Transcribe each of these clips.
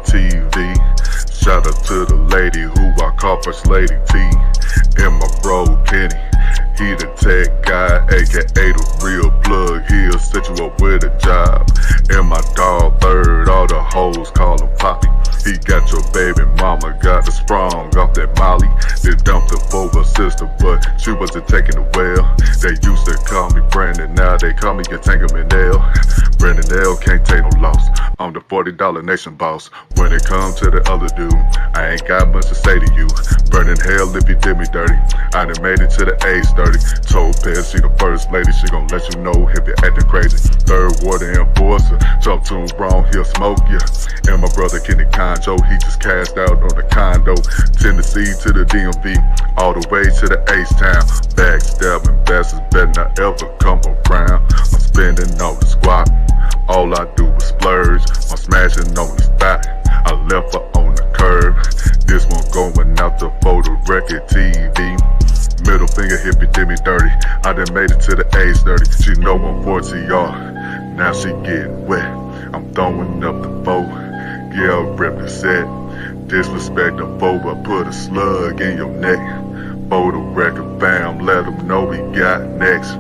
TV. Shout out to the lady who I call First Lady T. And my bro Kenny, he the tech guy, aka the real plug. He'll set you up with a job. And my dog Third, all the hoes call him Poppy. He got your baby mama, got the sprung off that Molly. They dumped her for her sister, but she wasn't taking it well. They used to call me Brandon, now they call me Entanglement L. Brandon L can't take no loss. I'm the $40 nation boss. When it comes to the other dude, I ain't got much to say to you. Burning hell if you did me dirty. I done made it to the age 30. Told Pez she the first lady, she gon' let you know if you're acting crazy. Third water enforcer, talk to him wrong, he'll smoke ya. And my brother Kenny Conjo, he just cashed out on the condo. Tennessee to the DMV, all the way to the H-Town. Backstabbing bastards better not ever come around. I'm spending on the squad, all I do is splurge. I'm smashing on the spot, I left her on the curb. This one going out the photo record TV. Middle finger if you did me dirty. I done made it to the age 30. She know I'm 40R, now she getting wet. I'm throwing up the bow, yeah, represent. Disrespect the foe, but put a slug in your neck. Photo record, bam, let them know we got next.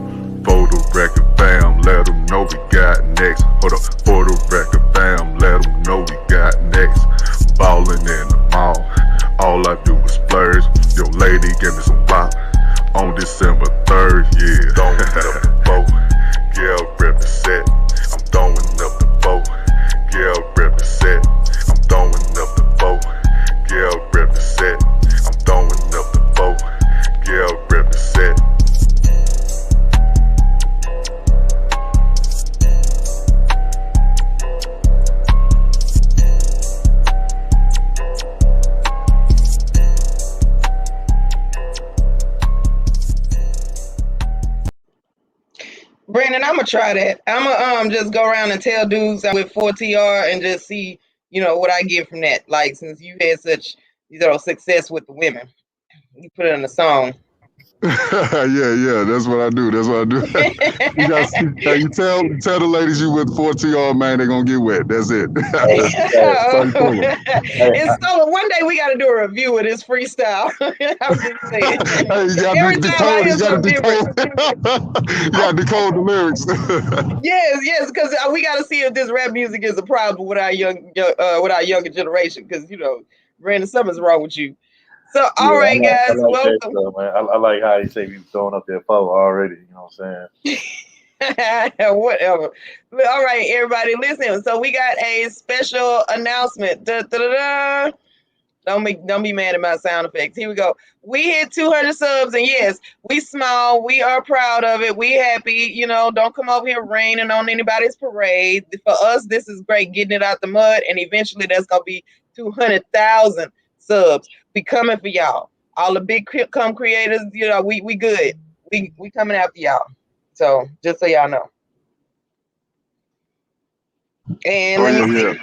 Photo record, bam, let them know we got next. Hold up, photo record, bam, let them know we got next. Ballin' in the mall, all I do is splurge. Your lady gave me some bop on December 3rd, yeah. Throwing up the bow, yeah, represent. I'm throwing up the bow, yeah, represent. I'm throwing up the bow, yeah, represent. I'm throwing up the bow, yeah, represent. Brandon, I'm gonna try that. I'm gonna just go around and tell dudes I'm with 4TR and just see, what I get from that. Like, since you had such, success with the women, you put it in a song. yeah, that's what I do. You got you tell the ladies you with 4TR, man, they gonna get wet. That's it. It's so one day we got to do a review of this freestyle. I'm just saying. You gotta decode the lyrics. Yes, because we got to see if this rap music is a problem with our younger generation. Because Brandon, something's wrong with you. So, all right, guys, welcome. Man. I like how you say we throwing up their foe already. You know what I'm saying? Whatever. All right, everybody, listen. So we got a special announcement. Da-da-da-da. Don't be mad at my sound effects. Here we go. We hit 200 subs, and yes, we small. We are proud of it. We happy. Don't come over here raining on anybody's parade. For us, this is great, getting it out the mud, and eventually that's gonna be 200,000 subs. We coming for y'all. All the big creators, we good. We coming after y'all. So just so y'all know. And let me see.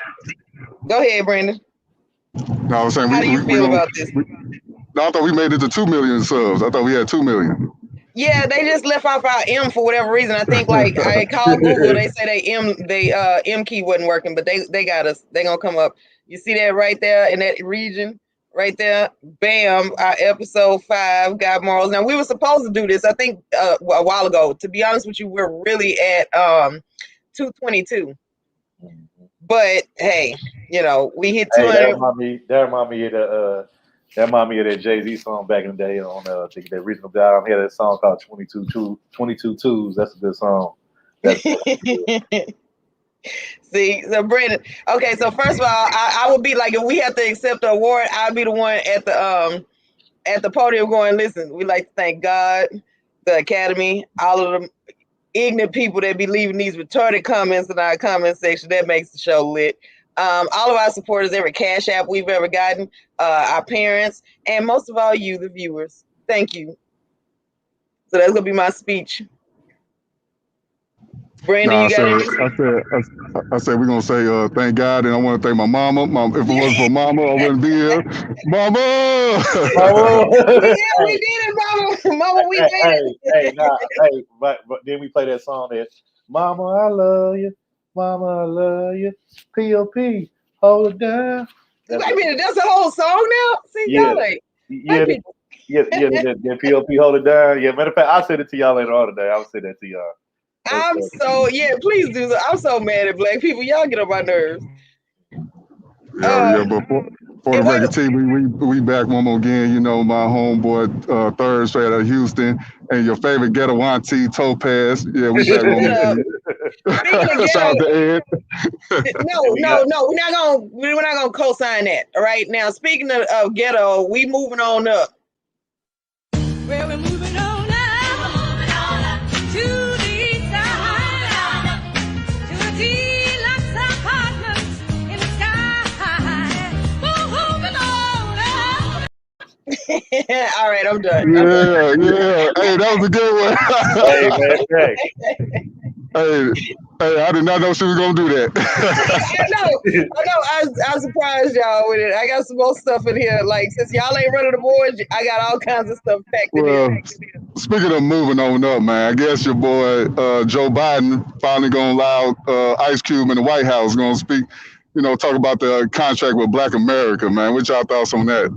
Go ahead, Brandon. No, I was saying, how do you feel about this? I thought we made it to 2 million subs. I thought we had 2 million. Yeah, they just left off our M for whatever reason. I think I called Google. They say they M key wasn't working, but they got us. They gonna come up. You see that right there in that region, right there. Bam! Our episode 5 got morals. Now we were supposed to do this, I think, a while ago. To be honest with you, we're really at 222. But hey, we hit 200. That remind me of that Jay-Z song back in the day on that Original God. He had that song called 22 Twos. That's a good song. See, so Brandon, okay, so first of all, I would be like, if we have to accept the award, I'll be the one at the podium going, listen, we like to thank God, the Academy, all of them ignorant people that be leaving these retarded comments in our comment section. That makes the show lit. All of our supporters, every Cash App we've ever gotten, our parents, and most of all you, the viewers. Thank you. So that's gonna be my speech. Brandon, you got anything? I said we're gonna say thank God, and I want to thank my mama. If it wasn't for mama, I wouldn't be here. Mama. Yeah, we did it, mama. Mama, we did it. But then we play that song there. Mama, I love you. Mama, I love you. P.O.P. hold it down. I mean, that's a whole song now. See, Yeah. y'all like Yeah, people. yeah, that POP hold it down. Yeah, matter of fact, I'll send it to y'all later on today. I'll send that to y'all. I'm so please do so. I'm so mad at black people. Y'all get on my nerves. Yeah, but for the record, T, we back one more again. You know, my homeboy Third straight out of Houston, and your favorite ghetto auntie Topaz. Yeah, we back one more again. Speaking of Shout out ghetto, to Ed. no, we're not gonna co-sign that. All right, now speaking of ghetto, we moving on up. Well, we're moving on up to the east side, to the deluxe apartments in the sky. Moving on up. All right, I'm done. Yeah. Hey, that was a good one. Hey, man, Hey, I did not know she was gonna do that. I know. I surprised y'all with it. I got some more stuff in here. Like, since y'all ain't running the board, I got all kinds of stuff packed in here. Speaking of moving on up, man, I guess your boy Joe Biden finally gonna allow Ice Cube in the White House gonna speak, talk about the contract with Black America, man. What y'all thoughts on that?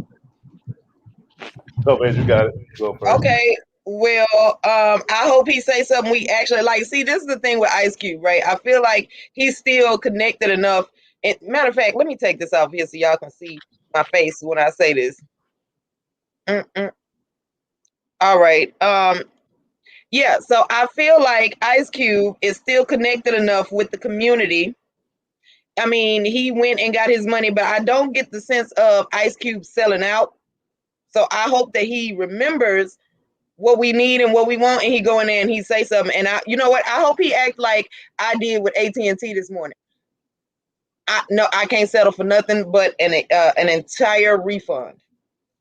Oh, man, you got it. Go first. Okay. Well, I hope he say something we actually like. See, this is the thing with Ice Cube, right? I feel like he's still connected enough. And matter of fact, let me take this off here so y'all can see my face when I say this. All right. Yeah, so I feel like Ice Cube is still connected enough with the community. I mean, he went and got his money, but I don't get the sense of Ice Cube selling out. So I hope that he remembers what we need and what we want, and he go in there and he say something. And you know what? I hope he act like I did with AT&T this morning. I can't settle for nothing but an entire refund,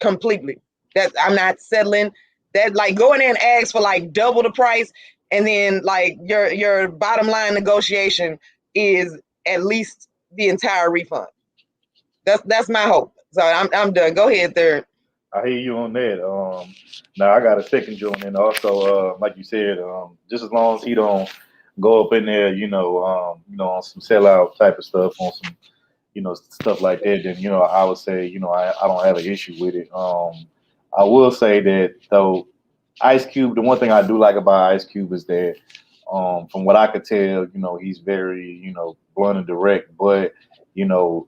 completely. That I'm not settling. That like going in and ask for like double the price, and then like your bottom line negotiation is at least the entire refund. That's my hope. So I'm done. Go ahead, Third. I hear you on that. Now I got a second joint, and also, like you said, just as long as he don't go up in there, on some sellout type of stuff, on some, stuff like that, then I would say, I don't have an issue with it. I will say that though, Ice Cube, the one thing I do like about Ice Cube is that, from what I could tell, he's very, blunt and direct, but he don't.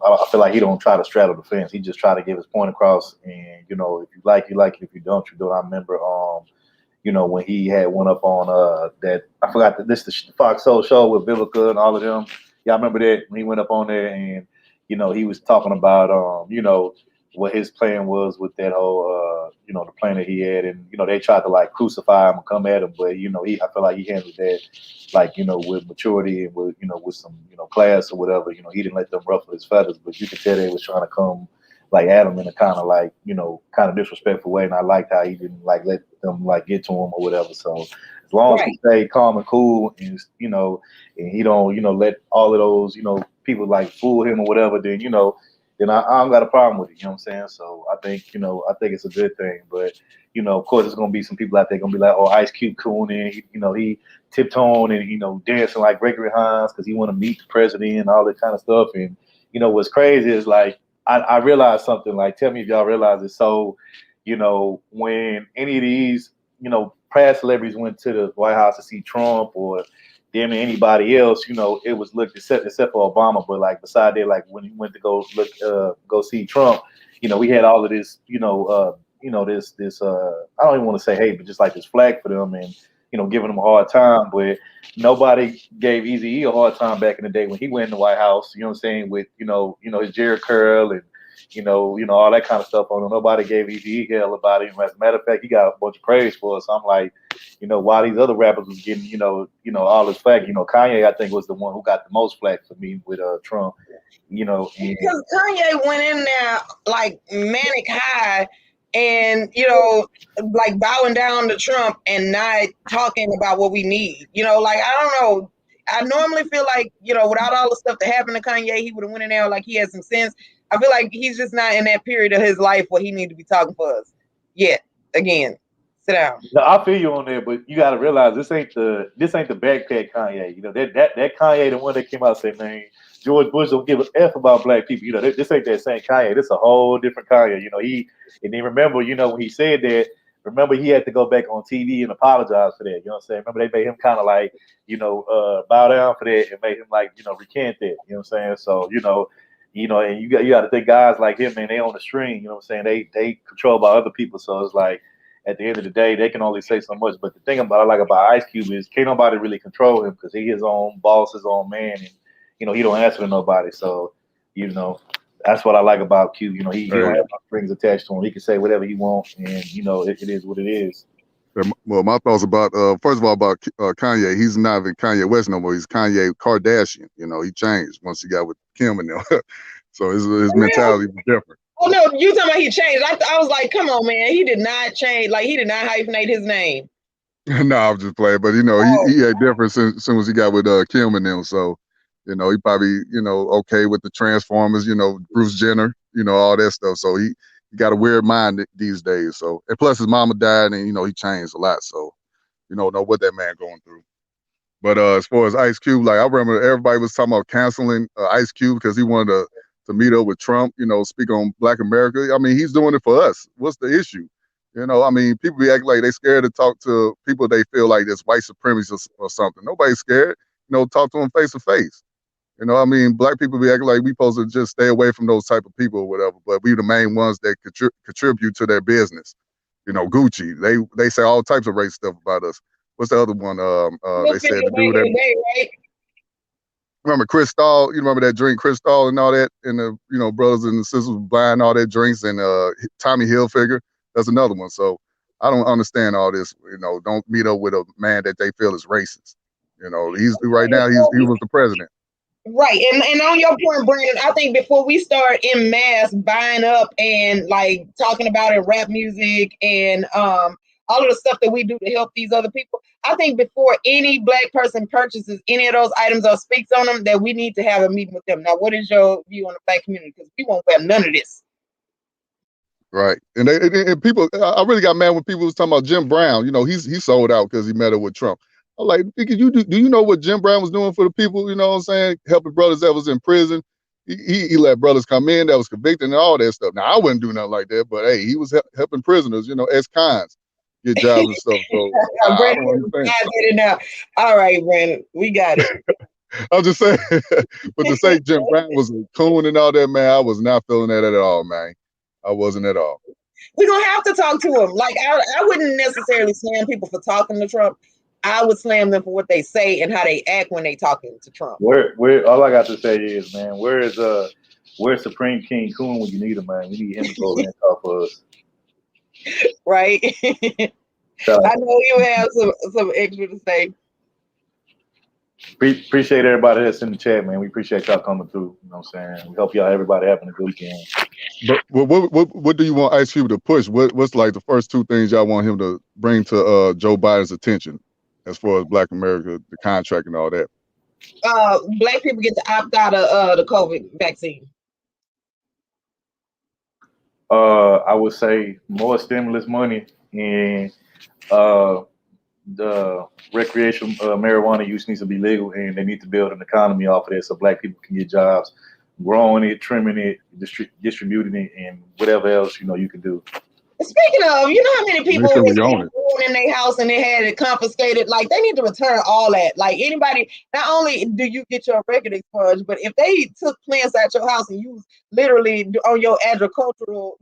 I feel like he don't try to straddle the fence. He just try to get his point across. And if you like, you like it. If you don't, you don't. I remember, when he had one up on that. I forgot that this the Fox Soul Show with Vivica and all of them. Yeah, I remember that when he went up on there and he was talking about what his plan was with that whole the plan that he had, and they tried to like crucify him and come at him, but I feel like he handled that like with maturity and with some class or whatever. He didn't let them ruffle his feathers, but you could tell they was trying to come like at him in a kind of like kind of disrespectful way, and I liked how he didn't like let them like get to him or whatever. So as long as he stay calm and cool, and and he don't let all of those people like fool him or whatever, then then I don't got a problem with it. You know what I'm saying? So I think it's a good thing. But of course, there's gonna be some people out there gonna be like, oh, Ice Cube cooning, he tiptoeing and dancing like Gregory Hines because he want to meet the president and all that kind of stuff. And what's crazy is like I realized something. Like, tell me if y'all realize it. So when any of these past celebrities went to the White House to see Trump or damn anybody else, it was looked except for Obama, but like beside that, like when he went to go see Trump, we had all of this, this I don't even want to say hate, but just like this flag for them and giving them a hard time. But nobody gave Eazy-E a hard time back in the day when he went in the White House, you know what I'm saying, with his Jerry curl and all that kind of stuff on him. Nobody gave Eazy-E hell about him. As a matter of fact, he got a bunch of praise for us. So I'm like, why these other rappers was getting, all this flack. Kanye, I think, was the one who got the most flack for me with Trump. Because Kanye went in there like manic high and like bowing down to Trump and not talking about what we need. Like I don't know. I normally feel like, without all the stuff that happened to Kanye, he would have went in there like he had some sense. I feel like he's just not in that period of his life where he need to be talking for us yet. Again, sit down. No, I feel you on there, but you got to realize this ain't the backpack Kanye. That Kanye, the one that came out saying, man, George Bush don't give a F about black people. You know, this ain't that same Kanye. This a whole different Kanye. You know, and then remember, you know, when he said that, remember he had to go back on TV and apologize for that. You know what I'm saying? Remember they made him kind of like, you know, bow down for that and made him like, you know, recant that. You know what I'm saying? So, and you got to think guys like him, man, they on the string. You know what I'm saying? They controlled by other people. So it's like at the end of the day, they can only say so much. But the thing about Ice Cube is can't nobody really control him because he his own boss, his own man, and you know he don't answer to nobody. So you know that's what I like about Cube. You know he don't have no strings attached to him. He can say whatever he wants, and you know it is what it is. Well, my thoughts about first of all about Kanye. He's not even Kanye West no more. He's Kanye Kardashian. You know he changed once he got with Kim and them. So his mentality was different. Oh no, you talking about he changed? I was like, come on, man, he did not change. Like he did not hyphenate his name. No, I'm just playing. But you know, he had different as soon as he got with Kim and them. So, you know, he probably okay with the Transformers. You know, Bruce Jenner. You know, all that stuff. So he got a weird mind these days. So and plus his mama died, and he changed a lot. So you don't know what that man going through. But as far as Ice Cube, like I remember everybody was talking about canceling Ice Cube because he wanted to meet up with Trump, speak on Black America. I mean, he's doing it for us. What's the issue? I mean, people be acting like they scared to talk to people they feel like it's white supremacy or something. Nobody's scared. Talk to them face to face. I mean, Black people be acting like we supposed to just stay away from those type of people or whatever, but we the main ones that contribute to their business. Gucci, they say all types of racist stuff about us. What's the other one? They said the dude that... Remember Cristal? You remember that drink Cristal and all that, and the brothers and the sisters buying all that drinks, and Tommy Hilfiger. That's another one. So I don't understand all this. Don't meet up with a man that they feel is racist. He's right now. He was the president. Right, and on your point, Brandon, I think before we start in mass buying up and like talking about it, rap music and all of the stuff that we do to help these other people, I think before any Black person purchases any of those items or speaks on them, that we need to have a meeting with them. Now, what is your view on the Black community? Because we won't have none of this. Right, and people, I really got mad when people was talking about Jim Brown. He sold out because he met up with Trump. I'm like, do you know what Jim Brown was doing for the people? You know what I'm saying? Helping brothers that was in prison. He let brothers come in that was convicted and all that stuff. Now, I wouldn't do nothing like that, but hey, he was helping prisoners, ex-cons get jobs and stuff. So I don't understand. All right, Brandon, we got it. I'm just saying, but to say Jim Brown was a coon and all that, man, I was not feeling that at all, man. I wasn't at all. We're going to have to talk to him. Like, I wouldn't necessarily slam people for talking to Trump. I would slam them for what they say and how they act when they talking to Trump. Where all I got to say is, man, where's Supreme King Coon when you need him, man? We need him to go and talk for us. Right. I know you have some extra to say. Appreciate everybody that's in the chat, man. We appreciate y'all coming through. You know what I'm saying? We hope y'all everybody having a good weekend. But what do you want Ice Cube to push? What's like the first two things y'all want him to bring to Joe Biden's attention as far as Black America, the contract and all that? Black people get to opt out of the COVID vaccine. I would say more stimulus money and the recreational marijuana use needs to be legal, and they need to build an economy off of that so Black people can get jobs, growing it, trimming it, distributing it, and whatever else you can do. Speaking of, you know how many people in their house and they had it confiscated? Like, they need to return all that. Like, anybody, not only do you get your record expunged, but if they took plants out your house and you literally on your agricultural,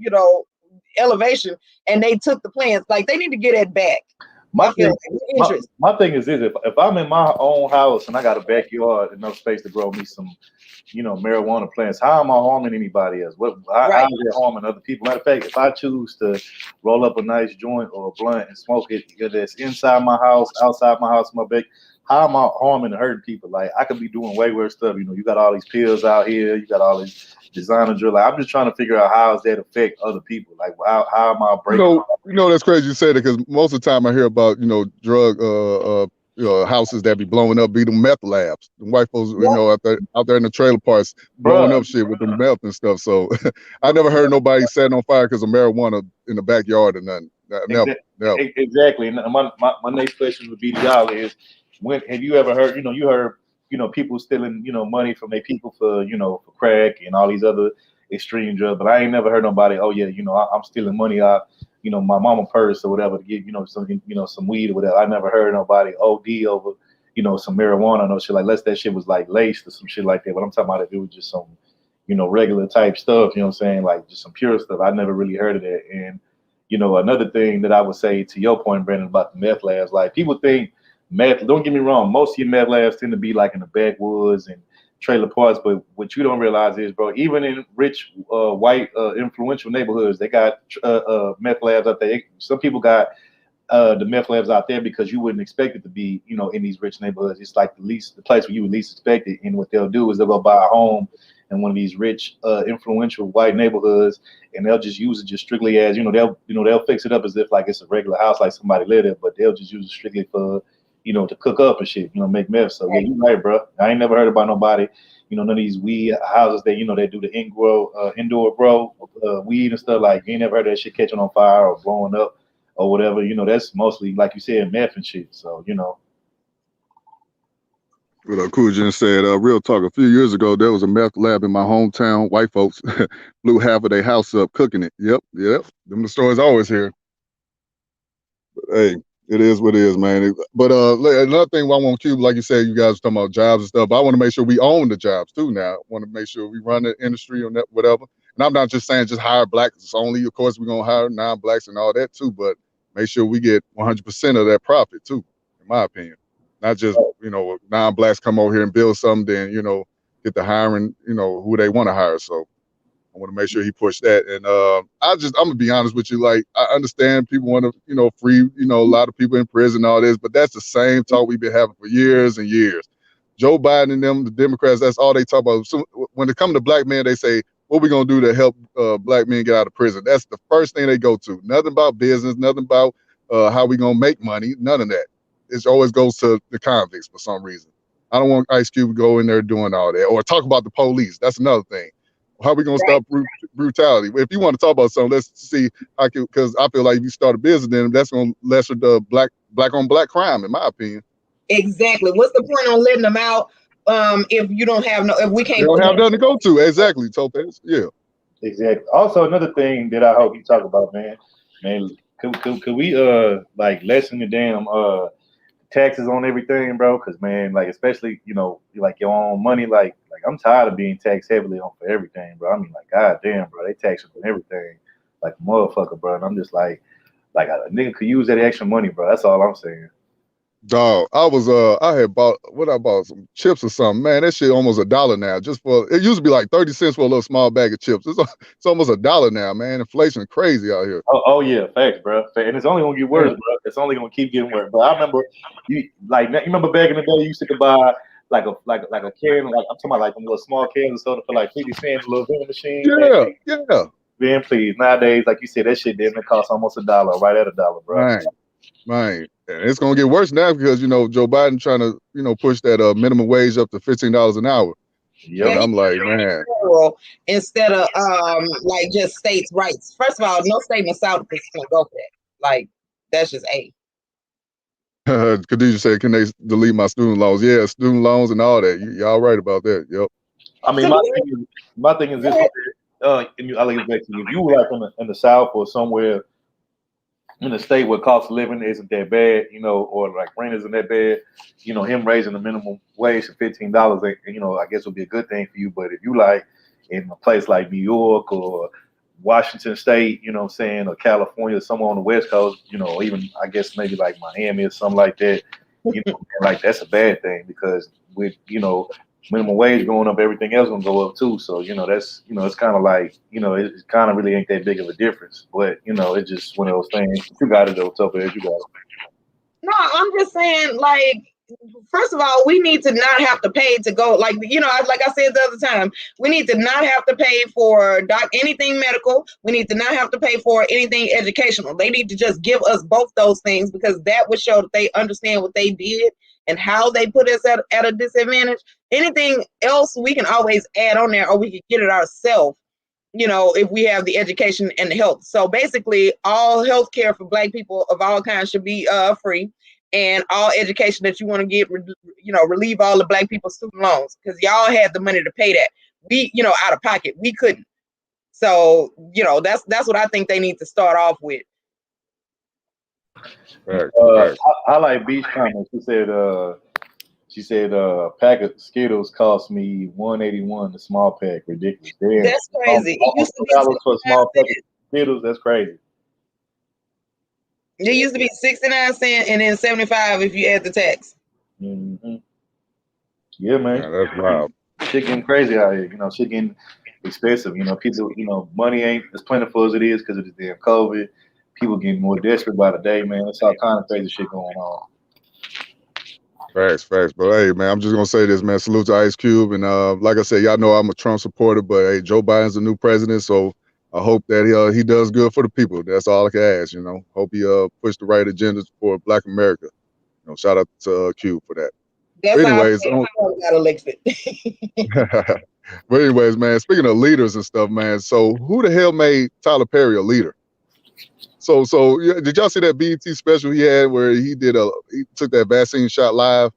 elevation, and they took the plants, like, they need to get it back. My thing is this: if I'm in my own house and I got a backyard, enough space to grow me some, marijuana plants, how am I harming anybody else? How is it harming other people? Matter of fact, if I choose to roll up a nice joint or a blunt and smoke it, whether it's inside my house, outside my house, my back, how am I harming and hurting people? Like, I could be doing way worse stuff. You got all these pills out here, you got all these designer drill. Like, I'm just trying to figure out how does that affect other people. Like, how am I breaking? That's crazy you said it, because most of the time I hear about drug houses that be blowing up, be the meth labs. The white folks, out there in the trailer parks blowing up shit with the meth and stuff. So I never heard nobody setting on fire because of marijuana in the backyard or nothing. Never. Exactly. And my next question would be to y'all is, when have you ever heard? You heard people stealing, money from their people for, for crack and all these other extreme drugs. But I ain't never heard nobody, oh yeah, I'm stealing money out, my mama purse or whatever to get, some weed or whatever. I never heard nobody OD over, some marijuana or no shit. Like, unless that shit was like laced or some shit like that. But I'm talking about if it was just some, regular type stuff, you know what I'm saying? Like just some pure stuff. I never really heard of that. And, another thing that I would say to your point, Brandon, about the meth labs, like people think meth, don't get me wrong, most of your meth labs tend to be like in the backwoods and trailer parks, but what you don't realize is, bro, even in rich, white, influential neighborhoods, they got meth labs out there. Some people got the meth labs out there because you wouldn't expect it to be, in these rich neighborhoods. It's like the place where you would least expect it. And what they'll do is they'll go buy a home in one of these rich, influential white neighborhoods, and they'll just use it just strictly as, they'll fix it up as if like it's a regular house, like somebody lived there, but they'll just use it strictly for, to cook up and shit, make meth. So yeah, you're right, bro. I ain't never heard about nobody, none of these weed houses that, they do the indoor grow weed and stuff. Like you ain't never heard that shit catching on fire or blowing up or whatever. That's mostly, like you said, meth and shit. So, What Coolidge said, real talk, a few years ago, there was a meth lab in my hometown. White folks blew half of their house up cooking it. Yep. Them the stories I always hear. But hey, it is what it is, man. But another thing I want to keep, like you said, you guys are talking about jobs and stuff, but I want to make sure we own the jobs too now. I want to make sure we run the industry or whatever. And I'm not just saying just hire blacks only. Of course, we're going to hire non-blacks and all that too, but make sure we get 100% of that profit too, in my opinion. Not just, non-blacks come over here and build something, then, get the hiring, who they want to hire. So I want to make sure he pushed that. And I'm going to be honest with you. Like, I understand people want to, free, a lot of people in prison and all this, but that's the same talk we've been having for years and years. Joe Biden and them, the Democrats, that's all they talk about. So when it comes to black men, they say, what we going to do to help black men get out of prison? That's the first thing they go to. Nothing about business, nothing about how we going to make money, none of that. It always goes to the convicts for some reason. I don't want Ice Cube to go in there doing all that. Or talk about the police. That's another thing. How are we going to stop brutality? If you want to talk about something, let's see how, because I feel like if you start a business, then that's going to lesser the black on black crime, in my opinion. Exactly. What's the point on letting them out if you don't have if we can't? They don't have nothing to go to. Exactly, Topaz. Yeah. Exactly. Also, another thing that I hope you talk about, man, could we like lessen the damn taxes on everything, bro? Because man, like especially like your own money, like I'm tired of being taxed heavily on for everything, bro. I mean, like goddamn, bro, they tax you for everything, like a motherfucker, bro. And I'm just like a nigga could use that extra money, bro. That's all I'm saying. Dog, I had bought some chips or something. Man, that shit almost $1 now. Just for it used to be like 30 cents for a little small bag of chips. It's almost $1 now, man. Inflation crazy out here. Oh yeah, facts, bro. And it's only gonna get worse, bro. It's only gonna keep getting worse. But I remember you remember back in the day you used to buy like a can, like I'm talking about like a little small cans of soda for like 50 cents, a little vending machine. Yeah. Man, please. Nowadays, like you said, that shit didn't cost almost $1, right at $1, bro. Right. And it's gonna get worse now because Joe Biden trying to push that minimum wage up to $15 an hour. Yep. And I'm like, man, instead of like just states' rights. First of all, no state in the South is gonna go for that. Like that's just A. Khadijah said, can they delete my student loans? Yeah, student loans and all that. Y'all right about that. Yep. I mean, my thing is this. And I'll get back to you. If you were like in the South or somewhere in a state where cost of living isn't that bad, or like rent isn't that bad, him raising the minimum wage to $15, I guess would be a good thing for you. But if you like in a place like New York or Washington State, what I'm saying, or California, somewhere on the West Coast, or even I guess maybe like Miami or something like that, like that's a bad thing because with minimum wage going up, everything else gonna go up too. So that's it's kind of like it kind of really ain't that big of a difference. But it's just one of those things. You got it though, Topaz. You got it. No, I'm just saying, like, first of all, we need to not have to pay to go. Like like I said the other time, we need to not have to pay for anything medical. We need to not have to pay for anything educational. They need to just give us both those things because that would show that they understand what they did and how they put us at a disadvantage. Anything else we can always add on there, or we can get it ourselves, if we have the education and the health. So basically, all health care for Black people of all kinds should be free. and all education that you want to get, relieve all the black people's student loans, because y'all had the money to pay that. We, out of pocket, we couldn't. So, that's what I think they need to start off with. I like Beach comments. She said a pack of Skittles cost me $181. The small pack, ridiculous. Damn. That's crazy. It used to be $2 for a small pack of Skittles. That's crazy. It used to be 69 cents and then 75 if you add the tax. Mm-hmm. Yeah, man. Yeah, that's wild. Shit getting crazy out here. Shit getting expensive. People, money ain't as plentiful as it is because of the damn COVID. People getting more desperate by the day, man. That's all kind of crazy shit going on. Facts. But hey, man, I'm just gonna say this, man. Salute to Ice Cube, and like I said, y'all know I'm a Trump supporter, but hey, Joe Biden's the new president, so I hope that he does good for the people. That's all I can ask, Hope he push the right agendas for Black America. Shout out to Cube for that. That's anyways, got elected. But anyways, man, speaking of leaders and stuff, man. So who the hell made Tyler Perry a leader? So did y'all see that BET special he had where he took that vaccine shot live?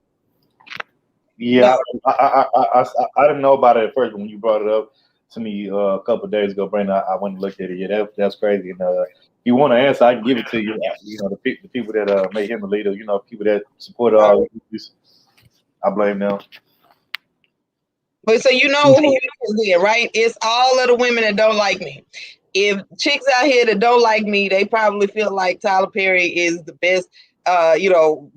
Yeah, no. I didn't know about it at first, but when you brought it up to me a couple of days ago, Brandon, I went and looked at it. Yeah, that's crazy. And if you want to answer, I can give it to you. The people that made him a leader, people that support all these, I blame them. But so who it is then, right? It's all of the women that don't like me. If chicks out here that don't like me, they probably feel like Tyler Perry is the best,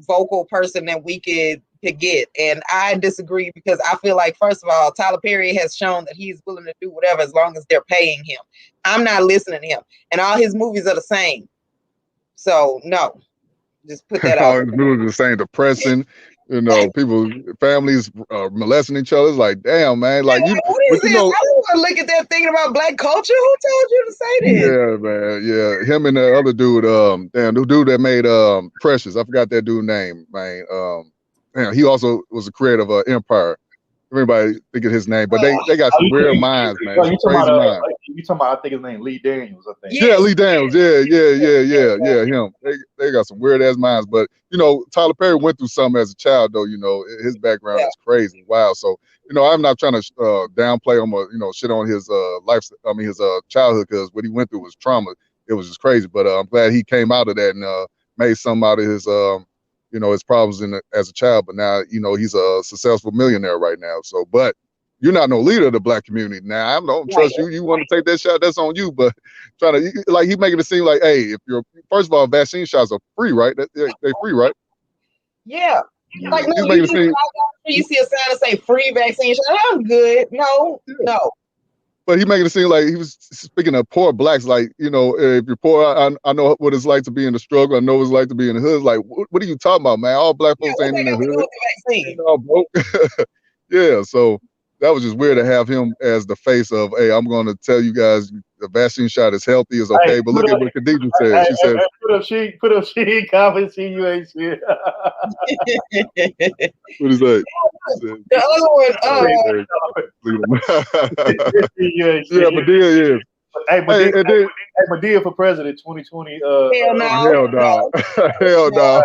vocal person that we could get. And I disagree, because I feel like, first of all, Tyler Perry has shown that he's willing to do whatever as long as they're paying him. I'm not listening to him. And all his movies are the same. So, no. Just put that out. All his movies are the same, depressing. People, families molesting each other. It's like, damn, man. Like, what is this? I don't want to look at that thinking about Black culture. Who told you to say this? Yeah, man. Yeah, him and the other dude. The dude that made Precious. I forgot that dude's name, man. He also was a creator of Empire. Everybody think of his name, but they got some weird minds, man. You talking about? I think his name Lee Daniels. I think. Yeah, Lee Daniels. Yeah. Him. They got some weird ass minds, but Tyler Perry went through something as a child, though. His background is crazy, wow. So I'm not trying to downplay him or shit on his his childhood, because what he went through was trauma. It was just crazy, but I'm glad he came out of that and made something out of his his problems as a child, but now, he's a successful millionaire right now. So, but you're not no leader of the Black community. Now, I don't trust you. You want to take that shot, that's on you. But he making it seem like, hey, if you're, first of all, vaccine shots are free, right? They free, right? Yeah. Like, no, you see a sign that say free vaccine shot. I'm good. No. But he making it seem like he was speaking of poor Blacks, like, if you're poor, I know what it's like to be in the struggle. I know what it's like to be in the hood. Like, what are you talking about, man? All Black folks ain't in the hood. Ain't all broke. Yeah, so that was just weird to have him as the face of, hey, I'm going to tell you guys the vaccine shot is healthy, is okay. But look at what Khadija said. She said, put up she comment, see you ain't shit. What is that? The other one, yeah, Medea, Hey, Medea for president 2020. Hell no. Hell no.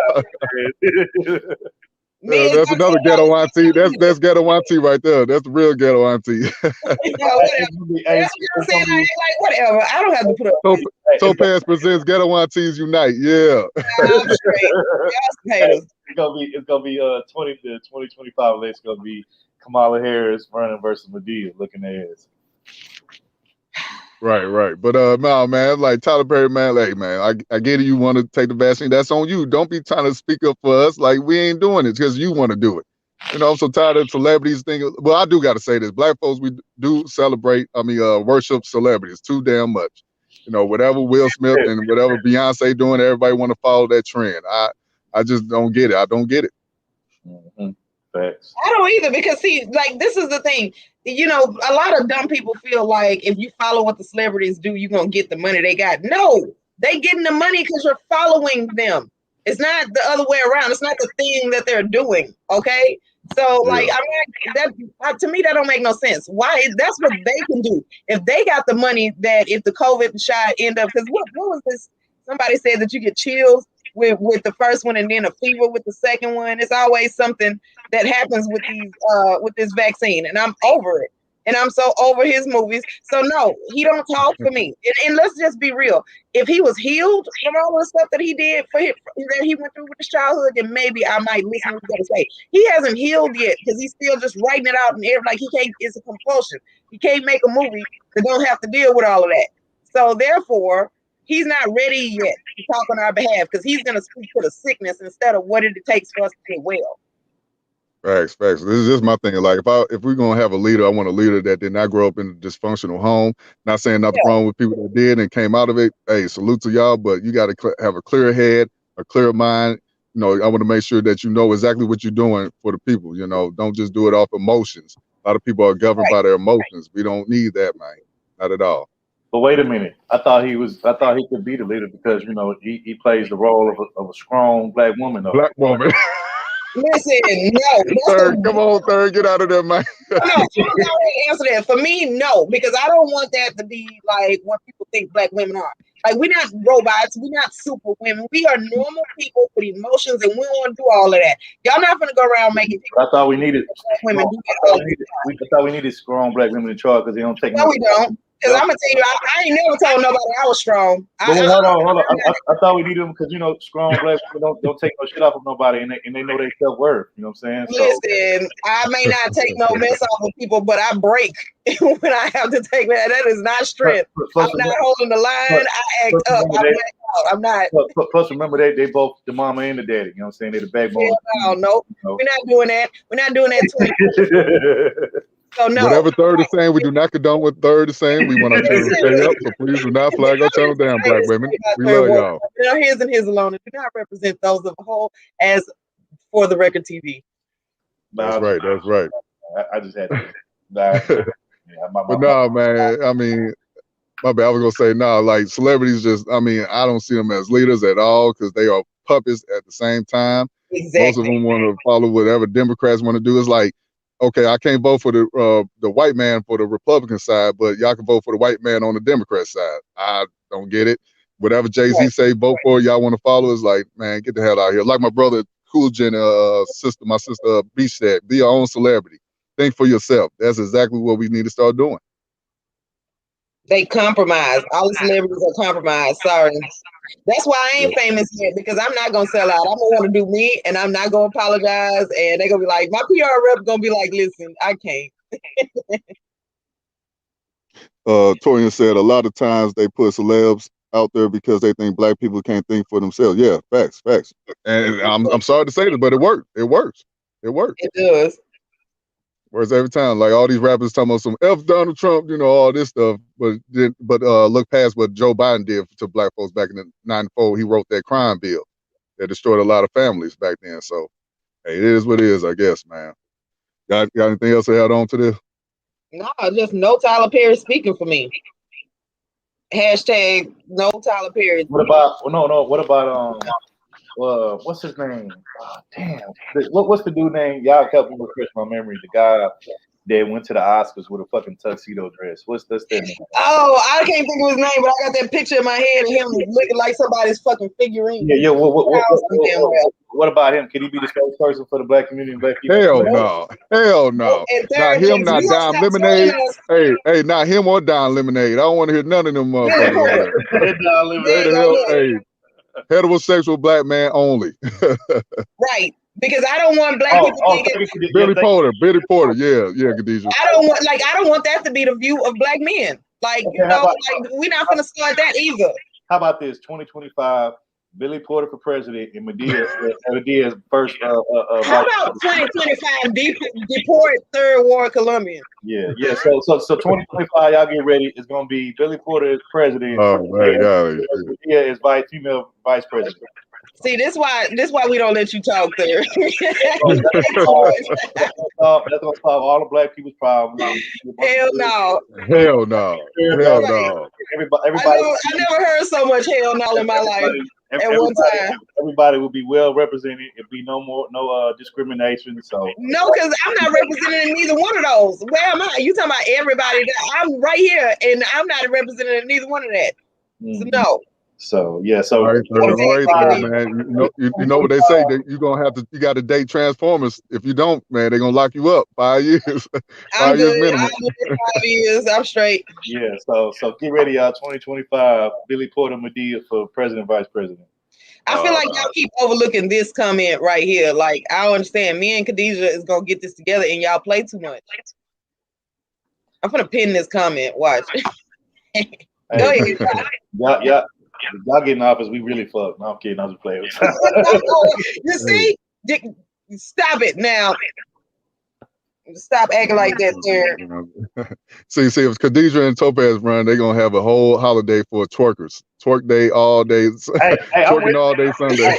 That's another ghetto auntie. That's ghetto auntie right there. That's the real ghetto auntie. Whatever. I don't have to put up. Topaz presents Ghetto Aunties Unite. Yeah. It's gonna be 2025. It's gonna be Kamala Harris running versus Medea looking ass. Right. But no, man, like Tyler Perry, man, like, man, I get it. You want to take the vaccine, that's on you. Don't be trying to speak up for us. Like, we ain't doing it because you want to do it. I'm so tired of celebrities thinking. Well, I do got to say this: Black folks, we do celebrate. Worship celebrities too damn much. Whatever Will Smith and whatever Beyonce doing, everybody want to follow that trend. I just don't get it. I don't get it. Mm-hmm. Facts. I don't either, because see, like, this is the thing. A lot of dumb people feel like if you follow what the celebrities do, you're gonna get the money they got. No, they getting the money because you're following them. It's not the other way around. It's not the thing that they're doing. Okay. So, like, that to me, that don't make no sense. Why? That's what they can do. If they got the money, that if the COVID shot end up, because what was this? Somebody said that you get chills with the first one, and then a fever with the second one. It's always something that happens with this vaccine, and I'm over it. And I'm so over his movies. So no, he don't talk for me. And let's just be real. If he was healed from all the stuff that he did that he went through with his childhood, then maybe I might listen to what he's gonna say. He hasn't healed yet because he's still just writing it out, and like he can't. It's a compulsion. He can't make a movie that don't have to deal with all of that. So therefore, he's not ready yet to talk on our behalf because he's gonna speak to the sickness instead of what it takes for us to get well. Facts. This is just my thing. Like if we're gonna have a leader, I want a leader that did not grow up in a dysfunctional home. Not saying nothing wrong with people that did and came out of it. Hey, salute to y'all, but you got to have a clear head, a clear mind. You know, I want to make sure that you know exactly what you're doing for the people. You know, don't just do it off emotions. A lot of people are governed by their emotions. We don't need that, man. Not at all. But wait a minute. I thought he could be the leader because he plays the role of a strong black woman. Though. Black woman. Listen, no. Third, come on, Third, get out of there, man. No, I already answered that. For me, no, because I don't want that to be like what people think black women are. Like, we're not robots. We're not super women. We are normal people with emotions, and we don't want to do all of that. Y'all not gonna go around making people. I thought we needed women do that. I thought we needed strong black women in charge because they don't take. No, we don't. Because I'm gonna tell you, I ain't never told nobody I was strong. Hold on. I thought we needed them because strong black women don't take no shit off of nobody, and they know their self-worth. You know what I'm saying? Listen, I may not take no mess off of people, but I break when I have to take that. That is not strength. I'm not holding the line. I act up. I'm not. Plus, remember they both the mama and the daddy. You know what I'm saying? They're the backbone. No, we're not doing that. We're not doing that. So no. Whatever Third is saying, we do not condone what Third is saying. We want our children to stay up, so please do not flag our channel down, black women. We love y'all. His and his alone. It do not represent those of a whole as for the record TV. That's right. I just had to. But no, man. I mean, my bad. I was gonna say no. Like celebrities, I don't see them as leaders at all because they are puppets at the same time. Exactly. Most of them want to follow whatever Democrats want to do. It's like, okay, I can't vote for the white man for the Republican side, but y'all can vote for the white man on the Democrat side. I don't get it. Whatever Jay-Z say, vote for, y'all want to follow, is like, man, get the hell out of here. Like my brother Cool Jen, my sister Beach said, be your own celebrity. Think for yourself. That's exactly what we need to start doing. They compromise. All the celebrities are compromised. Sorry. That's why I ain't famous yet, because I'm not gonna sell out. I'm gonna want to do me, and I'm not gonna apologize. And they're gonna be like, my PR rep gonna be like, listen, I can't. Torian said a lot of times they put celebs out there because they think black people can't think for themselves. Yeah, facts. And I'm sorry to say this, but it works. It does. Whereas every time, like all these rappers talking about some F Donald Trump, all this stuff, but look past what Joe Biden did to black folks back in the '94. He wrote that crime bill that destroyed a lot of families back then. So, hey, it is what it is, I guess, man. Got anything else to add on to this? No, just no Tyler Perry speaking for me. Hashtag no Tyler Perry. What about what's his name? Oh, damn. What's the dude name? Y'all help me refresh my memory. The guy that went to the Oscars with a fucking tuxedo dress. What's that name? Oh, I can't think of his name, but I got that picture in my head of him looking like somebody's fucking figurine. Yeah. What about him? Can he be the spokesperson for the black community and black people? Hell no. Not him, not Dime Lemonade. Hey, not him or Dime Lemonade. I don't want to hear none of them motherfuckers over there. Heterosexual black man only. Right. Because I don't want black people thinking Billy Porter. Yeah, Khadijah. I don't want that to be the view of black men. Like, we're not gonna start that either. How about this? 2025, Billy Porter for president and Medea's first how about 2025 deport third ward Colombian? Yeah. So 2025, y'all get ready. It's gonna be Billy Porter as president. Oh my God. Medea is female vice president. See, this why we don't let you talk there. That's gonna solve all the black people's problems. Hell no. Everybody. I never heard so much hell no in my life at one time. Everybody will be well represented. It'll be no discrimination. So no, because I'm not represented in neither one of those. Where am I? You talking about everybody? I'm right here, and I'm not represented in neither one of that. So no. So yeah, so Right there, right there, 2025. man. You know what they say, that you gonna have to, you got to date Transformers. If you don't, man, they're gonna lock you up 5 years, I'm 5 years good. minimum. I'm good 5 years. I'm straight. Yeah, so get ready, y'all. 2025. Billy Porter Medea for president, vice president. I feel like y'all keep overlooking this comment right here. Like, I don't understand. Me and Khadijah is gonna get this together, and y'all play too much. I'm gonna pin this comment. Watch. Go ahead. Y'all getting office. We really fucked. No, I'm kidding. I'm just playing. You see? Stop it now. Stop acting like that, sir. See, if Khadijah and Topaz run, they're gonna have a whole holiday for twerkers. Twerk day all day, twerking all day Sunday.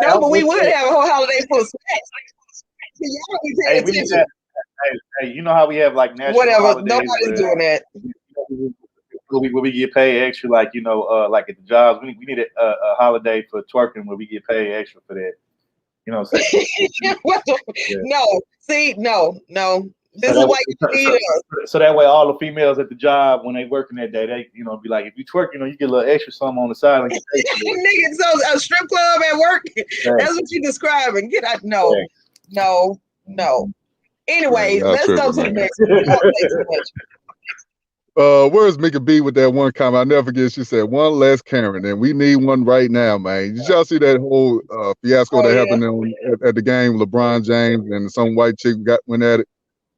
No, but we would have a whole holiday full of snacks. Y'all be paying attention. Hey, you know how we have like national Whatever. holidays Nobody's doing that. where we get paid extra, like like at the jobs. We need a holiday for twerking where we get paid extra for that. You know what I'm saying? Yeah. No, see, no. This is why you need us. So that way, all the females at the job, when they working that day, they be like, if you twerk, you get a little extra something on the side. And nigga, so a strip club at work? That's what you describing. Get out? No. Anyway, let's go to the next one. Where's Mickey B with that one comment? I'll never forget. She said, "One less Karen," and we need one right now, man. Did y'all see that whole fiasco that happened at the game? LeBron James and some white chick went at it.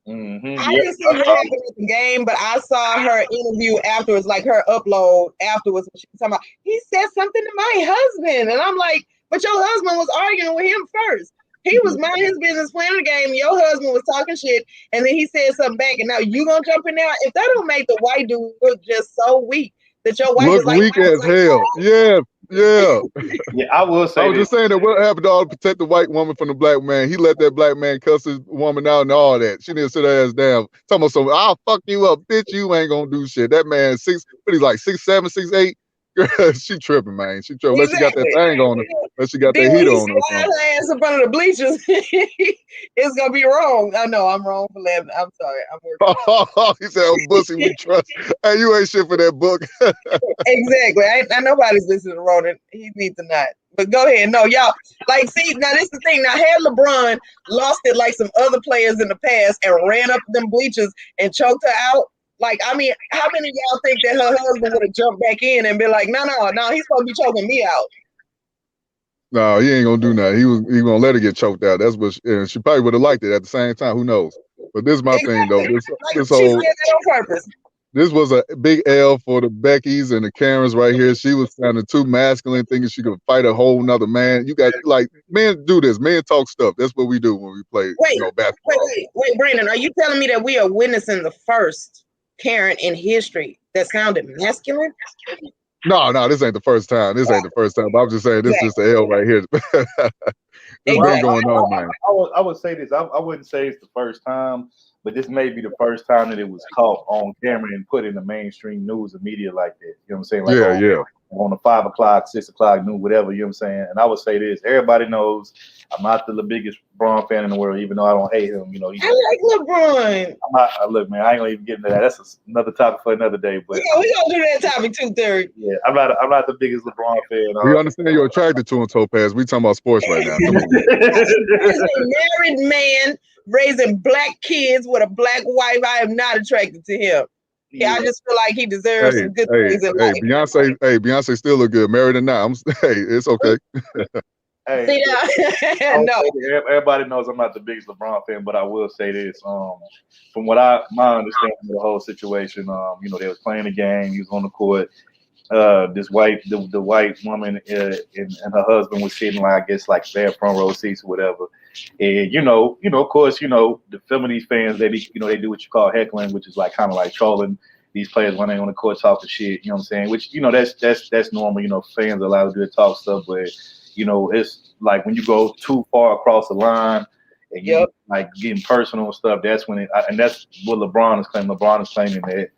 Mm-hmm. I didn't see what happened at the game, but I saw her interview afterwards, like her upload afterwards. She was talking about, he said something to my husband, and I'm like, but your husband was arguing with him first. He was minding his business playing the game. Your husband was talking shit, and then he said something back, and now you gonna jump in there? If that don't make the white dude look just so weak that your wife look is like weak as hell. Yeah. Yeah, I will say. I was just saying that what happened to all protect the white woman from the black man? He let that black man cuss his woman out and all that. She didn't sit her ass down. Talking about something, I'll fuck you up, bitch. You ain't gonna do shit. That man he's like 6'7", 6'8". Girl, she tripping, man. She tripping. Unless she got that thing on her. Unless she got that heater on her. Slide her ass up under the bleachers. It's gonna be wrong. I know I'm wrong for laughing. I'm sorry. I'm working. He said, "Oh, Bussy, we trust." Hey, you ain't shit for that book. Exactly. I nobody's listening to Ronan. He needs to not. But go ahead. No, y'all. Like, see, now this is the thing. Now, had LeBron lost it like some other players in the past and ran up them bleachers and choked her out, like, I mean, how many of y'all think that her husband would have jumped back in and been like, no, he's supposed to be choking me out? No, he ain't gonna do nothing. He gonna let her get choked out. That's what she probably would have liked it at the same time. Who knows? But this is my thing though. This whole, said that on purpose. This was a big L for the Beckys and the Karens right here. She was sounding too masculine, thinking she could fight a whole nother man. You got, like, men do this. Men talk stuff. That's what we do when we play basketball. Wait, Brandon, are you telling me that we are witnessing the first Karen in history that sounded masculine? No, this ain't the first time. This ain't the first time. But I'm just saying, this is just the L right here. It's been going on, man. I would say this. I wouldn't say it's the first time, but this may be the first time that it was caught on camera and put in the mainstream news and media like that. You know what I'm saying? Like on the 5 o'clock, 6 o'clock news, whatever. You know what I'm saying? And I would say this: everybody knows I'm not the biggest LeBron fan in the world, even though I don't hate him. You know, I like LeBron. Look, man, I ain't gonna even get into that. That's another topic for another day. But yeah, we gonna do that topic too, Terry. Yeah, I'm not the biggest LeBron fan. We understand you're attracted to him, Topaz. We talking about sports right now. Come on. As a married man raising black kids with a black wife, I am not attracted to him. Yeah, I just feel like he deserves some good things in life. Beyonce still look good, married or not. It's okay. Hey, no. Everybody knows I'm not the biggest LeBron fan, but I will say this: from what my understanding of the whole situation, they was playing the game. He was on the court. This the white woman and her husband was sitting like, I guess, like their front row seats or whatever. And of course, the feminist fans, they they do what you call heckling, which is like kind of like trolling these players when they on the court talking shit. You know what I'm saying? Which that's normal. Fans are allowed to do talk stuff, but it's like when you go too far across the line and you like getting personal and stuff. That's when and that's what LeBron is claiming. LeBron is claiming that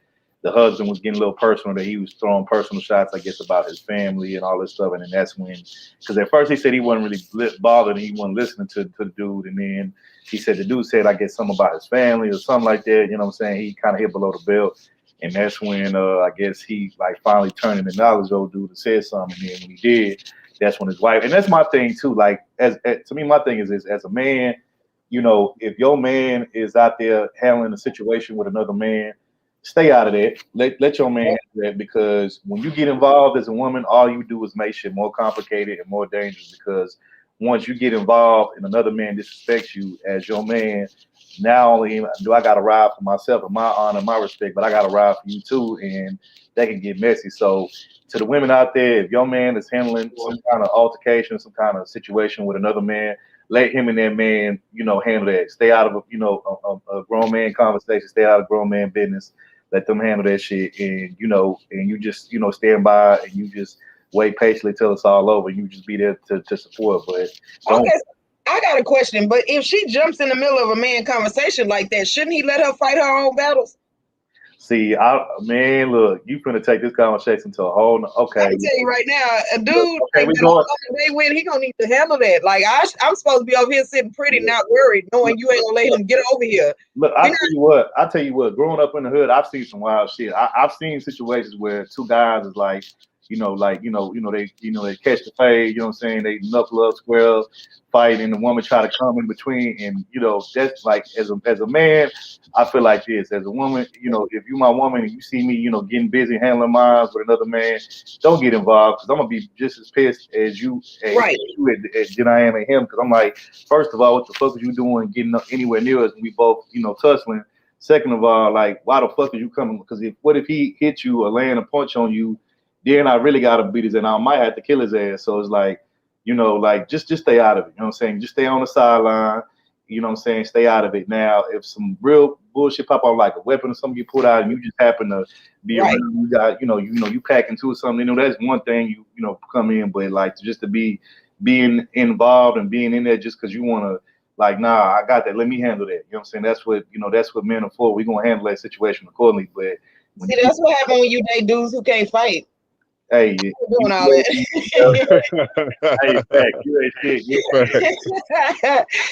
the husband was getting a little personal, that he was throwing personal shots, I guess, about his family and all this stuff. And then that's when, because at first he said he wasn't really bothered and he wasn't listening to the dude. And then he said the dude said, I guess, something about his family or something like that. You know what I'm saying? He kind of hit below the belt. And that's when I guess he like finally turned and acknowledged old dude and said something. And then when he did, that's when his wife. And that's my thing too. Like as to me, my thing is as a man, you know, if your man is out there handling a situation with another man, stay out of that. Let your man handle that, because when you get involved as a woman, all you do is make shit more complicated and more dangerous. Because once you get involved and another man disrespects you as your man, not only do I got to ride for myself and my honor, my respect, but I got to ride for you too, and that can get messy. So to the women out there, if your man is handling some kind of altercation, some kind of situation with another man, let him and that man, you know, handle that. Stay out of, you know, a grown man conversation. Stay out of grown man business. Let them handle that shit, and you know, and you just, you know, stand by and you just wait patiently till it's all over. You just be there to support. But don't. Okay, I got a question. But if she jumps in the middle of a man conversation like that, shouldn't he let her fight her own battles? See, man, look, you finna take this conversation to a whole. Okay, I can tell you right now, a dude okay, we that going. I'm day with, he gonna need to handle that. Like I'm supposed to be over here sitting pretty, not worried, knowing you ain't gonna let him get over here. Look, I tell you what. Growing up in the hood, I've seen some wild shit. I've seen situations where two guys is like, they catch the fade. You know what I'm saying? They knuckle up, square up, fight, and the woman try to come in between. And you know, that's like as a man, I feel like this. As a woman, you know, if you my woman and you see me, you know, getting busy handling mine with another man, don't get involved, because I'm gonna be just as pissed as you, Right. than I am at him. Because I'm like, first of all, what the fuck is you doing getting up anywhere near us? We both, you know, tussling. Second of all, like, why the fuck are you coming? Because what if he hit you or laying a punch on you? Then I really gotta beat his, and I might have to kill his ass. So it's like, you know, like just stay out of it. You know what I'm saying? Just stay on the sideline. You know what I'm saying? Stay out of it. Now, if some real bullshit pop out, like a weapon or something you pulled out, and you just happen to be Right. around, you got, you pack into something. You know, that's one thing. You know, come in, but like just to being involved and being in there just because you want to. Like, nah, I got that. Let me handle that. You know what I'm saying? That's what men are for. We're gonna handle that situation accordingly. But when See, that's what happened when you date dudes who can't fight. hey, You're doing all that. hey, fact, you ain't shit.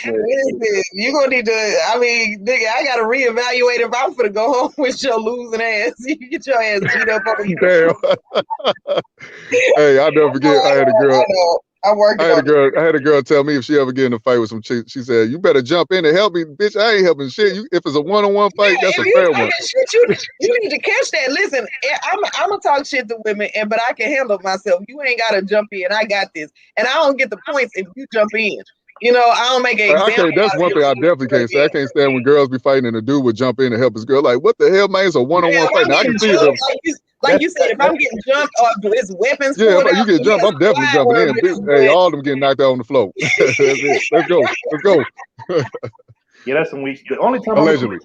Listen, you're gonna need to. I mean, nigga, I gotta reevaluate if I'm gonna go home with your losing ass. You get your ass beat up on the Damn. Hey, I'll never forget. I had a girl. I had a girl tell me if she ever get in a fight with some chick, she said, "You better jump in and help me, bitch. I ain't helping shit. If it's a one-on-one fight, that's a fair one." Shit, you need to catch that. Listen, I'm gonna talk shit to women, but I can handle myself. You ain't gotta jump in. I got this, and I don't get the points if you jump in. You know, I don't make an example. That's one thing I definitely can't say. I can't stand when girls be fighting and a dude would jump in and help his girl. Like, what the hell, man? It's a one-on-one fight. Now I can see it. Like you said, if I'm getting jumped or it's weapons, yeah, if you get jumped, I'm definitely jumping in. Hey, all of them getting knocked out on the floor. That's it. Let's go. Yeah, that's some weak. The only time Allegedly.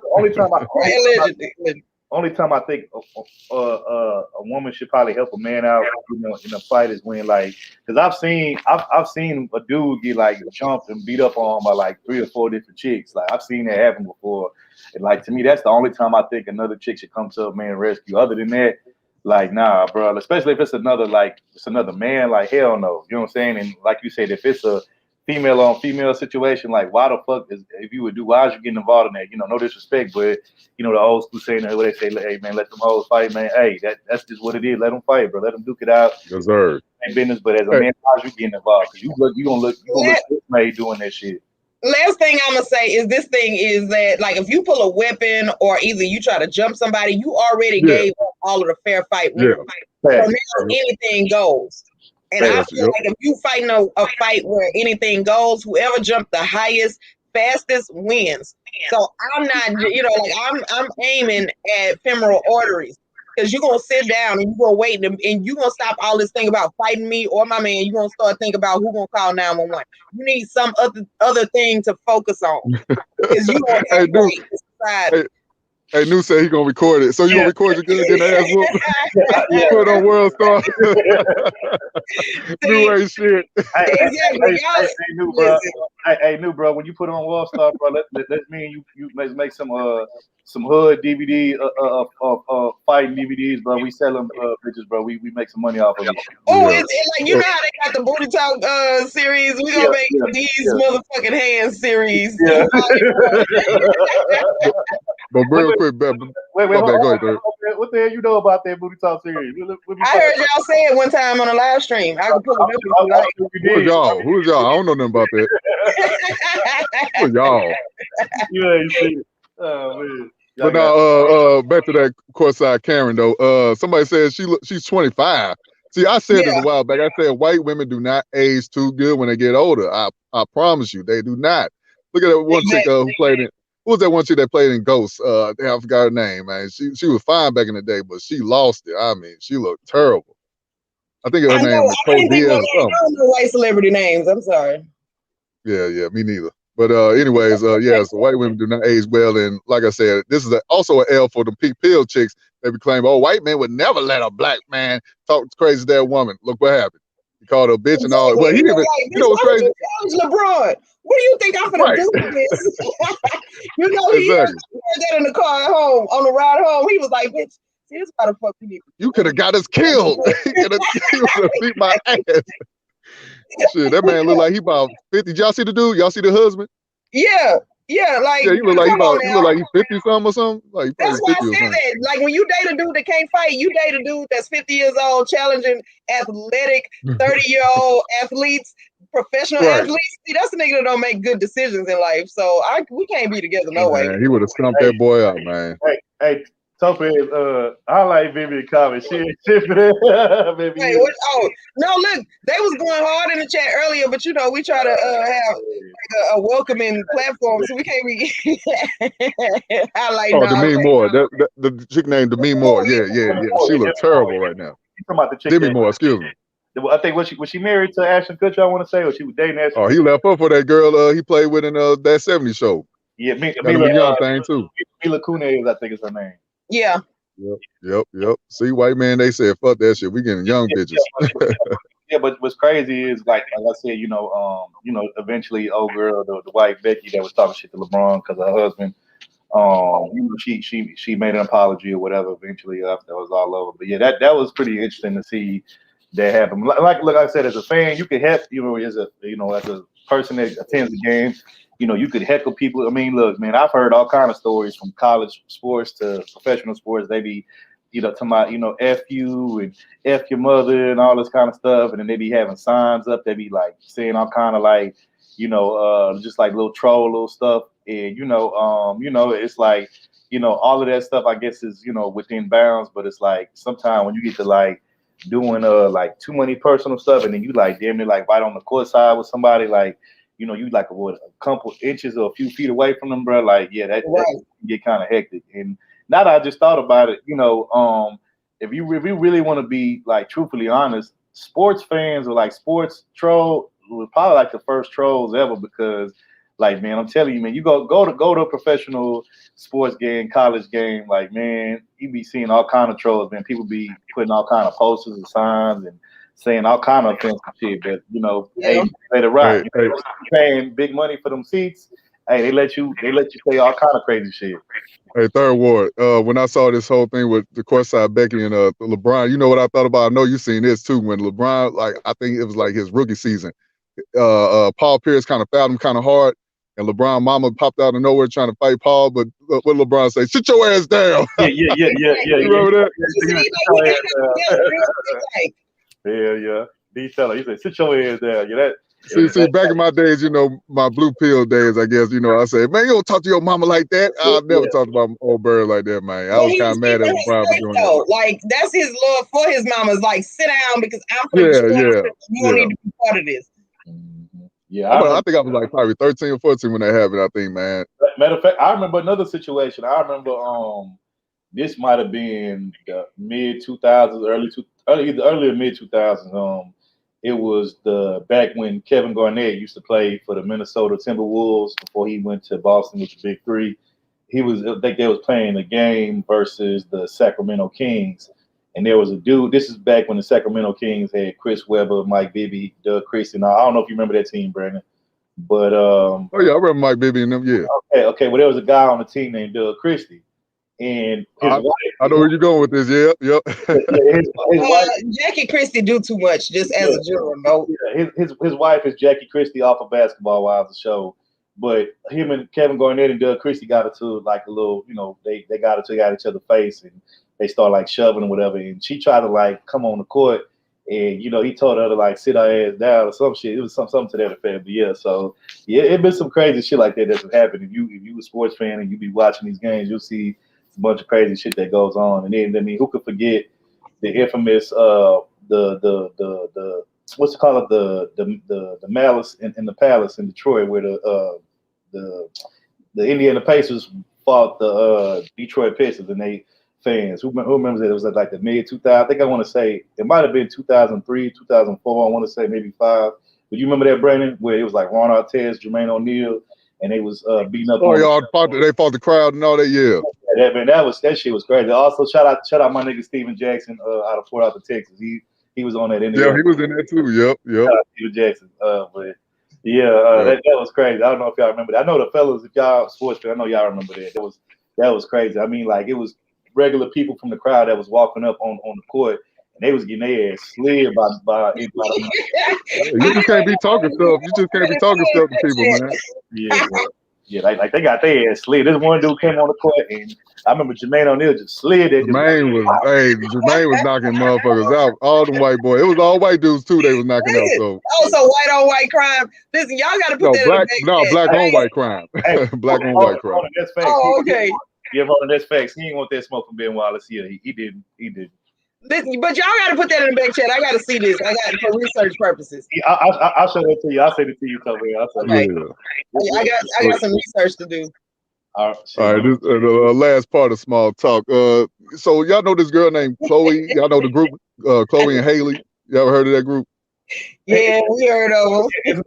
Only time I think a woman should probably help a man out, you know, in a fight is when, like, because I've seen a dude get like jumped and beat up on by like 3 or 4 different chicks. Like, I've seen that happen before, and like, to me, that's the only time I think another chick should come to a man rescue. Other than that, like, nah, bro. Especially if it's another man, like, hell no. You know what I'm saying? And like you said, if it's a female on female situation, like, why the fuck if you would do, why is you getting involved in that? You know, no disrespect, but you know, the old school saying where they say, hey man, let them hoes fight, man. Hey, that's just what it is. Let them fight, bro. Let them duke it out. Deserved. Ain't business, but as a man, why are you getting involved? Because you gonna look dismayed doing that shit. Last thing I'm gonna say is this thing is that, like, if you pull a weapon or either you try to jump somebody, you already gave up all of the fair fight. So now anything goes. And I feel like if you fighting a fight where anything goes, whoever jumped the highest, fastest wins. So I'm not, you know, like I'm aiming at femoral arteries, because you're gonna sit down and you're gonna wait and you're gonna stop all this thing about fighting me or my man. You're gonna start thinking about who gonna call 911. You need some other thing to focus on, because you gonna have to wait to decide. Hey, New said he gonna record it. So you gonna record your girl getting ass whooped? Put on World Star. New age shit. Exactly. Y'all new bro. listen. Hey, new bro. When you put it on Wall Star, bro, let's me and you let's make some hood DVD fighting DVDs, bro. We sell them bitches, bro. We make some money off of it. Oh, Yeah. it's like you know how they got the booty talk series. We gonna make these motherfucking hands series. Yeah. But real quick, Wait, my bad, go ahead, Dirk. what the hell you know about that booty talk series? I heard y'all say it one time on a live stream. I can pull it up if you like. Who is y'all? Who is y'all? I don't know nothing about that. Who is y'all? You ain't seen it. Oh man. Y'all But now, back to that courtside Karen though. Somebody said she's 25. See, I said this a while back. I said white women do not age too good when they get older. I promise you, they do not. Look at that one chick who played in. Who was that one chick that played in Ghost? I forgot her name, man. She was fine back in the day, but she lost it. I mean, she looked terrible. I think her name was Nicole Diaz or something. I don't know white celebrity names. I'm sorry. Yeah, me neither. But anyways, so white women do not age well, and like I said, this is also an L for the pink pill chicks. They be claiming, oh, white men would never let a black man talk crazy to that woman. Look what happened. He called her a bitch and all. Well, he didn't. You know what's crazy? LeBron. What do you think I'm gonna do with this? You know, he heard that in the car at home on the ride home. He was like, "Bitch, see, this why the fuck we need." You could have got us killed. He would have beat my ass. Shit, that man look like he about 50. Y'all see the dude? Y'all see the husband? Yeah, like he look like he's 50 something or something. Like that's why I said that. Like when you date a dude that can't fight, you date a dude that's 50 years old, challenging athletic 30-year-old athletes, professional athletes. See, that's a nigga that don't make good decisions in life. So we can't be together no way. He would have stumped that boy out, man. Hey, Topaz, I like Vivian comment. Shit for that. Wait, what? Oh, no, look, they was going hard in the chat earlier, but you know, we try to have like a welcoming platform, so we can't be highlighting. Oh, Demi Moore. The chick named Demi Moore. Yeah. She looks terrible right now. You talking about the chick? Demi Moore, excuse me. I think was she married to Ashton Kutcher? I want to say, or she was dating Ashton. Oh, he left her for that girl he played with in that '70s show. Yeah, Mila Young thing too. Mila Kunis, I think is her name. Yeah. Yep. See, white man, they said fuck that shit. We getting young bitches. Yeah, but what's crazy is like I said, eventually old girl, the white Becky that was talking shit to LeBron because her husband, she made an apology or whatever. Eventually, after that was all over. But yeah, that was pretty interesting to see that happen. Like I said, as a fan, you could help. As a person that attends the game, you could heckle people. I mean, look, man, I've heard all kind of stories from college sports to professional sports. They be, to my, F you and F your mother and all this kind of stuff. And then they be having signs up. They be like saying all kind of like, just like little troll little stuff. And, it's like, all of that stuff, I guess is, within bounds. But it's like sometimes when you get to like doing like too many personal stuff and then you like damn near like right on the court side with somebody like, you like a couple inches or a few feet away from them, bro. Like, yeah, that get kind of hectic. And now that I just thought about it, if we really want to be like truthfully honest, sports fans or like sports troll was probably like the first trolls ever because, like, man, I'm telling you, man, you go to a professional sports game, college game, like, man, you be seeing all kind of trolls, man. People be putting all kind of posters and signs and saying all kind of offensive shit, but hey, let it rock. Hey. Paying big money for them seats. Hey, they let you say all kind of crazy shit. Hey, Third Ward. When I saw this whole thing with the courtside Becky and LeBron, you know what I thought about? I know you seen this too. When LeBron, like I think it was like his rookie season, Paul Pierce kind of fouled him kind of hard, and LeBron mama popped out of nowhere trying to fight Paul, but what LeBron say? Sit your ass down. Yeah. You remember that? Yeah. These fellas, he said, sit your ass down. Yeah, that. See, back in my days, my blue pill days, I guess, I say, man, you don't talk to your mama like that. I've never talked about my old bird like that, man. I was kind of mad at LeBron for doing that. Like, that's his love for his mama's like, sit down because I'm pretty sure you don't need to be part of this. Yeah, I think I was like probably 13 or 14 when that happened, I think, man. Matter of fact, I remember another situation. I remember this might have been the mid 2000s, earlier mid 2000s. It was the back when Kevin Garnett used to play for the Minnesota Timberwolves before he went to Boston with the Big Three. I think they was playing a game versus the Sacramento Kings, And there was a dude. This is back when the Sacramento Kings had Chris Webber, Mike Bibby, Doug Christie. Now I don't know if you remember that team, Brandon, but Oh yeah, I remember Mike Bibby and them. Yeah. okay. Well, there was a guy on the team named Doug Christie, and his wife. I know where you're going with this. Yep. His wife. Jackie Christie do too much, just as a general note. Yeah, his wife is Jackie Christie off of Basketball Wives, the show. But him and Kevin Garnett and Doug Christie got into like a little, they got into each other's face and they start like shoving or whatever. And she tried to like come on the court and he told her to like sit her ass down or some shit. It was something to that effect. But yeah, so yeah, it been some crazy shit like that that's happened. If you a sports fan and you be watching these games, you'll see a bunch of crazy shit that goes on. And then I mean, who could forget the infamous the what's it called, the Malice in the Palace in Detroit, where the Indiana Pacers fought the Detroit Pistons, and they fans who remembers that it was like the mid 2000s. I think I want to say it might have been 2003, 2004. I want to say maybe 5. But you remember that, Brandon, where it was like Ron Artest, Jermaine O'Neal, and they was beating up. Oh, they fought the crowd and all that. Yeah. That shit was crazy. Also, shout out my nigga Steven Jackson out of Fort Arthur, Texas. He was on that in there. Yeah, he was in there too. Yep. Steven Jackson. But yeah, that was crazy. I don't know if y'all remember that. I know the fellas, if y'all sports fans, I know y'all remember that. That was crazy. I mean, like, it was regular people from the crowd that was walking up on the court, and they was getting their ass slid by You just can't be talking stuff. You just can't be talking stuff to people, man. Yeah. Yeah, like they got their ass slid. This one dude came on the court, and I remember Jermaine O'Neal just slid at Jermaine was knocking motherfuckers out. All them white boys. It was all white dudes too. They was knocking out. So white on white crime. Listen, y'all got to put that in the black on white crime. Black on white crime. That's facts. Oh, okay. Yeah, Roland, that's facts. He ain't want that smoke from Ben Wallace. Yeah, he didn't. Listen, but y'all got to put that in the back chat. I got to see this. I got for research purposes. I'll show it to you. I'll send it to you somewhere. Okay. Yeah. I got some research to do. All right. This the last part of small talk. So y'all know this girl named Chloe. Y'all know the group Chloe and Haley. You ever heard of that group? Yeah, we heard of them.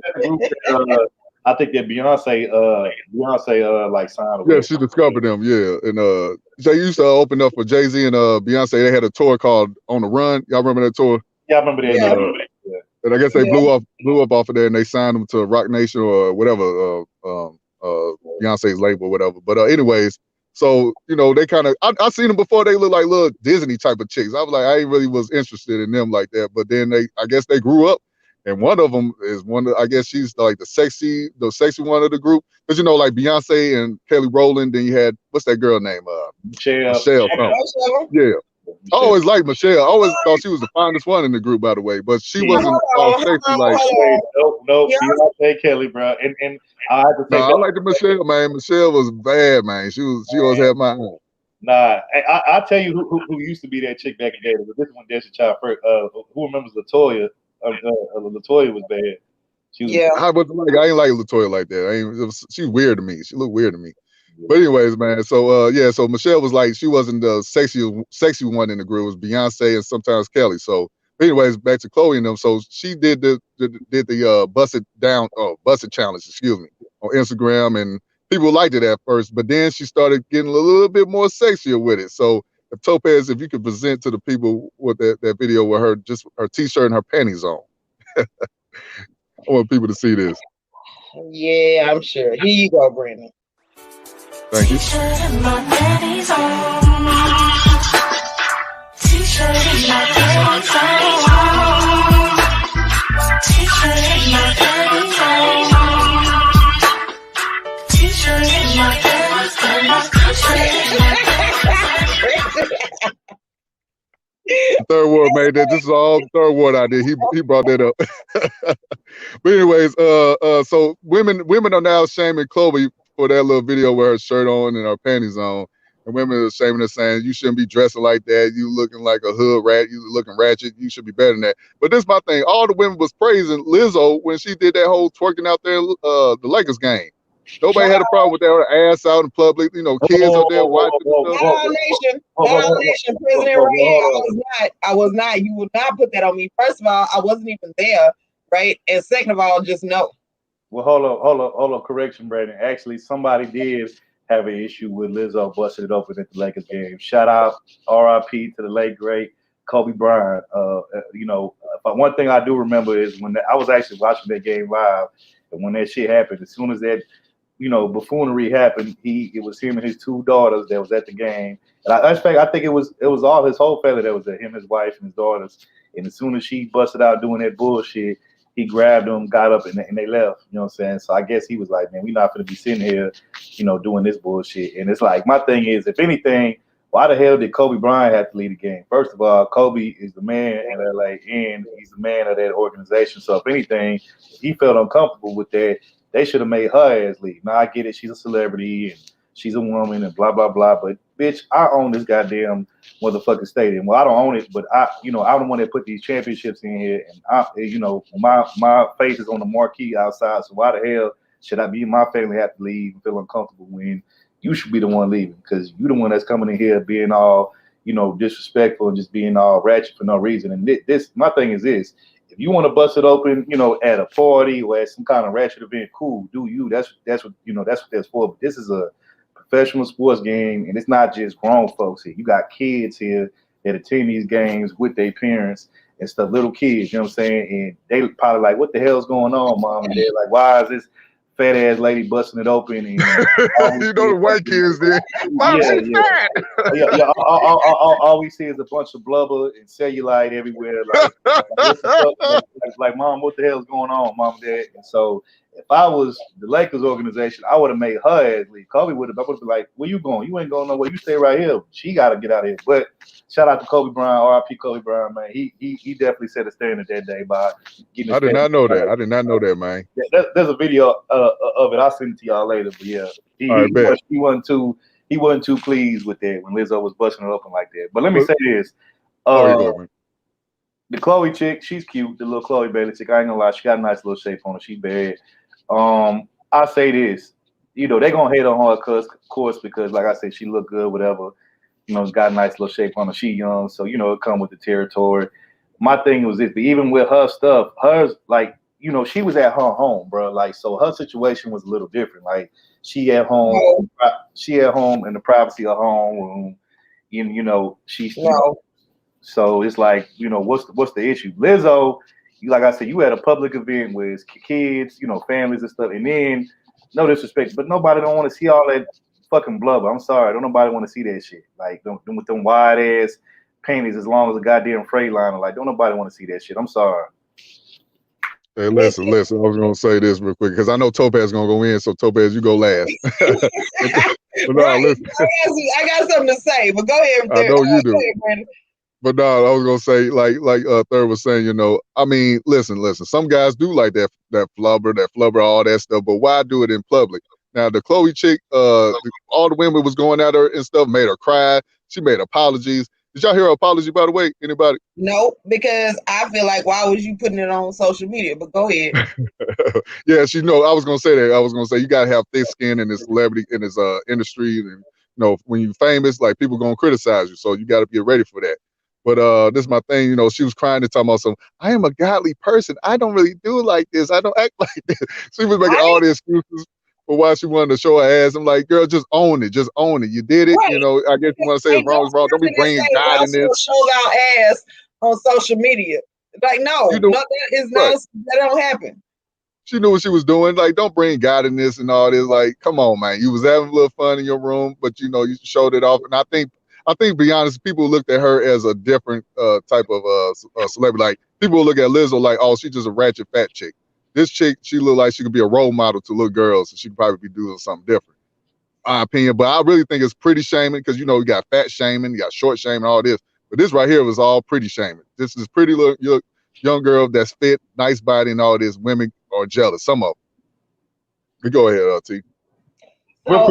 I think that Beyonce like signed. Yeah, she discovered them. Yeah, and they used to open up for Jay-Z and Beyonce. They had a tour called On the Run. Y'all remember that tour? Yeah, I remember that. Yeah. And I guess they blew up off of there, and they signed them to Rock Nation or whatever, Beyonce's label, or whatever. But anyways, so they kind of I seen them before. They look like little Disney type of chicks. I was like, I ain't really was interested in them like that. But then I guess they grew up. And one of them is I guess she's like the sexy one of the group. Because, like Beyonce and Kelly Rowland, then you had, what's that girl name? Michelle. Yeah. I always liked Michelle. I always thought she was the finest one in the group, by the way. But she wasn't all sexy like. Nope. Beyonce, Kelly, bro. And I have to say, I like the Michelle, man. Michelle was bad, man. She always had my own. Nah, I'll tell you who used to be that chick back in the day. But this one, Destiny Child first. Who remembers LaToya? LaToya was bad. I ain't like LaToya like that. She's weird to me. She looked weird to me. Yeah. But anyways, man. So so Michelle was like, she wasn't the sexy one in the group. It was Beyonce and sometimes Kelly. So anyways, back to Chloe and them. So she did the bust it challenge, excuse me, on Instagram, and people liked it at first, but then she started getting a little bit more sexier with it. So if Topaz, if you could present to the people with that video with her, just her t-shirt and her panties on. I want people to see this. Yeah, I'm sure. Here you go, Brandon. Thank you. T-shirt and my panties on. T-shirt and my panties on. T-shirt and my panties on. T-shirt and my panties on. T-shirt and my Third Ward made that. This is all Third Ward idea. He brought that up. But anyways, so women are now shaming Chloe for that little video with her shirt on and her panties on. And women are shaming her, saying, you shouldn't be dressing like that. You looking like a hood rat. You looking ratchet. You should be better than that. But this is my thing. All the women was praising Lizzo when she did that whole twerking out there the Lakers game. Nobody had a problem with that, her ass out in public, kids up there watching. Nation, President Ray, I was not. You would not put that on me. First of all, I wasn't even there, right? And second of all, just no. Well, hold on. Correction, Brandon. Actually, somebody did have an issue with Lizzo busting it open at the Lakers game. Shout out, R.I.P. to the late great Kobe Bryant. One thing I do remember is when I was actually watching that game live, and when that shit happened, as soon as that buffoonery happened, it was him and his two daughters that was at the game. And I think it was all his whole family that was there, him, his wife, and his daughters. And as soon as she busted out doing that bullshit, he grabbed them, got up, and they left. You know what I'm saying? So I guess he was like, man, we're not going to be sitting here, doing this bullshit. And it's like, my thing is, if anything, why the hell did Kobe Bryant have to lead the game? First of all, Kobe is the man in LA, and he's the man of that organization. So if anything, if he felt uncomfortable with that, they should have made her ass leave. Now I get it, she's a celebrity and she's a woman and blah blah blah. But bitch, I own this goddamn motherfucking stadium. Well, I don't own it, but I'm the one that put these championships in here, and my face is on the marquee outside. So why the hell should my family have to leave and feel uncomfortable when you should be the one leaving? Because you the one that's coming in here being all disrespectful and just being all ratchet for no reason. And this my thing is this. If you want to bust it open, at a party or at some kind of ratchet event, cool, do you. That's what that's for. But this is a professional sports game, and it's not just grown folks here. You got kids here that attend these games with their parents and stuff, little kids, you know what I'm saying? And they probably like, what the hell's going on, mom? And they're like, why is this fat ass lady busting it open? And the white kids there. Mom, she's fat. All we see is a bunch of blubber and cellulite everywhere. Like, mom, what the hell's going on, mom and dad? And so if I was the Lakers organization, I would have made her ass leave. Kobe would have been like, where you going? You ain't going nowhere. You stay right here. She got to get out of here. But shout out to Kobe Bryant, R.I.P. Kobe Bryant, man. He definitely set a standard that day by getting I did not know that. I did not know that, man. There's a video of it. I'll send it to y'all later. But yeah, he wasn't too pleased with that when Lizzo was busting it open like that. But let me say this. The Chloe chick, she's cute. The little Chloe Bailey chick, I ain't gonna lie, she got a nice little shape on her. She bad. I say this, they gonna hate on her, of course, because like I said, she look good, whatever. Got a nice little shape on her. She young, so it come with the territory. My thing was this, but even with her stuff, hers like she was at her home, bro. Like, so her situation was a little different. Like, she at home in the privacy of her own room. She's so it's like, what's the issue? Lizzo, like I said, you had a public event with kids, families and stuff, and then no disrespect, but nobody don't want to see all that fucking blubber. I'm sorry, don't nobody want to see that shit. Like, with them wide ass panties as long as a goddamn Freightliner. Like, don't nobody want to see that shit. I'm sorry. Hey, listen. I was gonna say this real quick because I know Topaz gonna go in, so Topaz, you go last. Right. I got something to say, but go ahead. I know you do. But no, I was gonna say, like Third was saying, I mean, listen. Some guys do like that flubber, all that stuff. But why do it in public? Now the Chloe chick, all the women was going at her and stuff, made her cry. She made apologies. Did y'all hear her apology, by the way? Anybody? No, because I feel like, why was you putting it on social media? But go ahead. Yeah, I was gonna say that. I was gonna say you gotta have thick skin in this celebrity in this industry, and when you're famous, like, people gonna criticize you, so you gotta be ready for that. But this is my thing, she was crying and talking about some, I am a godly person. I don't really do like this. I don't act like this. She was making all the excuses for why she wanted to show her ass. I'm like, girl, just own it. Just own it. You did it. Right. I guess you want to say it's wrong. Don't be bringing God in this. Show our ass on social media. Like, no, that don't happen. She knew what she was doing. Like, don't bring God in this and all this. Like, come on, man. You was having a little fun in your room, but you showed it off. And I think, to be honest, people looked at her as a different type of celebrity. Like, people look at Lizzo like, oh, she's just a ratchet fat chick. This chick, she looked like she could be a role model to little girls, and she could probably be doing something different, my opinion. But I really think it's pretty shaming because, you got fat shaming, you got short shaming, all this. But this right here was all pretty shaming. This is pretty little young girl that's fit, nice body, and all this. Women are jealous, some of them. But go ahead, T. Real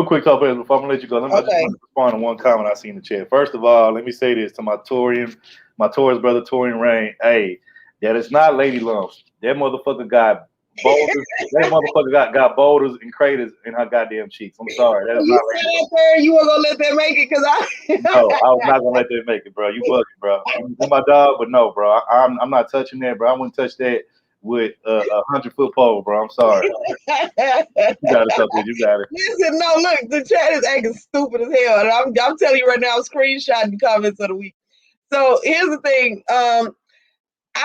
quick, talk about before I'm gonna let you go. Let me just respond to one comment I see in the chat. First of all, let me say this to my Taurus brother, Torian Rain. Hey, that is not lady lumps. That motherfucker got boulders. That motherfucker got boulders and craters in her goddamn cheeks. I'm sorry. That is not lady lumps. You weren't gonna let that make it because No, I was not gonna let that make it, bro. You bugging, bro. You're my dog, but no, bro. I'm not touching that, bro. I wouldn't touch that with a 100-foot pole, bro. I'm sorry. You got it, you got it. Listen, no, look, the chat is acting stupid as hell. And I'm telling you right now, I'm screenshotting the comments of the week. So here's the thing. I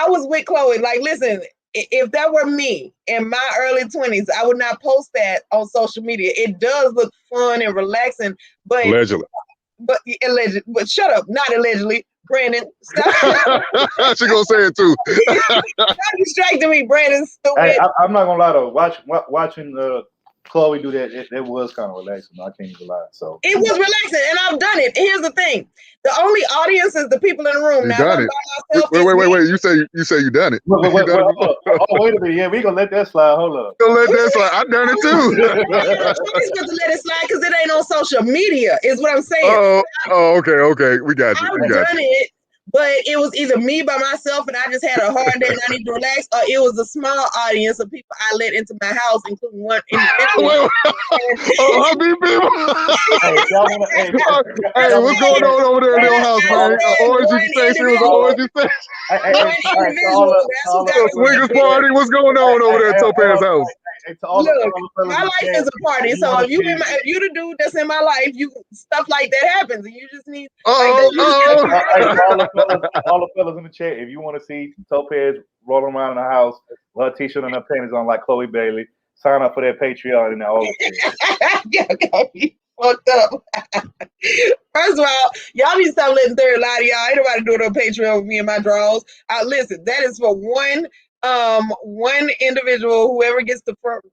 was with Chloe. Like, listen, if that were me in my early 20s, I would not post that on social media. It does look fun and relaxing, but Allegedly. alleged. But shut up, not allegedly, Brandon. Stop, She gonna say it too. stop distracting me, Brandon. Stupid. Hey, I'm not gonna lie though. Watching Chloe do that, it was kind of relaxing. I can't even lie. So It was relaxing, and I've done it. Here's the thing: the only audience is the people in the room. You Now, if done I'm it. by myself, Wait. You say you done it. wait, You done it before? wait a minute. Yeah, we gonna let that slide. Hold up. Gonna let that slide. I done it too. Choice but to let it slide because it ain't on social media. Is what I'm saying. Okay. We got you. I've done it, but it was either me by myself and I just had a hard day and I need to relax, or it was a small audience of people I let into my house, including one individual. How many people? Hey, what's going on over there in your house, man? Orgy station was an orgy station. A swingers party. What's going on over there at Topaz's house? Look, my life is a party. So if you the dude that's in my life, stuff like that happens, and you just need. All the fellas in the chat, if you want to see Topaz rolling around in the house with her t-shirt and her panties on like Chloe Bailey, sign up for that Patreon and all of that. Fucked up. First of all, y'all need to stop letting third lie to y'all. Ain't nobody doing no Patreon with me and my draws. Listen, that is for one individual, whoever gets the front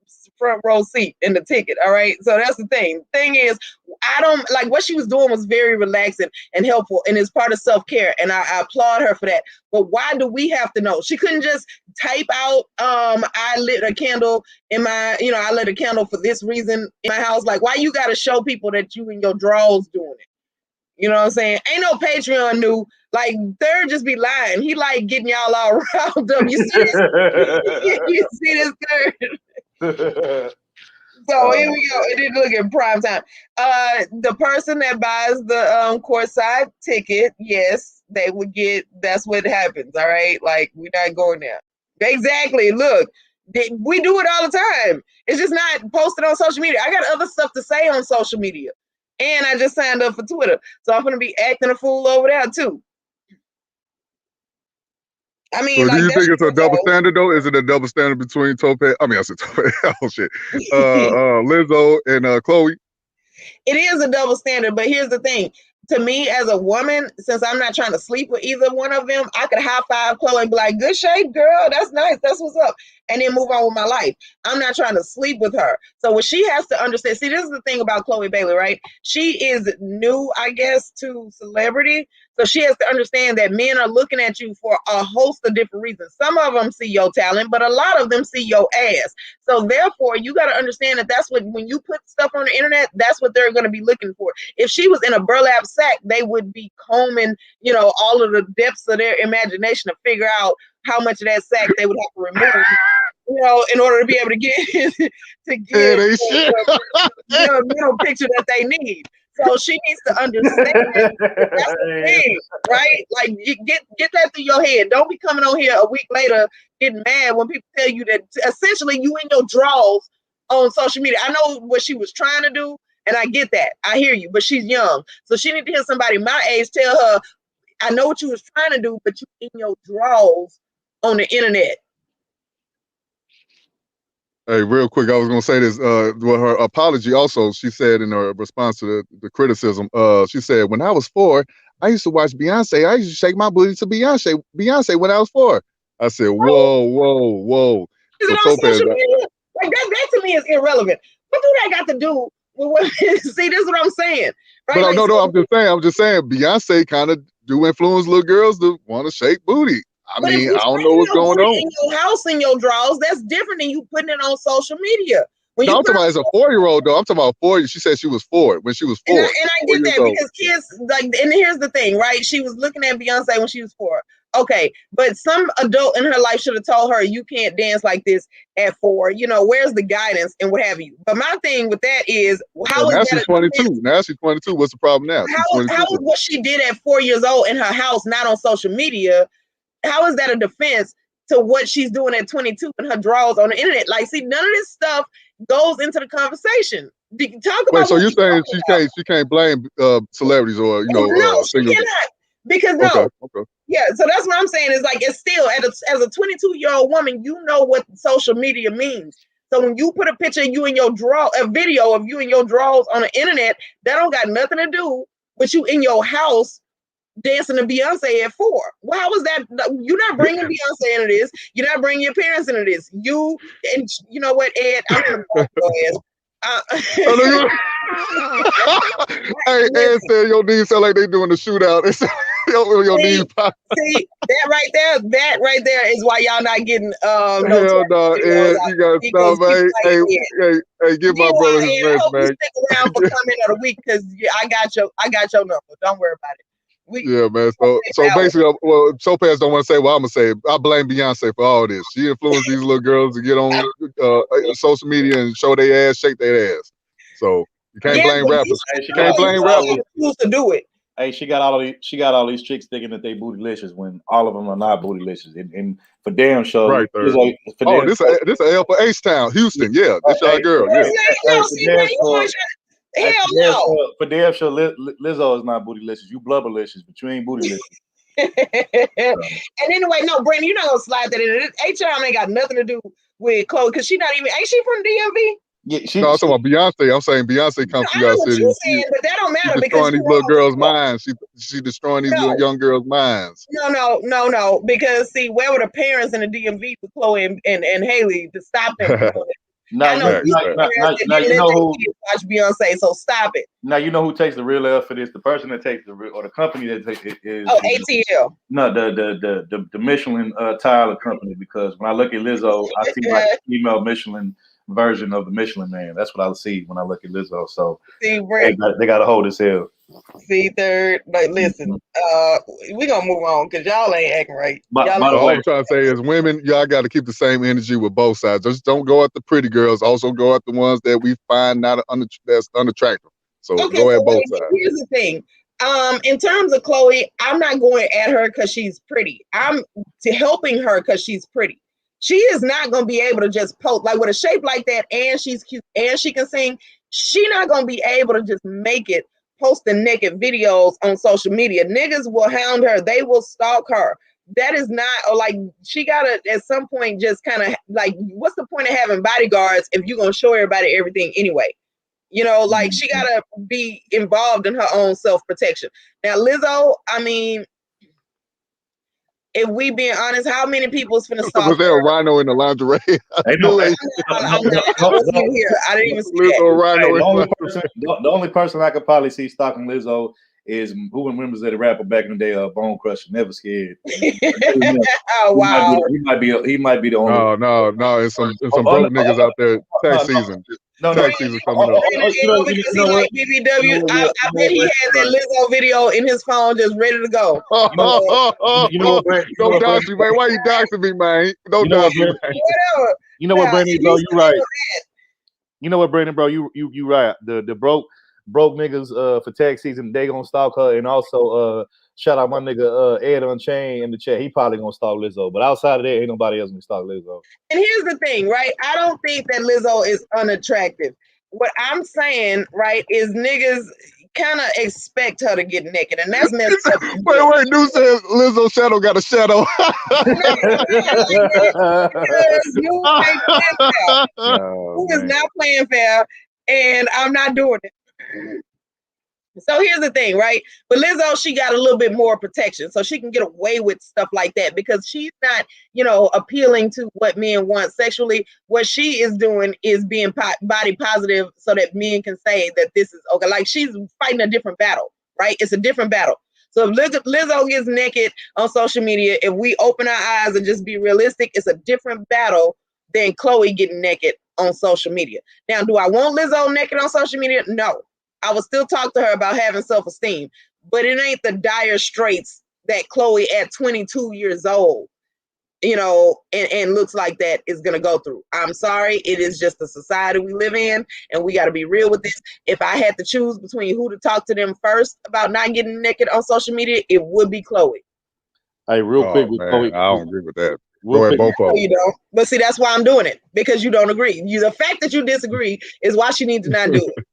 row seat in the ticket. All right. So that's the thing. Thing is, I don't like what she was doing was very relaxing and helpful, and it's part of self-care. And I applaud her for that. But why do we have to know? She couldn't just type out, I lit a candle in my, I lit a candle for this reason in my house. Like, why you got to show people that you in your drawers doing it? You know what I'm saying? Ain't no Patreon new. Like, Third just be lying. He like getting y'all all riled up. You see this? You see this, Third? So here we go. It didn't look at prime time. The person that buys the courtside ticket, yes, they would get. That's what happens. All right, like we're not going there. Exactly. Look, we do it all the time. It's just not posted on social media. I got other stuff to say on social media, and I just signed up for Twitter, so I'm gonna be acting a fool over there too. I mean, so do you think it's a double standard though? Is it a double standard between Topaz? I mean, I said Topaz. Oh shit. Lizzo and Chloe. It is a double standard, but here's the thing. To me, as a woman, since I'm not trying to sleep with either one of them, I could high five Chloe and be like, "Good shape, girl. That's nice. That's what's up," and then move on with my life. I'm not trying to sleep with her. So what she has to understand. See, this is the thing about Chloe Bailey, right? She is new, I guess, to celebrity. So she has to understand that men are looking at you for a host of different reasons. Some of them see your talent, but a lot of them see your ass. So therefore, you got to understand that that's what, when you put stuff on the internet, that's what they're going to be looking for. If she was in a burlap sack, they would be combing, all of the depths of their imagination to figure out how much of that sack they would have to remove, in order to be able to get the middle picture that they need. So she needs to understand that's the thing, right? Like, you get that through your head. Don't be coming on here a week later getting mad when people tell you that essentially you in your drawers on social media. I know what she was trying to do, and I get that. I hear you, but she's young. So she need to hear somebody my age tell her, I know what you was trying to do, but you in your drawers on the internet. Hey, real quick, I was gonna say this. With her apology, also, she said in her response to the criticism, she said, "When I was 4, I used to watch Beyonce. I used to shake my booty to Beyonce when I was 4." I said, "Whoa." Is it on social media? Like that to me is irrelevant. What do that got to do with women? See, this is what I'm saying. Right? But no, I'm just saying, Beyonce kind of do influence little girls to want to shake booty. I mean, I don't know what's going on. In your house, in your drawers, that's different than you putting it on social media. I'm talking about as a 4-year-old though. I'm talking about 4. She said she was 4 when she was 4. And I get that because kids and here's the thing, right? She was looking at Beyonce when she was 4. Okay, but some adult in her life should have told her you can't dance like this at 4. Where's the guidance and what have you? But my thing with that is, how is she's 22? Now she's 22. What's the problem now? How is what she did at 4 years old in her house, not on social media? How is that a defense to what she's doing at 22 and her draws on the internet? Like, see, none of this stuff goes into the conversation. Talk about. Wait, so you're saying she can't blame celebrities or no, she singers? cannot. Because no, Okay. yeah, so that's what I'm saying. Is like it's still as a 22-year-old woman, you know what social media means. So when you put a picture of you in your a video of you in your drawers on the internet, that don't got nothing to do with you in your house dancing to Beyonce at 4. Well, how was that? You're not bringing Beyonce into this. You're not bringing your parents into this. You and you know what, Ed? I'm gonna block your ass. Hey, Ed said your knees sound like they doing the shootout. It's your knees pop. See, that right there is why y'all not getting no no, Ed, you gotta stop, man. Hey, give my brother his I hope you respect. stick around for comment of the week because I got your number. Don't worry about it. Yeah, man. So basically, well, Topaz don't want to say what I'm gonna say. I blame Beyonce for all this. She influenced these little girls to get on social media and show their ass, shake their ass. So you can't blame rappers. Hey, You can't blame rappers. Choose to do it. Hey, she got all these chicks thinking that they bootylicious when all of them are not bootylicious. And for damn sure, Right there. This a L for H-Town, Houston. Yeah, this y'all girl. Yeah. Hell no. For damn sure, Lizzo is not bootylicious. You blubberlicious, but you ain't bootylicious. And anyway, no, Brandon, you're not gonna slide that in. H-Town ain't got nothing to do with Chloe because she not even. Ain't she from DMV? Yeah, no, I'm talking about Beyonce. I'm saying Beyonce comes to y'all city. But that don't matter She's destroying these little girls' minds. She destroying these little young girls' minds. No. Because see, where were the parents in the DMV for Chloe and Haley to stop them? Now you know who watch Beyonce, so stop it. Now you know who takes the real L for this. The person that takes the real, or the company that takes it is ATL. No, the Michelin tile company. Because when I look at Lizzo, I see like a female Michelin version of the Michelin Man. That's what I see when I look at Lizzo. So see, they got to hold his L. See, third, but listen, we gonna move on because y'all ain't acting right. But all I'm trying to say is, women, y'all got to keep the same energy with both sides. Just don't go at the pretty girls. Also go at the ones that we find that's unattractive. So go at both sides. Here's the thing. In terms of Chloe, I'm not going at her because she's pretty. I'm helping her because she's pretty. She is not gonna be able to just post like with a shape like that, and she's cute and she can sing. She not gonna be able to just make it. Posting naked videos on social media. Niggas will hound her. They will stalk her. That is not, or like, she gotta at some point just kind of like, what's the point of having bodyguards if you're gonna show everybody everything anyway? You know, like she gotta be involved in her own self-protection. Now, Lizzo, I mean, if we being honest, how many people's finna stalk Was there a rhino in the lingerie? I wasn't even here. I didn't even see that. The only person I could probably see stalking Lizzo is who remembers that rapper back in the day, Bone Crusher, Never Scared. Oh wow, he might be the only. No, it's some broke niggas out there. Tax season. Tax season coming up. Like BBW, I bet he had that Lizzo video in his phone just ready to go. Don't dox me, man. Why you doxing me, man? Don't dox me, man. Whatever. You know what, Brandon, bro? You right. You know what, Brandon, bro? You right. The broke niggas for tax season, they gonna stalk her, and also shout out my nigga Ed Unchained in the chat. He probably gonna stalk Lizzo, but outside of that, ain't nobody else gonna stalk Lizzo. And here's the thing, right? I don't think that Lizzo is unattractive. What I'm saying, right, is niggas kind of expect her to get naked, and that's messed up. Wait, New says Lizzo shadow got a shadow. Who is not playing fair, and I'm not doing it. So here's the thing, right? But Lizzo, she got a little bit more protection, so she can get away with stuff like that because she's not, appealing to what men want sexually. What she is doing is being body positive so that men can say that this is okay. Like she's fighting a different battle, right? It's a different battle. So if Lizzo gets naked on social media, if we open our eyes and just be realistic, it's a different battle than Chloe getting naked on social media. Now, do I want Lizzo naked on social media? No. I would still talk to her about having self-esteem, but it ain't the dire straits that Chloe at 22 years old, and looks like that is going to go through. I'm sorry. It is just the society we live in, and we got to be real with this. If I had to choose between who to talk to them first about not getting naked on social media, it would be Chloe. Hey, real quick with Chloe. I don't agree with that. Go ahead, both of them. You don't. But see, that's why I'm doing it, because you don't agree. The fact that you disagree is why she needs to not do it.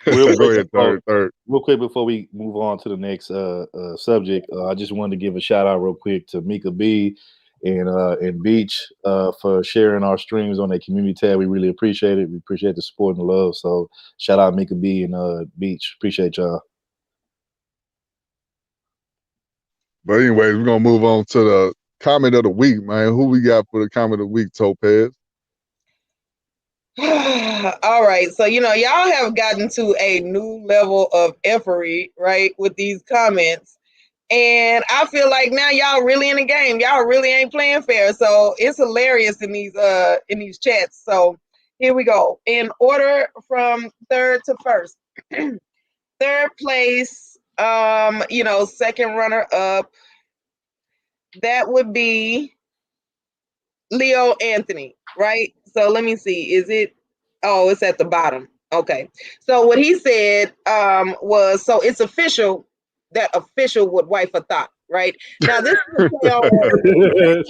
Real Go quick ahead, before, third. real quick before we move on to the next subject, I just wanted to give a shout out real quick to Mika B and Beach for sharing our streams on their community tab. We really appreciate it. We appreciate the support and the love. So shout out Mika B and Beach. Appreciate y'all. But anyways, we're gonna move on to the comment of the week, man. Who we got for the comment of the week, Topaz? All right, so y'all have gotten to a new level of effery, right, with these comments, and I feel like now y'all really in the game. Y'all really ain't playing fair, so it's hilarious in these chats. So here we go. In order from third to first. Third place, second runner up, that would be Leo Anthony, right? So let me see. Is it? Oh, it's at the bottom. Okay. So what he said was, so it's official that official would wife a thought, right? Now this is a play on words.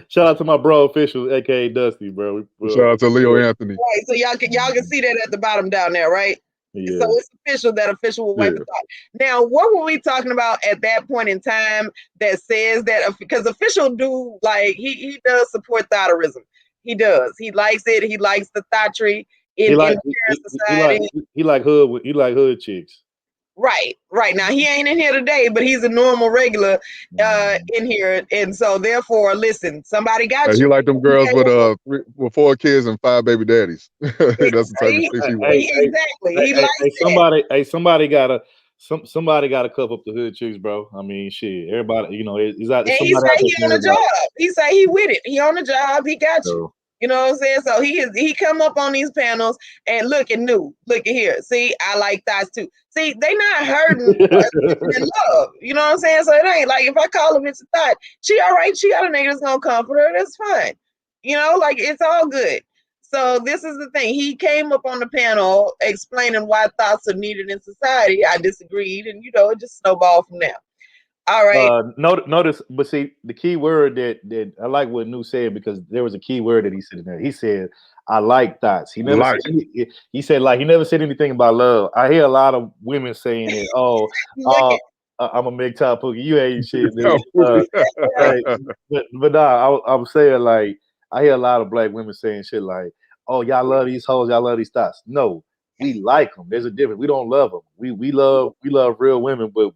shout out to my bro official, aka Dusty, bro. Shout out to Leo Anthony. Right. So y'all can see that at the bottom down there, right? Yeah. So it's official that official will wipe the thought. Now, what were we talking about at that point in time that says that? Because official do like he does support thoughterism. He does. He likes it. He likes the thoughtry in society. He like hood chicks. Right. Now he ain't in here today, but he's a normal regular in here, and so therefore, listen, somebody got He you. like them girls with 4 kids and 5 baby daddies. That's the type of shit he wants. Exactly. He likes that. Somebody got to cuff up the hood chicks, bro. I mean, shit. Everybody, is out. And he say he on a job. He say he with it. He on the job. He got you. You know what I'm saying? So he come up on these panels and look at here. See, I like thoughts too. See, they not hurting in love. You know what I'm saying? So it ain't like if I call him, it's a thought. She all right. She got a nigga that's gonna comfort her. That's fine. Like it's all good. So this is the thing. He came up on the panel explaining why thoughts are needed in society. I disagreed, and it just snowballed from there. All right. Notice, but see, the key word that I like what New said, because there was a key word that he said in there. He said, "I like thoughts." He never said, he said he never said anything about love. I hear a lot of women saying it. Oh, I'm a big top pookie. You ain't shit. But nah, I'm saying I hear a lot of black women saying shit like, "Oh, y'all love these hoes. Y'all love these thoughts." No. We like them. There's a difference. We don't love them. We love real women, but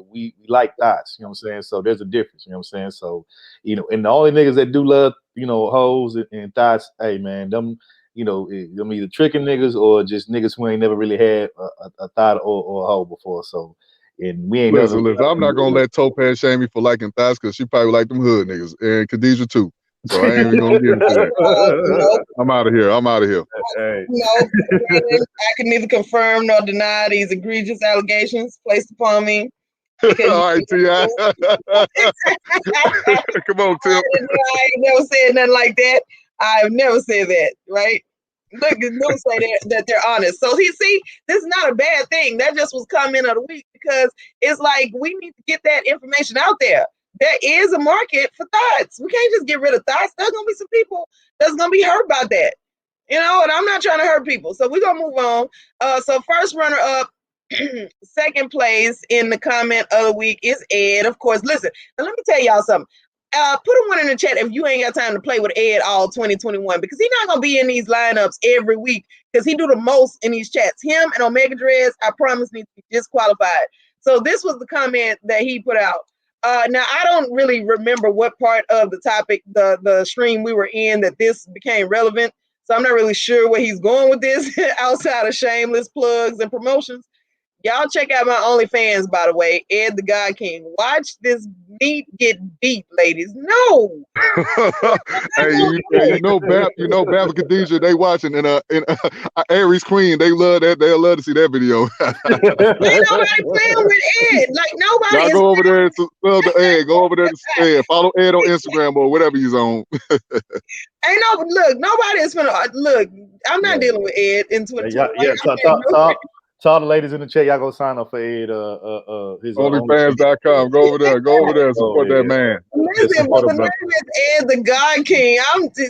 we like thoughts. You know what I'm saying? So there's a difference. You know what I'm saying? So and the only niggas that do love hoes and thoughts, hey man, them them either tricking niggas or just niggas who ain't never really had a thought or a hoe before. So and we ain't listen. I'm not gonna let Topaz shame me for liking thoughts because she probably like them hood niggas and Khadijah too. So I ain't even gonna get into that. I'm out of here. Hey. I can neither confirm nor deny these egregious allegations placed upon me. All right, T.I. Come on, Tim. I ain't never said nothing like that. I've never said that, right? Look, never say that they're honest. So see, this is not a bad thing. That just was comment of the week because it's like we need to get that information out there. There is a market for thoughts. We can't just get rid of thoughts. There's gonna be some people that's gonna be hurt by that. And I'm not trying to hurt people. So we're gonna move on. So first runner up, second place in the comment of the week is Ed. Of course, listen, now let me tell y'all something. Put a one in the chat if you ain't got time to play with Ed all 2021 because he's not gonna be in these lineups every week because he do the most in these chats. Him and Omega Dreads, I promise, need to be disqualified. So this was the comment that he put out. Now I don't really remember what part of the topic, the stream we were in that this became relevant. So I'm not really sure where he's going with this outside of shameless plugs and promotions. Y'all check out my OnlyFans, by the way, Ed the God King. Watch this meat get beat, ladies. No. Hey, Bab and Khadijah, they watching, and Aries Queen, they love that. They'll love to see that video. Ain't nobody playing with Ed. Like nobody. Y'all go over there and subscribe to Ed. Go over there to Ed. Follow Ed on Instagram or whatever he's on. Nobody is gonna look. I'm not dealing with Ed in 2020. To all the ladies in the chat, y'all go sign up for Ed. His OnlyFans.com. Go over there. And support that man. Listen, but the name is Ed the God King.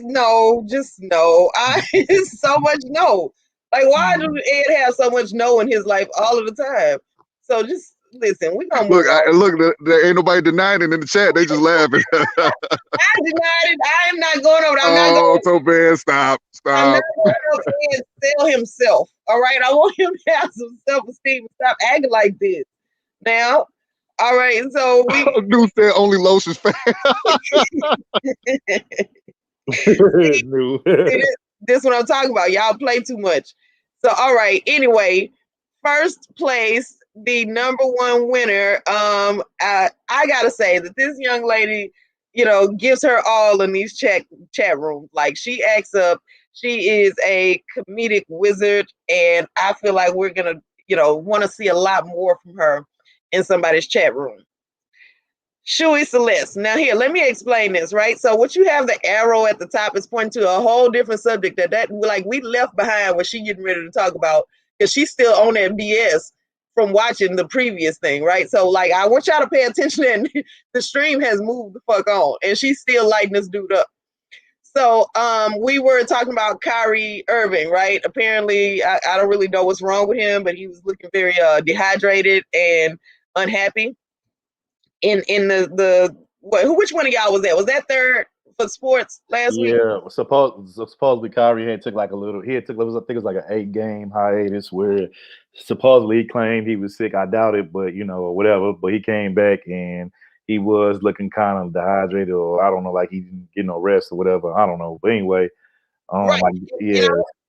No. It's so much no. Like, why do Ed have so much no in his life all of the time? So just listen, we gonna move on. Look, there ain't nobody denying it in the chat. They just laughing. I denied it. I am not going over. I'm not Oh, going. so bad. Stop. I'm not Stop. going to help Ed sell himself. All right, I want him to have some self-esteem and stop acting like this. Now, all right. So we Dude said only Lotions fan. No. this what I'm talking about. Y'all play too much. So all right. Anyway, first place, the number one winner. I gotta say that this young lady, gives her all in these chat rooms. Like, she acts up. She is a comedic wizard, and I feel like we're gonna, want to see a lot more from her in somebody's chat room. Shui Celeste. Now here, let me explain this, right? So what you have, the arrow at the top is pointing to a whole different subject that like we left behind what she getting ready to talk about, because she's still on that BS from watching the previous thing, right? So like, I want y'all to pay attention, and the stream has moved the fuck on, and she's still lighting this dude up. So we were talking about Kyrie Irving, right? Apparently, I don't really know what's wrong with him, but he was looking very dehydrated and unhappy. In the which one of y'all was that? Was that third for sports last week? Yeah, supposedly Kyrie had took like a little. He had took. I think it was like an 8-game hiatus where supposedly he claimed he was sick. I doubt it, but or whatever. But he came back and he was looking kind of dehydrated, or I don't know, like he didn't get no rest or whatever. I don't know. But anyway, Right. yeah.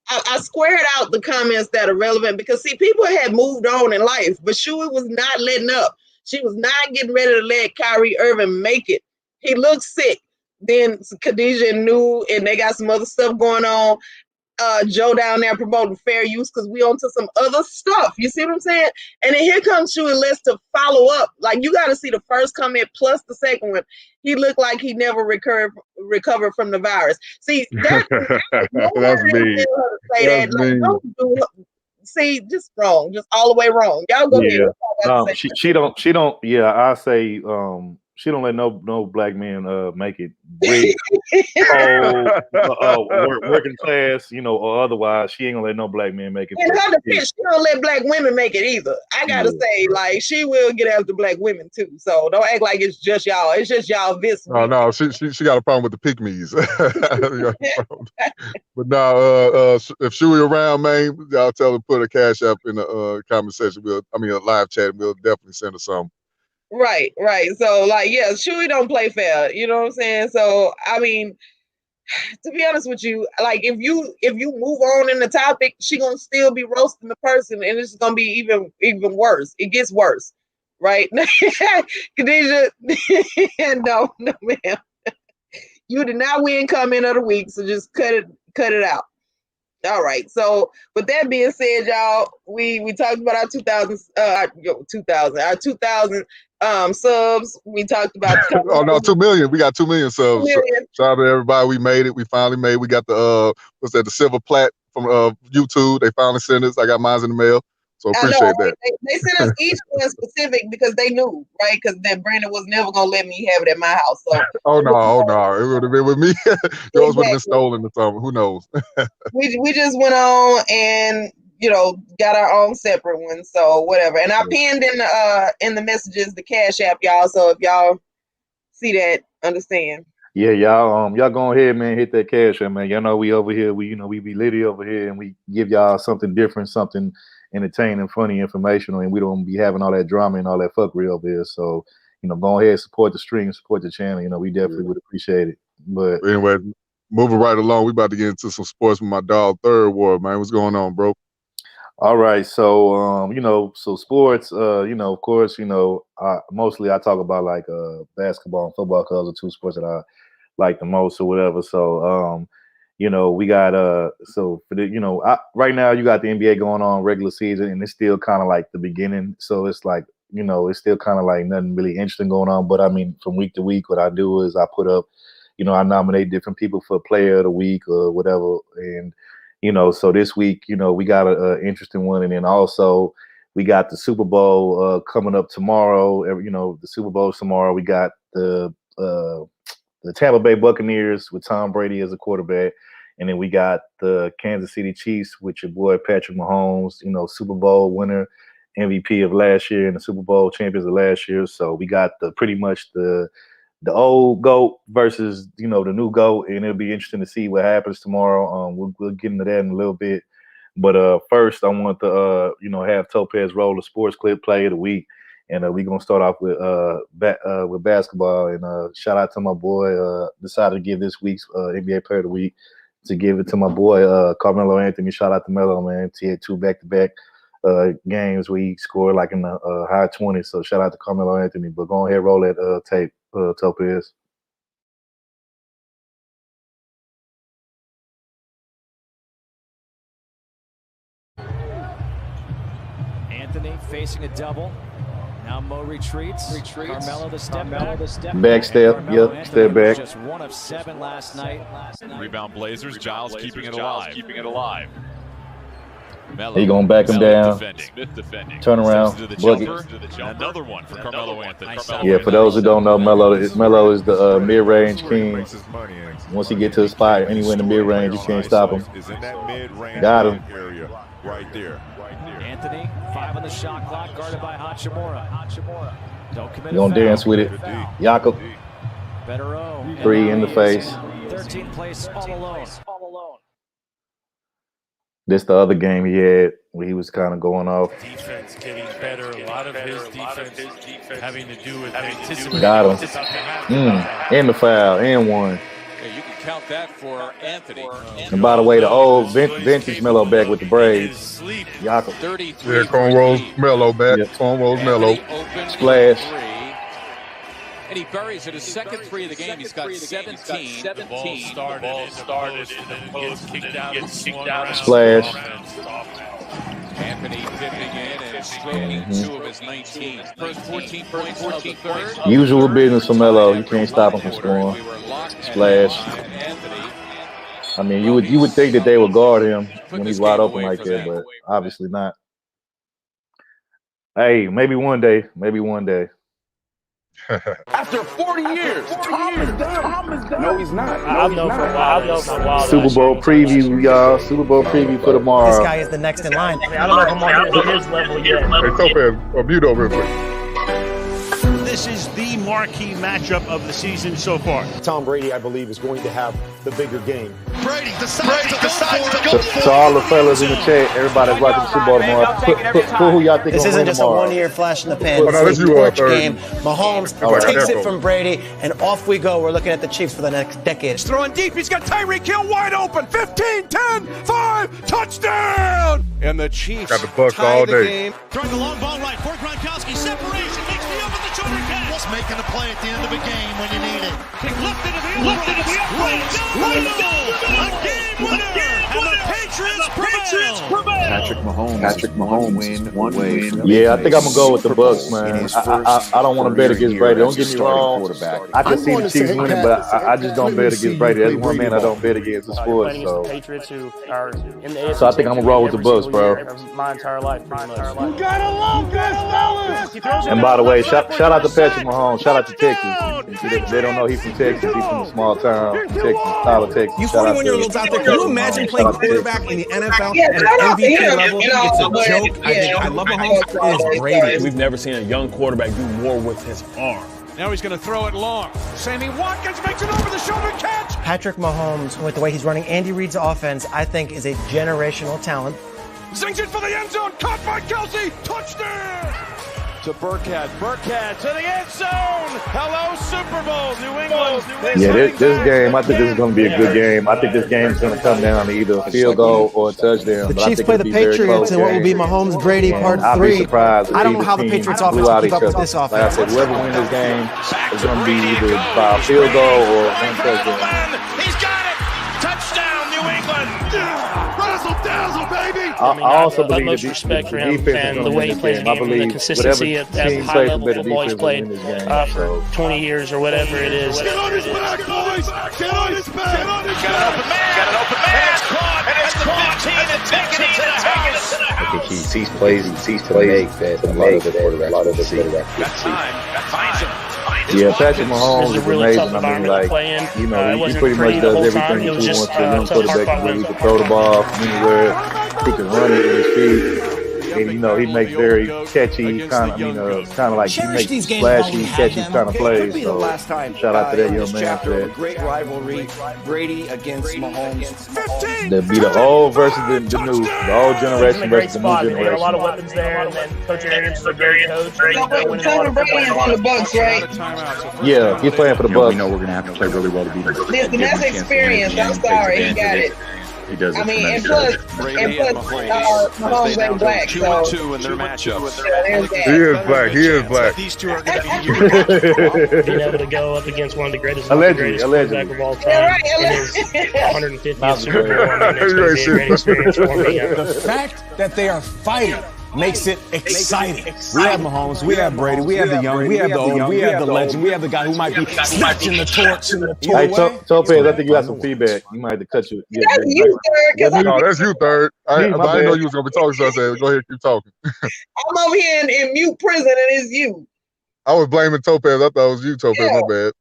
I squared out the comments that are relevant, because see, people had moved on in life, but Shui was not letting up. She was not getting ready to let Kyrie Irving make it. He looked sick. Then Khadijah knew, and they got some other stuff going on. Joe down there promoting fair use because we on to some other stuff. You see what I'm saying? And then here comes Shui Les to follow up. Like, you got to see the first comment plus the second one. He looked like he never recovered from the virus. See, that's me. say that. Like, don't do, see, just wrong, just all the way wrong. Y'all go ahead. She don't. Yeah, I say she don't let no black man make it. Rich, working class, or otherwise, she ain't gonna let no black man make it. In her defense, she don't let black women make it either. I gotta say, like, she will get after black women too. So don't act like it's just y'all. It's just y'all this week. No, she got a problem with the pygmies. But now, if Shui around, man, y'all tell her to put a cash app in the comment section. A live chat. We'll definitely send her some. Right. So like, yeah, Shui don't play fair. You know what I'm saying? So I mean, to be honest with you, like, if you move on in the topic, she gonna still be roasting the person, and it's gonna be even worse. It gets worse, right? Khadijah, no, ma'am. You did not win comment of the week, so just cut it out. All right. So with that being said, y'all, we talked about our 2000 subs. We talked about oh no, 2 million. We got 2 million subs. 2 million. Shout out to everybody. We made it. We finally made it. We got the the silver plat from YouTube. They finally sent us. I got mine in the mail. So appreciate that. They sent us each one specific because they knew, right? Because that Brandon was never gonna let me have it at my house. So oh no, it would have been with me. Yours would have been stolen or something. Who knows? we just went on and got our own separate ones. So whatever. And I pinned in the messages the Cash App, y'all. So if y'all see that, understand. Yeah, y'all go ahead, man, hit that cash app, man. Y'all know we over here, we be litty over here, and we give y'all something different, something entertaining, funny, informational, and we don't be having all that drama and all that fuckery over here. So, go ahead, support the stream, support the channel. We definitely would appreciate it. But anyway, moving right along, we about to get into some sports with my dog Third Ward, man. What's going on, bro? All right, so so sports, of course, mostly I talk about like basketball and football because those are two sports that I like the most or whatever. So we got so for the right now you got the NBA going on regular season, and it's still kind of like the beginning. So it's like it's still kind of like nothing really interesting going on. But I mean, from week to week, what I do is I put up, I nominate different people for Player of the Week or whatever, and so this week, we got an interesting one, and then also we got the Super Bowl coming up tomorrow. The Super Bowl tomorrow. We got the Tampa Bay Buccaneers with Tom Brady as a quarterback, And then we got the Kansas City Chiefs with your boy Patrick Mahomes, Super Bowl winner, MVP of last year, and the Super Bowl champions of last year. So we got pretty much the old GOAT versus the new GOAT, and it'll be interesting to see what happens tomorrow. We'll get into that in a little bit, but first I want to have Topaz roll the sports clip play of the week, and we're gonna start off with basketball. And shout out to my boy. Decided to give this week's NBA Player of the Week to give it to my boy Carmelo Anthony. Shout out to Melo, man. He had 2 back-to-back games where he scored like in the high 20s. So shout out to Carmelo Anthony. But go ahead, roll that tape, Topaz. Anthony facing a double. Now Mo retreats. Carmelo the step back. Back step, yep, step back. Just 1 of 7 last night. Rebound Blazers. Giles keeping it alive. Melo, He gonna back him down. Smith defending. Turn around, bucket. Another one for Carmelo Anthony. Yeah, for those who don't know, Melo is the mid-range king. Once he get to the spot, anywhere in the mid-range, you can't stop him. Got him. Right there. Anthony, 5 on the shot clock, guarded by Hachimura. Don't commit. You gonna dance with it, Jakob? Better 3 in the face. 13th place all alone. This the other game he had where he was kind of going off. Defense getting better. A lot of his defense having to do with anticipation. Got him. And the foul, and 1. Yeah, you can count that for Anthony. And by the way, the old vintage Melo back with the braids. Jakob. Yeah, cornrows Melo back. Yeah. Cornrows Melo. Splash. And he buries it. His second 3 of the game. He's got 17. The ball started, and then gets kicked out. Splash. Anthony dipping in and stroking 2 of his 19. First 14 points of the third. Usual business for Melo. You can't stop him from scoring. Splash. I mean, you would think that they would guard him when he's wide open like that, but obviously not. Hey, maybe one day. After 40 years, Tom is done. No, he's not. I've known for a while. Super Bowl preview, y'all. Super Bowl preview for tomorrow. This guy is the next in line. I don't know if I'm on his level yet. Hey, Topaz, mute over real quick. This is the marquee matchup of the season so far. Tom Brady, I believe, is going to have the bigger game. Brady decides to go for it. So all the fellas in the chat, everybody's watching the Super Bowl tomorrow. Put who y'all think This gonna isn't win just tomorrow. a one-year flash in the pan. Oh, no, This is this a you are torch third. game. Mahomes All right, takes there it goes. from Brady, and off we go. We're looking at the Chiefs for the next decade. Throwing deep, he's got Tyreek Hill wide open. 15, 10, 5, touchdown! And the Chiefs Got the Bucks tie all the day. game. Throwing the long ball right for Gronkowski. Separation, makes the over the shoulder catch. Making a play at the end of a game when you need it. He lifted to the uprights. Right down. A game winner. And the Patriots prevail. Patrick Mahomes win one way. Yeah, I think I'm gonna go with the Bucks, man. I don't want to bet against Brady. Don't get me wrong. I can see the Chiefs winning, but I just don't bet against Brady. That's one man I don't bet against the sport. So I think I'm gonna roll with the Bucks, bro. My entire life, pretty much. And by the way, shout out to Patrick Mahomes. Shout out to Texas. They don't know he's from Texas. He's from a small town, Texas, Tyler, Texas. You Shout out to 41-year-olds out there, can you imagine playing Shout out to Texas. quarterback in the NFL Yeah, at an shout out to MVP him, level? you know, It's a but, joke. I love Mahomes. It is Brady. We've never seen a young quarterback do more with his arm. Now he's going to throw it long. Sammy Watkins makes it over the shoulder catch. Patrick Mahomes, with the way he's running Andy Reid's offense, I think is a generational talent. Sings it for the end zone. Caught by Kelsey. Touchdown. To Burkhead to the end zone. Hello, Super Bowl, New England. Yeah, this game, I think this is going to be a good game. I think this game is going to come down to either a field goal or a touchdown. The But I Chiefs think play it'll the be very Patriots close in what will be game. Mahomes Brady part I'd be 3. surprised if I don't know either how the team Patriots blew offense out will keep each up with other. this Like I offense. said, whoever wins this game is going to be either by a field goal or one touchdown. He's got it. Touchdown, New England. Razzle dazzle, baby. I also believe utmost that respect the for him defense is and going the to way win he this plays the game. I game and the believe consistency whatever at team high plays the level better football he's defense will played win this game. for So 20 years or whatever it is. Get on his back, boys. Get on his back. Get on his back. Got an open man. It's caught. And it's the 15 and taking it to the house. I think he sees plays and sees to make that a lot of the quarterbacks Got time. Finds him. Yeah, Patrick Mahomes It's is a really tough amazing. I mean, environment to like, play in. you know, It he wasn't pretty much pretty the does whole time. everything It that was you just want to a young tough quarterback to hard do. He fought can throw the ball from anywhere. He can run it with his feet. And, you know, he makes very catchy kind of like he makes flashy, catchy kind of plays. So shout out to that young man for that. Great rivalry, Brady against Mahomes. That'd be the old versus the new, the old He's in a generation great versus the new spot. They got a generation. lot of weapons there, and then Coach Arians is a great coach. They're winning a lot Tom of Brady is on the Bucks, right? Yeah, he's playing for the You know, we Bucks. know we're going to have to play really well to beat them. Listen, that's experience. I'm sorry, he got it. He does. I mean, and plus, Mahomes ain't black, so 2-2 in their matchups. there's that. He is black. He is black. These two are going to be being able to go up against one of the greatest, Allegedly. quarterback of all time. Yeah, right, in his 150th Super Bowl. I mean, You ain't it's going to be a great experience for me. The fact that they are fighting makes it exciting. We have Mahomes, we have Brady, we have the young, we have the old, we have the legend, we have the guy who might be snatching the torch. Hey, Topaz, I think you got some feedback. You might have to cut you. That's you, sir. 'Cause No, that's you, third. Me, I my didn't know bad. you was gonna be talking, so I said, "Go ahead, keep talking." I'm over here in mute prison, and it's you. I was blaming Topaz. I thought it was you, Topaz. Yeah. My bad.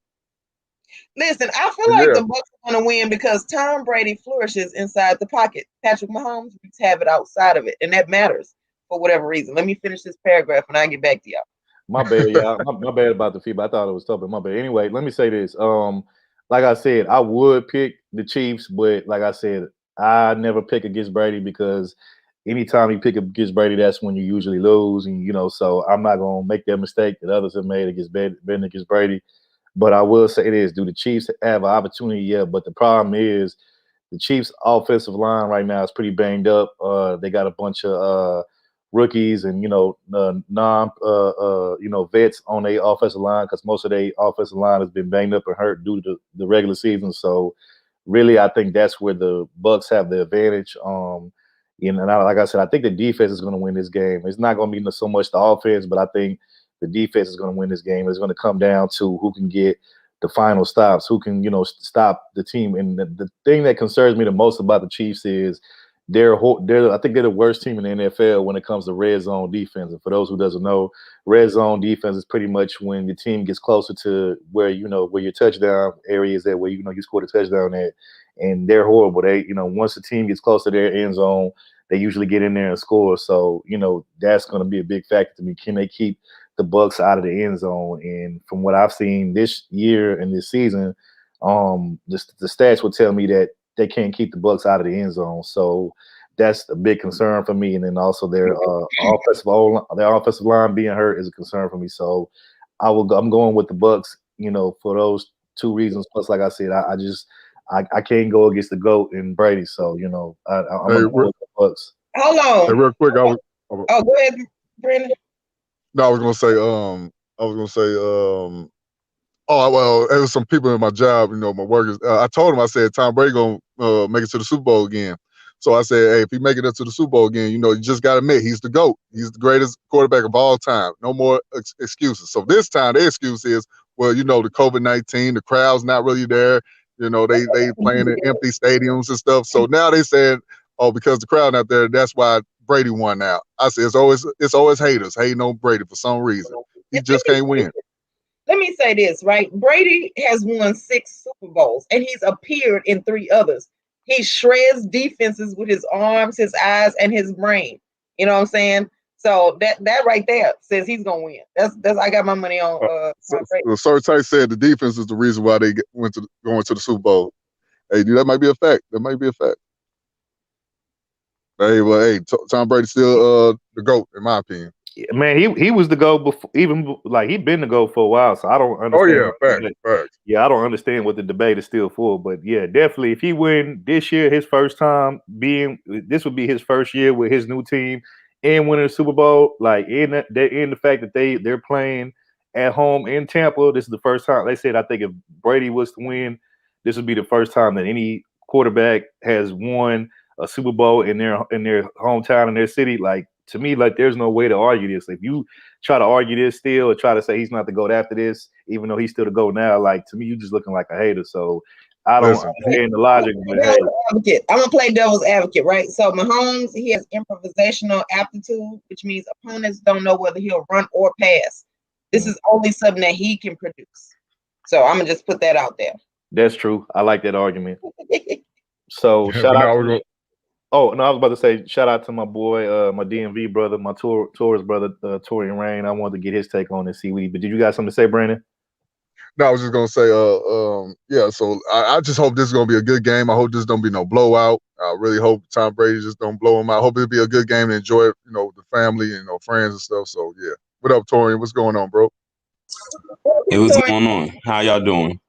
Listen, I feel like Yeah. the Bucks are going to win because Tom Brady flourishes inside the pocket. Patrick Mahomes wreaks havoc outside of it, and that matters for whatever reason. Let me finish this paragraph, and I'll get back to y'all. My bad, y'all. My bad about the feedback. I thought it was tough, but my bad. Anyway, let me say this. Like I said, I would pick the Chiefs, but like I said, I never pick against Brady because anytime you pick against Brady, that's when you usually lose. And you know, so I'm not gonna make that mistake that others have made against betting against Brady. But I will say this: do the Chiefs have an opportunity? Yeah, but the problem is the Chiefs' offensive line right now is pretty banged up. They got a bunch of rookies and vets on their offensive line because most of their offensive line has been banged up and hurt due to the regular season. So really, I think that's where the Bucks have the advantage. Like I said, I think the defense is going to win this game. It's not going to be so much the offense, but I think the defense is going to win this game. It's going to come down to who can get the final stops, who can stop the team. And the thing that concerns me the most about the Chiefs is I think they're the worst team in the NFL when it comes to red zone defense. And for those who doesn't know, red zone defense is pretty much when the team gets closer to where your touchdown area is at, where you scored a touchdown at, and they're horrible. They once the team gets close to their end zone, they usually get in there and score. So that's going to be a big factor to me. Can they keep the Bucks out of the end zone? And from what I've seen this year and this season, the stats would tell me that they can't keep the Bucks out of the end zone. So that's a big concern for me. And then also their offensive line being hurt is a concern for me. So I'm going with the Bucks, for those two reasons. Plus, like I said, I can't go against the GOAT and Brady. So, I'm going with the Bucks. Hold on. Hey, real quick, go ahead, Brandon. No, I was gonna say, oh, well, there was some people in my job, my workers. I told them, I said, Tom Brady gonna make it to the Super Bowl again. So I said, hey, if he make it up to the Super Bowl again, you just got to admit he's the GOAT. He's the greatest quarterback of all time. No more excuses. So this time, the excuse is, well, the COVID-19, the crowd's not really there. They playing in empty stadiums and stuff. So now they said, oh, because the crowd not there, that's why Brady won now. I said, it's always haters hating on Brady for some reason. He just can't win. Let me say this, right? Brady has won 6 Super Bowls, and he's appeared in 3 others. He shreds defenses with his arms, his eyes, and his brain. You know what I'm saying? So that right there says he's gonna win. That's I got my money on. So Sir Tight said the defense is the reason why they going to the Super Bowl. Hey, dude, that might be a fact. Hey, well, hey, Tom Brady's still the GOAT in my opinion. Man, he was the GOAT before, even like he'd been the GOAT for a while. So I don't understand. Oh yeah, facts. Yeah, I don't understand what the debate is still for. But yeah, definitely, if he win this year, this would be his first year with his new team and winning the Super Bowl. Like in the fact that they're playing at home in Tampa, this is the first time. They said, I think if Brady was to win, this would be the first time that any quarterback has won a Super Bowl in their hometown, in their city. Like, to me, like, there's no way to argue this. If you try to argue this still or try to say he's not the GOAT after this, even though he's still the GOAT now, like, to me, you're just looking like a hater. So I don't understand the logic. But hey. I'm gonna play devil's advocate, right? So Mahomes, he has improvisational aptitude, which means opponents don't know whether he'll run or pass. This is only something that he can produce. So I'm gonna just put that out there. That's true. I like that argument. So Yeah, shout but out now to we're going. oh no, I was about to say shout out to my boy, my DMV brother, my Taurus brother, Torian Rain. I wanted to get his take on this seaweed. But did you got something to say, Brandon? No, I was just gonna say, yeah. So I just hope this is gonna be a good game. I hope this don't be no blowout. I really hope Tom Brady just don't blow him out. I hope it'll be a good game to enjoy it, the family and friends and stuff. So yeah. What up, Torian? What's going on, bro? Hey, what's going on? How y'all doing?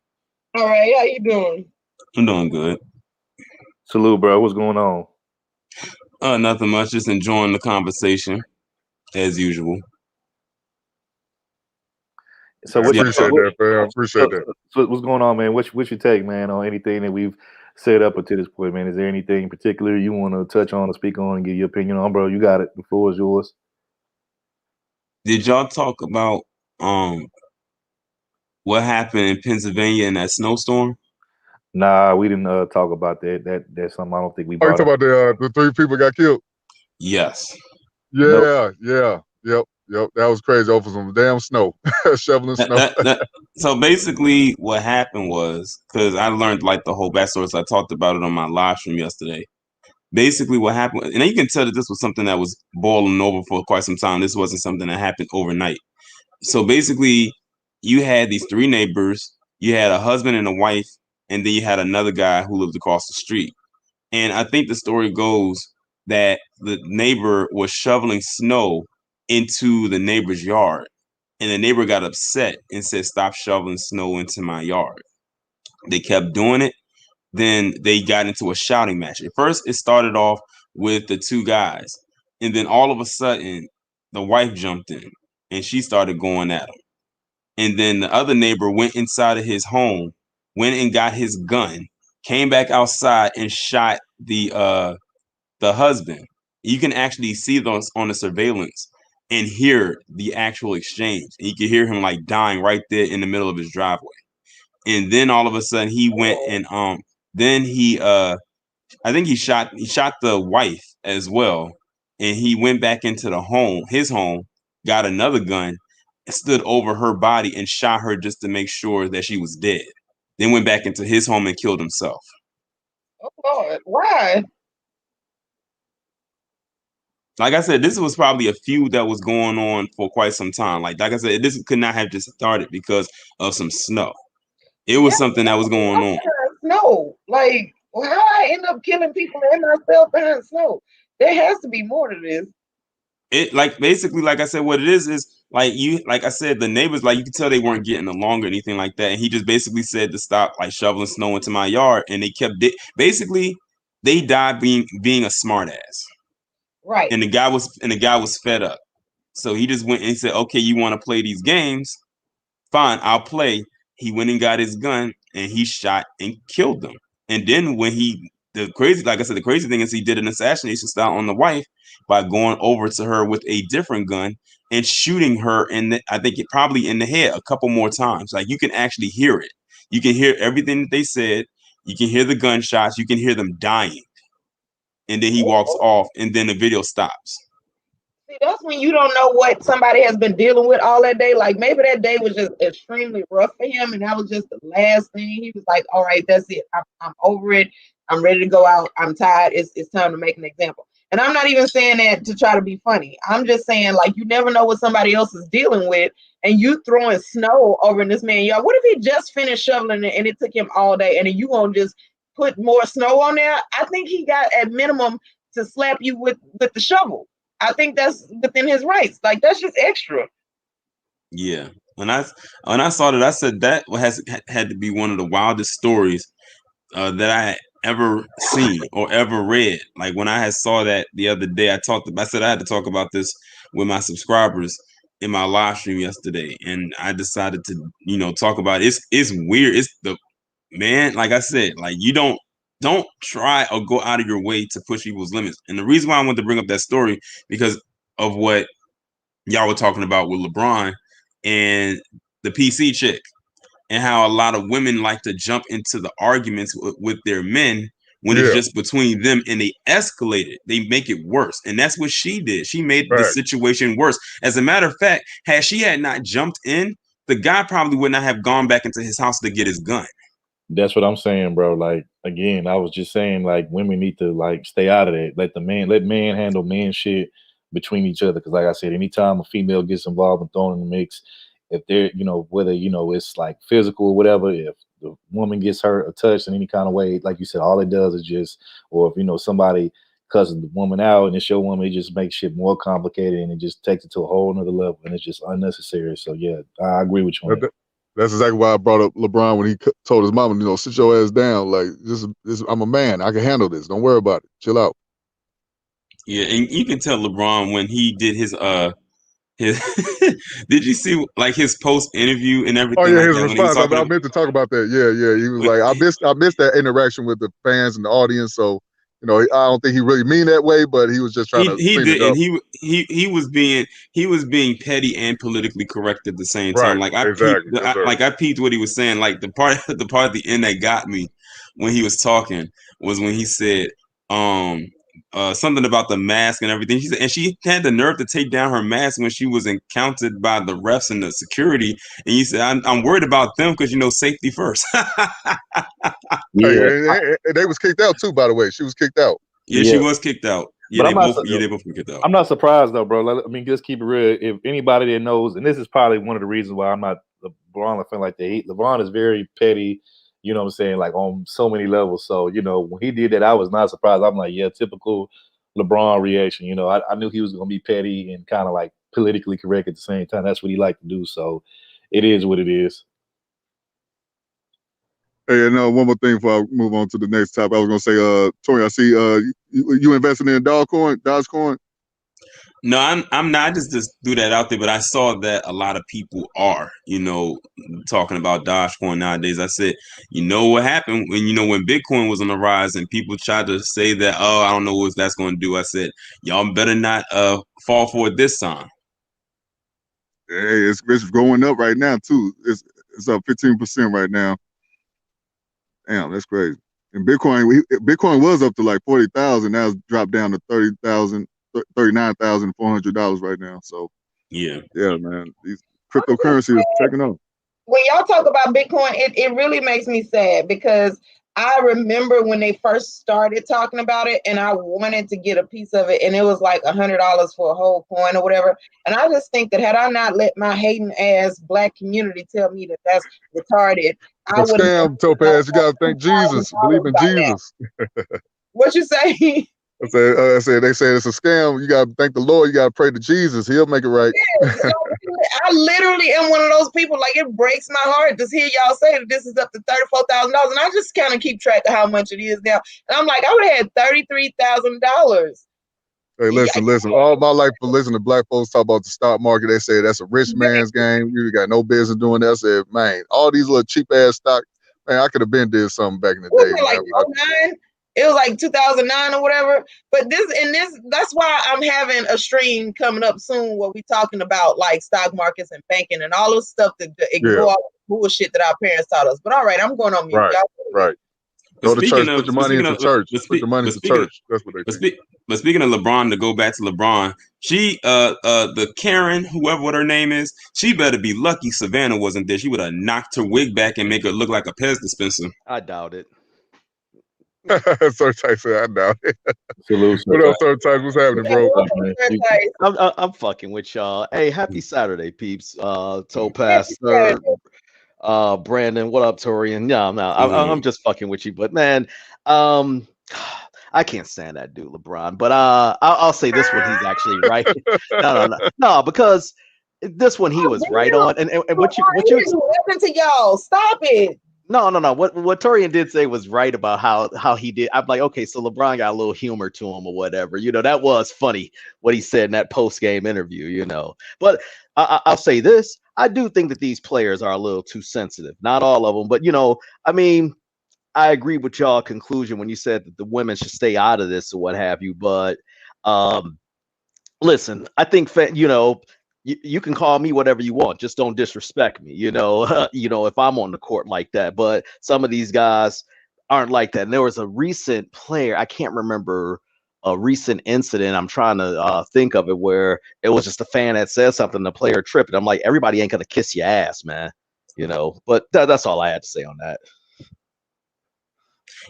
All right, how you doing? I'm doing good. Salute, bro. What's going on? Nothing much. Just enjoying the conversation as usual. So what appreciate that, fam. Appreciate that. So what's going on, man? What's your take, man, on anything that we've set up until this point, man? Is there anything in particular you want to touch on or speak on and give your opinion on, bro? You got it. The floor is yours. Did y'all talk about what happened in Pennsylvania in that snowstorm? Nah, we didn't talk about that. That's something I don't think we Oh, you brought talking up. about the 3 people got killed? Yes. Yeah, yeah, yep. That was crazy. Over some damn snow, shoveling snow. So basically, what happened was, because I learned like the whole backstory, so I talked about it on my live stream yesterday. Basically, what happened, and you can tell that this was something that was boiling over for quite some time. This wasn't something that happened overnight. So basically, you had these 3 neighbors. You had a husband and a wife, and then you had another guy who lived across the street. And I think the story goes that the neighbor was shoveling snow into the neighbor's yard, and the neighbor got upset and said, "Stop shoveling snow into my yard." They kept doing it. Then they got into a shouting match. At first, it started off with the 2 guys, and then all of a sudden, the wife jumped in and she started going at him. And then the other neighbor went inside of his home, went and got his gun, came back outside and shot the husband. You can actually see those on the surveillance and hear the actual exchange. And you can hear him like dying right there in the middle of his driveway. And then all of a sudden he went and then he I think he shot the wife as well. And he went back into his home, got another gun, stood over her body and shot her just to make sure that she was dead. Then went back into his home and killed himself. Oh Lord, why? Like I said, this was probably a feud that was going on for quite some time. Like I said, this could not have just started because of some snow. It was something that was going on. Snow, like how I end up killing people and myself behind snow. There has to be more to this. It like basically, like I said, what it is like like I said, the neighbors, like you could tell they weren't getting along or anything like that. And he just basically said to stop like shoveling snow into my yard, and they kept basically they died being a smartass. Right. And the guy was fed up. So he just went and said, "Okay, you want to play these games? Fine, I'll play." He went and got his gun and he shot and killed them. And then when the crazy thing is he did an assassination style on the wife by going over to her with a different gun and shooting her I think probably in the head a couple more times. Like you can actually hear it. You can hear everything that they said. You can hear the gunshots. You can hear them dying. And then he walks off and then the video stops. See, that's when you don't know what somebody has been dealing with all that day. Like maybe that day was just extremely rough for him, and that was just the last thing. He was like, "All right, that's it. I'm over it. I'm ready to go out. I'm tired. It's time to make an example." And I'm not even saying that to try to be funny. I'm just saying like you never know what somebody else is dealing with, and you throwing snow over in this man's yard. What if he just finished shoveling it and it took him all day, and then you gonna just put more snow on there? I think he got at minimum to slap you with the shovel. I think that's within his rights. Like that's just extra. Yeah. When I saw that, I said that had to be one of the wildest stories that I had ever seen or ever read. Like when I had saw that the other day, I said I had to talk about this with my subscribers in my live stream yesterday, and I decided to talk about it. It's weird. It's the man. Like I said, like you don't try or go out of your way to push people's limits. And the reason why I wanted to bring up that story because of what y'all were talking about with LeBron and the PC chick and how a lot of women like to jump into the arguments with their men when it's just between them, and they escalate it. They make it worse. And that's what she did. She made the situation worse. As a matter of fact, had she had not jumped in, the guy probably would not have gone back into his house to get his gun. That's what I'm saying, bro. Like, again, I was just saying, like, women need to, like, stay out of that. Let men handle man shit between each other. Because, like I said, anytime a female gets involved and thrown in the mix, if they're, whether, it's like physical or whatever, if the woman gets hurt or touched in any kind of way, like you said, all it does is just, or if, somebody cusses the woman out and it's your woman, it just makes shit more complicated and it just takes it to a whole nother level and it's just unnecessary. So, yeah, I agree with you on that. That's exactly why I brought up LeBron when he told his mama, sit your ass down. Like, I'm a man. I can handle this. Don't worry about it. Chill out. Yeah, and you can tell LeBron when he did his did you see like his post interview and everything? Oh yeah, like his that, response. I meant to talk about that. Yeah. He was like, I missed that interaction with the fans and the audience. So, I don't think he really mean that way, but he was just trying to clean it up. And he was being petty and politically correct at the same time. Like I peeped what he was saying. Like the part at the end that got me when he was talking was when he said something about the mask and everything. She said, and she had the nerve to take down her mask when she was encountered by the refs and the security. And you said, I'm worried about them because safety first. Yeah, and they was kicked out too. By the way, she was kicked out. Yeah, she was kicked out. Yeah, they both were kicked out. I'm not surprised though, bro. I mean, just keep it real. If anybody that knows, and this is probably one of the reasons why I'm not LeBron fan like that. LeBron is very petty. You know what I'm saying? Like on so many levels. So, when he did that, I was not surprised. I'm like, yeah, typical LeBron reaction. I knew he was going to be petty and kind of like politically correct at the same time. That's what he liked to do. So it is what it is. Hey, one more thing before I move on to the next topic. I was going to say, Tori, I see you investing in Dogecoin? No, I'm not. I just threw that out there, but I saw that a lot of people are, talking about Dogecoin nowadays. I said, what happened when Bitcoin was on the rise and people tried to say that, oh, I don't know what that's going to do. I said, y'all better not fall for it this time. Hey, it's going up right now too. It's up 15% right now. Damn, that's crazy. And Bitcoin was up to like 40,000. Now it's dropped down to $39,400 right now. So yeah, man, these cryptocurrency is taking off. When y'all talk about Bitcoin, it really makes me sad because I remember when they first started talking about it, and I wanted to get a piece of it, and it was like $100 for a whole coin or whatever. And I just think that had I not let my hating ass Black community tell me that that's retarded, I would. Scam, Topaz. You gotta thank Jesus. Believe in Jesus. What you say? I said they say it's a scam. You gotta thank the Lord. You gotta pray to Jesus. He'll make it right. Yeah, I literally am one of those people. Like, it breaks my heart to hear y'all say that this is up to $34,000, and I just kind of keep track of how much it is now. And I'm like, I would have had $33,000. Hey, listen. All my life, for listening to Black folks talk about the stock market, they say that's a rich man's game. You got no business doing that. I said, man, all these little cheap ass stocks. Man, I could have been did something back in the day. Like 2009. It was like 2009 or whatever. But that's why I'm having a stream coming up soon where we talking about like stock markets and banking and all this stuff to ignore all the bullshit that our parents taught us. But all right, I'm going on mute. Right. Go to church. Put your money into church. Put your money into church. That's what they think. But speaking of LeBron, to go back to LeBron, she the Karen, whoever her name is, she better be lucky Savannah wasn't there. She would have knocked her wig back and make her look like a Pez dispenser. I doubt it. Sir Type said, I doubt it. What up, Sir Type? What's happening, bro? I'm fucking with y'all. Hey, happy Saturday, peeps. Topaz, Sir, Brandon, what up, Torian? I'm just fucking with you, but man, I can't stand that dude, LeBron. But I'll say this one, he's actually right. No, because this one he was right on. And what you listen to y'all? Stop it. No. What Torian did say was right about how he did. I'm like, okay, so LeBron got a little humor to him or whatever. That was funny what he said in that post-game interview, But I'll say this. I do think that these players are a little too sensitive. Not all of them, but, I mean, I agree with y'all conclusion when you said that the women should stay out of this or what have you. But listen, I think, you can call me whatever you want. Just don't disrespect me, if I'm on the court like that. But some of these guys, aren't like that. And there was a recent player, I can't remember a recent incident. I'm trying to think of it where it was just a fan that said something, the player tripped. And I'm like, everybody ain't gonna kiss your ass, man. You know, but that's all I had to say on that.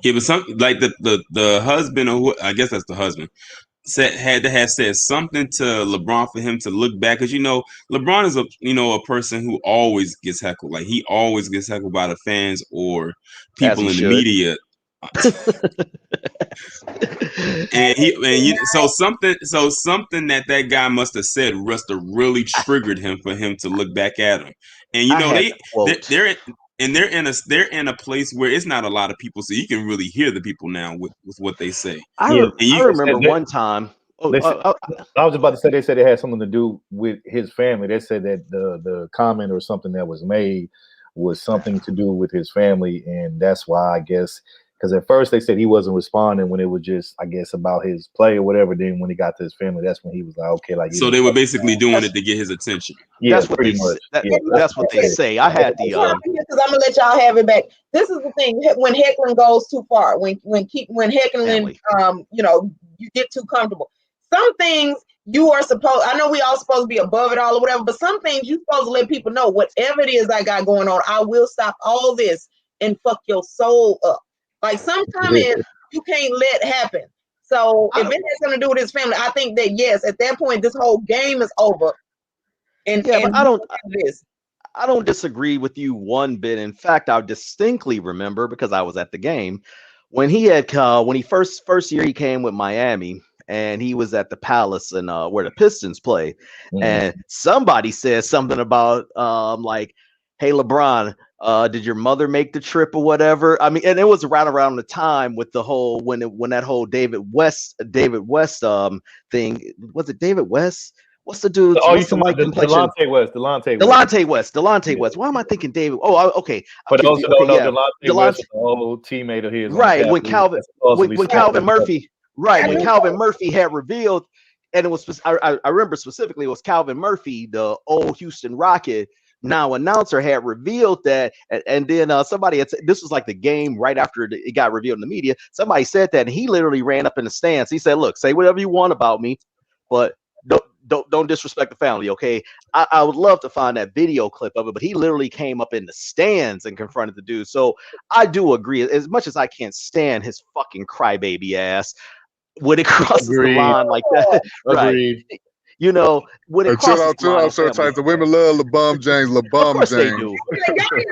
Yeah, but some like the husband, or who, I guess that's the husband, had to have said something to LeBron for him to look back, because LeBron is a person who always gets heckled. Like, he always gets heckled by the fans or people in the media. So something that guy must have said really triggered him for him to look back at him. And they're in a place where it's not a lot of people, so you can really hear the people now with what they say. I remember one time. I was about to say, they said it had something to do with his family. They said that the comment or something that was made was something to do with his family, and that's why, I guess, because at first they said he wasn't responding when it was just, I guess, about his play or whatever. Then when he got to his family, that's when he was like, okay, like. So they were basically doing it to get his attention. Yeah, that's what pretty they much. That's what they say. I had the. Because I'm gonna let y'all have it back. This is the thing: when heckling goes too far, when heckling, you get too comfortable. Some things you are supposed. I know we all supposed to be above it all or whatever, but some things you supposed to let people know. Whatever it is I got going on, I will stop all this and fuck your soul up. Like, some comments you can't let happen. So if it has something to do with his family, I think that yes, at that point this whole game is over. But I don't disagree with you one bit. In fact, I distinctly remember, because I was at the game, when he had when he first year he came with Miami, and he was at the Palace and where the Pistons play, and somebody said something about like, hey, LeBron, did your mother make the trip or whatever? I mean, and it was right around the time with the whole when that whole David West thing. Was it David West? What's the dude? Oh, you talking about Delonte West. Why am I thinking David? Oh, okay. For those who don't know, Delonte West was an old teammate of his. Right, when Calvin Murphy had revealed, and it was, I remember specifically, it was Calvin Murphy, the old Houston Rocket now announcer, had revealed that, and then somebody had said, this was like the game right after it got revealed in the media. Somebody said that, and he literally ran up in the stands. He said, "Look, say whatever you want about me, but don't disrespect the family, okay?" I would love to find that video clip of it, but he literally came up in the stands and confronted the dude. So I do agree, as much as I can't stand his fucking crybaby ass when it crosses the line like that. Agreed. Right. You know, when it crosses the line, the women love LeBron James. Of course they do.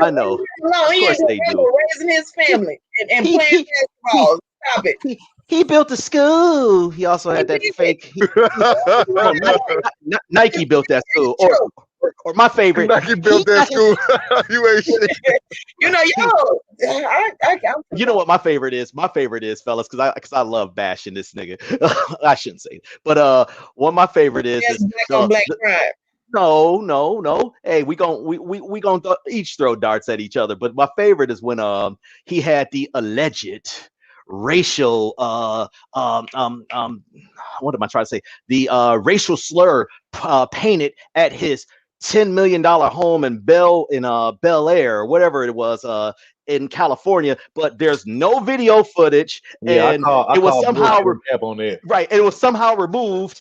I know. Of course they do. Raising his family and playing basketball. Stop it. He built a school. He also had that fake. Nike built that school, or my favorite. Nike built that school. You ain't shit. You know what my favorite is? My favorite is, fellas, because I love bashing this nigga. I shouldn't say it, but one of my favorite is black on black crime. No. Hey, we gonna each throw darts at each other. But my favorite is when he had the alleged racial what am I trying to say? The racial slur painted at his $10 million home in Bel Air, whatever it was, in California, but there's no video footage, and it was somehow it was somehow removed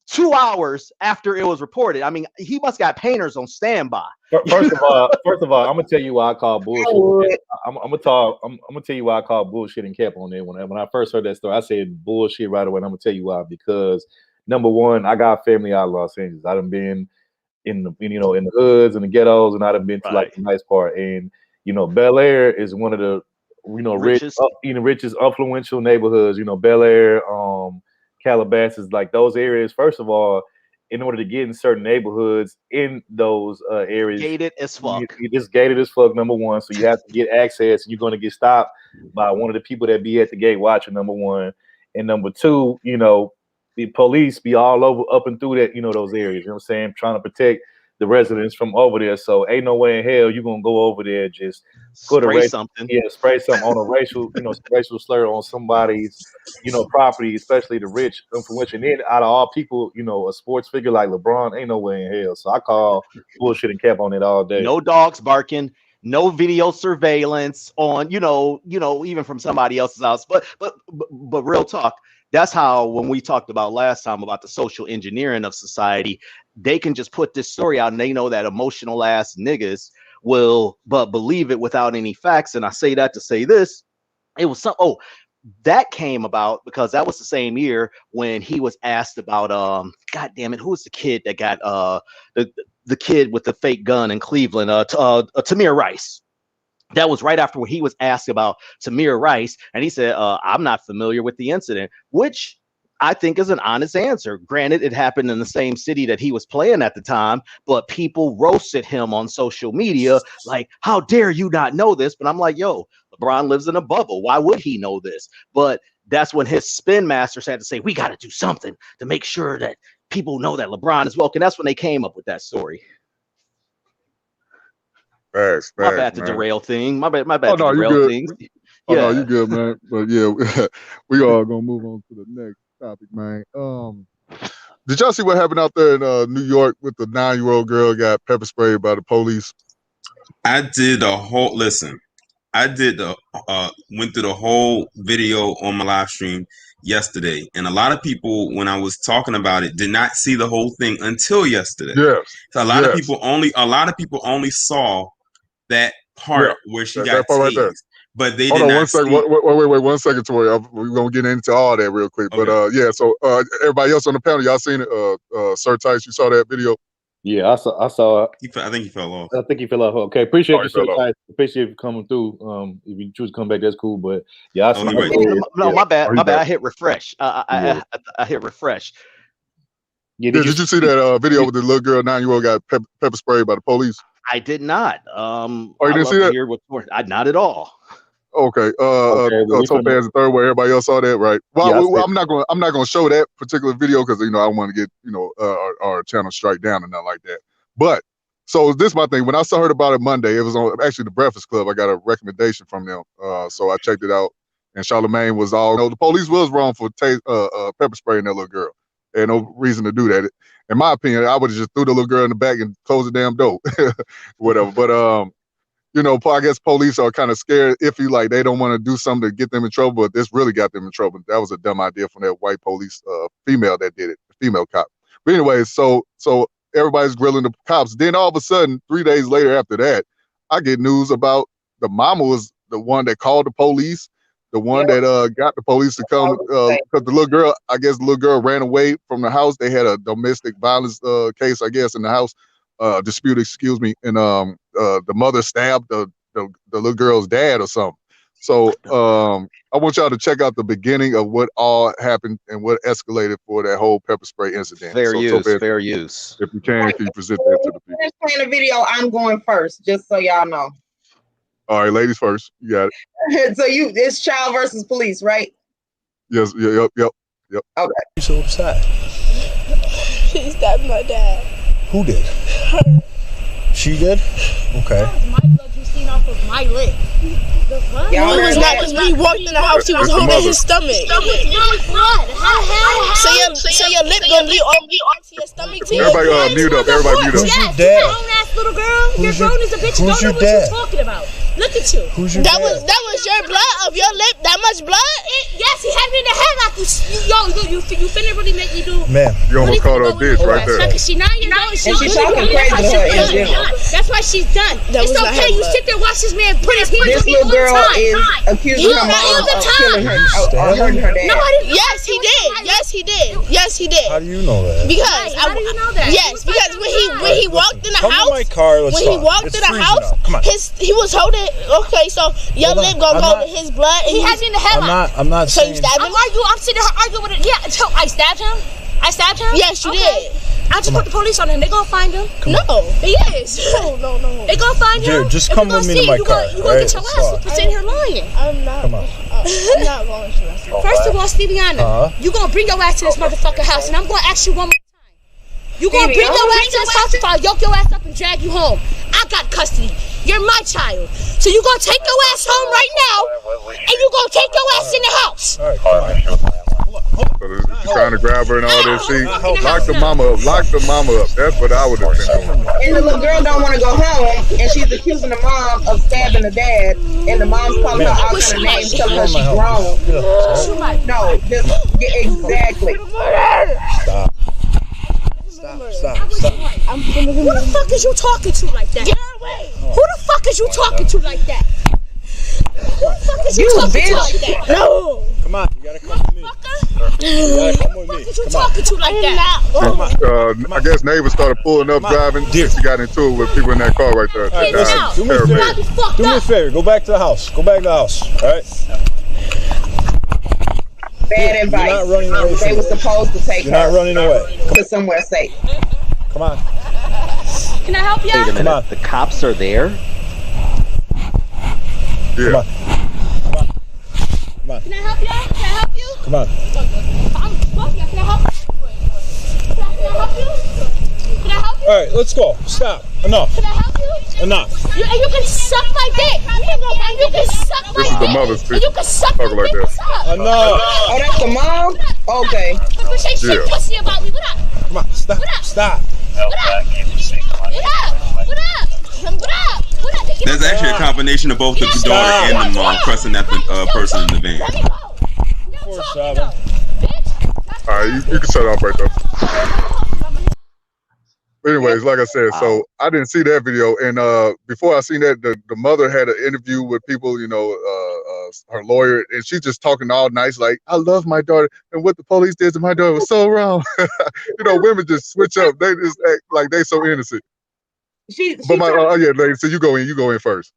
2 hours after it was reported. I mean, he must got painters on standby. First of all, I'm gonna tell you why I call bullshit. I'm gonna tell you why I call bullshit and kept on there. When I first heard that story, I said bullshit right away. And I'm gonna tell you why, because number one, I got family out of Los Angeles. I done been in the hoods and the ghettos, and I done been to like the nice part. And Bel Air is one of the richest, influential neighborhoods. Bel Air, Calabasas, like those areas. First of all, in order to get in certain neighborhoods in those areas, gated as fuck. It's gated as fuck. Number one, so you have to get access, and you're going to get stopped by one of the people that be at the gate watching. Number one, and number two, the police be all over, up and through that, those areas. You know what I'm saying? Trying to protect the residents from over there. So ain't no way in hell you're gonna go over there just put spray something on a racial, racial slur on somebody's, property, especially the rich, influential. And then out of all people, a sports figure like LeBron, ain't no way in hell. So I call bullshit and cap on it all day. No dogs barking, no video surveillance on, even from somebody else's house. But real talk, that's how, when we talked about last time about the social engineering of society, they can just put this story out and they know that emotional ass niggas will believe it without any facts. And I say that to say this, it was that came about because that was the same year when he was asked about God damn it, who was the kid that got the kid with the fake gun in Cleveland, Tamir Rice. That was right after when he was asked about Tamir Rice, and he said, I'm not familiar with the incident, which I think is an honest answer. Granted, it happened in the same city that he was playing at the time, but people roasted him on social media like, how dare you not know this? But I'm like, yo, LeBron lives in a bubble. Why would he know this? But that's when his spin masters had to say, we got to do something to make sure that people know that LeBron is welcome. That's when they came up with that story. Facts, my bad to derail thing. My bad to derail things. Oh, no, you good, man. But yeah, we all gonna move on to the next topic, man. Did y'all see what happened out there in New York with the 9-year-old girl got pepper sprayed by the police? I did a whole went through the whole video on my live stream yesterday, and a lot of people, when I was talking about it, did not see the whole thing until yesterday. Yes. So a lot of people only saw that part where she got tased, right, but they Hold did on not one second. see. Wait 1 second, Tori. We're gonna get into all that real quick. Okay. But yeah, so everybody else on the panel, y'all seen it? Sir Tice, you saw that video? Yeah, I saw. I think he fell off. I think he fell off. Okay, appreciate you, fell Sir. Appreciate you coming through. If you choose to come back, that's cool. But yeah, I saw. No, my bad. I hit refresh. I hit refresh. Yeah, did you see that video with the little girl, 9-year-old, got pepper sprayed by the police? I did not. You didn't see that? Not at all. Okay. Topaz the third way. Everybody else saw that, right? Well, I'm not gonna show that particular video because I don't want to get our channel strike down and nothing like that. But so this is my thing. When I heard about it Monday, it was on actually the Breakfast Club. I got a recommendation from them, so I checked it out. And Charlamagne was all, the police was wrong for pepper spraying that little girl. They had no reason to do that. In my opinion, I would have just threw the little girl in the back and closed the damn door, whatever. But I guess police are kind of scared, iffy, like they don't want to do something to get them in trouble, but this really got them in trouble. That was a dumb idea from that white police female that did it, the female cop. But anyway, so everybody's grilling the cops. Then all of a sudden, 3 days later after that, I get news about the mama was the one that called the police, the one that got the police to come, because the little girl ran away from the house. They had a domestic violence case, I guess, in the house. Dispute, excuse me, and the mother stabbed the little girl's dad or something. So I want y'all to check out the beginning of what all happened and what escalated for that whole pepper spray incident. Fair use. If you can you present that to the people? Finish playing the video. I'm going first, just so y'all know. All right, ladies first. You got it. So it's child versus police, right? Yes. Yep. Okay. You so upset? She stabbed my dad. Who did? Her. She did? Okay. My blood you seen off of my lip. The fuck? It was not because we walked in the house. He was holding his stomach. That was my blood. So your lip gonna be on your stomach too? Everybody mute up. Everybody mute up. Yes, you grown ass little girl. You're grown as a bitch. You don't know what you're talking about. Look at you. That was your blood of your lip. That much blood? Yes, he had me in the head like you finna really make me do. Man, you almost called her a bitch right there. She 9 years old. She's talking crazy to her in general. That's why she's done. It's okay. You sit there, watch this man put his hands on this little girl is accusing her mom of killing her or hurting her dad. No, yes, he did. How do you know that? Because how do you know that? Yes, because when he walked in the house, my car, he was holding. Okay, so your lip gonna go with his blood. And he has me in the headlock. I'm not so saying. You stabbed him? I'm sitting here arguing with it. Yeah, until I stabbed him. Yes, you did. I just put the police on him. They gonna find him. No, he is. No. They gonna find him. Dude, just come with me to my car. You gonna get your ass for sitting here lying. I'm not. Come on. I'm not going to. First of all, Steviana, you gonna bring your ass to this motherfucking house, and I'm gonna ask you one more time. You gonna bring your ass to this house if I yoke your ass up and drag you home? I got custody. You're my child. So you gonna take your ass home right now, and you gonna take your ass in the house. All right, come on. So trying to grab her and all that. See, lock the mama up. Lock the mama up. That's what I would have been doing. And the little girl don't want to go home, and she's accusing the mom of stabbing the dad, and the mom's calling her all kind of names, telling her she's grown. No, just exactly. Stop. Who the fuck is you talking to like that? Get away! Who the fuck is you talking to like that? Who the fuck is you talking to like that? No! Come on, you gotta come with me. You gotta come with me. Who the fuck is you talking to like that? I guess neighbors started pulling up, driving. She got into it with people in that car right there. All right, listen, do me a favor. Go back to the house. All right? Bad advice. You're not running away. They were supposed to take You're her not running away. to somewhere safe. Come on. Can I help you? Wait a minute. The cops are there? Yeah. Come on. Can I help you? Can I help you? Come on. Can I help you? Can I help you? Can I help you? All right, let's go. Stop. Enough. Can I help you? Enough. You can suck my dick. And you can suck my This is the dick. mother's And you can suck my talking like dick. that. Enough. Oh, that's the mom? Okay. Bitch ain't shit Yeah. pussy about me. What up? Come on. Stop. Stop. What up? There's actually a combination of both the daughter and the mom pressing at the person in the van. 4-7. All right, you can shut off right there. But anyways, like I said, so I didn't see that video, and before I seen that, the mother had an interview with people, her lawyer, and she's just talking all nice, like, I love my daughter, and what the police did to my daughter was so wrong. Women just switch up. They just act like they so innocent. Lady, so you go in first.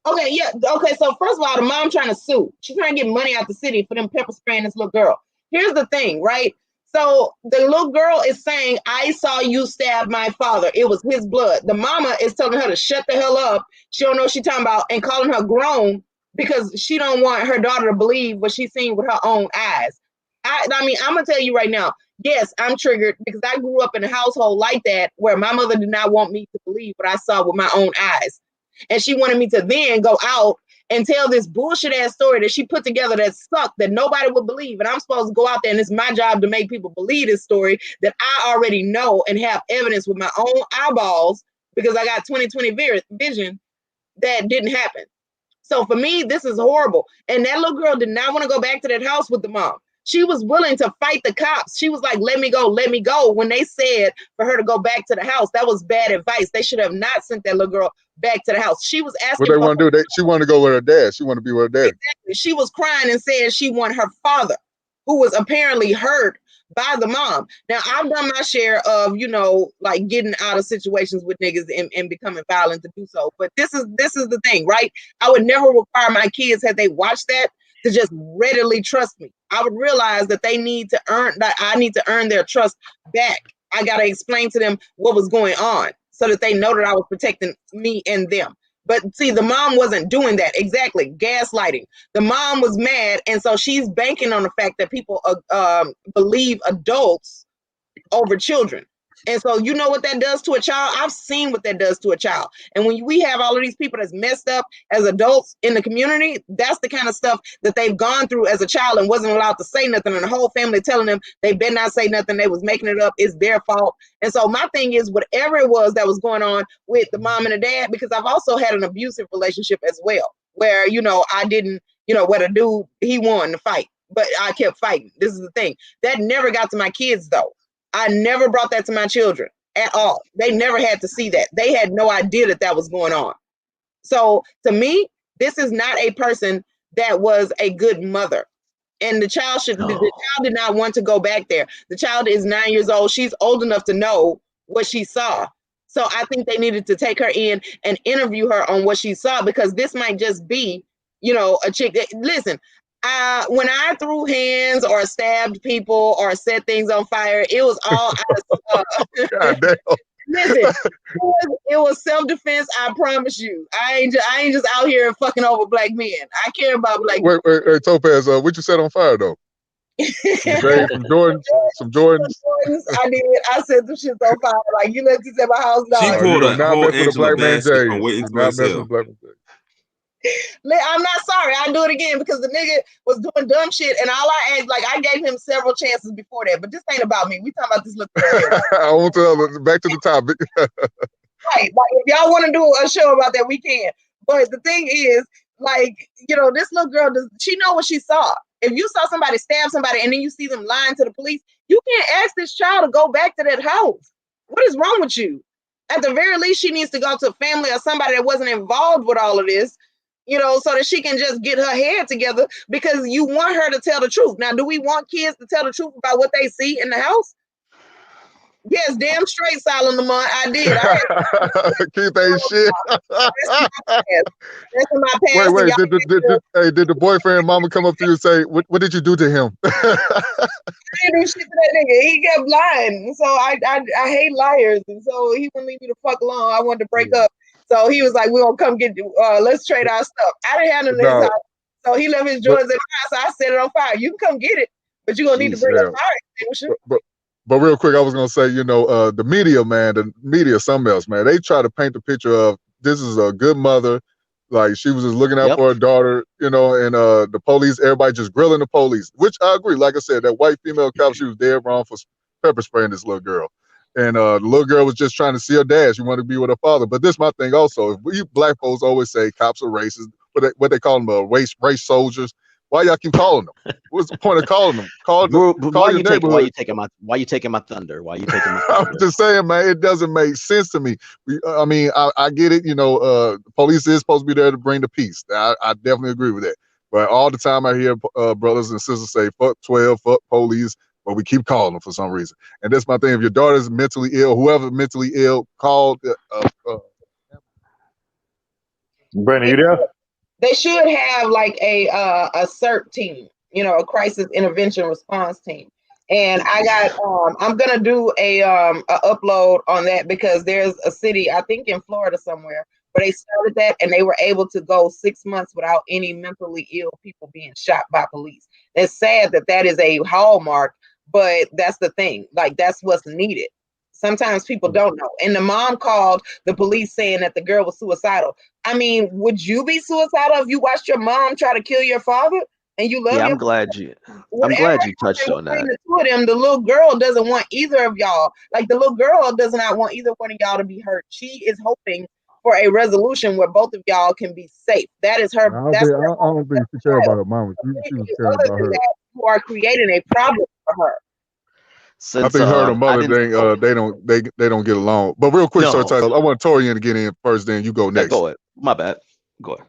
Okay, yeah. Okay, so first of all, the mom trying to sue. She's trying to get money out the city for them pepper spraying this little girl. Here's the thing, right? So the little girl is saying, I saw you stab my father. It was his blood. The mama is telling her to shut the hell up. She don't know what she's talking about and calling her grown because she don't want her daughter to believe what she's seen with her own eyes. I mean, I'm going to tell you right now, yes, I'm triggered because I grew up in a household like that where my mother did not want me to believe what I saw with my own eyes. And she wanted me to then go out and tell this bullshit ass story that she put together that sucked, that nobody would believe. And I'm supposed to go out there and it's my job to make people believe this story that I already know and have evidence with my own eyeballs because I got 20/20 vision that didn't happen. So for me, this is horrible. And that little girl did not want to go back to that house with the mom. She was willing to fight the cops. She was like, let me go. When they said for her to go back to the house, that was bad advice. They should have not sent that little girl back to the house. She was asking what they want to do. She wanted to go with her dad. She wanted to be with her dad. Exactly. She was crying and said she wanted her father, who was apparently hurt by the mom. Now, I've done my share of, like getting out of situations with niggas and becoming violent to do so. But this is the thing, right? I would never require my kids, had they watched that, to just readily trust me. I would realize that I need to earn their trust back. I got to explain to them what was going on so that they know that I was protecting me and them. But see, the mom wasn't doing that. Exactly. Gaslighting. The mom was mad. And so she's banking on the fact that people believe adults over children. And so you know what that does to a child? I've seen what that does to a child. And when we have all of these people that's messed up as adults in the community, that's the kind of stuff that they've gone through as a child and wasn't allowed to say nothing. And the whole family telling them they better not say nothing. They was making it up. It's their fault. And so my thing is, whatever it was that was going on with the mom and the dad, because I've also had an abusive relationship as well, where, I didn't, where the dude, he won the fight, but I kept fighting. This is the thing. That never got to my kids, though. I never brought that to my children at all. They never had to see that. They had no idea that was going on. So to me, this is not a person that was a good mother. And the child the child did not want to go back there. The child is 9 years old. She's old enough to know what she saw. So I think they needed to take her in and interview her on what she saw, because this might just be, a chick that, listen, when I threw hands or stabbed people or set things on fire, it was all out of God damn. Listen, it was self-defense. I promise you. I ain't just out here fucking over black men. I care about black men. Wait, Topaz, what you set on fire though? Some Jordans. I did. I set some shit on fire. Like, you let me set my house down. She pulled a whole Angela Bassett from waiting to not mess with herself. Black man Jay. I'm not sorry. I'll do it again because the nigga was doing dumb shit, and all I asked, like, I gave him several chances before that. But this ain't about me. We talking about this little girl here. I want to back to the topic. Right. Like, if y'all want to do a show about that, we can. But the thing is, like, you know, this little girl, she know what she saw. If you saw somebody stab somebody and then you see them lying to the police, you can't ask this child to go back to that house. What is wrong with you? At the very least, she needs to go to a family or somebody that wasn't involved with all of this, you know, so that she can just get her head together, because you want her to tell the truth. Now, do we want kids to tell the truth about what they see in the house? Yes, damn straight, Silent Lamont. I did. Keith ain't shit. That's in my past. Wait. Did the boyfriend mama come up to you and say, what did you do to him? I didn't do shit to that nigga. He kept lying. So I hate liars. And so he wouldn't leave me the fuck alone. I wanted to break up. So he was like, we're going to come get, let's trade our stuff. I didn't have none of this house. So he left his drawers in the house. So I set it on fire. You can come get it, but you're going to need to bring up fire extinguisher. But real quick, I was going to say, you know, the media, something else, man. They try to paint the picture of this is a good mother. Like, she was just looking out for her daughter, you know, and the police, everybody just grilling the police, which I agree. Like I said, that white female cop, she was dead wrong for pepper spraying this little girl. And the little girl was just trying to see her dad. She wanted to be with her father. But this is my thing also. If we black folks always say cops are racist, what they call them, race soldiers. Why y'all keep calling them? What's the point of calling them? Call your neighborhood. Why you taking my thunder? Why you taking my thunder? I'm just saying, man, it doesn't make sense to me. I mean, I get it. You know, police is supposed to be there to bring the peace. I definitely agree with that. But all the time I hear brothers and sisters say, fuck 12, fuck police, but we keep calling them for some reason. And that's my thing. If your daughter's mentally ill, whoever mentally ill, call. Brandon, you there? They should have like a CERT team, you know, a crisis intervention response team. And I got, I'm gonna do a upload on that, because there's a city, I think in Florida somewhere, where they started that and they were able to go 6 months without any mentally ill people being shot by police. It's sad that that is a hallmark, but that's the thing. Like, that's what's needed. Sometimes people don't know. And the mom called the police saying that the girl was suicidal. I mean, would you be suicidal if you watched your mom try to kill your father and you love him? I'm glad you touched on that. The two of them, the little girl doesn't want either of y'all. Like, the little girl does not want either one of y'all to be hurt. She is hoping for a resolution where both of y'all can be safe. That is her. I don't think she cared about her mama. She was caring about her. You are creating a problem for her. I think her and her mother, they don't get along. But real quick, I want Torian to get in first, then you go next. Go ahead. My bad. Go ahead.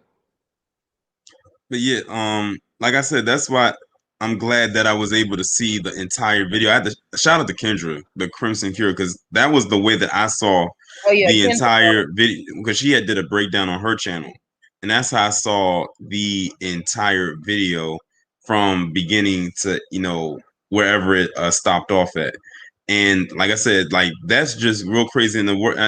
But yeah, like I said, that's why I'm glad that I was able to see the entire video. I had to shout out to Kendra, the Crimson Cure, because that was the way that I saw the entire video, because she did a breakdown on her channel. And that's how I saw the entire video from beginning to, you know, wherever it stopped off at. And like I said, like, that's just real crazy in the world.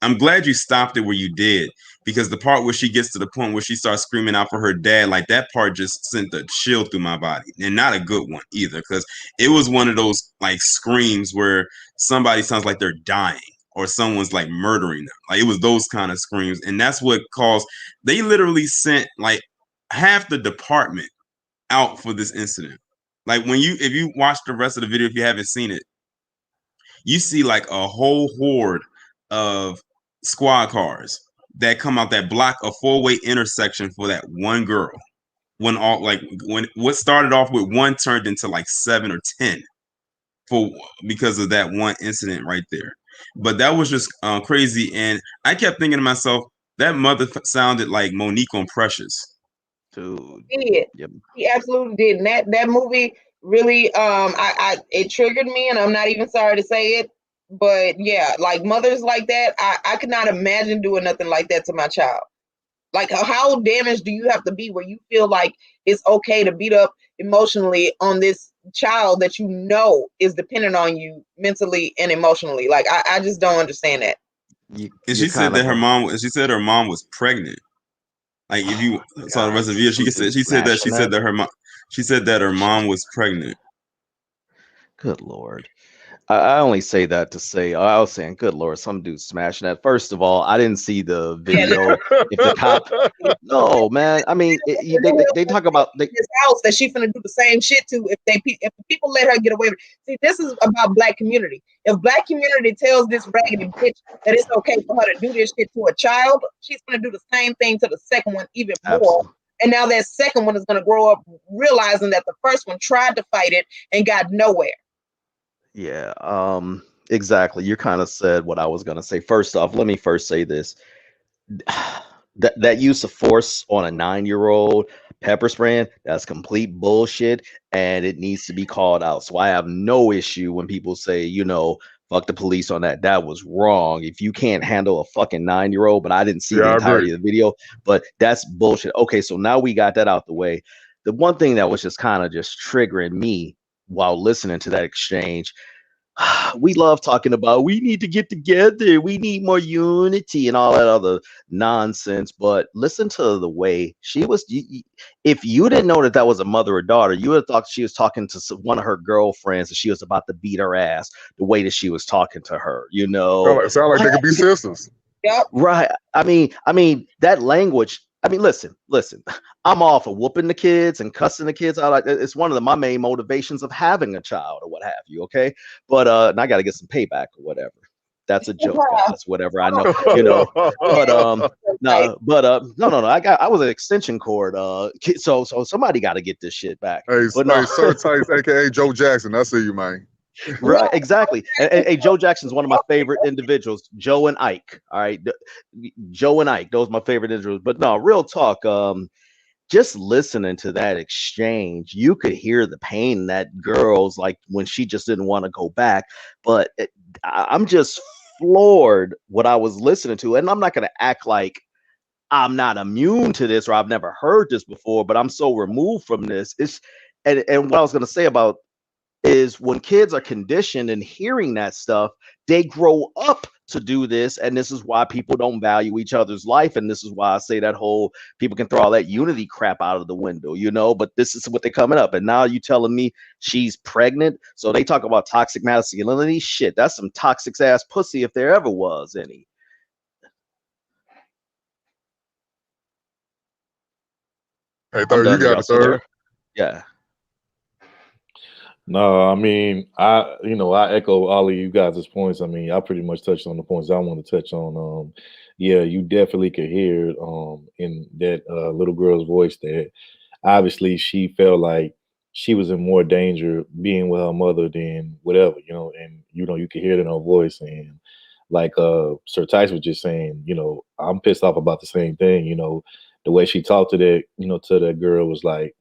I'm glad you stopped it where you did, because the part where she gets to the point where she starts screaming out for her dad, like, that part just sent a chill through my body, and not a good one either, because it was one of those like screams where somebody sounds like they're dying or someone's like murdering them. Like, it was those kind of screams. And that's what caused, they literally sent like half the department out for this incident. Like, if you watch the rest of the video, if you haven't seen it, you see like a whole horde of squad cars that come out that block a four-way intersection for that one girl. When what started off with one turned into like 7 or 10 because of that one incident right there. But that was just crazy. And I kept thinking to myself, that mother sounded like Monique on Precious. Dude. He did. Yep. He absolutely did. And that movie really, it triggered me, and I'm not even sorry to say it. But yeah, like, mothers like that, I could not imagine doing nothing like that to my child. Like, how damaged do you have to be where you feel like it's okay to beat up emotionally on this child that you know is dependent on you mentally and emotionally? Like, I just don't understand that. And she said that her mom was pregnant. Like, if you saw the rest of the video, she said that her mom was pregnant. Good Lord. I only say that to say I was saying, good Lord, some dude smashing that. First of all, I didn't see the video. If the cop, no man, I mean, they talk about this house that she finna do the same shit to if the people let her get away with it. See, this is about black community. If black community tells this raggedy bitch that it's okay for her to do this shit to a child, she's gonna do the same thing to the second one even more. Absolutely. And now that second one is gonna grow up realizing that the first one tried to fight it and got nowhere. Yeah, exactly. You kind of said what I was gonna say. First off, let me first say this. That use of force on a 9-year-old pepper spraying, that's complete bullshit, and it needs to be called out. So I have no issue when people say, fuck the police on that. That was wrong. If you can't handle a fucking 9-year-old, but I didn't see the entirety of the video, but that's bullshit. Okay, so now we got that out the way. The one thing that was just kind of just triggering me while listening to that exchange, we love talking about we need to get together, we need more unity and all that other nonsense, but listen to the way she was. If you didn't know that was a mother or daughter, you would have thought she was talking to one of her girlfriends and she was about to beat her ass the way that she was talking to her. Sound like they could be sisters. Yep. Right. I mean that language. I mean, listen. I'm all for whooping the kids and cussing the kids out. It's one of my main motivations of having a child or what have you. Okay, but and I got to get some payback or whatever. That's a joke, guys. Whatever, I know, But no. I was an extension cord. So somebody got to get this shit back. Hey, but no. Sir Tice, aka Joe Jackson. I see you, man. Right, exactly. And Joe Jackson's one of my favorite individuals. Joe and Ike. All right, Joe and Ike. Those are my favorite individuals. But no, real talk. Just listening to that exchange, you could hear the pain in that girl's, like, when she just didn't want to go back. But I'm just floored what I was listening to, and I'm not going to act like I'm not immune to this or I've never heard this before. But I'm so removed from this. And what I was going to say about is when kids are conditioned and hearing that stuff, they grow up to do this. And this is why people don't value each other's life. And this is why I say that whole people can throw all that unity crap out of the window, but this is what they're coming up. And now you telling me she's pregnant. So they talk about toxic masculinity. Shit, that's some toxic ass pussy if there ever was any. Hey, Third, you got it, Third. Yeah. No, I mean, I echo all of you guys' points. I mean, I pretty much touched on the points I want to touch on. Yeah, you definitely could hear in that little girl's voice that obviously she felt like she was in more danger being with her mother than whatever, and you could hear it in her voice. And like Sir Tice was just saying, I'm pissed off about the same thing. The way she talked to that, to that girl was like,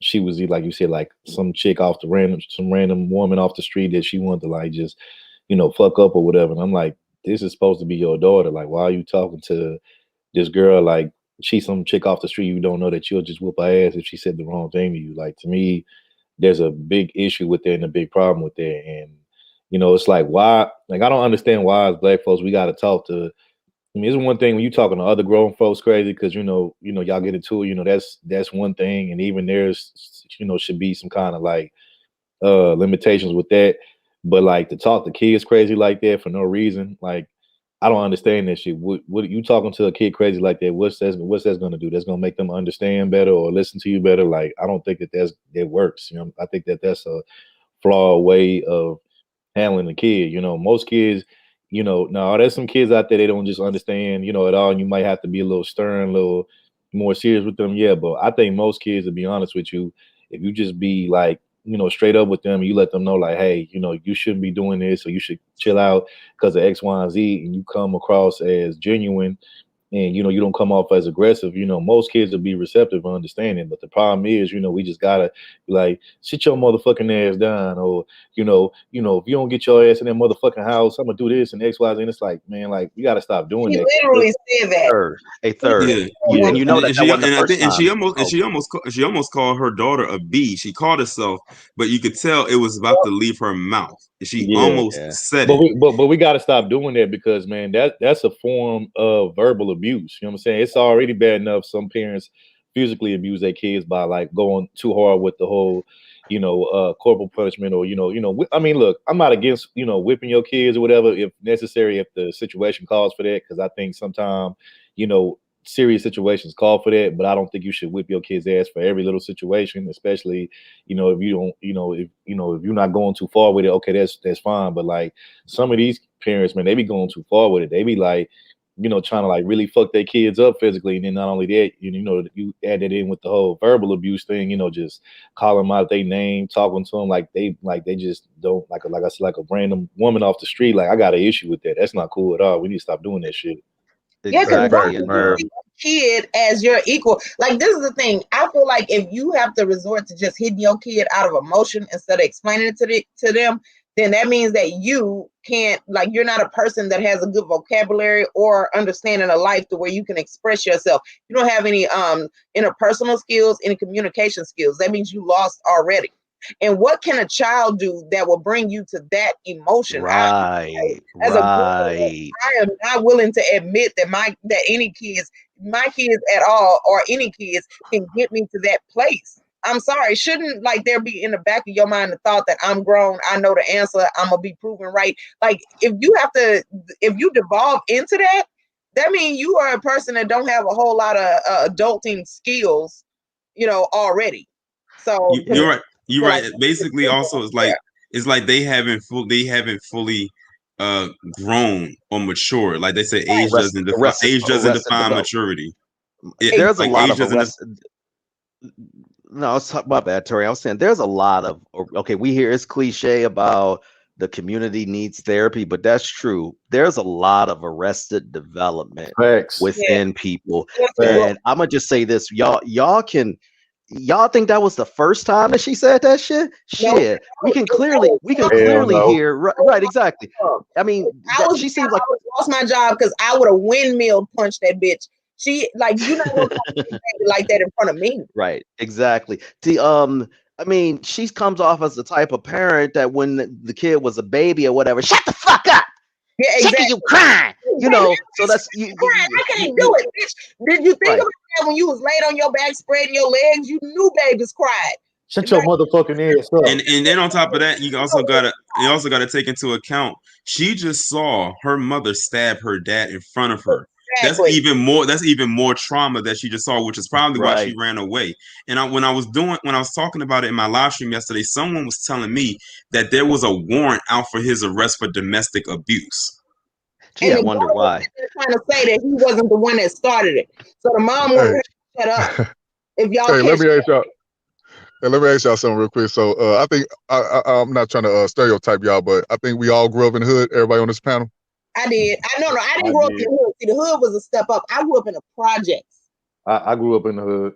she was, like you said, like some chick some random woman off the street that she wanted to like just, fuck up or whatever. And I'm like, this is supposed to be your daughter. Like, why are you talking to this girl like she's some chick off the street? You don't know that you'll just whoop her ass if she said the wrong thing to you. Like, to me, there's a big issue with that and a big problem with that. And, it's like, why? Like, I don't understand why as black folks we got to talk to. I mean, it's one thing when you talking to other grown folks crazy because y'all get into it. That's one thing, and even there's should be some kind of like limitations with that. But like to talk to kids crazy like that for no reason, like I don't understand that shit. What you talking to a kid crazy like that? What's that going to do? That's going to make them understand better or listen to you better? Like I don't think that works. I think that's a flawed way of handling a kid. Most kids. Now there's some kids out there they don't just understand, at all. And you might have to be a little stern, a little more serious with them. Yeah, but I think most kids, to be honest with you, if you just be like, straight up with them, you let them know like, hey, you shouldn't be doing this, or you should chill out because of X, Y, and Z, and you come across as genuine, and you don't come off as aggressive. Most kids will be receptive and understanding. But the problem is, we just gotta be like, sit your motherfucking ass down, or if you don't get your ass in that motherfucking house, I'm gonna do this and X, Y, Z. And it's like, man, like we gotta stop doing that. Literally said that. Third. Yeah. And she almost called her daughter a B. She called herself, but you could tell it was about to leave her mouth. She almost said it. But we got to stop doing that because, man, that's a form of verbal abuse. You know what I'm saying? It's already bad enough some parents physically abuse their kids by like going too hard with the whole, corporal punishment or I mean, look, I'm not against whipping your kids or whatever if necessary, if the situation calls for that, because I think sometimes serious situations call for that, but I don't think you should whip your kid's ass for every little situation, especially if you don't if you're not going too far with it. Okay, that's fine, but like some of these parents, man, they be going too far with it. They be like trying to like really fuck their kids up physically, and then not only that, you add that in with the whole verbal abuse thing, just calling them out their name, talking to them like they just don't like I said, like a random woman off the street. Like I got an issue with that. That's not cool at all. We need to stop doing that shit. Yeah, because kid as your equal. Like this is the thing. I feel like if you have to resort to just hitting your kid out of emotion instead of explaining it to them, then that means that you can't, like, you're not a person that has a good vocabulary or understanding of life to where you can express yourself. You don't have any interpersonal skills, any communication skills. That means you lost already. And what can a child do that will bring you to that emotion? Right. As a parent, I am not willing to admit that my kids at all, or any kids, can get me to that place. I'm sorry. Shouldn't like there be in the back of your mind the thought that I'm grown, I know the answer, I'm gonna be proven right? Like if you devolve into that, that means you are a person that don't have a whole lot of adulting skills, already. So you're right. You're right. Basically, also it's like they haven't fully grown or matured. Like they say, age doesn't define maturity. There's a lot of arrested. No, I was talking about that, Tori. I was saying there's a lot of we hear it's cliche about the community needs therapy, but that's true. There's a lot of arrested development within people. And I'm gonna just say this, y'all think that was the first time that she said that shit? Shit. We can clearly hear right, exactly. I mean, she seems like I lost my job because I would have windmill punched that bitch. She you're not gonna like that in front of me. Right, exactly. I mean, she comes off as the type of parent that when the kid was a baby or whatever, shut the fuck up. Yeah, exactly. You crying, so that's you. I can't do it, bitch. Did you think about that when you was laid on your back, spreading your legs? You knew babies cried. Shut your motherfucking ass up. And then on top of that, you also gotta take into account she just saw her mother stab her dad in front of her. Exactly. That's even more trauma that she just saw, which is probably why she ran away. And when I was talking about it in my live stream yesterday, someone was telling me that there was a warrant out for his arrest for domestic abuse. Gee, I wonder why. They're trying to say that he wasn't the one that started it. So the mom wanted her to shut up. If y'all let me ask y'all something real quick. So I think I'm not trying to stereotype y'all, but I think we all grew up in the hood. Everybody on this panel. I did. I didn't grow up in the hood. See, the hood was a step up. I grew up in the projects. I grew up in the hood.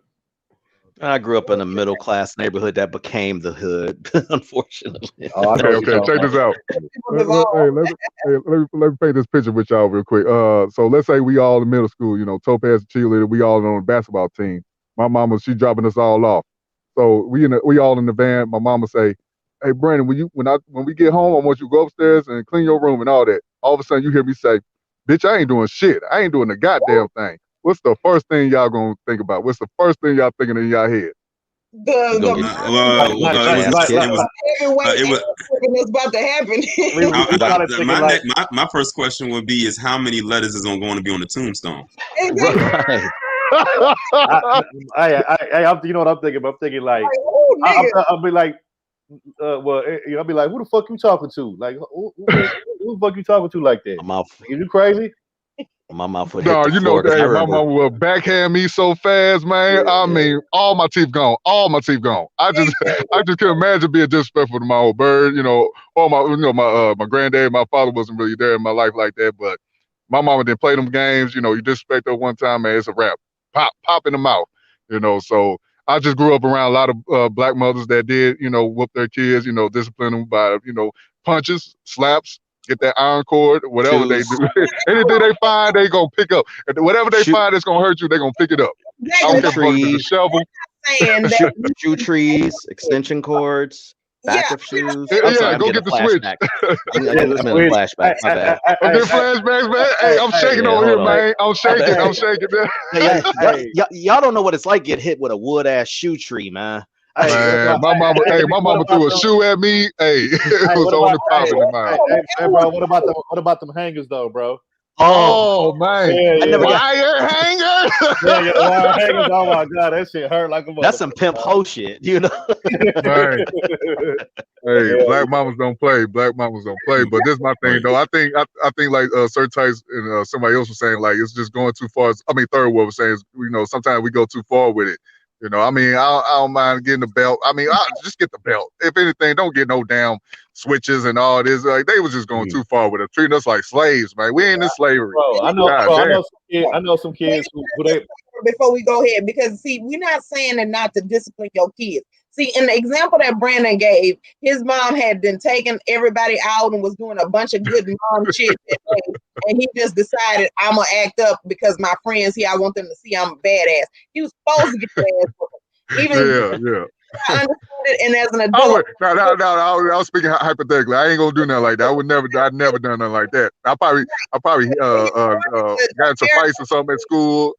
I grew up in a middle class neighborhood that became the hood, unfortunately. Okay. Check this out. Let me paint this picture with y'all real quick. So let's say we all in middle school. Topaz cheerleader. We all on the basketball team. My mama, she dropping us all off. So we all in the van. My mama say, "Hey Brandon, when we get home, I want you to go upstairs and clean your room and all that." All of a sudden, you hear me say, "Bitch, I ain't doing shit. I ain't doing the goddamn thing." What's the first thing y'all gonna think about? What's the first thing y'all thinking in y'all head? It was about to happen. My first question would be is how many letters is going to be on the tombstone? Right. You know what I'm thinking? I'm thinking like I'll be like, I'll be like, who the fuck you talking to? Like, who the fuck you talking to like that? Is you crazy? My mouth would no, my mama will backhand me so fast, man. I mean, all my teeth gone. I just can't imagine being disrespectful to my old bird, or my granddad, my father wasn't really there in my life like that, but my mama didn't play them games. You disrespect her one time, man, it's a wrap. Pop in the mouth, so I just grew up around a lot of black mothers that did, whoop their kids, discipline them by, punches, slaps, get that iron cord, whatever they do. Anything they find, they gonna pick up. Whatever they find that's gonna hurt you, they gonna pick it up. I don't care if it's a shovel. Shoe trees, extension cords, back of shoes. Go get the switch. I'm in a flashback. My bad. I'm getting flashbacks, man. Hey, I'm shaking over here, man. I'm shaking, man. Y'all don't know what it's like getting hit with a wood ass shoe tree, man. Man, my mama threw a shoe at me. Hey, it was on the popping in mine. Hey, bro, what about them hangers though, bro? Oh man, Yeah. wire hanger. Yeah, wire hangers. Oh my god, that shit hurt like a motherfucker. That's some pimp hoe shit, you know. Right. Hey, black mamas don't play. Black mamas don't play. But this is my thing, though. I think like certain types, and somebody else was saying, like it's just going too far. I mean, Third World was saying, sometimes we go too far with it. I mean, I don't mind getting the belt. I mean, I just get the belt. If anything, don't get no damn switches and all this. Like they was just going too far with it, treating us like slaves, man. We ain't in slavery. Bro, I know some kids who they. Before we go ahead, because see, we're not saying that not to discipline your kids. See, in the example that Brandon gave, his mom had been taking everybody out and was doing a bunch of good mom shit that day, and he just decided, I'm gonna act up because my friends here, I want them to see I'm a badass. He was supposed to get the ass whooping. Yeah. I understood it, and as an adult, I was speaking hypothetically. I ain't gonna do nothing like that. I'd never done nothing like that. I probably got into fights or something at school,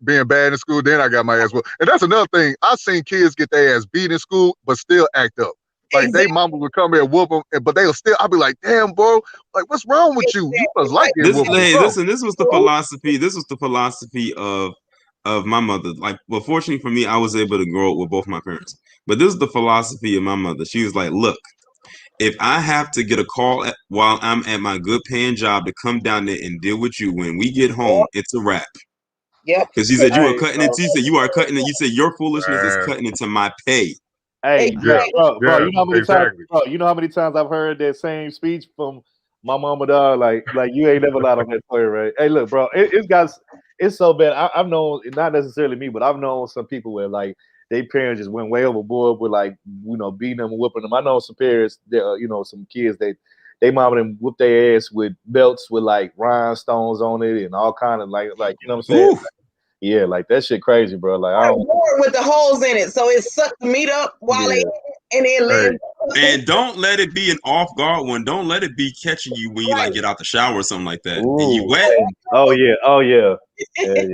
being bad in school. Then I got my ass whooped. And that's another thing. I've seen kids get their ass beat in school, but still act up. Like they mama would come here and whoop them, but they'll still. I'll be like, damn, bro, like what's wrong with you? You must like it. Listen, this was the philosophy. This was the philosophy of my mother. Like, well, fortunately for me, I was able to grow up with both my parents. But this is the philosophy of my mother. She was like, look, if I have to get a call while I'm at my good paying job to come down there and deal with you, when we get home, it's a wrap. Yeah. Because she said you are cutting it. She said you are cutting it. You said your foolishness is cutting into my pay. Hey, bro, you know how many times? Exactly. Bro, you know how many times I've heard that same speech from my mama, dog? Like you ain't never lied on that story, right? Hey, look, bro, it's so bad. I've known, not necessarily me, but I've known some people where like their parents just went way overboard with like beating them and whooping them. I know some parents, some kids they mama them whoop their ass with belts with like rhinestones on it and all kind of like you know what I'm saying? Oof. Yeah, like that shit crazy, bro. Like I don't with the holes in it, so it sucked the meat up while they and then Hey. And don't let it be an off guard one. Don't let it be catching you when you like get out the shower or something like that. And you wet. Oh yeah. Hey,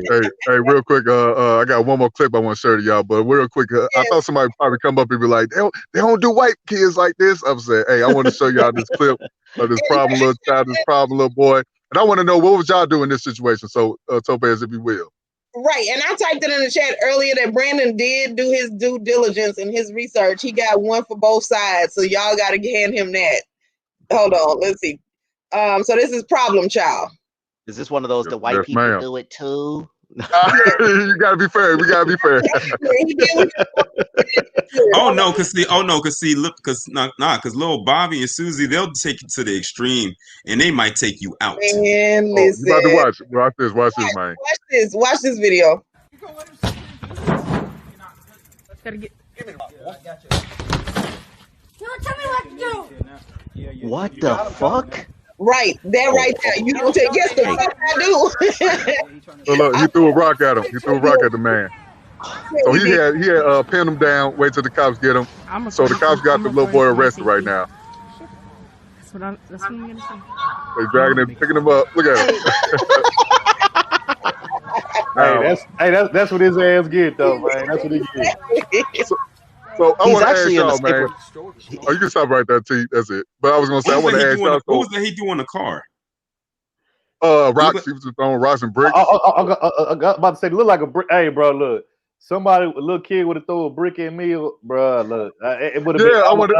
real quick, I got one more clip I want to share to y'all, but real quick, I thought somebody would probably come up and be like, they don't do white kids like this. I'm saying, hey, I want to show y'all this clip of this problem little child, this problem little boy, and I want to know what would y'all do in this situation. So, Topaz, if you will. Right, and I typed it in the chat earlier that Brandon did do his due diligence and his research. He got one for both sides, so y'all got to hand him that. Hold on, let's see. So this is Problem Child. Is this one of those the white people do it too? You gotta be fair. We gotta be fair. Because little Bobby and Susie, they'll take it to the extreme, and they might take you out. Man, listen. You about to watch this, man. Watch this video. Gotta get. Don't tell me what to do. What the fuck? Right, that right there. You don't take yes, the fuck I do. So look, he threw a rock at him. He threw a rock at the man. So he had pinned him down, wait till the cops get him. So the cops got the little boy arrested right now. That's what I'm gonna say. They dragging him, picking him up. Look at him. That's what his ass get though, man. That's what he get. So I want to ask actually y'all, man. Oh, you can stop right there, T. That's it. But I was gonna say, I want to ask y'all. What was that he doing in the car? Rocks. He was throwing rocks and bricks. I got about to say, look like a brick. Hey, bro, look. A little kid would have thrown a brick at me, bro. Look, it would have been. I want to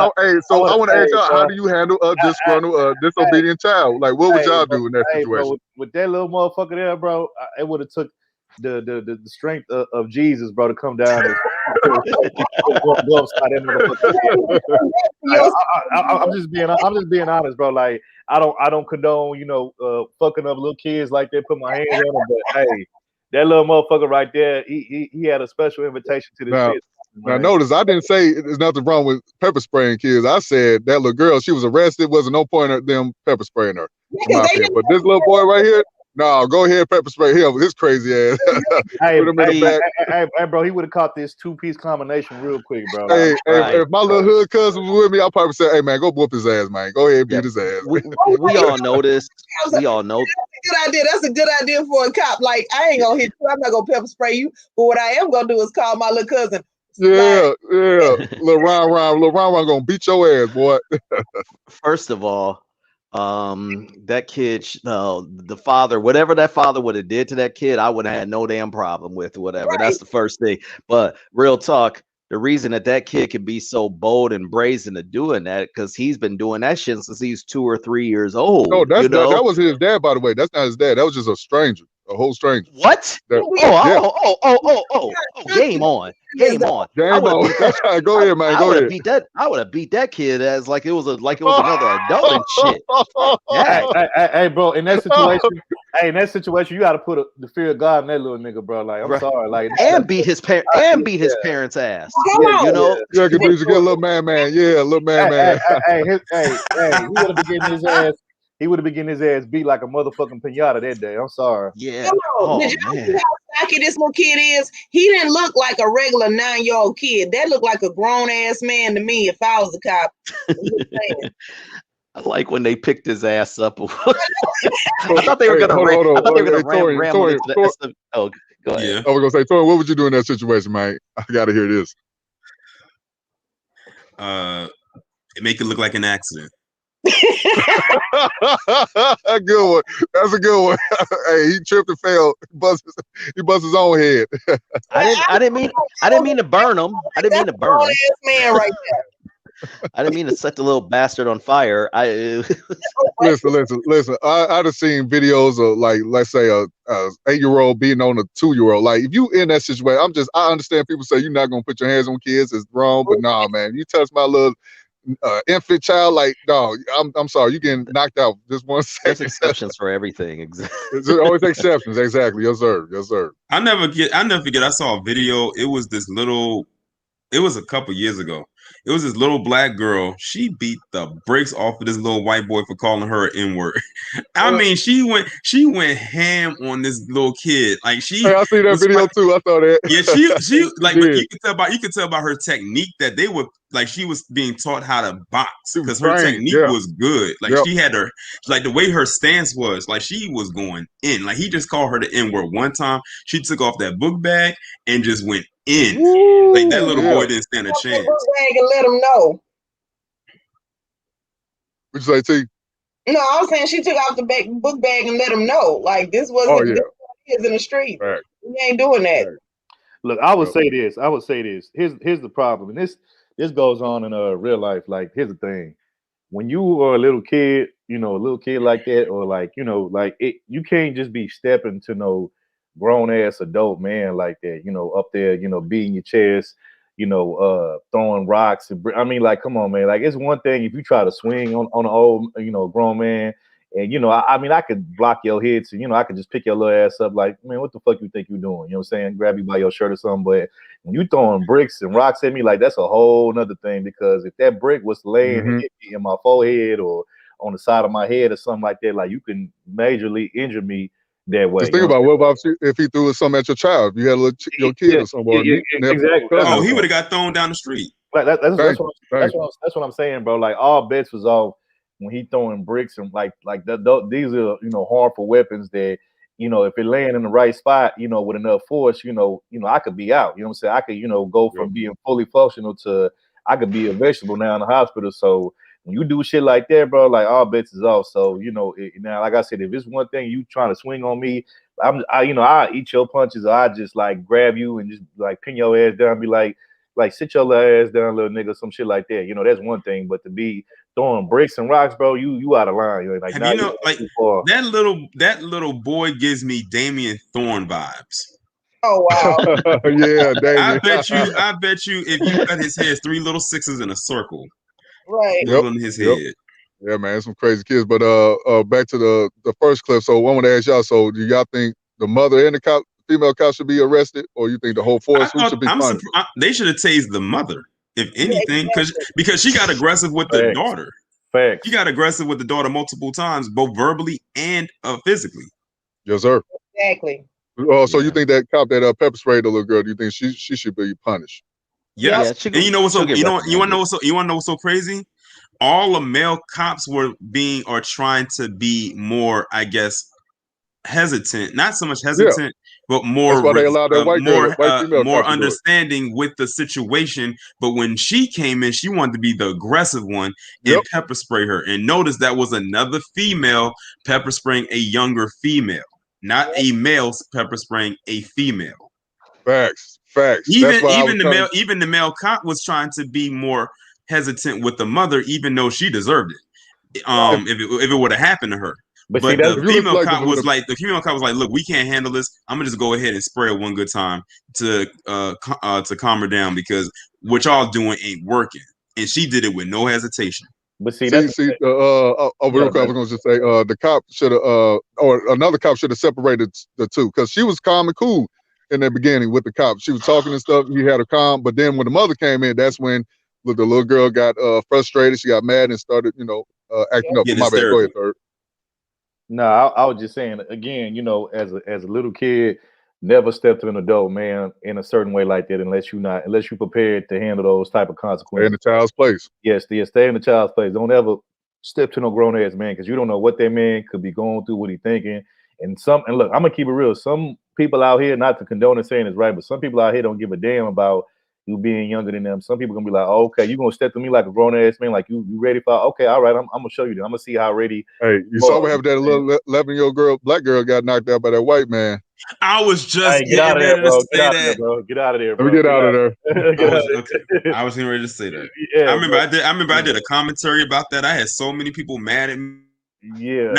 ask y'all, how do you handle a disgruntled, disobedient child? Like, what would y'all do in that situation? Bro, with that little motherfucker there, bro, it would have took the strength of Jesus, bro, to come down and go upside that motherfucker. I'm just being honest, bro. Like, I don't condone, fucking up little kids like that. Put my hands on them, but hey, that little motherfucker right there, he had a special invitation to this shit. Now, notice I didn't say there's nothing wrong with pepper spraying kids. I said that little girl, she was arrested. Wasn't no point at them pepper spraying her. But this little boy right here, no, go ahead, pepper spray him with his crazy ass. Hey, bro, he would have caught this two-piece combination real quick, bro. Hey, if my little hood cousin was with me, I'll probably say, hey, man, go whoop his ass, man. Go ahead and beat his ass. We all know this. We all know. Good idea. That's a good idea for a cop. Like, I ain't gonna hit you. I'm not gonna pepper spray you. But what I am gonna do is call my little cousin. Yeah, yeah. Lil Ron gonna beat your ass, boy. First of all, that kid, the father, whatever that father would have did to that kid, I would have had no damn problem with whatever. Right. That's the first thing. But real talk, the reason that kid can be so bold and brazen to doing that, because he's been doing that shit since he's 2 or 3 years old. No, you know? that was his dad, by the way. That's not his dad. That was just a stranger, a whole stranger. What? That, Game on. Game on. Game on. Go ahead, man. Go ahead. I would have beat that kid as like it was another adult and shit. Yeah. Hey, bro, in that situation, you got to put the fear of God in that little nigga, bro. Like, I'm sorry, like, and beat his parents ass. Yeah, you know. Yeah, get a little man. Yeah, little man. Hey, he would have been getting his ass. He would have been getting his ass beat like a motherfucking pinata that day. I'm sorry. Yeah. Did y'all see how stocky this little kid is? He didn't look like a regular 9-year-old kid. That looked like a grown ass man to me if I was a cop. I like when they picked his ass up. I thought they were gonna ram him into the Oh, go ahead. Yeah. I was gonna say, Tori, what would you do in that situation, man? I gotta hear this. Make it look like an accident. A good one. That's a good one. Hey, he tripped and fell. He bust his own head. I didn't mean to burn him. I didn't mean to burn him. Man right there. I didn't mean to set the little bastard on fire. Listen. I've seen videos of, like, let's say a 8-year-old beating on a 2-year-old. Like, if you in that situation, I understand people say you're not gonna put your hands on kids, it's wrong, but nah, man, you touch my little infant child, like, dog, I'm sorry, you getting knocked out just 1 second. There's exceptions for everything. There's always exceptions. Exactly. Yes, sir. I'll never forget. I saw a video. It was a couple years ago. It was this little black girl. She beat the brakes off of this little white boy for calling her an N-word. I mean, she went ham on this little kid. Like, I see that video too. I saw that. Yeah, she like, yeah. You could tell by her technique that they were like, she was being taught how to box because her technique was good. Like, she had her, like, the way her stance was, like, she was going in. Like, he just called her the N-word one time. She took off that book bag and just went in. Like, that little boy didn't stand a chance. Bag and let him know. What'd you say, T? No, I was saying she took off the book bag and let him know. Like, this wasn't this is in the street. Right. We ain't doing that. Right. Look, I would say this. Here's the problem, and this goes on in real life. Like, here's the thing: when you are a little kid, a little kid like that, or like, like it, you can't just be stepping to no grown ass adult man like that. Up there, beating your chest, throwing rocks. I mean, like, come on, man. Like, it's one thing if you try to swing on an old, grown man. And, I mean, I could block your head. So, I could just pick your little ass up like, man, what the fuck you think you're doing? You know what I'm saying? Grab you by your shirt or something. But when you throwing bricks and rocks at me, like, that's a whole nother thing. Because if that brick was laying in my forehead or on the side of my head or something like that, like, you can majorly injure me that way. Just think about what about if he threw something at your child? If you had your kid or something. Exactly. Oh, he would have got thrown down the street. Like, that's what I'm saying, bro. Like, all bets was off when he throwing bricks and like these are harmful weapons that if it land in the right spot with enough force I could be out. You know what I'm saying? I could go from being fully functional to I could be a vegetable now in the hospital. So when you do shit like that, bro, like, all bets is off. So now, like I said, if it's one thing you trying to swing on me, I eat your punches, or I just like grab you and just like pin your ass down, and be like sit your little ass down, little nigga, some shit like that. That's one thing, but to be throwing bricks and rocks, bro, you out of line. Like, that little boy gives me Damian Thorne vibes. Oh wow. Yeah, Damian. I bet you if you cut his head 3 little 6s in a circle. Right. On his head. Yeah, man, some crazy kids. But back to the first clip. So I want to ask y'all, so do y'all think the mother and the female cop should be arrested, or you think the whole force should be punished? They should have tased the mother, if anything, because she got aggressive with the daughter. Facts. She got aggressive with the daughter multiple times, both verbally and physically. Yes, sir. Exactly. So you think that cop that pepper sprayed the little girl? Do you think she should be punished? Yes. And you want to know what's so crazy? All the male cops were trying to be more, I guess, hesitant, not so much Yeah. hesitant, but more That's why they allowed that white female more cop to do it. understanding with the situation. But when she came in, she wanted to be the aggressive one and Yep. pepper spray her. And notice that was another female pepper spraying a younger female, not a male pepper spraying a female. Facts. That's why Even the male cop was trying to be more hesitant with the mother, even though she deserved it. If it would have happened to her. But the female cop was like, look, we can't handle this. I'm gonna just go ahead and spray her one good time to calm her down, because what y'all doing ain't working. And she did it with no hesitation. But see, real quick, I was gonna just say the cop should have or another cop should have separated the two, because she was calm and cool in the beginning with the cop. She was talking and stuff. He had her calm, but then when the mother came in, that's when the little girl got frustrated. She got mad and started, acting up. My bad. Go ahead, Third. No, I was just saying again, as a little kid, never step to an adult man in a certain way like that unless you're prepared to handle those type of consequences. Stay in the child's place. Yes, stay in the child's place. Don't ever step to no grown ass man, because you don't know what that man could be going through, what he thinking. And look, I'm gonna keep it real. Some people out here, not to condone and saying it's right, but some people out here don't give a damn about you being younger than them. Some people gonna be like, oh, okay, you gonna step to me like a grown ass man, like you ready for? Okay, all right, I'm gonna show you. I'm gonna see how ready. Hey, you saw what happened? That little 11-year-old black girl got knocked out by that white man. I was just get out of there, bro. Get out of there, bro. Get out of there, bro. Let me get out of there. I was getting ready to say that. Yeah, I remember I did a commentary about that. I had so many people mad at me. Yeah.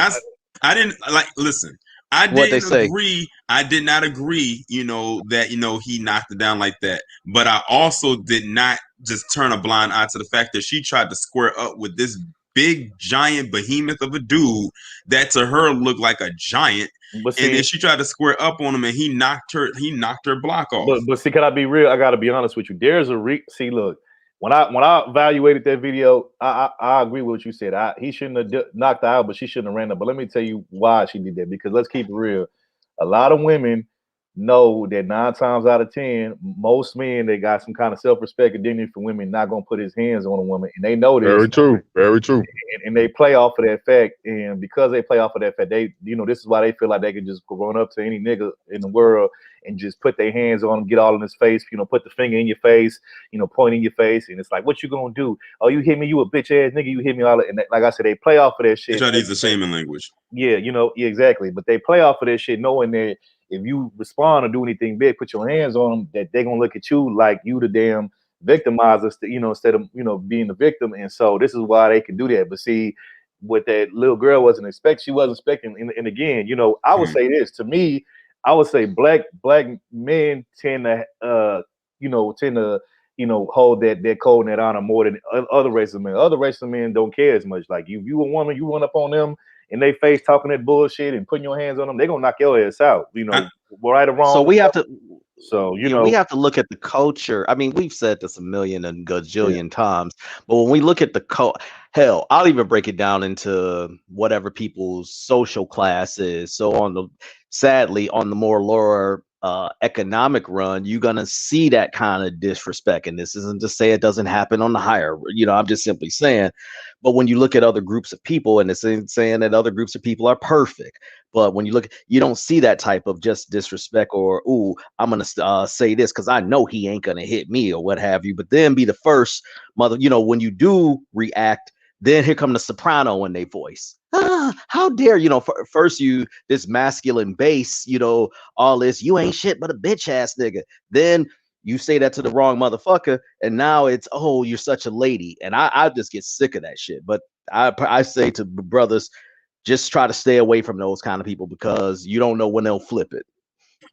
I didn't listen. I did not agree, that, he knocked it down like that. But I also did not just turn a blind eye to the fact that she tried to square up with this big, giant behemoth of a dude that to her looked like a giant. And then she tried to square up on him, and he knocked her block off. But see, can I be real? I got to be honest with you. There's see, look, when I evaluated that video, I agree with what you said. He shouldn't have knocked her out, but she shouldn't have ran her. But let me tell you why she did that. Because let's keep it real. A lot of women know that 9 times out of 10, most men, they got some kind of self-respect and dignity for women, not gonna put his hands on a woman, and they know this. Very true. And they play off of that fact, and because they play off of that fact, they, this is why they feel like they can just go run up to any nigga in the world and just put their hands on him, get all in his face, put the finger in your face, point in your face, and it's like, what you gonna do? Oh, you hit me, you a bitch ass nigga, you hit me all, and like I said, they play off of that shit. They try to use the shaming language. Yeah, exactly. But they play off of that shit, knowing that if you respond or do anything big, put your hands on them, that they're gonna look at you like you the damn victimizer, instead of being the victim. And so this is why they can do that. But see, what that little girl wasn't expecting, and again, I would say this to me, I would say black men tend to hold that code and that honor more than other races of men. Other races of men don't care as much. Like you a woman, you run up on them in their face talking that bullshit and putting your hands on them, they're gonna knock your ass out, right or wrong. So we have to we have to look at the culture. I mean, we've said this a million and gajillion times, but when we look at the hell, I'll even break it down into whatever people's social class is. So sadly, on the more lower economic run, you're gonna see that kind of disrespect. And this isn't to say it doesn't happen on the higher, I'm just simply saying. But when you look at other groups of people, and it's saying that other groups of people are perfect, but when you look, you don't see that type of just disrespect or, ooh, I'm gonna say this because I know he ain't gonna hit me or what have you. But then be the first mother, when you do react, then here come the soprano in their voice. How dare first you this masculine bass, all this, you ain't shit but a bitch ass nigga. Then you say that to the wrong motherfucker, and now it's, oh, you're such a lady. And I just get sick of that shit. But I say to brothers, just try to stay away from those kind of people, because you don't know when they'll flip it.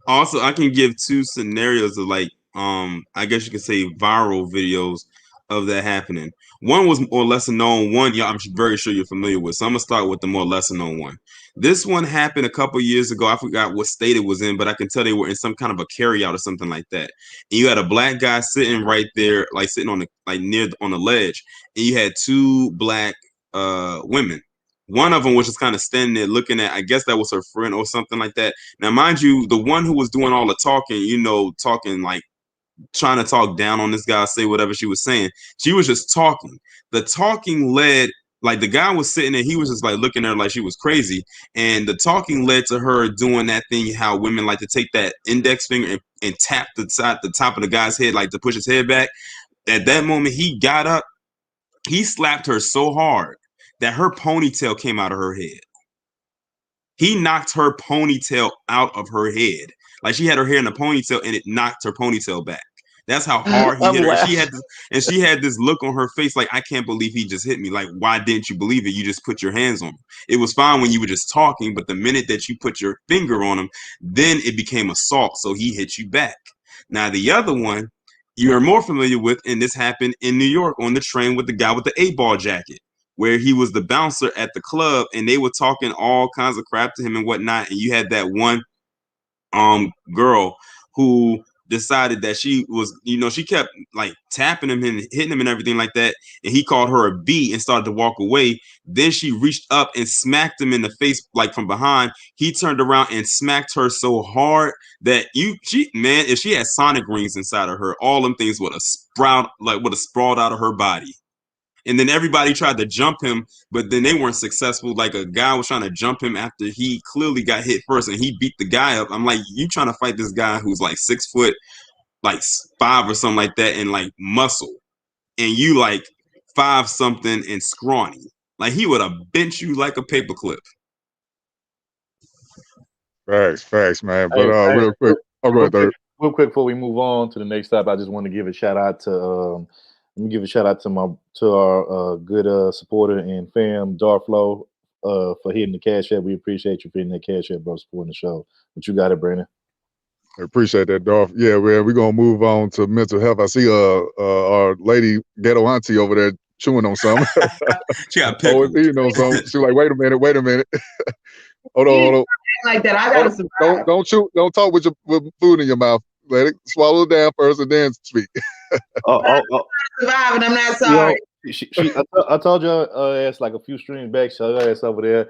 Also, I can give 2 scenarios of I guess you could say viral videos of that happening. One was more lesser known. One, I'm very sure you're familiar with. So I'm gonna start with the more lesser known one. This one happened a couple years ago. I forgot what state it was in, but I can tell they were in some kind of a carryout or something like that. And you had a black guy sitting right there, sitting on the ledge, and you had 2 black women. One of them was just kind of standing there looking at, I guess that was her friend or something like that. Now, mind you, the one who was doing all the talking, trying to talk down on this guy, say whatever she was saying. She was just talking. The talking led Like the guy was sitting there, he was just like looking at her like she was crazy. And the talking led to her doing that thing, how women like to take that index finger and tap the top of the guy's head, like to push his head back. At that moment, he got up, he slapped her so hard that her ponytail came out of her head. He knocked her ponytail out of her head. Like she had her hair in a ponytail and it knocked her ponytail back. That's how hard he hit her. She had this look on her face like, I can't believe he just hit me. Like, why didn't you believe it? You just put your hands on him. It was fine when you were just talking, but the minute that you put your finger on him, then it became assault. So he hit you back. Now, the other one you're more familiar with, and this happened in New York on the train with the guy with the 8-ball jacket, where he was the bouncer at the club and they were talking all kinds of crap to him and whatnot. And you had that one girl who decided that she was, she kept like tapping him and hitting him and everything like that. And he called her a B and started to walk away. Then she reached up and smacked him in the face, like from behind. He turned around and smacked her so hard that if she had sonic rings inside of her, all them things would have sprawled out of her body. And then everybody tried to jump him, but then they weren't successful. Like a guy was trying to jump him after he clearly got hit first, and he beat the guy up. I'm like, you trying to fight this guy who's like 6 foot, like 5 or something like that, and like muscle, and you like 5 something and scrawny. Like he would have bent you like a paperclip. Facts, man. But real quick, real quick before we move on to the next stop, I just want to give a shout out to our good supporter and fam, Darflo, for hitting the cash app. We appreciate you for hitting that cash app, bro, supporting the show. But you got it, Brandon. I appreciate that, Darf. Yeah, man, we're gonna move on to mental health. I see our lady ghetto auntie over there chewing on something. She got pickles. Something. She's like, wait a minute. Hold on. Like that, I gotta survive. Don't chew. Don't talk with food in your mouth. Let it swallow it down first and then speak. I'm survive, and I'm not sorry. I told your ass like a few streams back. So her ass over there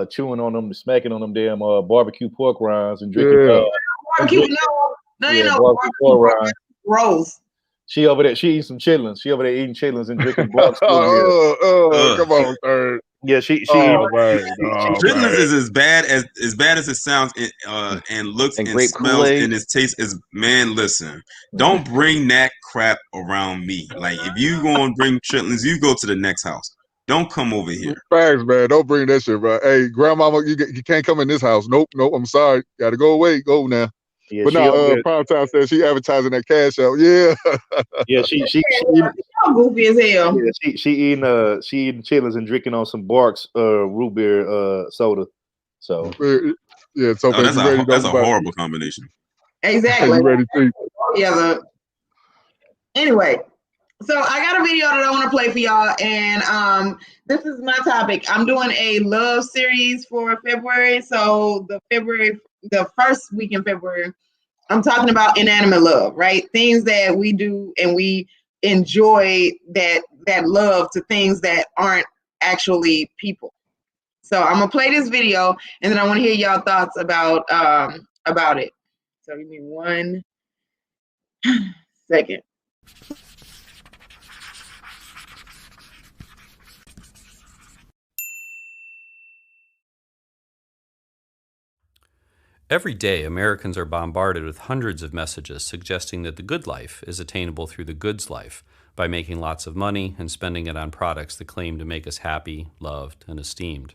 chewing on them, smacking on them damn barbecue pork rinds and drinking. Barbecue pork rinds. Gross. She over there. She eats some chitlins. She over there eating chitlins and drinking blood. Come on, third. Yeah, she. Chitlins is as bad as it sounds and looks and smells Kool-Aid. And it tastes. Man, listen, don't bring that crap around me. Like if you go and bring chitlins, you go to the next house. Don't come over here. Facts, man. Don't bring that shit, bro. Hey, grandmama, you can't come in this house. Nope. I'm sorry. Got to go away. Go now. Yeah, but no, Primetime said she advertising that cash out. Yeah. Yeah, she goofy as hell. Yeah, she eating chitlins and drinking on some Barks root beer soda. So yeah, so that's a horrible combination. Exactly. Ready to yeah. Anyway, so I got a video that I want to play for y'all, and this is my topic. I'm doing a love series for February. So the first week in February, I'm talking about inanimate love, right? Things that we do and we enjoy that love to things that aren't actually people. So I'm gonna play this video and then I want to hear y'all thoughts about it. So give me 1 second. Every day, Americans are bombarded with hundreds of messages suggesting that the good life is attainable through the goods life by making lots of money and spending it on products that claim to make us happy, loved, and esteemed.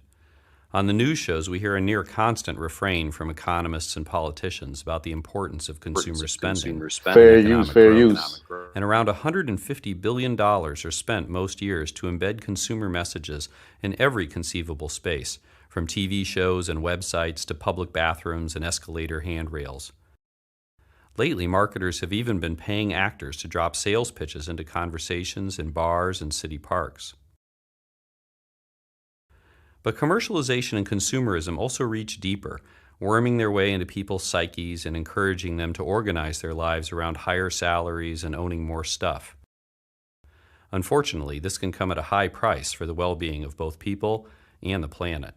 On the news shows, we hear a near constant refrain from economists and politicians about the importance of consumer spending. Fair use. And around $150 billion are spent most years to embed consumer messages in every conceivable space, from TV shows and websites to public bathrooms and escalator handrails. Lately, marketers have even been paying actors to drop sales pitches into conversations in bars and city parks. But commercialization and consumerism also reach deeper, worming their way into people's psyches and encouraging them to organize their lives around higher salaries and owning more stuff. Unfortunately, this can come at a high price for the well-being of both people and the planet.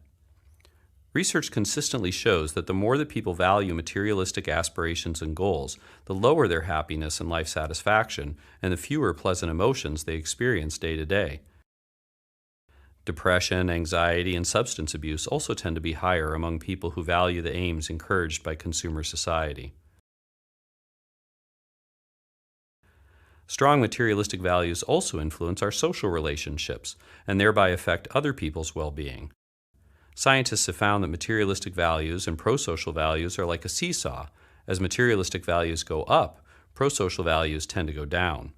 Research consistently shows that the more that people value materialistic aspirations and goals, the lower their happiness and life satisfaction, and the fewer pleasant emotions they experience day to day. Depression, anxiety, and substance abuse also tend to be higher among people who value the aims encouraged by consumer society. Strong materialistic values also influence our social relationships and thereby affect other people's well-being. Scientists have found that materialistic values and pro-social values are like a seesaw. As materialistic values go up, pro-social values tend to go down.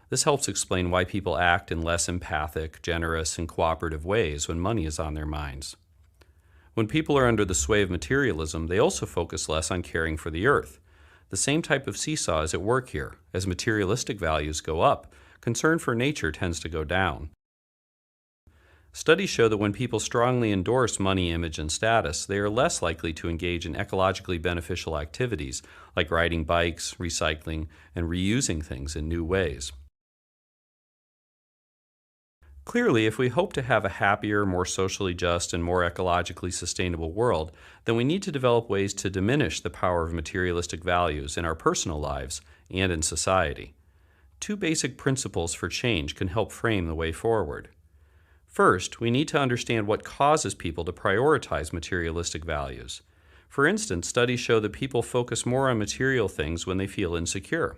This helps explain why people act in less empathic, generous, and cooperative ways when money is on their minds. When people are under the sway of materialism, they also focus less on caring for the earth. The same type of seesaw is at work here. As materialistic values go up, concern for nature tends to go down. Studies show that when people strongly endorse money, image, and status, they are less likely to engage in ecologically beneficial activities like riding bikes, recycling, and reusing things in new ways. Clearly, if we hope to have a happier, more socially just, and more ecologically sustainable world, then we need to develop ways to diminish the power of materialistic values in our personal lives and in society. Two basic principles for change can help frame the way forward. First, we need to understand what causes people to prioritize materialistic values. For instance, studies show that people focus more on material things when they feel insecure.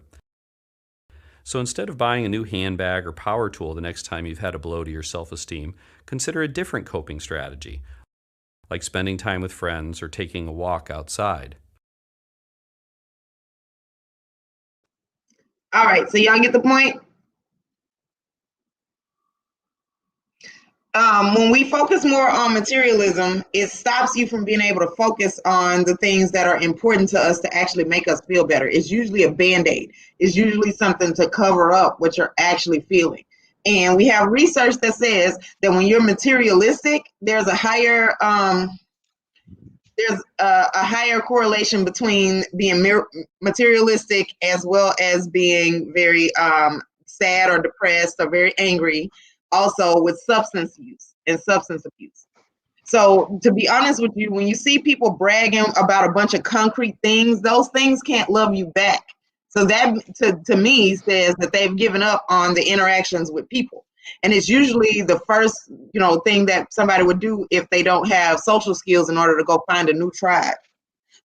So instead of buying a new handbag or power tool the next time you've had a blow to your self-esteem, consider a different coping strategy, like spending time with friends or taking a walk outside. All right, so y'all get the point? When we focus more on materialism, it stops you from being able to focus on the things that are important to us to actually make us feel better. It's usually a Band-Aid. It's usually something to cover up what you're actually feeling. And we have research that says that when you're materialistic, there's a higher correlation between being materialistic as well as being very sad or depressed or very angry, also with substance use and substance abuse. So to be honest with you, when you see people bragging about a bunch of concrete things, those things can't love you back. So that to me says that they've given up on the interactions with people. And it's usually the first, thing that somebody would do if they don't have social skills in order to go find a new tribe.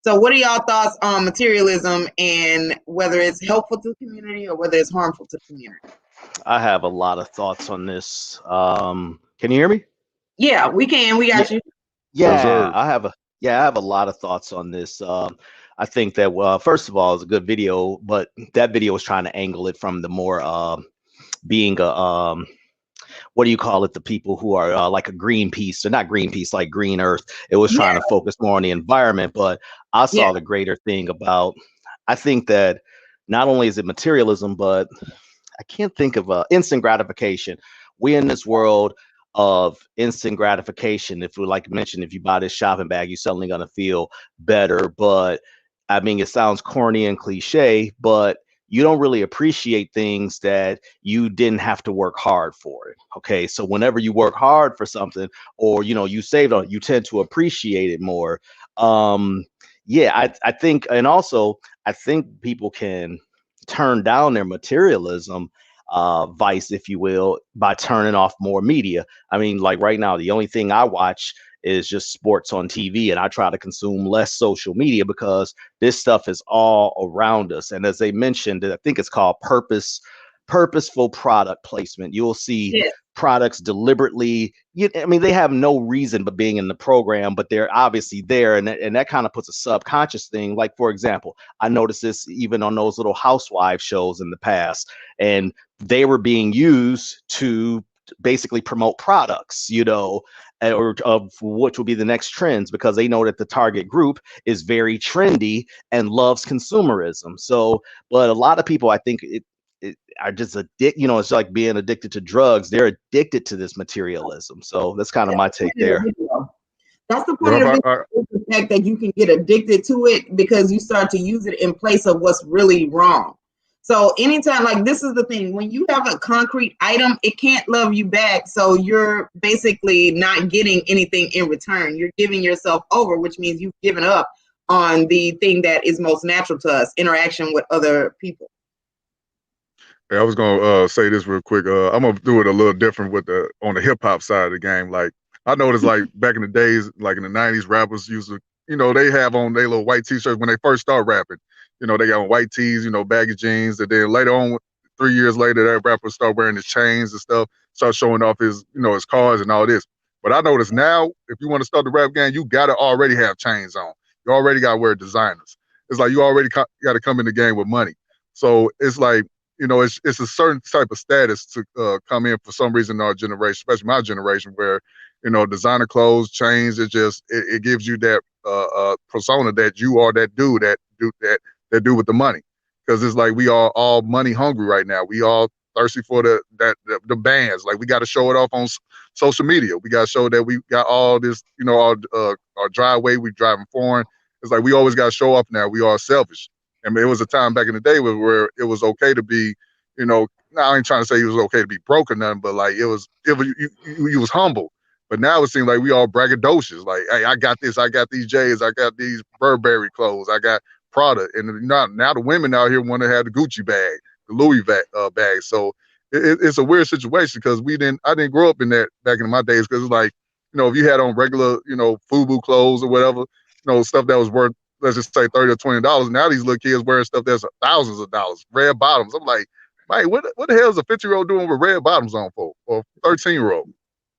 So what are y'all thoughts on materialism and whether it's helpful to the community or whether it's harmful to the community? I have a lot of thoughts on this. Can you hear me? Yeah, we can. We got you. Yeah, I have a lot of thoughts on this. I think that first of all, it's a good video, but that video was trying to angle it from the more being a what do you call it? The people who are like a Greenpeace, or not Greenpeace, like Green Earth. It was trying to focus more on the environment, but I saw the greater thing about. I think that not only is it materialism, but I can't think of instant gratification. We're in this world of instant gratification. If we like mentioned, if you buy this shopping bag, you're suddenly gonna feel better. But I mean, it sounds corny and cliche, but you don't really appreciate things that you didn't have to work hard for it. Okay, so whenever you work hard for something, or you saved on, you tend to appreciate it more. I think, and also I think people can turn down their materialism vice, if you will, by turning off more media. I mean, like right now, the only thing I watch is just sports on TV, and I try to consume less social media because this stuff is all around us. And as they mentioned, I think it's called purposeful product placement. You'll see products deliberately, they have no reason but being in the program, but they're obviously there, and that kind of puts a subconscious thing. Like, for example, I noticed this even on those little housewife shows in the past, and they were being used to basically promote products, or of what will be the next trends, because they know that the target group is very trendy and loves consumerism. So, but a lot of people, I think, are just it's like being addicted to drugs. They're addicted to this materialism. So that's kind of my take there. That's the point of it, the fact that you can get addicted to it because you start to use it in place of what's really wrong. So anytime, like, this is the thing, when you have a concrete item, it can't love you back. So you're basically not getting anything in return. You're giving yourself over, which means you've given up on the thing that is most natural to us, interaction with other people. Hey, I was gonna say this real quick. I'm gonna do it a little different with on the hip hop side of the game. Like I noticed, like back in the days, like in the '90s, rappers used to, they have on their little white T-shirts when they first start rapping. They got on white tees, baggy jeans, and then later on, 3 years later, that rapper start wearing his chains and stuff, start showing off his, his cars and all this. But I notice now, if you want to start the rap game, you gotta already have chains on. You already gotta wear designers. It's like you already got to come in the game with money. So it's like, it's a certain type of status to come in for some reason in our generation, especially my generation, where, designer clothes, chains, it gives you that persona that you are that dude that do with the money. Because it's like we are all money hungry right now. We all thirsty for the bands. Like we got to show it off on social media. We got to show that we got all this, our driveway, we driving foreign. It's like we always got to show off now. We are selfish. I mean, it was a time back in the day where it was okay to be, I ain't trying to say it was okay to be broke or nothing, but like you was humble. But now it seems like we all braggadocious. Like, hey, I got this, I got these J's, I got these Burberry clothes, I got Prada, and now the women out here want to have the Gucci bag, the Louis bag. So it's a weird situation because I didn't grow up in that back in my days because it's like, if you had on regular, FUBU clothes or whatever, stuff that was worth, let's just say $30 or $20. Now these little kids wearing stuff that's thousands of dollars, red bottoms. I'm like, man, what the hell is a 50-year-old doing with red bottoms on for, or 13-year-old?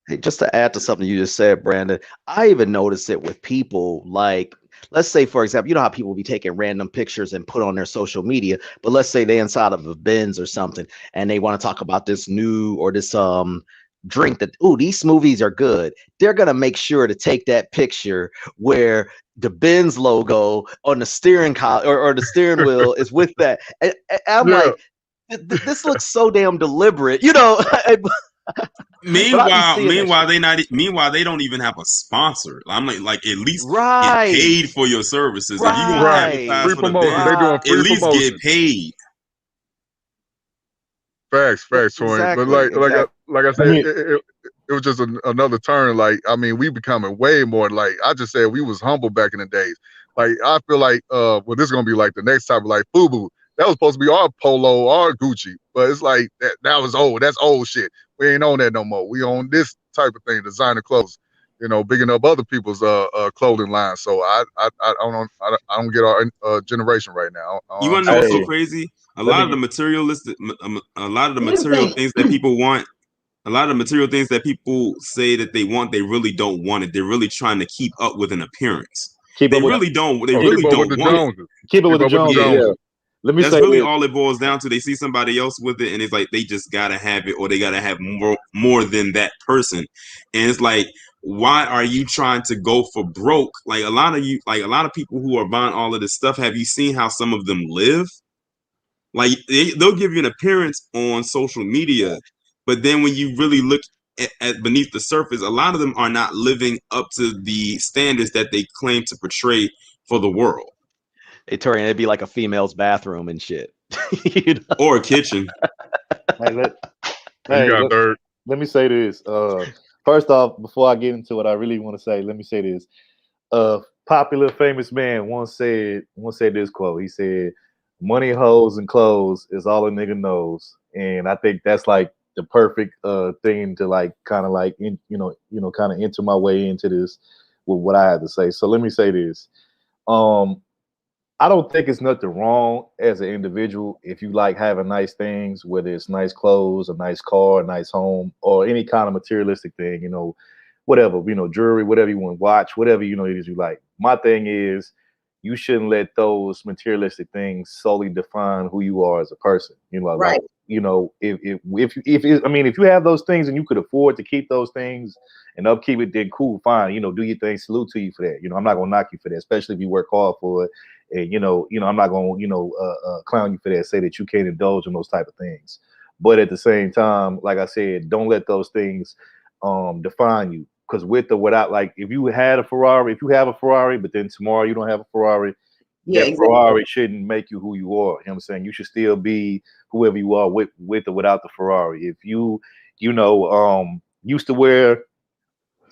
Hey, just to add to something you just said, Brandon, I even noticed it with people like, let's say, for example, you know how people be taking random pictures and put on their social media, but let's say they inside of a Benz or something and they want to talk about this new or this drink that, these smoothies are good. They're going to make sure to take that picture where the Benz logo on the steering column or the steering wheel is with that. And I'm like, this looks so damn deliberate, Meanwhile, they don't even have a sponsor. I'm like at least get paid for your services. If you gonna advertise for the band, they doing free at least promotion. get paid. Facts, Tori. Exactly, But like I said, it was just another turn. Like, I mean, we becoming way more like, I just said we was humble back in the days. Like, I feel like, this is gonna be like the next type of like FUBU. That was supposed to be our Polo, our Gucci, but it's like that was old. That's old shit. We ain't on that no more. We on this type of thing, designer clothes. Bigging up other people's clothing lines. So I don't get our generation right now. You want to know what's so crazy? A lot of the material things that people want, a lot of the material things that people say that they want, they really don't want it. They're really trying to keep up with an appearance. They really don't want it. Keep it with the Joneses. Yeah. That's really all it boils down to. They see somebody else with it, and it's like they just gotta have it, or they gotta have more than that person. And it's like, why are you trying to go for broke? Like a lot of people who are buying all of this stuff. Have you seen how some of them live? Like they'll give you an appearance on social media, but then when you really look at beneath the surface, a lot of them are not living up to the standards that they claim to portray for the world. Hey, Tori, it'd be like a female's bathroom and shit. Or a kitchen. Let me say this. First off, before I get into what I really want to say, let me say this. Popular famous man once said this quote. He said, "Money, hoes, and clothes is all a nigga knows." And I think that's like the perfect thing to like kind of like kind of enter my way into this with what I had to say. So let me say this. I don't think it's nothing wrong as an individual if you like having nice things, whether it's nice clothes, a nice car, a nice home, or any kind of materialistic thing, whatever, jewelry, whatever you want to watch, whatever, it is you like. My thing is you shouldn't let those materialistic things solely define who you are as a person. Right. Like, if you have those things and you could afford to keep those things and upkeep it, then cool, fine, do your thing, salute to you for that. I'm not gonna knock you for that, especially if you work hard for it. And I'm not gonna clown you for that, say that you can't indulge in those type of things. But at the same time, like I said, don't let those things define you. Because with or without, like if you have a Ferrari, but then tomorrow you don't have a Ferrari, Ferrari shouldn't make you who you are. You know what I'm saying? You should still be whoever you are with or without the Ferrari. If you used to wear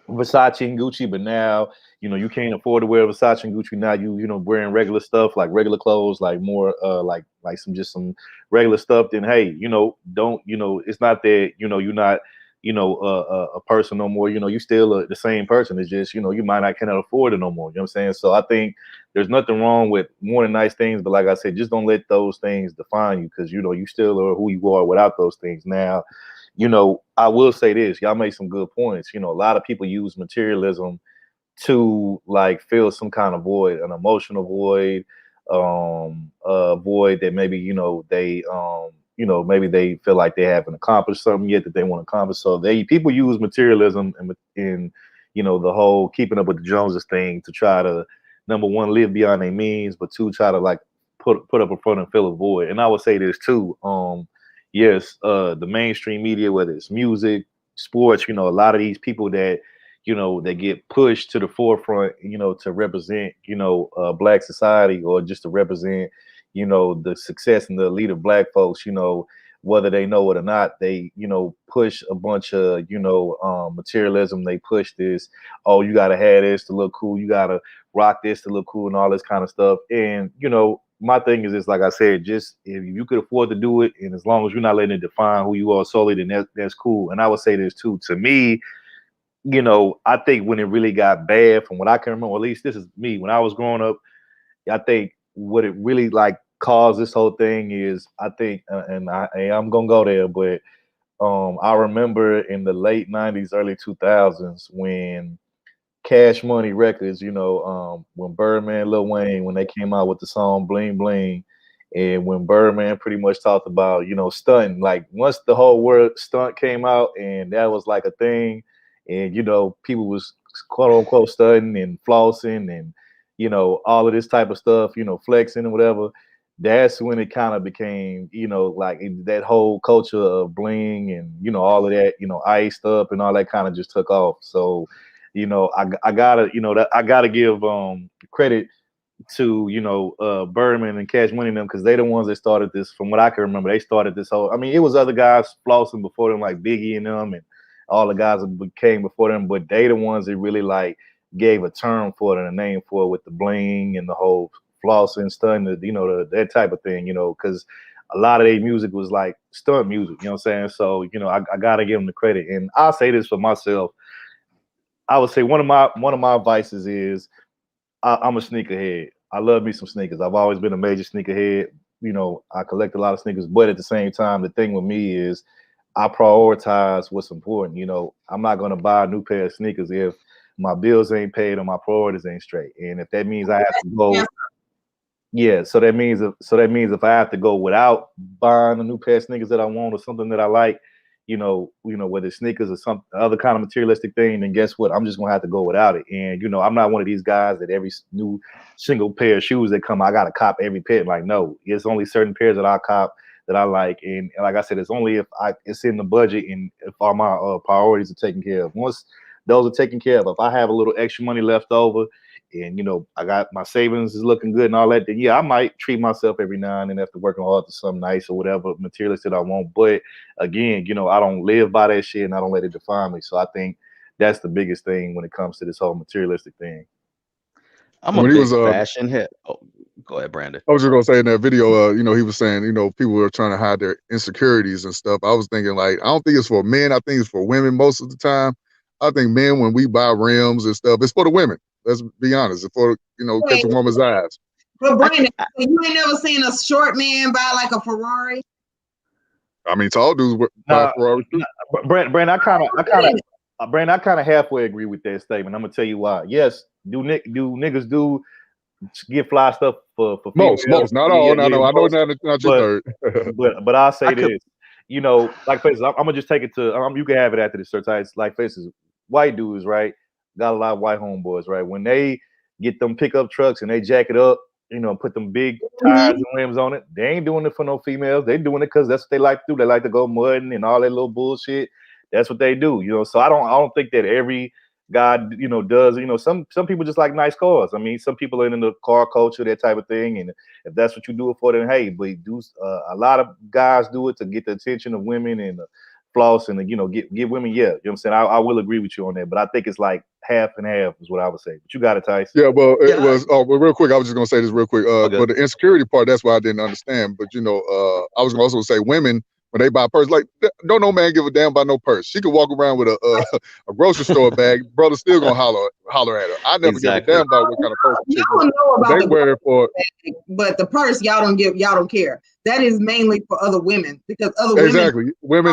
Versace and Gucci, but now you can't afford to wear Versace and Gucci now. You wearing regular stuff, like regular clothes, like more like some regular stuff. Then hey, don't it's not that you're not a person no more. You still the same person. It's just you might not cannot afford it no more. You know what I'm saying? So I think there's nothing wrong with wanting nice things, but like I said, just don't let those things define you, because you still are who you are without those things. Now, I will say this: y'all made some good points. A lot of people use materialism to like fill some kind of void, an emotional void, a void that maybe they maybe they feel like they haven't accomplished something yet that they want to accomplish. So people use materialism in the whole keeping up with the Joneses thing to try to, number one, live beyond their means, but two, try to like put up a front and fill a void. And I would say this too. Yes, the mainstream media, whether it's music, sports, a lot of these people that they get pushed to the forefront, to represent, Black society, or just to represent, the success and the elite of Black folks, whether they know it or not. They, push a bunch of, materialism. They push this, oh, you got to have this to look cool. You got to rock this to look cool and all this kind of stuff. And, my thing is this, like I said, just if you could afford to do it, and as long as you're not letting it define who you are solely, then that's cool. And I would say this too, to me, I think when it really got bad, from what I can remember, at least this is me, when I was growing up, I think what it really like caused this whole thing is, I think, and I'm gonna go there, but I remember in the late 90s, early 2000s, when Cash Money Records, when Birdman, Lil Wayne, when they came out with the song Bling Bling, and when Birdman pretty much talked about, stunting, like once the whole word stunt came out and that was like a thing, and, people was quote unquote stunting and flossing and, all of this type of stuff, flexing and whatever. That's when it kind of became, like that whole culture of bling and, all of that, iced up and all that kind of just took off. So, I gotta, that I gotta give credit to Birdman and Cash Money and them, because they the ones that started this. From what I can remember, they started this whole. I mean, it was other guys flossing before them, like Biggie and them, and all the guys that came before them. But they the ones that really like gave a term for it and a name for it, with the bling and the whole flossing, stunting, that type of thing. Because a lot of their music was like stunt music. You know what I'm saying? So I gotta give them the credit. And I'll say this for myself. I would say one of my vices is I'm a sneakerhead. I love me some sneakers. I've always been a major sneakerhead. I collect a lot of sneakers, but at the same time, the thing with me is I prioritize what's important. I'm not gonna buy a new pair of sneakers if my bills ain't paid or my priorities ain't straight. And if that means I have to go, yeah. So that means if I have to go without buying a new pair of sneakers that I want or something that I like, whether it's sneakers or some other kind of materialistic thing, then guess what? I'm just gonna have to go without it. And I'm not one of these guys that every new single pair of shoes that come, I gotta cop every pair. Like, no, it's only certain pairs that I cop that I like. And like I said, it's only if it's in the budget and if all my priorities are taken care of. Once those are taken care of, if I have a little extra money left over, and I got my savings is looking good and all that, then yeah, I might treat myself every now and then after working hard to something nice or whatever materialistic I want. But again, I don't live by that shit and I don't let it define me. So I think that's the biggest thing when it comes to this whole materialistic thing. I'm a big fashion head. Oh, go ahead, Brandon. I was just gonna say, in that video, he was saying, people were trying to hide their insecurities and stuff. I was thinking, like, I don't think it's for men. I think it's for women most of the time. I think men, when we buy rims and stuff, it's for the women. Let's be honest. It's for, catch a woman's eyes. But Brandon, you ain't never seen a short man buy like a Ferrari? I mean, tall dudes buy Ferrari too. Brandon, I kind of halfway agree with that statement. I'm gonna tell you why. Yes, do niggas do get fly stuff for most, not all. No, I know not your third. but I'll say this. Like faces, I'm gonna just take it to. You can have it after this. It's like faces. White dudes, right? Got a lot of white homeboys, right? When they get them pickup trucks and they jack it up, put them big tires and rims on it, they ain't doing it for no females. They doing it because that's what they like to do. They like to go mudding and all that little bullshit. That's what they do, So I don't think that every guy, does. Some people just like nice cars. I mean, some people are in the car culture, that type of thing. And if that's what you do it for, then hey, but a lot of guys do it to get the attention of women and floss and get women. Yeah, you know what I'm saying. I will agree with you on that, but I think it's like half and half is what I would say. But you got it, Tyson. Yeah, well, it was. Oh, but real quick, I was just gonna say this real quick. But the insecurity part, that's why I didn't understand. But I was gonna also say women when they buy a purse, like don't no man give a damn about no purse. She could walk around with a grocery store bag, brother still gonna holler at her. I never give a damn about what kind of purse Y'all don't know about they wear it for. But the purse, y'all don't care. That is mainly for other women because other women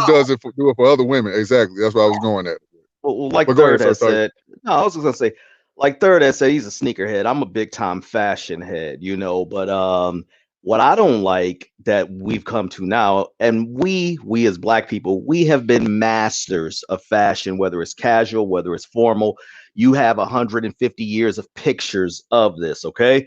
do it for other women. Exactly, that's what I was going at. Well, like Third has said, no, I was just gonna say, like Third has said, he's a sneakerhead. I'm a big time fashion head, but what I don't like that we've come to now, and we as Black people, we have been masters of fashion, whether it's casual, whether it's formal. You have 150 years of pictures of this, okay?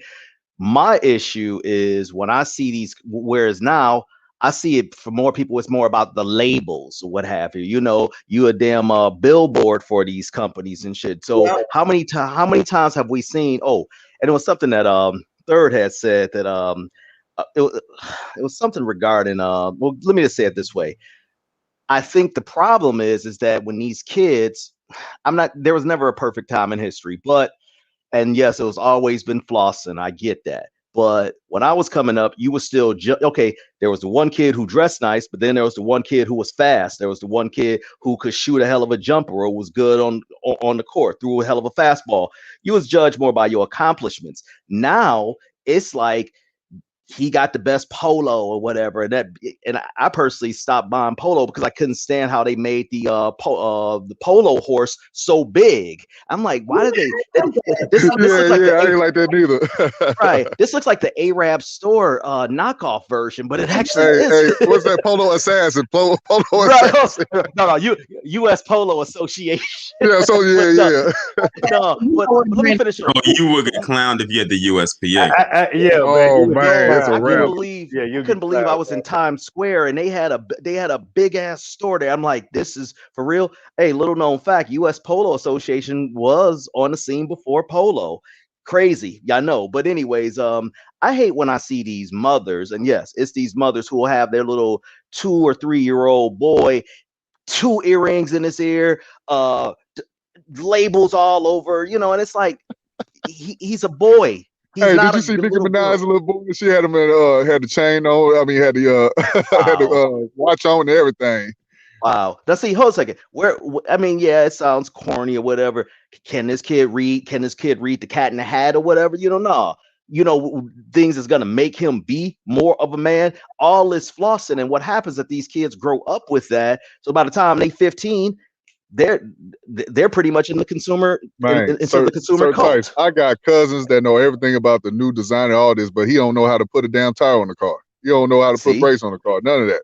My issue is when I see these, whereas now I see it for more people, it's more about the labels or what have you. You a damn billboard for these companies and shit. So how many times have we seen? Oh, and it was something that Third had said that it was something regarding well, let me just say it this way. I think the problem is that when these kids, there was never a perfect time in history, and yes, it was always been flossing. I get that. But when I was coming up, you was still okay. There was the one kid who dressed nice, but then there was the one kid who was fast. There was the one kid who could shoot a hell of a jumper or was good on the court, threw a hell of a fastball. You was judged more by your accomplishments. Now it's like he got the best polo or whatever, and I personally stopped buying polo because I couldn't stand how they made the polo horse so big. I'm like, why did they? This looks like I ain't like that neither. Right, this looks like the Arab store knockoff version, but it actually is. What's that Polo Assassin? Polo Assassin. No, U.S. Polo Association. Yeah, so yeah. No, but let me finish. Oh, you would get clowned if you had the USPA. Yeah. Oh man. I couldn't believe I was in Times Square and they had a big ass store there. I'm like, this is for real. Hey, little known fact, U.S. Polo Association was on the scene before polo. Crazy, y'all know. But anyways, I hate when I see these mothers, and yes, it's these mothers who will have their little 2 or 3 year old boy, 2 earrings in his ear, labels all over, and it's like he's a boy. Hey, did you see Nicki Minaj's little boy? She had him had the chain on. I mean, had the had the watch on and everything. Wow. Now see, hold a second. It sounds corny or whatever. Can this kid read? Can this kid read The Cat in the Hat or whatever? No. Things is gonna make him be more of a man. All this flossing, and what happens if these kids grow up with that? So by the time they 15. They're pretty much in the consumer the consumer cult. I got cousins that know everything about the new design and all this, but he don't know how to put a damn tire on the car. He don't know how to put brakes on the car. None of that.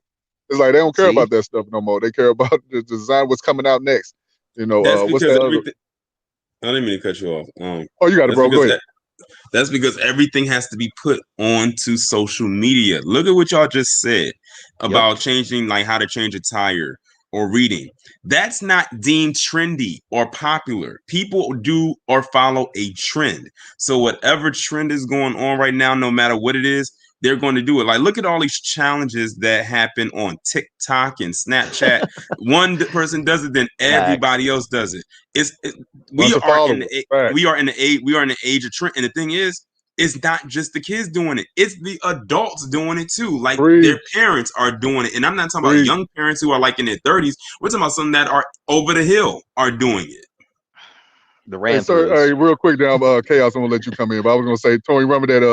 It's like they don't care about that stuff no more. They care about the design, what's coming out next. What's that? I didn't mean to cut you off. You got it, bro. Go ahead. That's because everything has to be put onto social media. Look at what y'all just said about changing, like how to change a tire or reading. That's not deemed trendy or popular. People do or follow a trend. So whatever trend is going on right now, no matter what it is, they're going to do it. Like, look at all these challenges that happen on TikTok and Snapchat. One person does it, then everybody else does it. We are in the age of trend. And the thing is, it's not just the kids doing it. It's the adults doing it too. Like their parents are doing it. And I'm not talking about young parents who are like in their 30s. We're talking about some that are over the hill are doing it. The rant. Hey, real quick down, Chaos, I'm gonna let you come in. But I was gonna say, Tony, remember that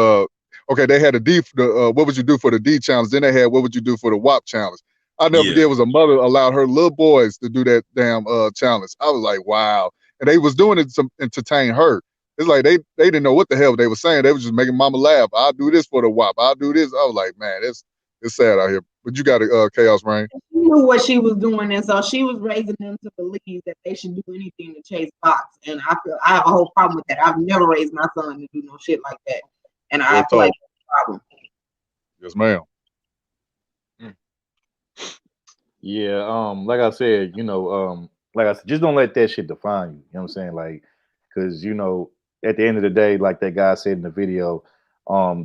okay, they had a D what would you do for the D challenge? Then they had what would you do for the WAP challenge? I never forget was a mother allowed her little boys to do that damn challenge. I was like, wow. And they was doing it to entertain her. It's like they didn't know what the hell they were saying. They were just making mama laugh. I'll do this for the WAP. I'll do this. I was like, man, it's sad out here. But you got Chaos Rain. She knew what she was doing, and so she was raising them to believe that they should do anything to chase box. And I have a whole problem with that. I've never raised my son to do no shit like that. And I feel like that's a problem. Yes, ma'am. Yeah, like I said, just don't let that shit define you. You know what I'm saying? Like, because at the end of the day, like that guy said in the video,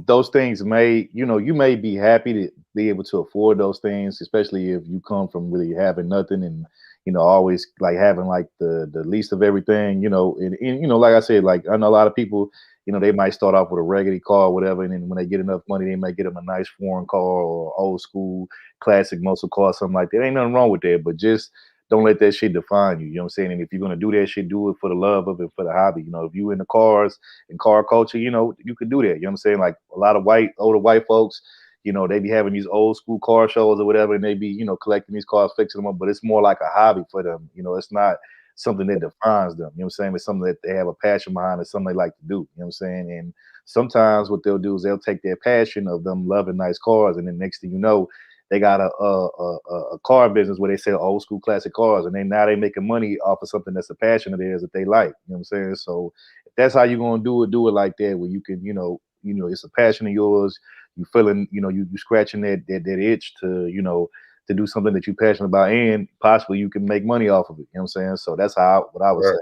those things may, you know, you may be happy to be able to afford those things, especially if you come from really having nothing and, you know, always like having like the least of everything, you know, and you know, like I said, like I know a lot of people, you know, they might start off with a regular car or whatever, and then when they get enough money, they might get them a nice foreign car or old school classic muscle car, something like that. Ain't nothing wrong with that, but just don't let that shit define you. You know what I'm saying? And if you're gonna do that shit, do it for the love of it, for the hobby. You know, if you in the cars and car culture, you know, you could do that. You know what I'm saying? Like a lot of older white folks, you know, they be having these old school car shows or whatever, and they be, you know, collecting these cars, fixing them up, but it's more like a hobby for them. You know, it's not something that defines them. You know what I'm saying? It's something that they have a passion behind. It's something they like to do. You know what I'm saying? And sometimes what they'll do is they'll take their passion of them loving nice cars, and then next thing you know, they got a car business where they sell old school classic cars, and now they making money off of something that's a passion of theirs that they like. You know what I'm saying? So if that's how you're gonna do it like that, where you can, you know, it's a passion of yours. You feeling, you know, you scratching that itch to, you know, to do something that you're passionate about, and possibly you can make money off of it. You know what I'm saying? So that's what I would say.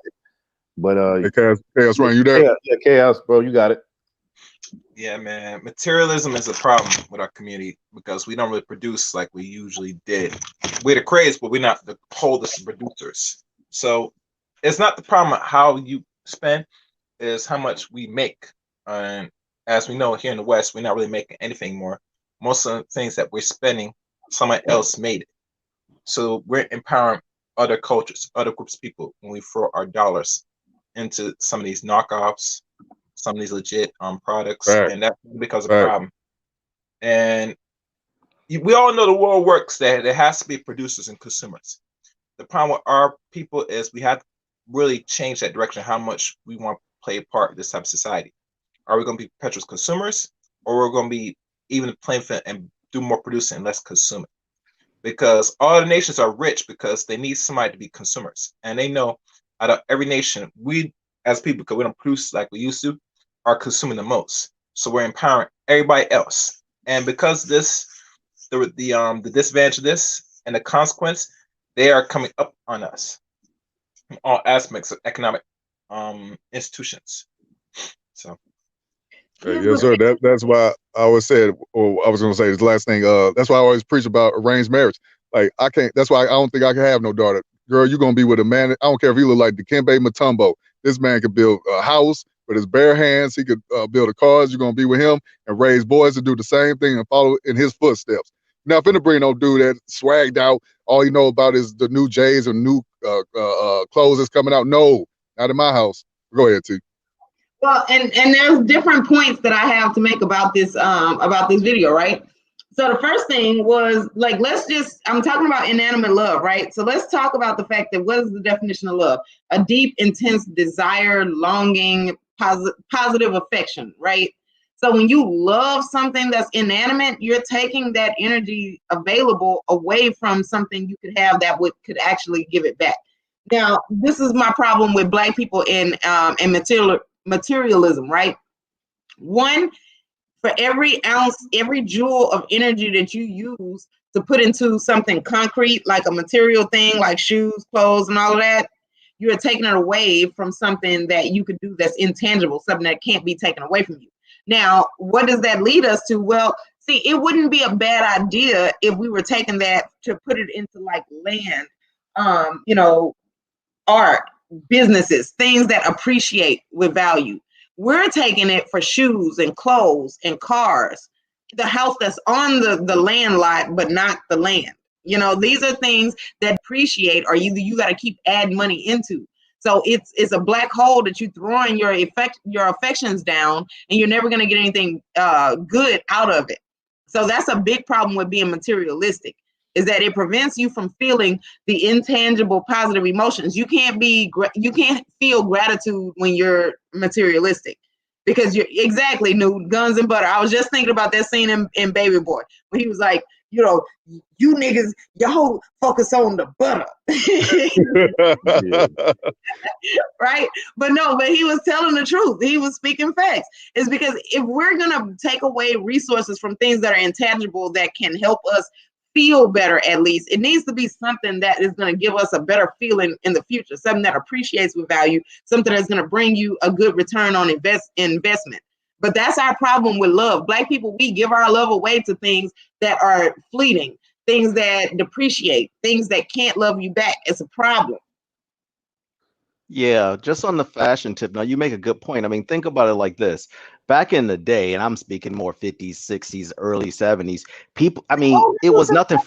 But Hey, Chaos Run, you there? Yeah, Chaos, bro, you got it. Yeah, man. Materialism is a problem with our community because we don't really produce like we usually did. We're the craze, but we're not the oldest producers. So it's not the problem of how you spend, is how much we make. And as we know here in the West, we're not really making anything more. Most of the things that we're spending, someone else made it. So we're empowering other cultures, other groups of people when we throw our dollars into some of these knockoffs, some of these legit products, and that becomes a problem. And we all know the world works that there has to be producers and consumers. The problem with our people is we have to really change that direction, how much we want to play a part in this type of society. Are we going to be perpetual consumers, or we're going to be even playing field and do more producing and less consuming? Because all the nations are rich because they need somebody to be consumers. And they know out of every nation, we as people, because we don't produce like we used to, are consuming the most. So we're empowering everybody else. And because the disadvantage of this and the consequence, they are coming up on us from all aspects of economic institutions. So yes, sir. That's why I always said, or I was gonna say this last thing. That's why I always preach about arranged marriage. Like I can't. That's why I don't think I can have no daughter. Girl, you're gonna be with a man. I don't care if he look like Dikembe Mutombo. This man could build a house with his bare hands. He could build a cars. You're gonna be with him and raise boys to do the same thing and follow in his footsteps. Now, if finna bring no dude that swagged out, all you know about is the new J's or new clothes that's coming out. No, not in my house. Go ahead, T. Well, and there's different points that I have to make about this video, right? So the first thing was like, I'm talking about inanimate love, right? So let's talk about the fact that what is the definition of love? A deep, intense desire, longing, positive affection, right? So when you love something that's inanimate, you're taking that energy available away from something you could have that could actually give it back. Now, this is my problem with Black people in materialism, right? One, for every ounce, every joule of energy that you use to put into something concrete, like a material thing, like shoes, clothes, and all of that, you're taking it away from something that you could do that's intangible, something that can't be taken away from you. Now, what does that lead us to? Well, see, it wouldn't be a bad idea if we were taking that to put it into like land, art, businesses, things that appreciate with value. We're taking it for shoes and clothes and cars, the house that's on the land lot, but not the land. These are things that appreciate, or you got to keep adding money into. So it's a black hole that you throwing your affections down, and you're never going to get anything good out of it. So that's a big problem with being materialistic, is that it prevents you from feeling the intangible positive emotions. You can't feel gratitude when you're materialistic, because you're exactly new guns and butter. I was just thinking about that scene in Baby Boy when he was like, you niggas, y'all focus on the butter. Right? But he was telling the truth. He was speaking facts. It's because if we're going to take away resources from things that are intangible that can help us feel better, at least, it needs to be something that is going to give us a better feeling in the future, something that appreciates with value, something that's going to bring you a good return on investment. But that's our problem with love. Black people, we give our love away to things that are fleeting, things that depreciate, things that can't love you back. It's a problem. Yeah, just on the fashion tip. Now, you make a good point. I mean, think about it like this. Back in the day, and I'm speaking more 50s, 60s, early 70s, people, I mean, it was nothing.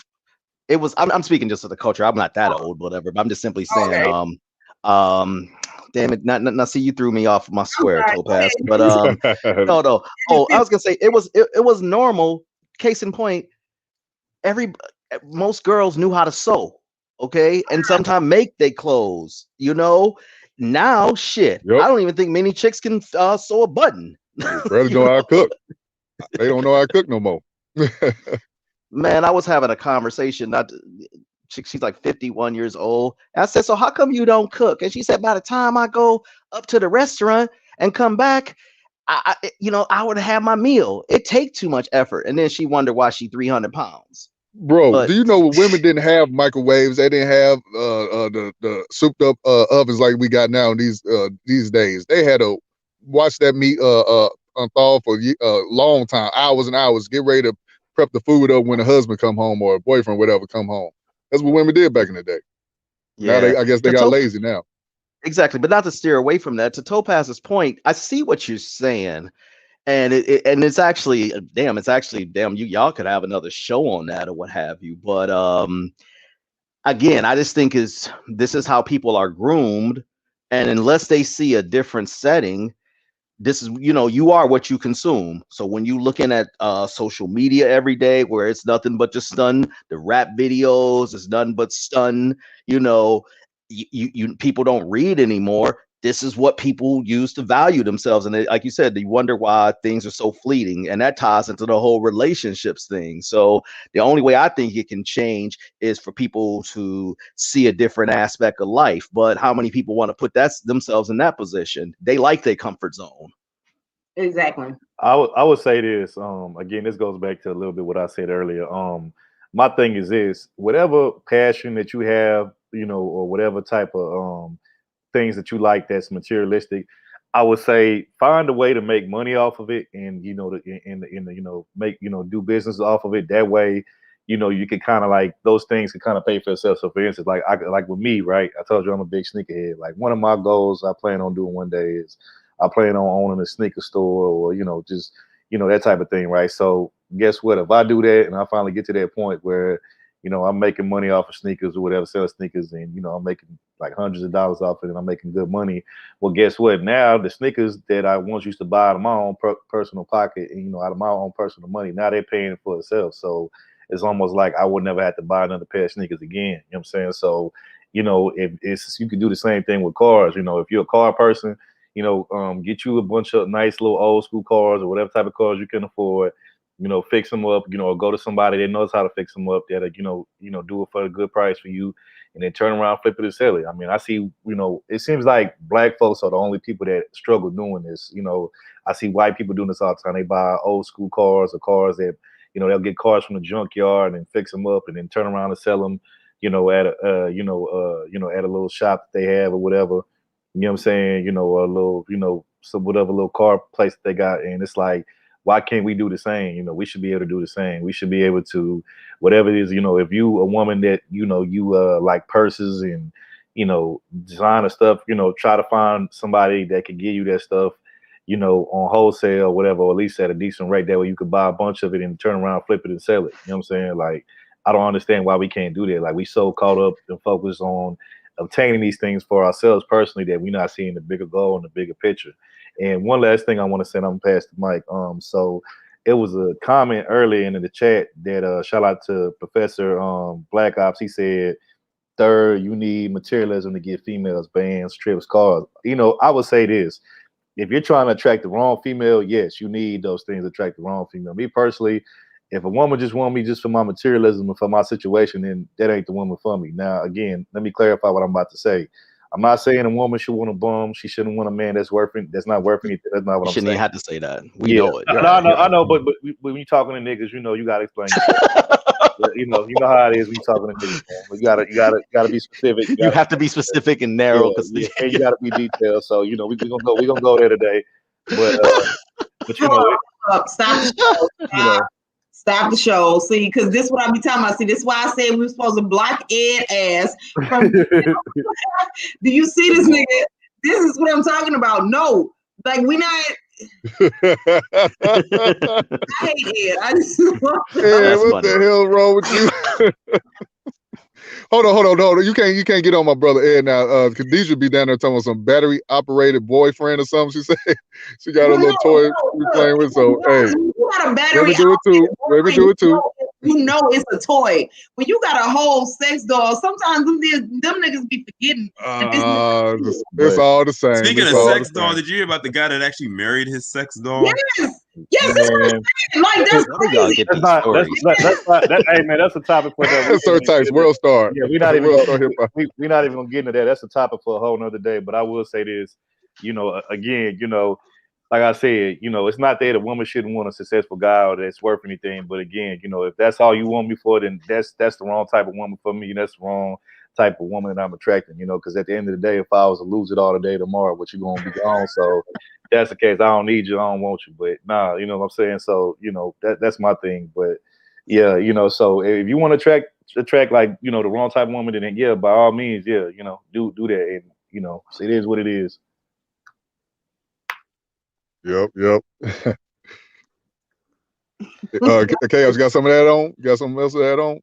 It was, I'm speaking just of the culture. I'm not that old, whatever, but I'm just simply saying, damn it. Now, see, you threw me off my square, Topaz. But no. Oh, I was gonna say it was normal. Case in point, most girls knew how to sew, okay, and sometimes make their clothes. Now shit, I don't even think many chicks can sew a button. Brothers know how to cook. They don't know how to cook no more. Man, I was having a conversation. She's like 51 years old. I said, so how come you don't cook? And she said, by the time I go up to the restaurant and come back, I would have my meal. It take too much effort. And then she wondered why she 300 pounds. Bro, do you know women didn't have microwaves? They didn't have the souped up ovens like we got now these days. They had to watch that meat unthaw for a long time, hours and hours, get ready to prep the food up when a husband come home or a boyfriend, whatever, come home. That's what women did back in the day. Yeah. Now I guess they got lazy now. Exactly, but not to steer away from that. To Topaz's point, I see what you're saying, and it's actually damn. Y'all could have another show on that or what have you. But again, I just think this is how people are groomed, and unless they see a different setting, this is, you are what you consume. So when you looking at social media every day, where it's nothing but just stun, the rap videos, it's nothing but stun, you people don't read anymore. This is what people use to value themselves. And like you said, you wonder why things are so fleeting. And that ties into the whole relationships thing. So the only way I think it can change is for people to see a different aspect of life. But how many people want to put themselves in that position? They like their comfort zone. Exactly. I would say this. Again, this goes back to a little bit what I said earlier. My thing is this: whatever passion that you have, or whatever type of things that you like that's materialistic, I would say find a way to make money off of it, and make do business off of it. That way, you can kind of like those things can kind of pay for itself. So for instance, like with me, right? I told you I'm a big sneakerhead. Like one of my goals I plan on doing one day is I plan on owning a sneaker store, or just that type of thing, right? So guess what? If I do that and I finally get to that point where I'm making money off of sneakers or whatever, sell sneakers, and I'm making like hundreds of dollars off it, and I'm making good money. Well, guess what? Now the sneakers that I once used to buy out of my own personal pocket, and out of my own personal money, now they're paying for itself. So it's almost like I would never have to buy another pair of sneakers again. You know what I'm saying? So if you can do the same thing with cars. If you're a car person, get you a bunch of nice little old school cars or whatever type of cars you can afford. Fix them up, or go to somebody that knows how to fix them up, that do it for a good price for you, and then turn around, flip it, and sell it. I mean, I see, it seems like black folks are the only people that struggle doing this. I see white people doing this all the time. They buy old school cars or cars that, they'll get cars from the junkyard and fix them up and then turn around and sell them, at a, at a little shop that they have or whatever. You know what I'm saying? A little, some whatever little car place that they got, and it's like, why can't we do the same? We should be able to do the same. We should be able to, whatever it is, if you a woman that, you like purses and, designer stuff, try to find somebody that can give you that stuff, on wholesale or whatever, or at least at a decent rate. That way you could buy a bunch of it and turn around, flip it and sell it. You know what I'm saying? Like, I don't understand why we can't do that. Like, we so caught up and focused on obtaining these things for ourselves personally that we're not seeing the bigger goal and the bigger picture. And one last thing I want to say, and I'm past the mic. So it was a comment earlier in the chat that shout out to Professor Black Ops. He said, third, you need materialism to get females, bands, trips, cars. I would say this: if you're trying to attract the wrong female, yes, you need those things to attract the wrong female. Me personally, if a woman just want me just for my materialism and for my situation, then that ain't the woman for me. Now, again, let me clarify what I'm about to say. I'm not saying a woman should want a bum. She shouldn't want a man that's not worth anything. That's not what I'm saying. Shouldn't even have to say that. We know it. I know, but when you talking to niggas, you gotta explain yourself. you know how it is when you talking to niggas. Man. You gotta be specific. You have to be specific and narrow, and you gotta be detailed. So we gonna go there today. But But you know, Stop the show. Stop the show. See, because this is what I be talking about. See, this is why I said we were supposed to block Ed ass from. Do you see this nigga? This is what I'm talking about. No, like we not. I hate Ed. I just Ed, what the hell wrong with you? Hold on. You can't get on my brother Ed now. Khadijah be down there talking about some battery operated boyfriend or something. She said she got a little toy we playing with. So hey, you got a battery. Let me do it too. You know it's a toy. When you got a whole sex doll, sometimes them niggas be forgetting. It's all the same. Speaking of sex doll, did you hear about the guy that actually married his sex doll? Yes, that's what I'm saying. Like that's crazy. Hey man, that's a topic for that. Certain types world star. Yeah, we're not even gonna get into that. That's a topic for a whole nother day. But I will say this, again, like I said, it's not that a woman shouldn't want a successful guy or that's worth anything. But again, if that's all you want me for, then that's the wrong type of woman for me. That's the wrong type of woman that I'm attracting, because at the end of the day, if I was to lose it all today, tomorrow, what you gonna be gone. So if that's the case, I don't need you, I don't want you. But nah, you know what I'm saying? So, that's my thing. But yeah, so if you want to attract like, the wrong type of woman, then yeah, by all means, yeah, do that. And so it is what it is. Yep. Chaos, got some of that on? Got something else to add on?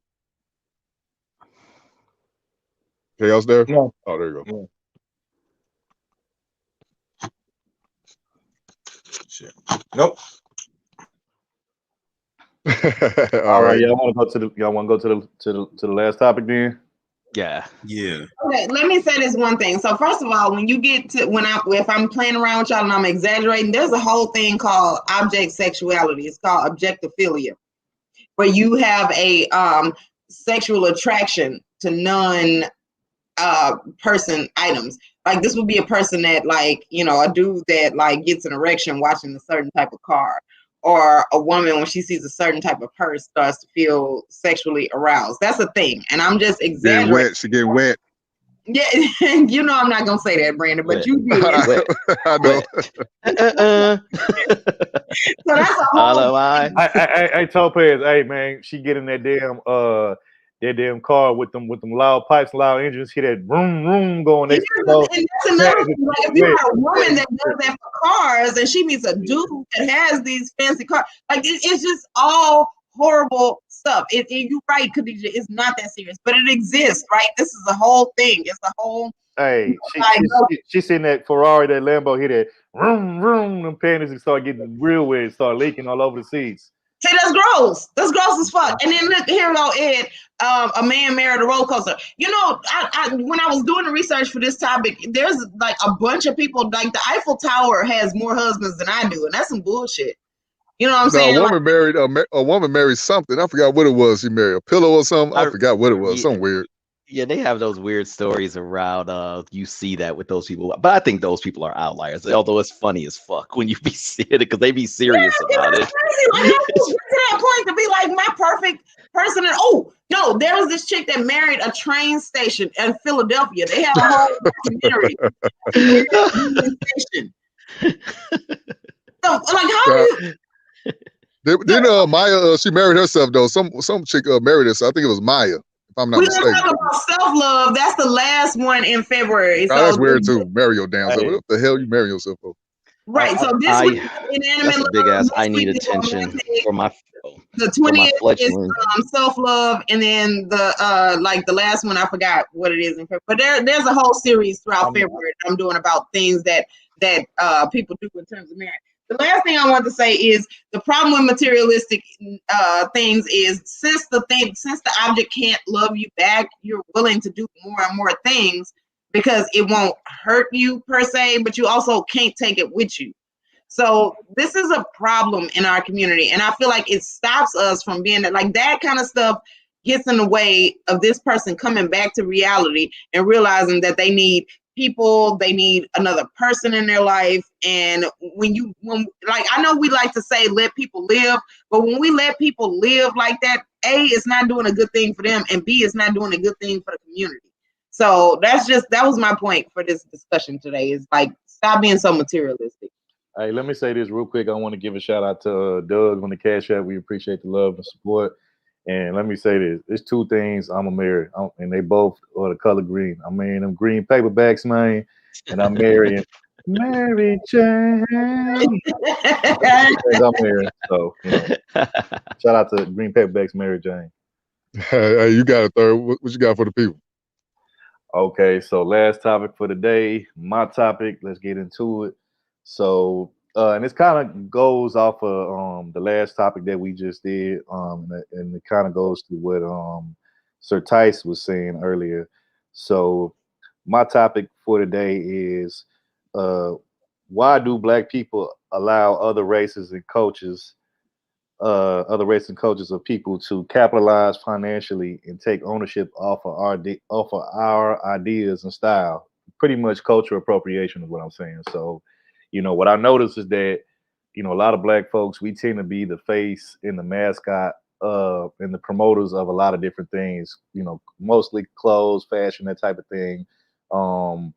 Chaos there? No. Oh, there you go. Yeah. Shit. Nope. All right. Y'all want to go to the last topic then? Yeah. Okay, let me say this one thing. So first of all, when you get to if I'm playing around with y'all and I'm exaggerating, there's a whole thing called object sexuality. It's called objectophilia, where you have a sexual attraction to non person items. Like this would be a person that like, a dude that like gets an erection watching a certain type of car, or a woman when she sees a certain type of purse starts to feel sexually aroused. That's a thing. And I'm just exaggerating. She getting wet. Yeah, I'm not gonna say that, Brandon, but you did. I know. So that's a whole. I told Perez, hey man, she get in that damn car with them loud pipes, loud engines, hear that vroom vroom going. And that's another thing. Like if you got a woman that does that for cars, and she meets a dude that has these fancy cars, like it's just all horrible stuff. You're right, Khadijah. It's not that serious, but it exists, right? This is a whole thing. It's a whole. Hey, she's in that Ferrari, that Lambo, hit that vroom vroom, them panties and start getting real wet, start leaking all over the seats. See, that's gross. That's gross as fuck. And then look, here we go, Ed. A man married a roller coaster. I when I was doing the research for this topic, there's like a bunch of people. Like the Eiffel Tower has more husbands than I do, and that's some bullshit. You know what I'm saying? A woman married something. I forgot what it was. She married a pillow or something. I forgot what it was. Something weird. Yeah, they have those weird stories around. You see that with those people, but I think those people are outliers. Although it's funny as fuck when you be seeing it because they be serious about it. Like, to that point to be like my perfect person. And oh no, there was this chick that married a train station in Philadelphia. They had a whole documentary. So like how do you? Then Maya, she married herself though. Some chick married herself. I think it was Maya. If I'm not mistaken. We're talking about self-love. That's the last one in February. So that's weird too. Marry your damn self. What the hell you marry yourself for? Right. So this week, inanimate that's a big ass. I need attention for my. The 20th is self-love, and then the last one I forgot what it is in February. But there's a whole series throughout February that I'm doing about things that people do in terms of marriage. The last thing I want to say is the problem with materialistic things is since the object can't love you back, you're willing to do more and more things because it won't hurt you per se, but you also can't take it with you. So this is a problem in our community, and I feel like it stops us from being like that kind of stuff gets in the way of this person coming back to reality and realizing that they need people, they need another person in their life. And when I know we like to say let people live, but when we let people live like that, A, it's not doing a good thing for them, and B, it's not doing a good thing for the community. So that was my point for this discussion today, is like stop being so materialistic. Hey, let me say this real quick. I want to give a shout out to Doug on the Cash App. We appreciate the love and support. And let me say this: there's two things I'm a marry, and they both are the color green. I'm marrying them green paperbacks, man, and I'm marrying Mary Jane. I'm marrying. So shout out to green paperbacks, Mary Jane. Hey, you got a third. What you got for the people? Okay, so last topic for the day, my topic. Let's get into it. So, and this kind of goes off of the last topic that we just did, and it kind of goes to what Sir Tice was saying earlier. So, my topic for today is why do Black people allow other races and coaches of people to capitalize financially and take ownership off of our ideas and style. Pretty much cultural appropriation is what I'm saying. So, what I noticed is that, a lot of Black folks, we tend to be the face and the mascot and the promoters of a lot of different things, mostly clothes, fashion, that type of thing,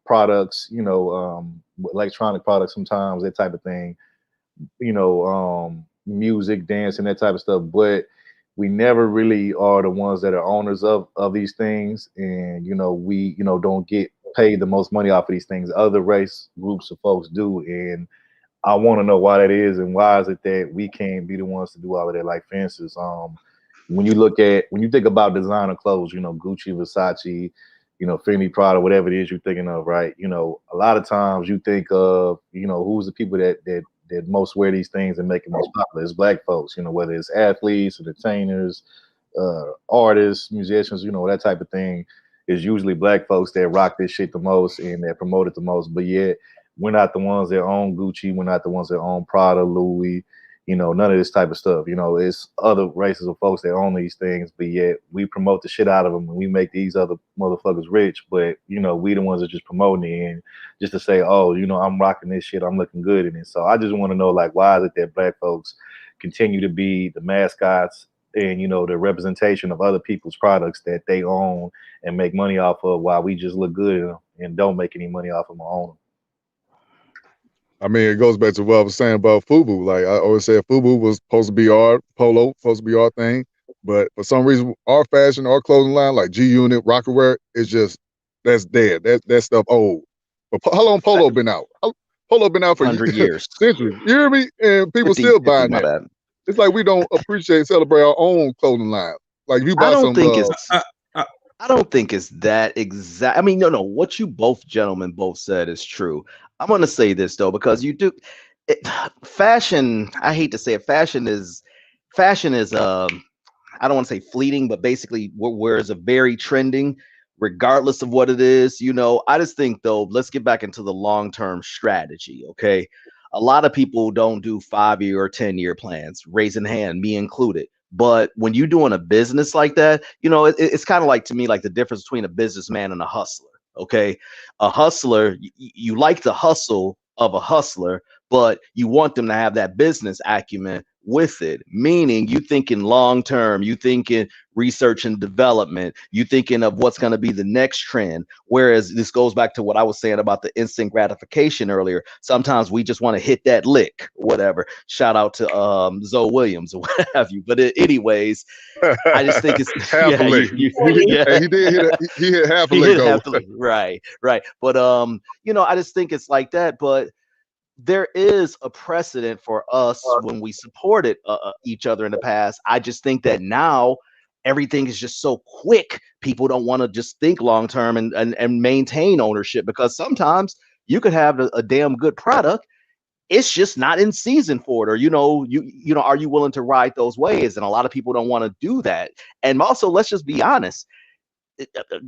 products, electronic products sometimes, that type of thing, music, dance, and that type of stuff. But we never really are the ones that are owners of these things, and we don't get paid the most money off of these things. Other race groups of folks do, and I want to know why that is, and why is it that we can't be the ones to do all of that? Like, for instance, when you think about designer clothes, Gucci, Versace, Fendi, Prada, whatever it is you're thinking of, right? A lot of times you think of, who's the people that most wear these things and make it most popular. It's Black folks, whether it's athletes, entertainers, artists, musicians, that type of thing. Is usually Black folks that rock this shit the most and that promote it the most. But yet we're not the ones that own Gucci. We're not the ones that own Prada, Louis, none of this type of stuff. It's other races of folks that own these things, but yet we promote the shit out of them and we make these other motherfuckers rich. But, we the ones that just promoting it and just to say, oh, I'm rocking this shit, I'm looking good in it. So I just want to know, like, why is it that Black folks continue to be the mascots and, the representation of other people's products that they own and make money off of, while we just look good in them and don't make any money off of them own them? I mean, it goes back to what I was saying about FUBU. Like, I always said, FUBU was supposed to be our polo, supposed to be our thing. But for some reason, our fashion, our clothing line, like G Unit, Rockaware, is just, that's dead. That stuff old. But how long Polo been out? Polo been out for 100 years. Centuries. You hear me? And people 50, still buying 50, that. It's like we don't celebrate our own clothing line. Like, if you buy I don't think it's that exact. I mean, no. What you gentlemen both said is true. I'm going to say this though, because fashion. I hate to say it. Fashion is. I don't want to say fleeting, but basically, whereas a very trending, regardless of what it is. I just think though. Let's get back into the long-term strategy. Okay, a lot of people don't do 5-year or 10-year plans. Raising hand, me included. But when you're doing a business like that, it's kind of like, to me, like the difference between a businessman and a hustler. Okay. A hustler, you like the hustle of a hustler, but you want them to have that business acumen with it, meaning you thinking long term, you thinking research and development, you thinking of what's going to be the next trend. Whereas this goes back to what I was saying about the instant gratification earlier. Sometimes we just want to hit that lick, whatever. Shout out to Zoe Williams or what have you. But anyways, I just think it's half a lick. He hit half a lick. Right. But I just think it's like that. But there is a precedent for us when we supported each other in the past. I just think that now everything is just so quick. People don't want to just think long term and maintain ownership, because sometimes you could have a damn good product. It's just not in season for it, or are you willing to ride those waves? And a lot of people don't want to do that. And also, let's just be honest.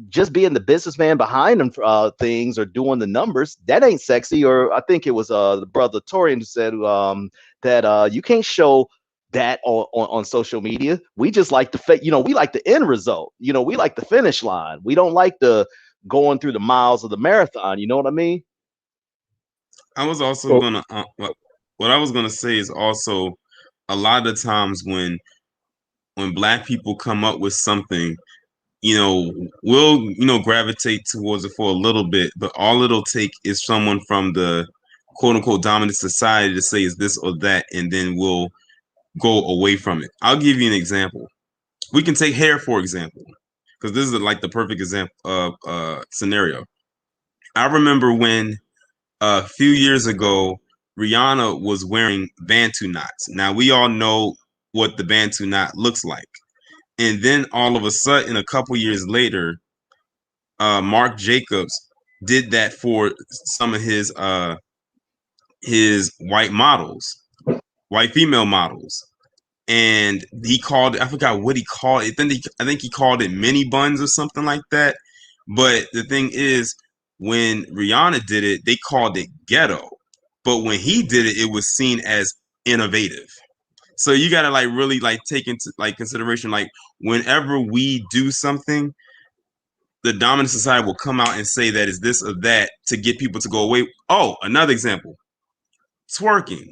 Just being the businessman behind them things or doing the numbers, that ain't sexy. Or I think it was the brother Torian who said that you can't show that on social media. We just like we like the end result. We like the finish line. We don't like the going through the miles of the marathon. You know what I mean? I was also gonna what I was gonna say is also a lot of times when Black people come up with something, we'll gravitate towards it for a little bit, but all it'll take is someone from the quote unquote dominant society to say is this or that, and then we'll go away from it. I'll give you an example. We can take hair, for example, because this is like the perfect example of scenario. I remember when a few years ago, Rihanna was wearing Bantu knots. Now, we all know what the Bantu knot looks like. And then all of a sudden, a couple years later, Marc Jacobs did that for some of his white models, white female models. And he called it, I forgot what he called it. I think he called it mini buns or something like that. But the thing is, when Rihanna did it, they called it ghetto. But when he did it, it was seen as innovative. So you gotta like really like take into like consideration, like whenever we do something, the dominant society will come out and say that is this or that to get people to go away. Oh, another example, twerking.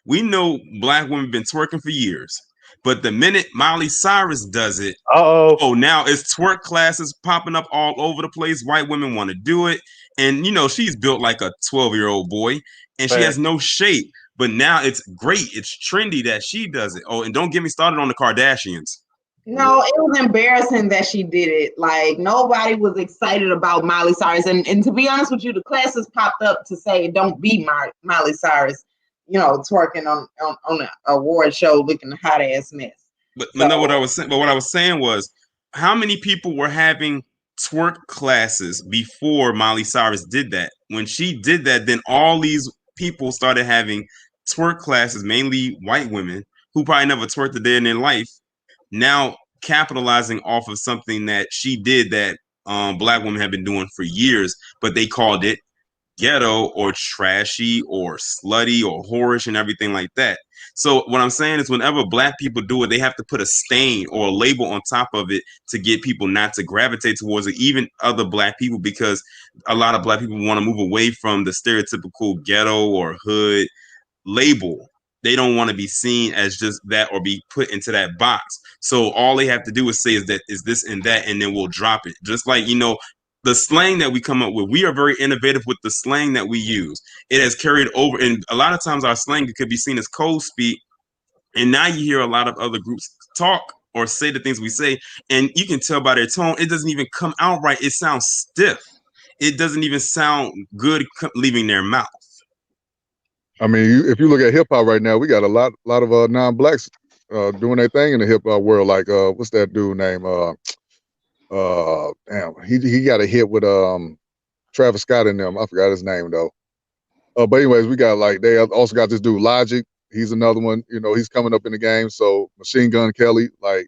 We know black women been twerking for years, but the minute Miley Cyrus does it, now it's twerk classes popping up all over the place. White women want to do it, and she's built like a 12-year-old boy, and she has no shape. But now it's great, it's trendy that she does it. Oh, and don't get me started on the Kardashians. No, it was embarrassing that she did it. Like, nobody was excited about Miley Cyrus, and to be honest with you, the classes popped up to say don't be Miley Cyrus. Twerking on an award show looking a hot ass mess. But what I was saying was, how many people were having twerk classes before Miley Cyrus did that? When she did that, then all these people started having twerk classes, mainly white women who probably never twerked a day in their life, now capitalizing off of something that she did that black women have been doing for years, but they called it ghetto or trashy or slutty or whorish and everything like that. So what I'm saying is, whenever black people do it, they have to put a stain or a label on top of it to get people not to gravitate towards it, even other black people, because a lot of black people want to move away from the stereotypical ghetto or hood label. They don't want to be seen as just that or be put into that box. So all they have to do is say is this and that, and then we'll drop it. Just like, the slang that we come up with, we are very innovative with the slang that we use. It has carried over, and a lot of times our slang could be seen as code speak. And now you hear a lot of other groups talk or say the things we say, and you can tell by their tone, it doesn't even come out right. It sounds stiff. It doesn't even sound good leaving their mouth. I mean, if you look at hip hop right now, we got a lot of non-blacks doing their thing in the hip hop world. Like, what's that dude name? Damn, he got a hit with Travis Scott in them. I forgot his name though. But anyways, we got they also got this dude Logic. He's another one. He's coming up in the game. So Machine Gun Kelly, like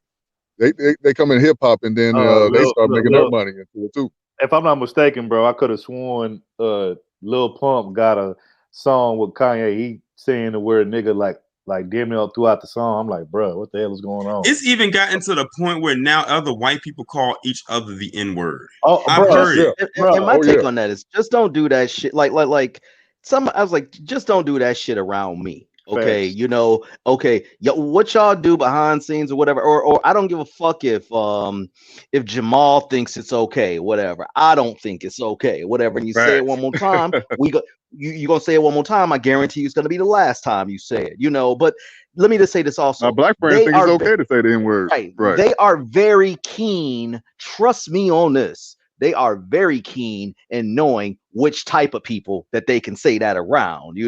they come in hip hop and then they start making their money into it too. If I'm not mistaken, bro, I could have sworn Lil Pump got a song with Kanye. He saying the word nigga like damn near throughout the song. I'm like, bro, what the hell is going on? It's even gotten to the point where now other white people call each other the N-word. Oh, I've heard it. And my take on that is just don't do that shit. I was like, just don't do that shit around me. Okay, what y'all do behind scenes or whatever, or I don't give a fuck if Jamal thinks it's okay, whatever. I don't think it's okay, whatever. And you say it one more time, you gonna say it one more time. I guarantee you it's gonna be the last time you say it. But let me just say this also. Black friends think it's okay to say the N-word. Right. They are very keen. Trust me on this. They are very keen in knowing which type of people that they can say that around.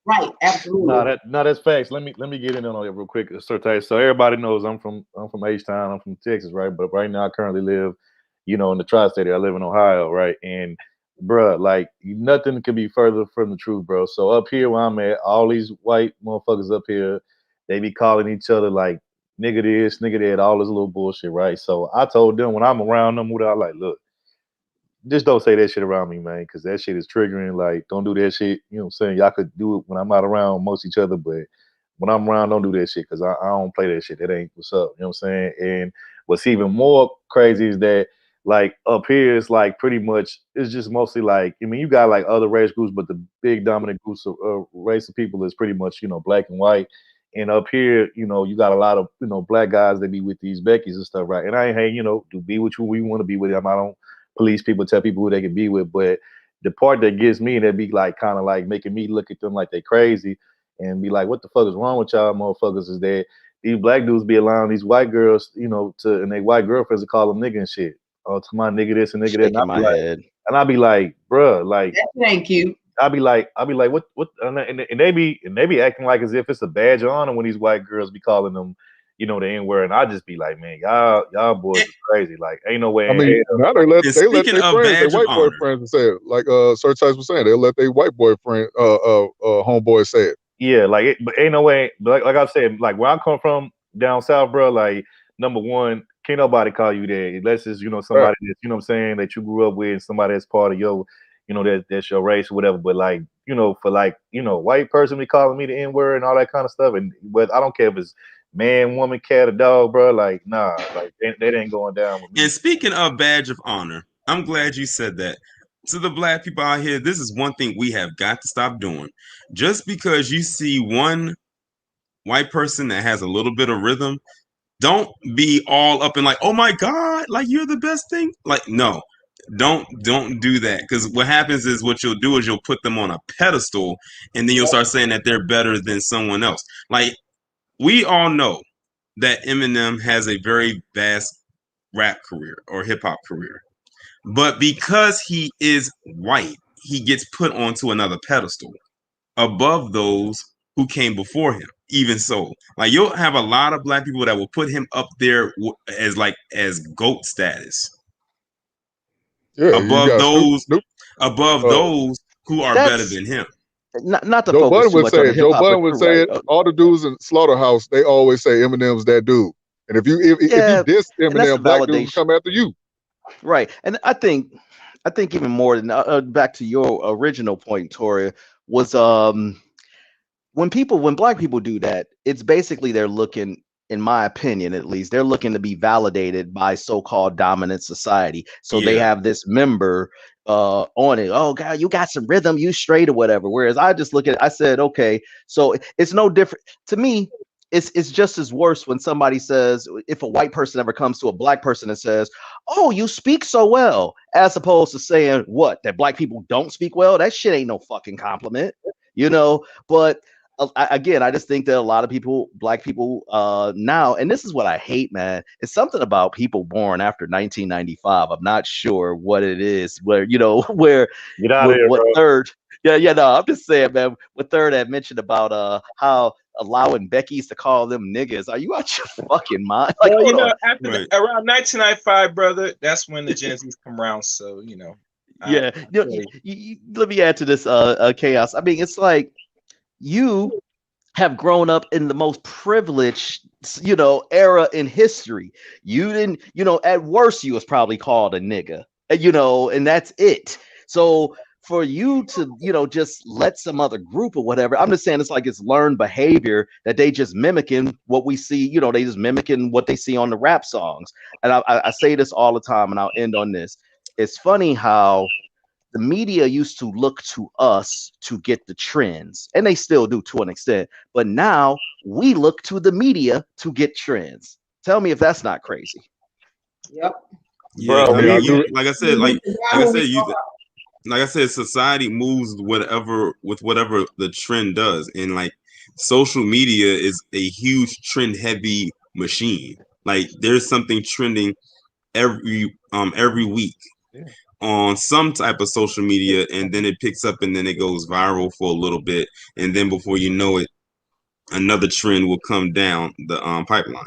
Right, absolutely. No, that's facts. Let me get in on it real quick. So everybody knows I'm from H-Town. I'm from Texas, right? But right now I currently live, in the tri-state area. I live in Ohio, right? And bruh, like nothing could be further from the truth, bro. So up here where I'm at, all these white motherfuckers up here, they be calling each other like nigga this, nigga that, all this little bullshit, right? So I told them when I'm around them, I like, look, just don't say that shit around me, man, because that shit is triggering. Like, don't do that shit. You know what I'm saying? Y'all could do it when I'm not around most each other, but when I'm around, don't do that shit, because I don't play that shit. That ain't what's up. You know what I'm saying? And what's even more crazy is that, like, up here, it's like pretty much, it's just mostly like, I mean, you got like other race groups, but the big dominant groups of race of people is pretty much, black and white. And up here, you got a lot of, black guys that be with these Beckys and stuff, right? And I ain't, hey, do be with who we want to be with them. I don't police people, tell people who they can be with, but the part that gets me, that be like kind of like making me look at them like they crazy and be like, what the fuck is wrong with y'all motherfuckers? Is that these black dudes be allowing these white girls, and they white girlfriends to call them nigga and shit. Oh, to my nigga this and nigga that. Shaking my head. And I be like, bruh, like that ain't cute. I'll be like, what, and they be acting like as if it's a badge of honor when these white girls be calling them, the N-word, and I just be like, man, y'all boys is crazy. Like, ain't no way. I mean, now they let their friends, their white honor. boyfriends say it. Like Sir Tice was saying, they'll let their white boyfriend, homeboy say it. Yeah, like but ain't no way. Like I said, like where I come from down south, bro. Like number one, can't nobody call you that unless it's somebody that what I'm saying, that you grew up with, and somebody that's part of your, that's your race or whatever. But like for like white person be calling me the N-word and all that kind of stuff, and I don't care if it's man, woman, cat, or dog, bro. Like nah, like that ain't going down with me. And speaking of badge of honor, I'm glad you said that. To the black people out here, this is one thing we have got to stop doing. Just because you see one white person that has a little bit of rhythm, don't be all up and like, oh my God, like you're the best thing. Like, no, don't do that. Because what happens is what you'll do is you'll put them on a pedestal and then you'll start saying that they're better than someone else. Like, we all know that Eminem has a very vast rap career or hip hop career. But because he is white, he gets put onto another pedestal above those who came before him. Even so, like you'll have a lot of black people that will put him up there as GOAT status. Yeah, above those who are better than him. Not to Joe focus Budden too would much say on the it. Joe hip hop. Budden would say it. All the dudes in Slaughterhouse, they always say Eminem's that dude. And if you diss Eminem, black dudes come after you. Right, and I think even more than back to your original point, Toria, was when black people do that, it's basically they're looking, in my opinion at least, they're looking to be validated by so-called dominant society. So they have this member on it. Oh God, you got some rhythm, you straight or whatever. Whereas I just look at it, I said, okay, so it's no different to me. It's just as worse when somebody says, if a white person ever comes to a black person and says, oh, you speak so well, as opposed to saying what, that black people don't speak well. That shit ain't no fucking compliment, but again, I just think that a lot of people, black people now, and this is what I hate, man, it's something about people born after 1995. I'm not sure what it is, where, where get out of here, what bro. Third. Yeah, no, I'm just saying, man, what Third had mentioned about how allowing Becky's to call them niggas. Are you out your fucking mind? Like, well, around 1995, brother, that's when the Gen Zs come around. So, let me add to this chaos. I mean, it's like you have grown up in the most privileged, era in history. You didn't, at worst, you was probably called a nigga, and that's it. So for you to, just let some other group or whatever, I'm just saying it's like it's learned behavior that they just mimicking what we see, they just mimicking what they see on the rap songs. And I say this all the time, and I'll end on this. It's funny how the media used to look to us to get the trends, and they still do to an extent, but now we look to the media to get trends. Tell me if that's not crazy. Yep. Yeah, bro, like I said, society moves with whatever the trend does, and like social media is a huge trend heavy machine. Like there's something trending every week on some type of social media, and then it picks up and then it goes viral for a little bit, and then before you know it, another trend will come down the pipeline.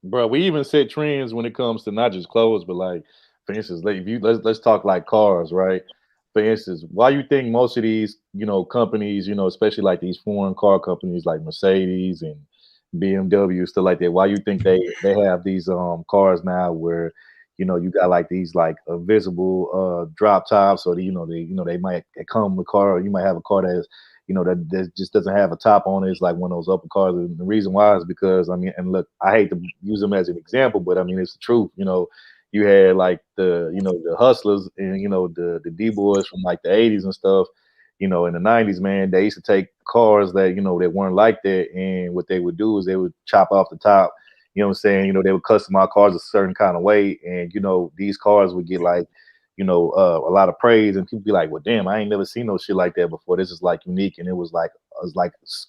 Bro, we even set trends when it comes to not just clothes, but like, for instance, let's talk like cars, right? For instance, why you think most of these, companies, especially like these foreign car companies like Mercedes and BMW, stuff like that, why you think they have these cars now where, you got like these like invisible drop tops, or they might come with a car, or you might have a car that is, that just doesn't have a top on it. It's like one of those upper cars. And the reason why is because, and look, I hate to use them as an example, but it's the truth. You had like the hustlers and, the D-boys from like the 80s and stuff, in the 90s, man, they used to take cars that, that weren't like that. And what they would do is they would chop off the top, they would customize cars a certain kind of way. And, these cars would get like, a lot of praise, and people be like, well, damn, I ain't never seen no shit like that before. This is like unique, and it was like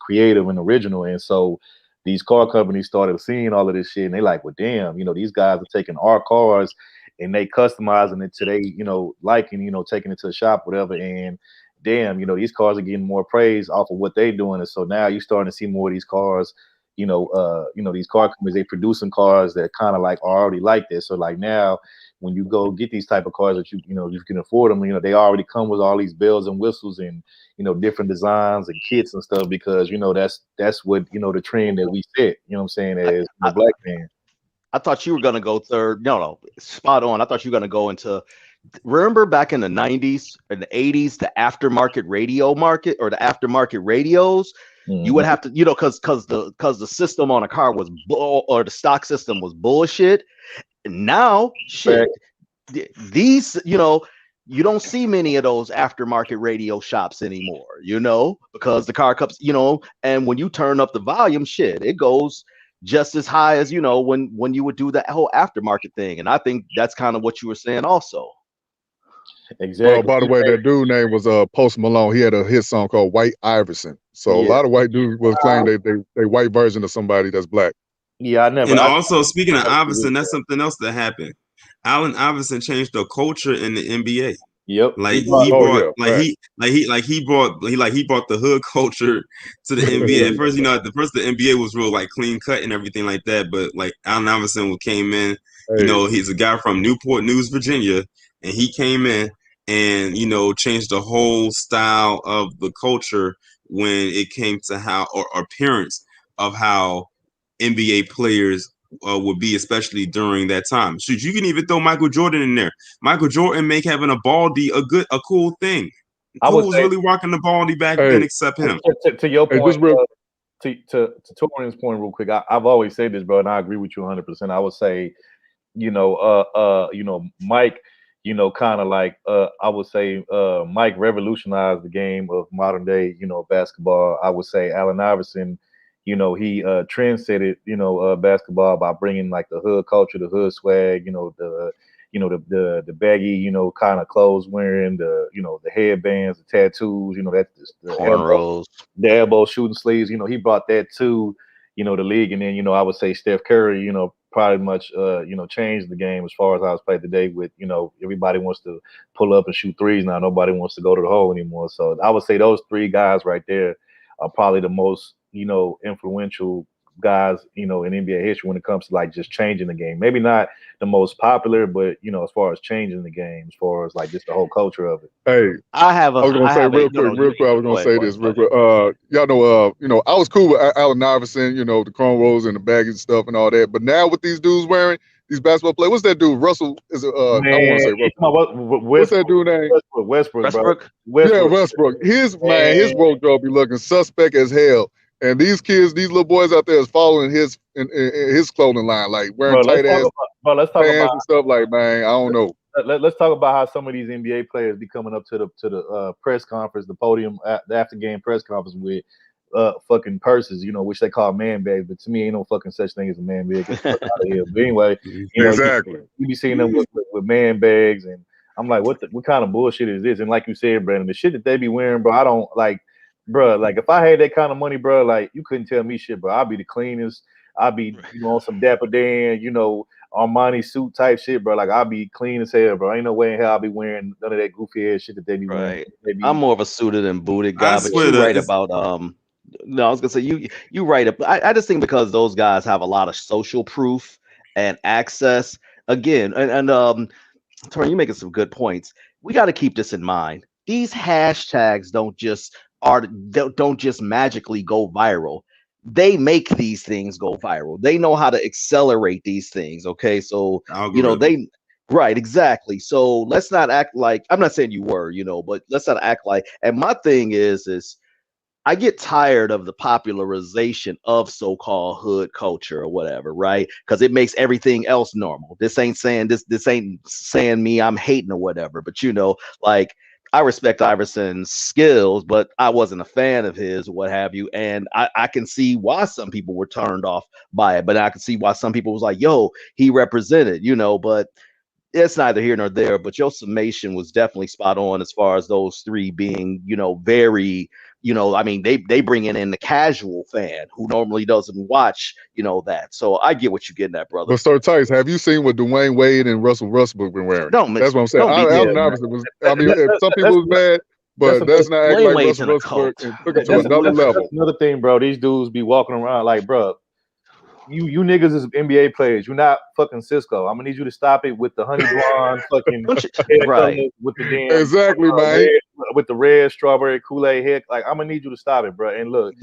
creative and original. And so these car companies started seeing all of this shit, and they like, well, damn, these guys are taking our cars and they customizing it to they, liking, taking it to the shop, whatever. And damn, these cars are getting more praise off of what they're doing. And so now you're starting to see more of these cars, these car companies, they producing cars that kind of like are already like this. So like now when you go get these type of cars that you can afford them, they already come with all these bells and whistles and, different designs and kits and stuff, because, that's what, the trend that we set, what I'm saying, as a black man. I thought you were going to go third. No, spot on. I thought you were going to go into, remember back in the 90s and the 80s, the aftermarket radio market, or the aftermarket radios, you would have to, because the system on a car was or the stock system was bullshit. And now, shit, these, you don't see many of those aftermarket radio shops anymore, because the car comes, and when you turn up the volume, shit, it goes just as high as, when you would do that whole aftermarket thing. And I think that's kind of what you were saying also. Exactly. By the way, that dude name was Post Malone. He had a hit song called White Iverson. So a lot of white dudes will claim they white version of somebody that's black. Yeah, I never. And also, speaking of Iverson, that's something else that happened. Allen Iverson changed the culture in the NBA. Yep. Like he brought the hood culture to the NBA. At first, the NBA was real like clean cut and everything like that. But like Allen Iverson came in, he's a guy from Newport News, Virginia, and he came in and changed the whole style of the culture when it came to how or appearance of how NBA players would be, especially during that time. So you can even throw Michael Jordan in there. Michael Jordan make having a baldy a cool thing. Who was really rocking the baldy back then except him? To your point, to Torian's point, real quick. I've always said this, bro, and I agree with you 100%. I would say, Mike, kind of like I would say Mike revolutionized the game of modern day, basketball. I would say Allen Iverson, he trendsetted, basketball by bringing like the hood culture, the hood swag, the baggy, kind of clothes wearing, the headbands, the tattoos, that's the elbow shooting sleeves. He brought that to, the league. And then, I would say Steph Curry, probably much, changed the game as far as how it's played today with, everybody wants to pull up and shoot threes now. Nobody wants to go to the hole anymore. So I would say those three guys right there are probably the most, influential guys, in NBA history when it comes to like just changing the game. Maybe not the most popular, but as far as changing the game, as far as like just the whole culture of it. Hey, I was gonna say real quick. I was gonna say this real quick. Y'all know, I was cool with Allen Iverson, the cornrows and the baggy stuff and all that. But now with these dudes wearing these basketball players, what's that dude? Russell is I want to say Russell. What's that dude name? Westbrook. Yeah, Westbrook. His wardrobe be looking suspect as hell. And these kids, these little boys out there is following his clothing line, like wearing tight ass let's talk pants about and stuff. Like, man, I don't know. Let's talk about how some of these NBA players be coming up to the press conference, the podium, the after game press conference with fucking purses, which they call man bags. But to me, ain't no fucking such thing as a man bag. Get the fuck out of here. But anyway, exactly. You be seeing them with man bags, and I'm like, what kind of bullshit is this? And like you said, Brandon, the shit that they be wearing, bro, I don't like. Bro, like if I had that kind of money, bro, like you couldn't tell me shit, bro. I'd be the cleanest. I'd be, on some Dapper Dan, Armani suit type shit, bro. Like I'd be clean as hell, bro. Ain't no way in hell I'll be wearing none of that goofy ass shit that they be wearing. I'm more of a suited and booted guy, but you're right about no, I was gonna say you right. I just think because those guys have a lot of social proof and access. Again, and Tori, you're making some good points. We got to keep this in mind. These hashtags don't just magically go viral. They make these things go viral. They know how to accelerate these things. Okay, so right, exactly. So let's not act like, I'm not saying you were, but let's not act like. And my thing is I get tired of the popularization of so-called hood culture or whatever, right? Because it makes everything else normal. This ain't saying me I'm hating or whatever, but like I respect Iverson's skills, but I wasn't a fan of his or what have you. And I can see why some people were turned off by it, but I can see why some people was like, yo, he represented, but it's neither here nor there, but your summation was definitely spot on as far as those three being, very, I mean, they bring in the casual fan who normally doesn't watch, that. So I get what you're getting at, brother. But Sir Tice, have you seen what Dwayne Wade and Russell Westbrook been wearing? That's what I'm saying. Allen Iverson was. I mean, some people was mad, but that's not acting like Russell Westbrook and took it to another level. That's another thing, bro. These dudes be walking around like, bro, you niggas is NBA players. You're not fucking Cisco. I'm gonna need you to stop it with the honey blonde fucking right with the damn exactly, man. With the red strawberry Kool-Aid head. Like, I'm gonna need you to stop it, bro. And look,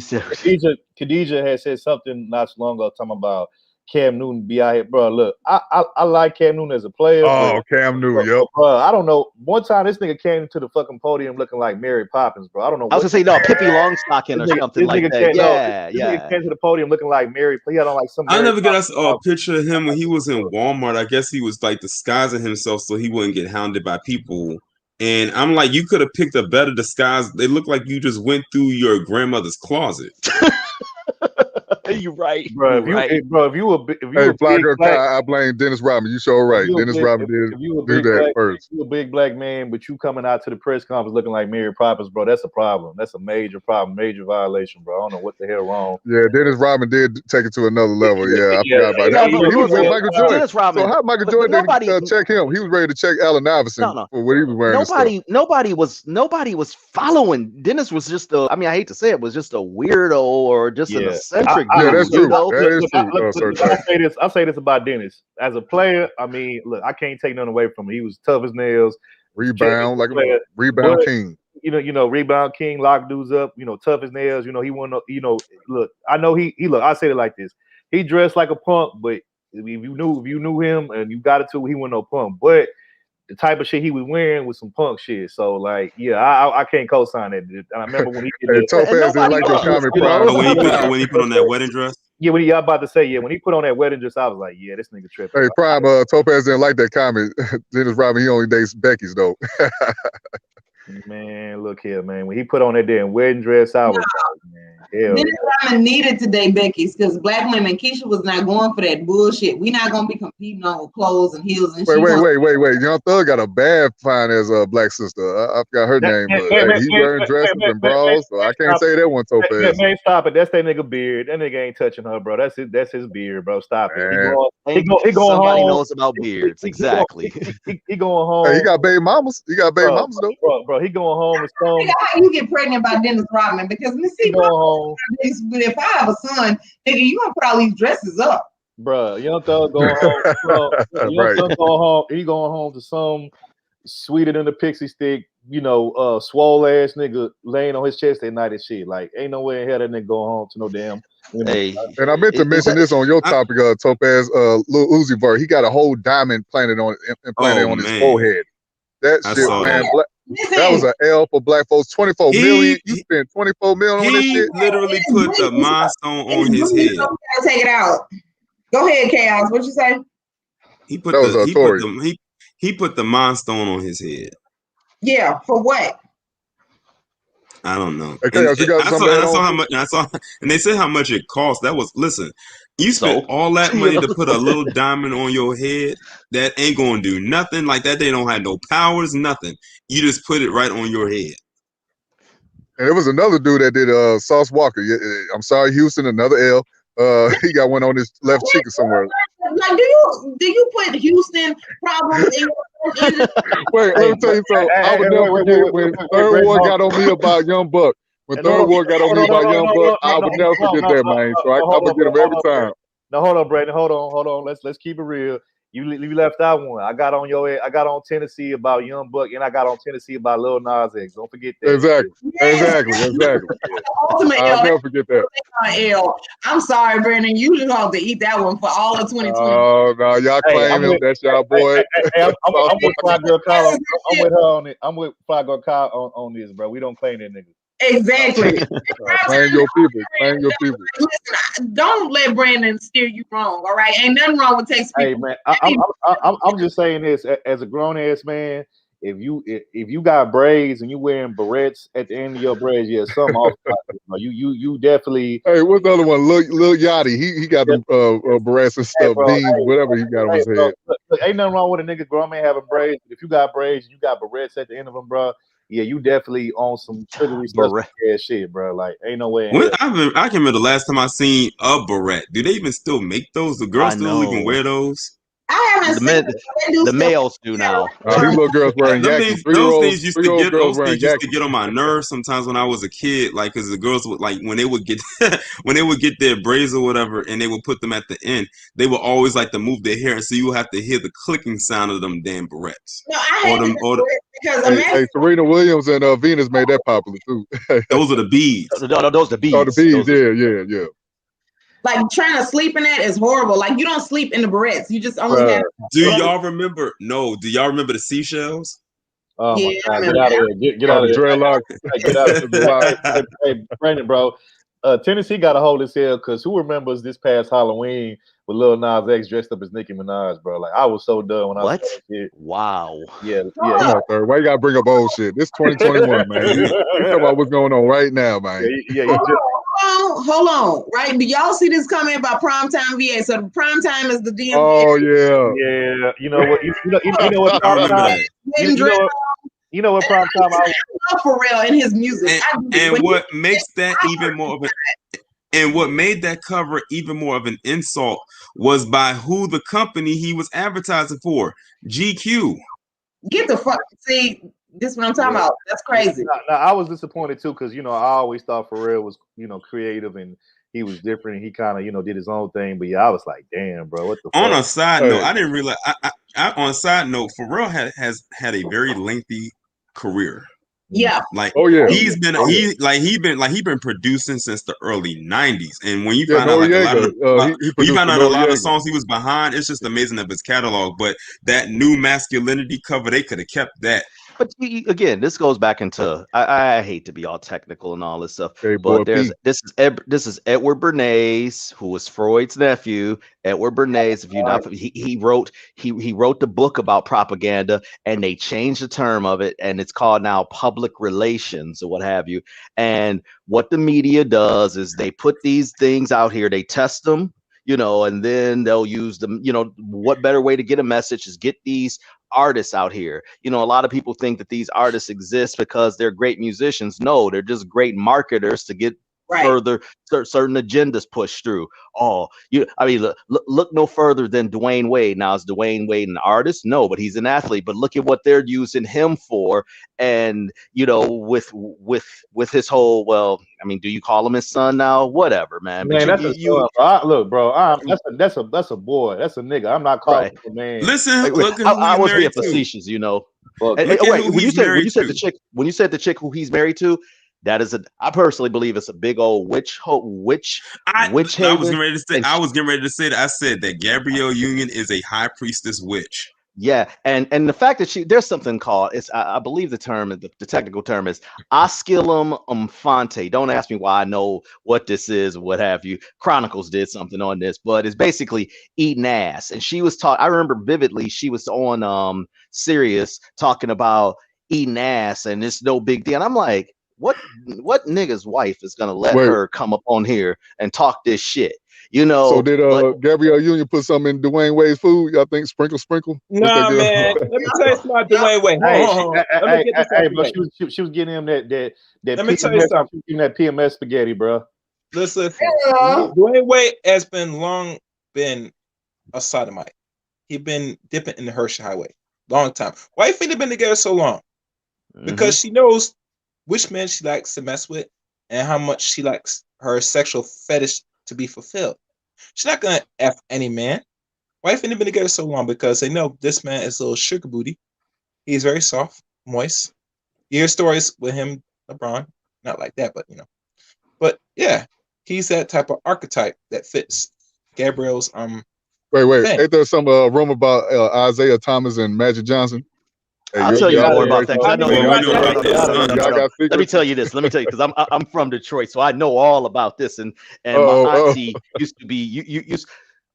Khadijah had said something not so long ago talking about Cam Newton be out here, bro. Look, I like Cam Newton as a player. Oh, Cam Newton, yep. Bro, I don't know. One time this nigga came to the fucking podium looking like Mary Poppins, bro. I don't know. I was gonna say no, Pippi Longstocking or something like that. This nigga came to the podium looking like Mary. He had on like some. I never got a picture of him when he was in Walmart. I guess he was like disguising himself so he wouldn't get hounded by people. And I'm like, you could have picked a better disguise. They look like you just went through your grandmother's closet. You're right, bro. If you were Fly Girl Kai, I blame Dennis Rodman. You sure right. Dennis Rodman did do that first. You a big black man, but you coming out to the press conference looking like Mary Poppins, bro. That's a problem. That's a major problem, major violation, bro. I don't know what the hell wrong. Yeah, Dennis Rodman did take it to another level. Yeah, I forgot about that. He was with Michael Jordan. Dennis Rodman. So how Michael Jordan didn't check him? He was ready to check Allen Iverson for what he was wearing. Nobody was following. Dennis was just I hate to say it, was just a weirdo or just an eccentric dude. Yeah, that's true. That is true. I'll say this about Dennis. As a player, I mean, look, I can't take nothing away from him. He was tough as nails. Rebound, like a rebound king. Rebound king, lock dudes up, tough as nails. He won, look, I know he look, I say it like this. He dressed like a punk, but if you knew him and you got it too, he wasn't no punk. But the type of shit he was wearing was some punk shit. So, like, yeah, I can't co-sign that. And I remember when he did Topaz didn't like your comment, when he put on that wedding dress. Yeah, when I'm about to say, when he put on that wedding dress, I was like, yeah, this nigga tripping. Hey, Prime, Topaz didn't like that comment. Dennis Rodman, he only dates Becky's, though. Man, look here, man. When he put on that damn wedding dress, I was like, man, hell. Dennis Rodman needed to date Becky's because black women, Keisha was not going for that bullshit. We not gonna be competing on clothes and heels and shit. Wait. Young Thug got a bad fine as a black sister. I forgot her name, but he wearing dresses and bras, so I can't say that one, Topaz. Man, stop it. That's that nigga beard. That nigga ain't touching her, bro. That's his beard, bro. Stop it. He going Somebody home. knows about beards, exactly. He going home. Hey, he got baby mamas. Though. Bro, he going home with some. How you get pregnant by Dennis Rodman? Because if I have a son, nigga, you gonna put all these dresses up. Bro, Young Thug going home. Young Thug going home. He going home to some sweeter than the pixie stick, swole ass nigga laying on his chest at night and shit. Like, ain't no way in hell that nigga going home to no damn. Hey, and I meant to mention this on your topic, Topaz. Lil Uzi Vert, he got a whole diamond implanted on his forehead. That shit, man. That was an L for black folks. 24 million. You spent 24 million on this shit. He literally put the milestone on his head. Take it out. Go ahead, Chaos. What you say? He put the milestone on his head. Yeah, for what? I don't know. Okay, I saw how much. And they said how much it cost. That was you spent all that money to put a little diamond on your head. That ain't gonna do nothing. Like that, they don't have no powers, nothing. You just put it right on your head. And there was another dude that did Sauce Walker. I'm sorry, Houston, another L. He got one on his left cheek or somewhere. Like, do you put Houston problems in your Wait, let me tell you something. I would never forget when Third Ward got on me about Young Buck. When Third Ward got on me about Young Buck, I would never forget that, man. So I forget him every time. No, hold on, Brandon. Hold on. Let's keep it real. You left out one. I got on Tennessee about Young Buck, and I got on Tennessee about Lil Nas X. Don't forget that. Exactly. I'll never forget that. I'm sorry, Brandon. You just have to eat that one for all of 2020. Oh no, y'all claim him. That's y'all boy. I'm with Fly Girl Kyle. I'm with her on it. I'm with Fly Girl Kyle on this, bro. We don't claim that nigga. Exactly. Claim your people. Listen, don't let Brandon steer you wrong. All right, ain't nothing wrong with taking. Hey man, I'm just saying this as a grown ass man. If you got braids and you wearing barrettes at the end of your braids, yeah, something off. You definitely. Hey, what's the other one? Lil Yachty. He got the barrettes and stuff, beans, whatever he got on his head. look, ain't nothing wrong with a nigga grown man having braids. If you got braids, you got barrettes at the end of them, bro. Yeah, you definitely on some triggery ass shit, bro. Like, ain't no way. I can remember the last time I seen a barrette. Do they even still make those? The girls still even wear those? I haven't seen the males do now. These little girls wearing yakis. Those things used to get girls wearing used to yakis. get on my nerves sometimes when I was a kid, like because the girls would like when they would get when they would get their braids or whatever, and they would put them at the end. They would always like to move their hair, so you would have to hear the clicking sound of them damn barrettes. No, I hate them because hey, Serena Williams and Venus made that popular too. Those are the beads. No, those are the beads. Oh, the beads. Yeah. Like trying to sleep in that is horrible. Like you don't sleep in the barrettes. You just only have. Do y'all remember? No. Do y'all remember the seashells? Oh Yeah, my God. Get out of here. Get out of here. Dreadlocks. Get out of here. Hey, Brandon, bro. Tennessee got to hold his head because who remembers this past Halloween with Lil Nas X dressed up as Nicki Minaj, bro? Like I was so done when I was a kid. Wow. Yeah. Come on, sir. Why you gotta bring up old shit? This 2021, man. You talking about what's going on right now, man. Hold on. Right? Do y'all see this comment about primetime VA? So the primetime is the DMV. Oh yeah. Yeah. You know what? You know what? I remember that. You know what primetime I love Pharrell and his music. And what makes that even more of and what made that cover even more of an insult was by who the company he was advertising for, GQ. Get the fuck. See, this is what I'm talking about. That's crazy. Now, I was disappointed too because I always thought Pharrell was creative and he was different and he kind of did his own thing. But yeah, I was like, damn, bro, what the fuck? On a side note, I didn't realize. On a side note, Pharrell has had a very lengthy career. Yeah. Like he's been producing since the early 90s. And when you find out a lot of songs he was behind, it's just amazing of his catalog. But that new masculinity cover, they could have kept that. But again, this goes back into I hate to be all technical and all this stuff, but this is Edward Bernays, who was Freud's nephew. Edward Bernays, if you not, he wrote the book about propaganda, and they changed the term of it, and it's called now public relations or what have you. And what the media does is they put these things out here, they test them, and then they'll use them. What better way to get a message is get these artists out here. A lot of people think that these artists exist because they're great musicians. No, they're just great marketers to get further certain agendas pushed through. Look no further than Dwayne Wade. Now, is Dwayne Wade an artist? No, but he's an athlete. But look at what they're using him for. And with his whole, do you call him his son now? Whatever, man. Man, that's a son. Look, bro, that's a boy. That's a nigga. I'm not calling him a man. Listen, I was being facetious, when you said the chick who he's married to, that is I personally believe it's a big old witch. I was getting ready to say that. I said that Gabrielle Union is a high priestess witch. Yeah, and the fact that there's something called I believe the term, the technical term is osculum infante. Don't ask me why I know what this is or what have you. Chronicles did something on this, but it's basically eating ass. And she was I remember vividly, she was on Sirius talking about eating ass, and it's no big deal. And I'm like, what nigga's wife is gonna let her come up on here and talk this shit? So did Gabrielle Union put something in Dwayne Wade's food? Y'all think sprinkle? Nah, man. Let me tell you something about Dwayne Wade. Hey, bro, she was getting him that. Let me tell you something. That PMS spaghetti, bro. Listen, Dwayne Wade has long been a sodomite. He been dipping in the Hershey Highway long time. Why you think they've been together so long? Because she knows which man she likes to mess with and how much she likes her sexual fetish to be fulfilled. She's not gonna F any man. Why have they been together so long? Because they know this man is a little sugar booty. He's very soft, moist. You hear stories with him, LeBron, not like that, but But yeah, he's that type of archetype that fits Gabrielle's Wait, thing. ain't there some rumor about Isaiah Thomas and Magic Johnson? Hey, I'll tell you more about that. I know Let me tell you this. Because I'm from Detroit, so I know all about this. And my auntie used to be you.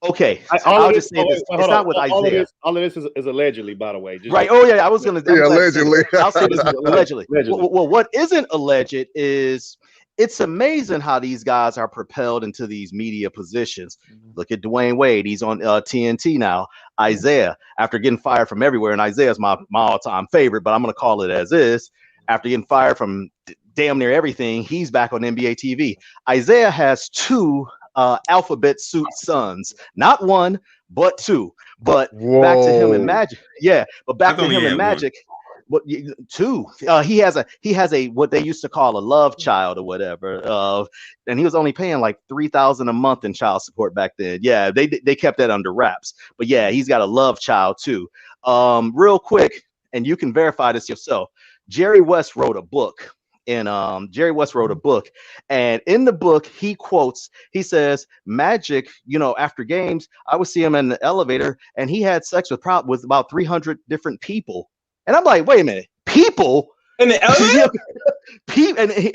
Okay, I'll just say this. It's not with Isaiah. All of this is allegedly, by the way. Right. Oh yeah, I was gonna. Allegedly. I'll say this allegedly. Well, what isn't alleged is it's amazing how these guys are propelled into these media positions. Look at Dwayne Wade. He's on TNT now. Isaiah, after getting fired from everywhere, and Isaiah's my all-time favorite, but I'm going to call it as is. After getting fired from damn near everything, he's back on NBA TV. Isaiah has 2 alphabet suit sons. Not 1, but 2. But back to him and Magic. Yeah, but back to him and Magic. But 2. He has a what they used to call a love child or whatever. And he was only paying like $3,000 a month in child support back then. Yeah, they kept that under wraps. But yeah, he's got a love child too. Real quick, and you can verify this yourself. Jerry West wrote a book. And Jerry West wrote a book, and in the book he says Magic, after games I would see him in the elevator and he had sex with about 300 different people. And I'm like, wait a minute, people in the elevator?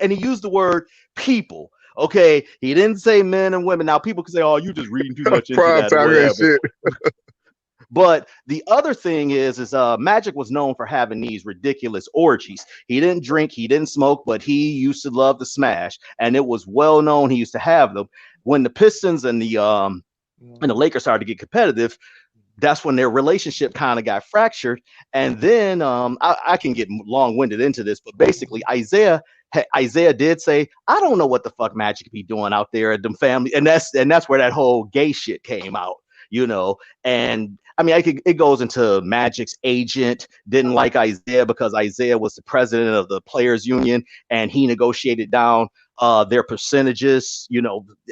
and he used the word people. Okay, he didn't say men and women. Now people can say, "Oh, you just reading too much into that." Or whatever. But the other thing is Magic was known for having these ridiculous orgies. He didn't drink, he didn't smoke, but he used to love to smash, and it was well known he used to have them. When the Pistons and the Lakers started to get competitive, that's when their relationship kind of got fractured. And then I can get long-winded into this, but basically Isaiah did say, I don't know what the fuck Magic be doing out there at them family. And that's where that whole gay shit came out, and I mean, it goes into Magic's agent didn't like Isaiah because Isaiah was the president of the players union and he negotiated down their percentages,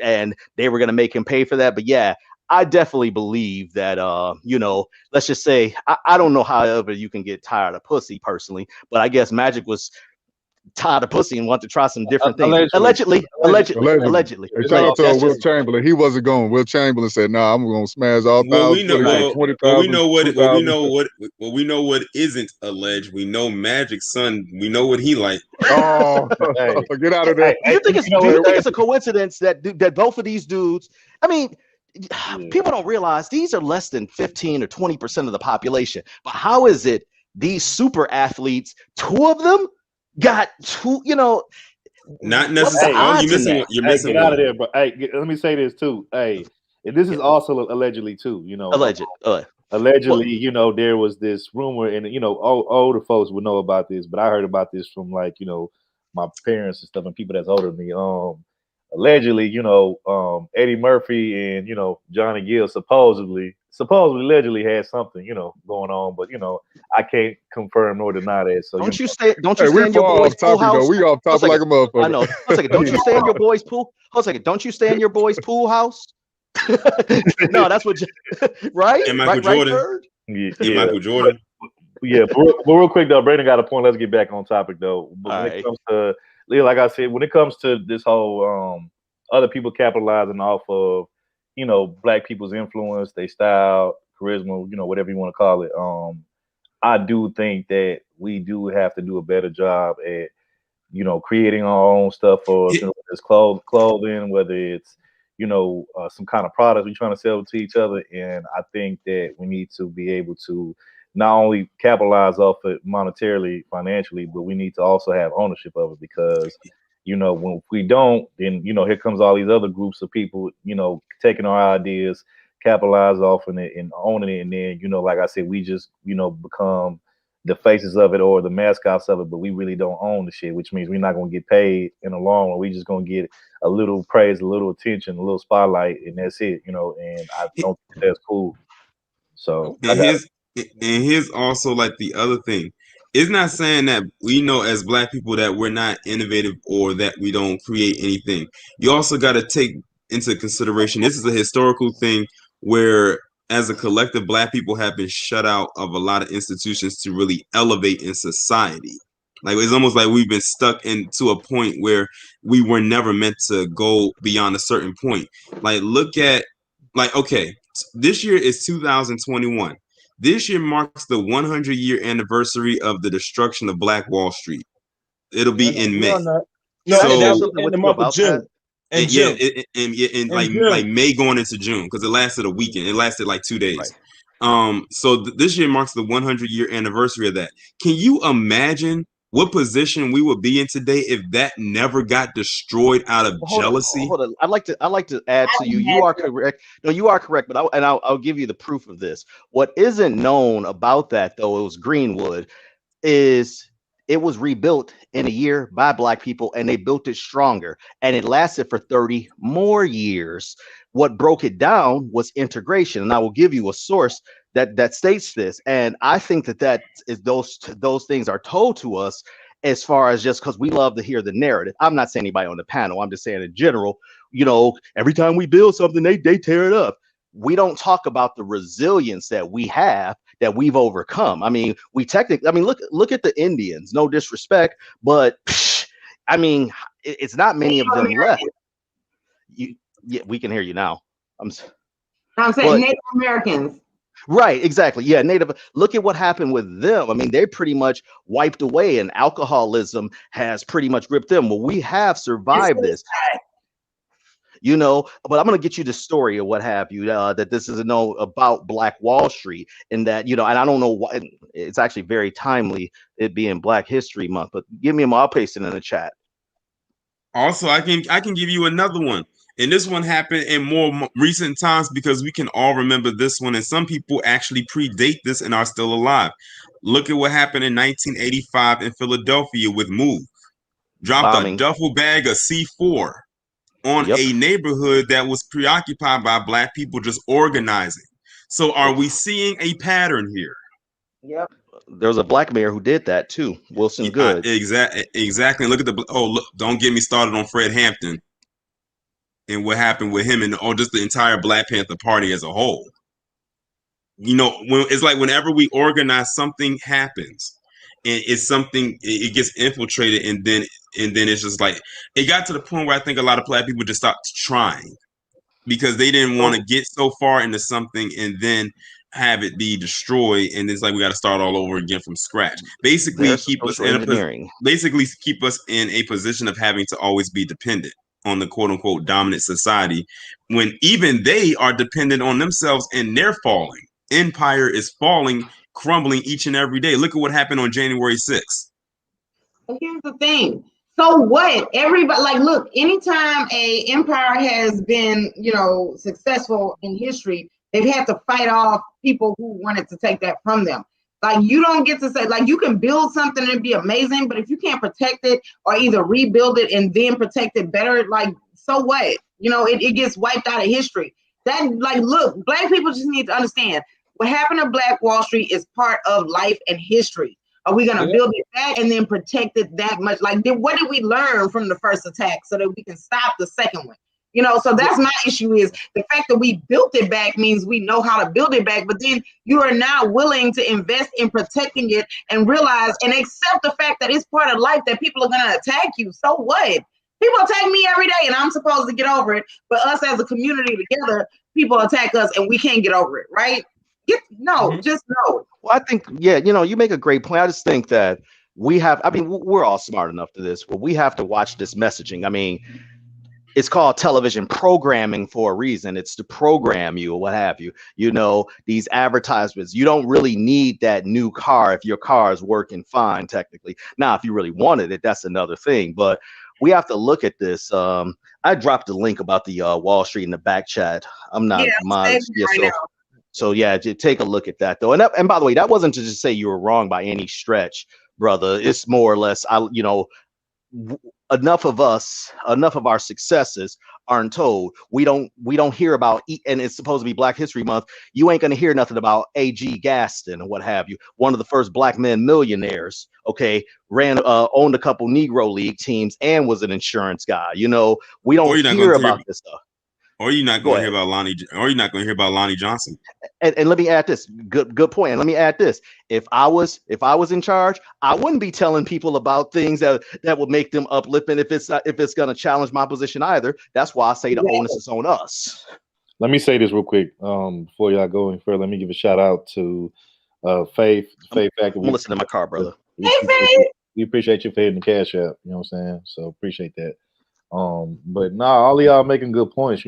and they were going to make him pay for that. But yeah, I definitely believe that, let's just say, I don't know however you can get tired of pussy personally, but I guess Magic was tired of pussy and wanted to try some different things. Allegedly. Hey, shout out to Will Chamberlain. He wasn't going. Will Chamberlain said, "Nah, I'm going to smash all." We know what isn't alleged. We know Magic's son. We know what he like. Oh, get out of there. Do you think it's a coincidence that both of these dudes? I mean, people don't realize these are less than 15 or 20% of the population. But how is it these super athletes, 2 of them? Got 2, not necessarily. You're missing. Get out of there, but let me say this too. And this is also allegedly too. Allegedly, there was this rumor, and older folks would know about this, but I heard about this from my parents and stuff, and people that's older than me. Allegedly, Eddie Murphy and Johnny Gill supposedly allegedly had something going on, but I can't confirm nor deny that. So don't you stay in your boy's pool house? We off topic like a motherfucker. I know. Hold a second. Don't you stay in your boy's pool? Hold a second. Don't you stay in your boy's pool house? No, that's what. Right? And Michael Jordan. Yeah. Michael Jordan. Yeah, but real quick though, Brandon got a point. Let's get back on topic though. But when it comes to, like I said, when it comes to this whole other people capitalizing off of Black people's influence, their style, charisma, whatever you want to call it. I do think that we do have to do a better job at, creating our own stuff, or whether it's clothing, whether it's, some kind of products we're trying to sell to each other. And I think that we need to be able to not only capitalize off it monetarily, financially, but we need to also have ownership of it, because when we don't, then, here comes all these other groups of people, taking our ideas, capitalize off on it and owning it. And then, like I said, we just, become the faces of it or the mascots of it, but we really don't own the shit, which means we're not going to get paid in the long run. We just going to get a little praise, a little attention, a little spotlight, and that's it, and I don't think that's cool. So, and here's also like the other thing. It's not saying that we know as Black people that we're not innovative or that we don't create anything. You also got to take into consideration, this is a historical thing where as a collective, Black people have been shut out of a lot of institutions to really elevate in society. Like, it's almost like we've been stuck into a point where we were never meant to go beyond a certain point. Like, look at, okay, this year is 2021. This year marks the 100-year anniversary of the destruction of Black Wall Street. It'll be in May. No, that's in the month of June. Like May going into June, because it lasted a weekend. It lasted like 2 days. Right. So this year marks the 100-year anniversary of that. Can you imagine what position we would be in today if that never got destroyed out of jealousy? Hold on. I'd like to add to you. You are correct. No, you are correct. But I'll give you the proof of this. What isn't known about that, though, it was Greenwood, is it was rebuilt in a year by Black people, and they built it stronger, and it lasted for 30 more years. What broke it down was integration, and I will give you a source that states this. And I think that is those things are told to us as far as just because we love to hear the narrative. I'm not saying anybody on the panel. I'm just saying in general, every time we build something, they tear it up. We don't talk about the resilience that we have, that we've overcome. I mean, look at the Indians, no disrespect, but I mean, it's not many of them left. Yeah, we can hear you now. I'm saying Native Americans. Right, exactly. Yeah, Native. Look at what happened with them. I mean, they pretty much wiped away, and alcoholism has pretty much gripped them. Well, we have survived this. But I'm going to get you the story of what have you, that this is about Black Wall Street, and that, and I don't know why it's actually very timely, it being Black History Month, but give me I'll paste it in the chat. Also, I can give you another one. And this one happened in more recent times because we can all remember this one. And some people actually predate this and are still alive. Look at what happened in 1985 in Philadelphia with Move. Dropped a duffel bag of C4 on a neighborhood that was preoccupied by Black people just organizing. So are we seeing a pattern here? Yep. There was a Black mayor who did that too, Wilson Good. Exactly. Look at look, don't get me started on Fred Hampton and what happened with him and just the entire Black Panther Party as a whole. It's like whenever we organize, something happens, and it's something, it gets infiltrated, and then it's just like it got to the point where I think a lot of Black people just stopped trying because they didn't want to get so far into something and then have it be destroyed, and it's like we got to start all over again from scratch. Basically, keep us in a position of having to always be dependent on the quote-unquote dominant society when even they are dependent on themselves and they're falling. Empire is falling, crumbling each and every day. Look at what happened on January 6th. Here's the thing. So what? Everybody, look, anytime a empire has been, successful in history, they've had to fight off people who wanted to take that from them. You don't get to say, you can build something and it'd be amazing, but if you can't protect it or either rebuild it and then protect it better, so what? It gets wiped out of history. Look, Black people just need to understand what happened to Black Wall Street is part of life and history. Are we going to build it back and then protect it that much? What did we learn from the first attack so that we can stop the second one? So that's my issue, is the fact that we built it back means we know how to build it back, but then you are now willing to invest in protecting it and realize and accept the fact that it's part of life that people are going to attack you. So what? People attack me every day and I'm supposed to get over it, but us as a community together, people attack us and we can't get over it, right? Just no. Well, I think, you make a great point. I just think that we're all smart enough to this, but we have to watch this messaging. I mean, it's called television programming for a reason. It's to program you or what have you. These advertisements, you don't really need that new car if your car is working fine, technically. Now, if you really wanted it, that's another thing. But we have to look at this. I dropped the link about the Wall Street in the back chat. I'm not so take a look at that though. And by the way, that wasn't to just say you were wrong by any stretch, brother. It's more or less, enough of our successes aren't told. We don't hear about, and it's supposed to be Black History Month. You ain't gonna hear nothing about A.G. Gaston or what have you. One of the first Black men millionaires. Okay, owned a couple Negro League teams and was an insurance guy. We don't hear about this stuff. Or you're not going to hear about Lonnie. Or you're not going to hear about Lonnie Johnson. And let me add this. Good point. And let me add this. If I was in charge, I wouldn't be telling people about things that would make them uplifting if it's going to challenge my position either. That's why I say the onus is on us. Let me say this real quick before y'all go any further. Let me give a shout out to Faith. Faith, I'm listening to my car, brother. We appreciate you for hitting the cash app. You know what I'm saying? So appreciate that. But all of y'all making good points.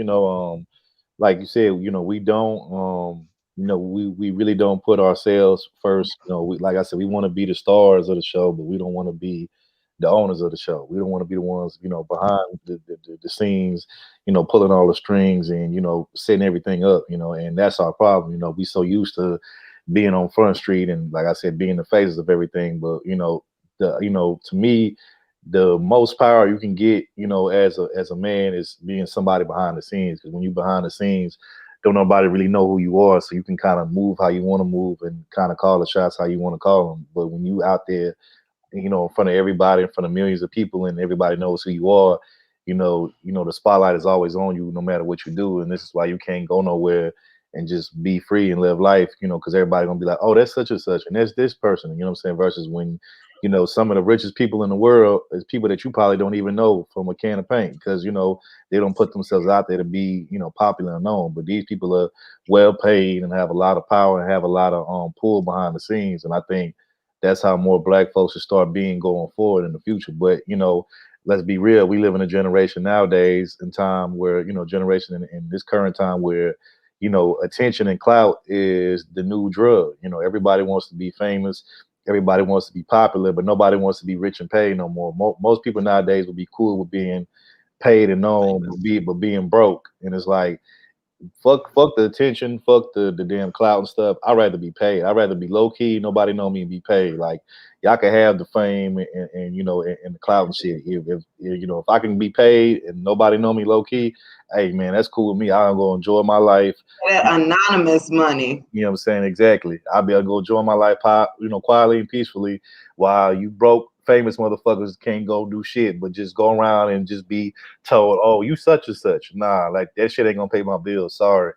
Like you said, we don't we really don't put ourselves first. Like I said, we want to be the stars of the show, but we don't want to be the owners of the show. We don't want to be the ones, behind the scenes, pulling all the strings and, setting everything up, and that's our problem. We so used to being on Front Street and, like I said, being the faces of everything. But, to me, the most power you can get, as a man is being somebody behind the scenes. Because when you're behind the scenes, don't nobody really know who you are. So you can kind of move how you want to move and kind of call the shots how you want to call them. But when you out there, in front of everybody, in front of millions of people, and everybody knows who you are, the spotlight is always on you no matter what you do. And this is why you can't go nowhere and just be free and live life, because everybody gonna be like, oh, that's such and such, and that's this person, what I'm saying? Versus when, some of the richest people in the world is people that you probably don't even know from a can of paint, because, they don't put themselves out there to be, popular and known. But these people are well paid and have a lot of power and have a lot of pull behind the scenes. And I think that's how more black folks should start being going forward in the future. But, let's be real. We live in a generation nowadays in time where, generation in this current time where, attention and clout is the new drug. Everybody wants to be famous. Everybody wants to be popular, but nobody wants to be rich and paid no more. Most people nowadays would be cool with being paid and known, but being broke. And it's like, fuck the attention, fuck the damn clout and stuff. I'd rather be paid. I'd rather be low key, nobody know me, and be paid. Like, y'all can have the fame and the clout and shit. If I can be paid and nobody know me low key, hey man, that's cool with me. I'm gonna enjoy my life. That anonymous money. You know what I'm saying? Exactly. I'll be able to go enjoy my life, quietly and peacefully, while you broke famous motherfuckers can't go do shit, but just go around and just be told, oh, you such and such. Nah, like that shit ain't gonna pay my bills. Sorry.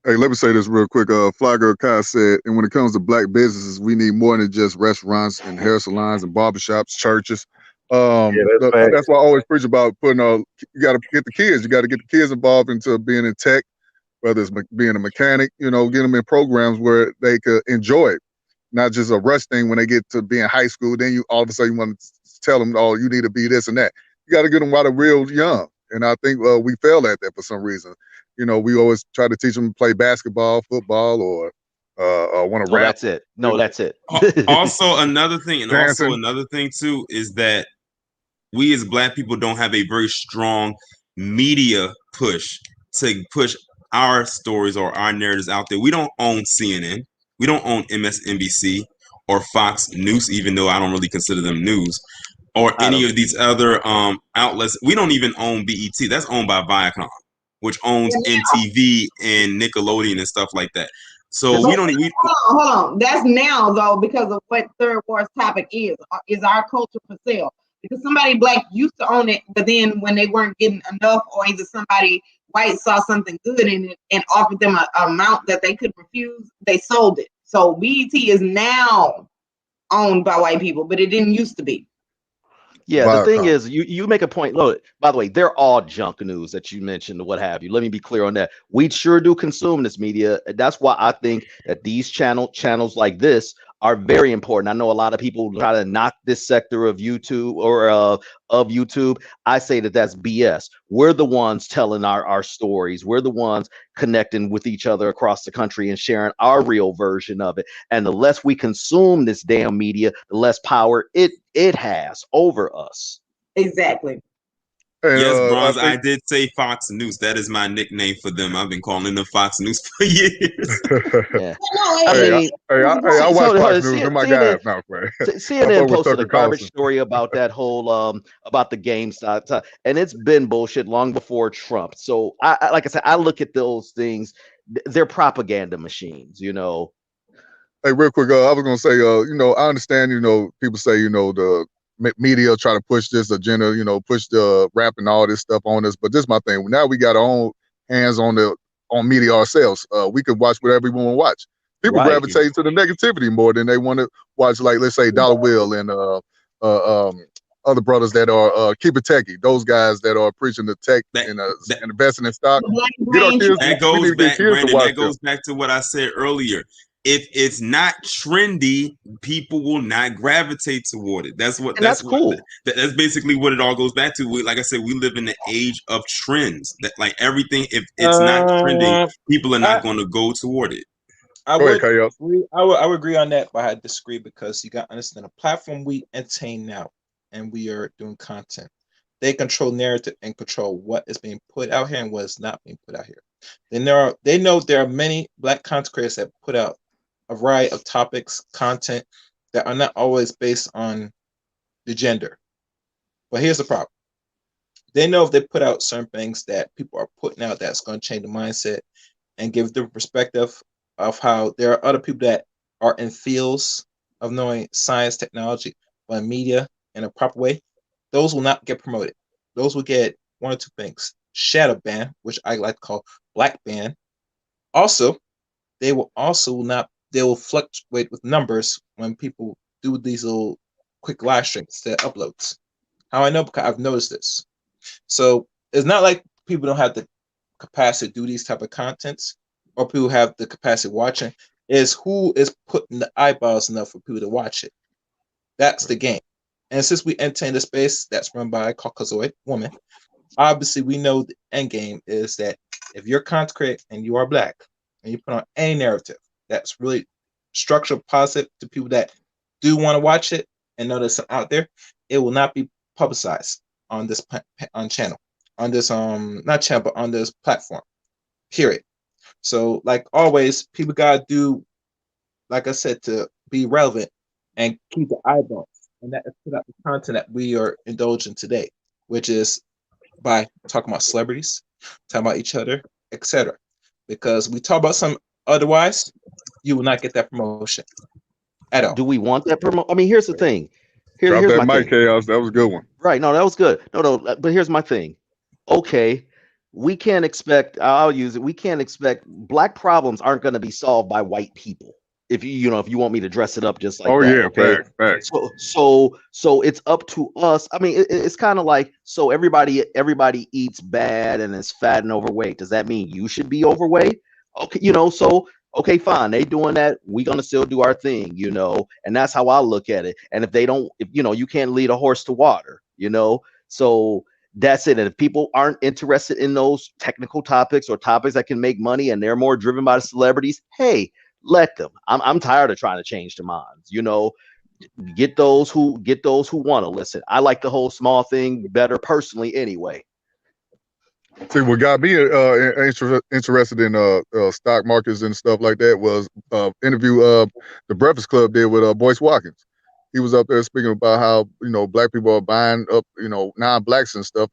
Hey, let me say this real quick. Fly Girl Kai said, and when it comes to black businesses, we need more than just restaurants and hair salons and barbershops, churches. That's why I always preach about putting you got to get the kids. You got to get the kids involved into being in tech, whether it's being a mechanic, get them in programs where they could enjoy it. Not just a rush thing when they get to be in high school. Then you all of a sudden you want to tell them, oh, you need to be this and that. You got to get them while they're real young. And I think we fail at that for some reason. We always try to teach them to play basketball, football, or want to rap. That's it. No, that's it. Also, another thing too is that we as black people don't have a very strong media push to push our stories or our narratives out there. We don't own CNN. We don't own MSNBC or Fox News, even though I don't really consider them news, or any of these other outlets. We don't even own BET. That's owned by Viacom, which owns MTV and Nickelodeon and stuff like that. So we don't. Hold on. That's now though, because of what Third Ward's topic is our culture for sale. Because somebody black used to own it, but then when they weren't getting enough, or either somebody white saw something good in it and offered them an amount that they could refuse, they sold it. So BET is now owned by white people, but it didn't used to be. Yeah, the thing is, you make a point. Look, by the way, they're all junk news that you mentioned, or what have you. Let me be clear on that. We sure do consume this media. That's why I think that these channels like this are very important. I know a lot of people try to knock this sector of YouTube or of YouTube. I say that that's BS. We're the ones telling our stories. We're the ones connecting with each other across the country and sharing our real version of it. And the less we consume this damn media, the less power it has over us. Exactly. Yes, Bronze, I did say Fox News. That is my nickname for them. I've been calling them Fox News for years. Yeah. I watch Fox News. They're my guys now, man. CNN posted a garbage story about that whole about the GameStop, and it's been bullshit long before Trump. So I like I said, I look at those things. They're propaganda machines, Hey, real quick, I was gonna say, I understand, people say, the media try to push this agenda, push the rap and all this stuff on us. But this is my thing. Now we got our own hands on media ourselves. We could watch whatever we want to watch. People gravitate to the negativity more than they want to watch, like, let's say Dollar Will and other brothers that are keep it techie. Those guys that are preaching the tech and investing in stock. That goes back, Brandon. That goes back to what I said earlier. if it's not trendy, people will not gravitate toward it. That's cool. That's basically what it all goes back to. Like I said, we live in the age of trends. That like everything, if it's not trending, people are not going to go toward it. I would agree on that, but I disagree because you got to understand the platform we entertain now, and we are doing content. They control narrative and control what is being put out here and what is not being put out here. Then they know there are many Black content creators that put out a variety of topics, content that are not always based on the gender. But here's the problem. They know if they put out certain things that people are putting out that's going to change the mindset and give them perspective of how there are other people that are in fields of knowing science, technology, but media in a proper way, those will not get promoted. Those will get one or two things. Shadow ban, which I like to call black ban. Also, they will fluctuate with numbers when people do these little quick live streams, their uploads. How I know? Because I've noticed this. So it's not like people don't have the capacity to do these type of contents, or people have the capacity of watching. Is who is putting the eyeballs enough for people to watch it. That's the game. And since we entertain the space that's run by a Caucasoid woman, obviously we know the end game is that if you're content creator and you are Black and you put on any narrative that's really structured positive to people that do want to watch it and know there's something out there, it will not be publicized on this channel, on this not channel, but on this platform. Period. So like always, people gotta do, like I said, to be relevant and keep the eyeballs, and that is put out the content that we are indulging today, which is by talking about celebrities, talking about each other, etc. Because we talk about some otherwise, you will not get that promotion at all. Do we want that promotion? I mean, here's the thing. Drop Here's that my mic, thing. Chaos. That was a good one. Right. No, that was good. No, but here's my thing. Okay, we can't expect, I'll use it, we can't expect, Black problems aren't going to be solved by white people. If you want me to dress it up just like that. Yeah, okay? facts. So it's up to us. I mean, it's kind of like, so everybody eats bad and is fat and overweight. Does that mean you should be overweight? Okay, so okay, fine. They doing that. We're gonna still do our thing, and that's how I look at it. And if they don't, you can't lead a horse to water, so that's it. And if people aren't interested in those technical topics or topics that can make money and they're more driven by the celebrities, hey, let them. I'm tired of trying to change their minds, get those who want to listen. I like the whole small thing better personally anyway. See, what got me interested in stock markets and stuff like that was interview the Breakfast Club did with Boyce Watkins. He was up there speaking about how Black people are buying up non-Blacks and stuff.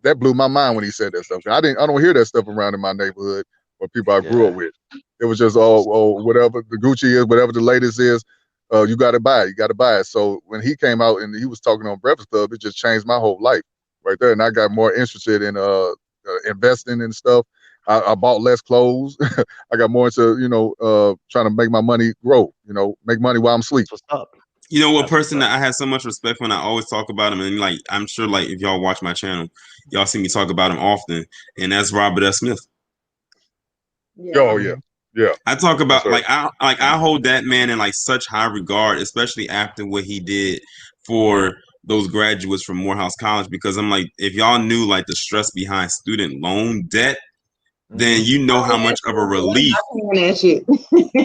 That blew my mind when he said that stuff. I don't hear that stuff around in my neighborhood or people I grew up with. It was just whatever the Gucci is, whatever the latest is, you got to buy it. You got to buy it. So when he came out and he was talking on Breakfast Club, it just changed my whole life right there, and I got more interested in investing and stuff. I bought less clothes. I got more into trying to make my money grow. Make money while I'm asleep. What's up? What person that I have so much respect for, and I always talk about him, and I'm sure if y'all watch my channel, y'all see me talk about him often, and that's Robert S. Smith. Yeah. Oh yeah. I talk about I hold that man in such high regard, especially after what he did for those graduates from Morehouse College, because I'm if y'all knew the stress behind student loan debt, then how much of a relief.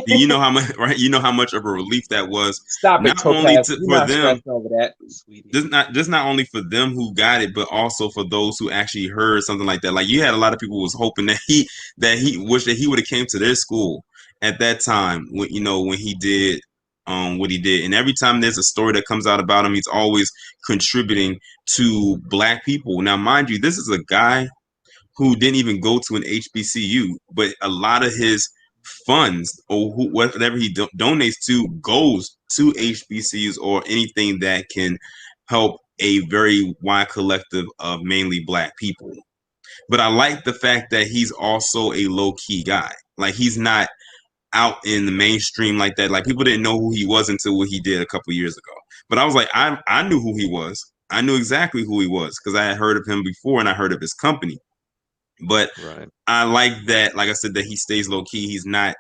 You know how much, right? You know how much of a relief that was. Stop not it, only Topaz. for them over that, sweetie. just not only for them who got it, but also for those who actually heard something like that. You had a lot of people who was hoping that he wished that he would have came to their school at that time when he did what he did. And every time there's a story that comes out about him, he's always contributing to Black people. Now, mind you, this is a guy who didn't even go to an HBCU, but a lot of his funds or whatever he donates to goes to HBCUs or anything that can help a very wide collective of mainly Black people. But I like the fact that he's also a low-key guy. He's not out in the mainstream like that. People didn't know who he was until what he did a couple of years ago. But I was I knew who he was. I knew exactly who he was because I had heard of him before and I heard of his company. But I like that, like I said, that he stays low key. He's not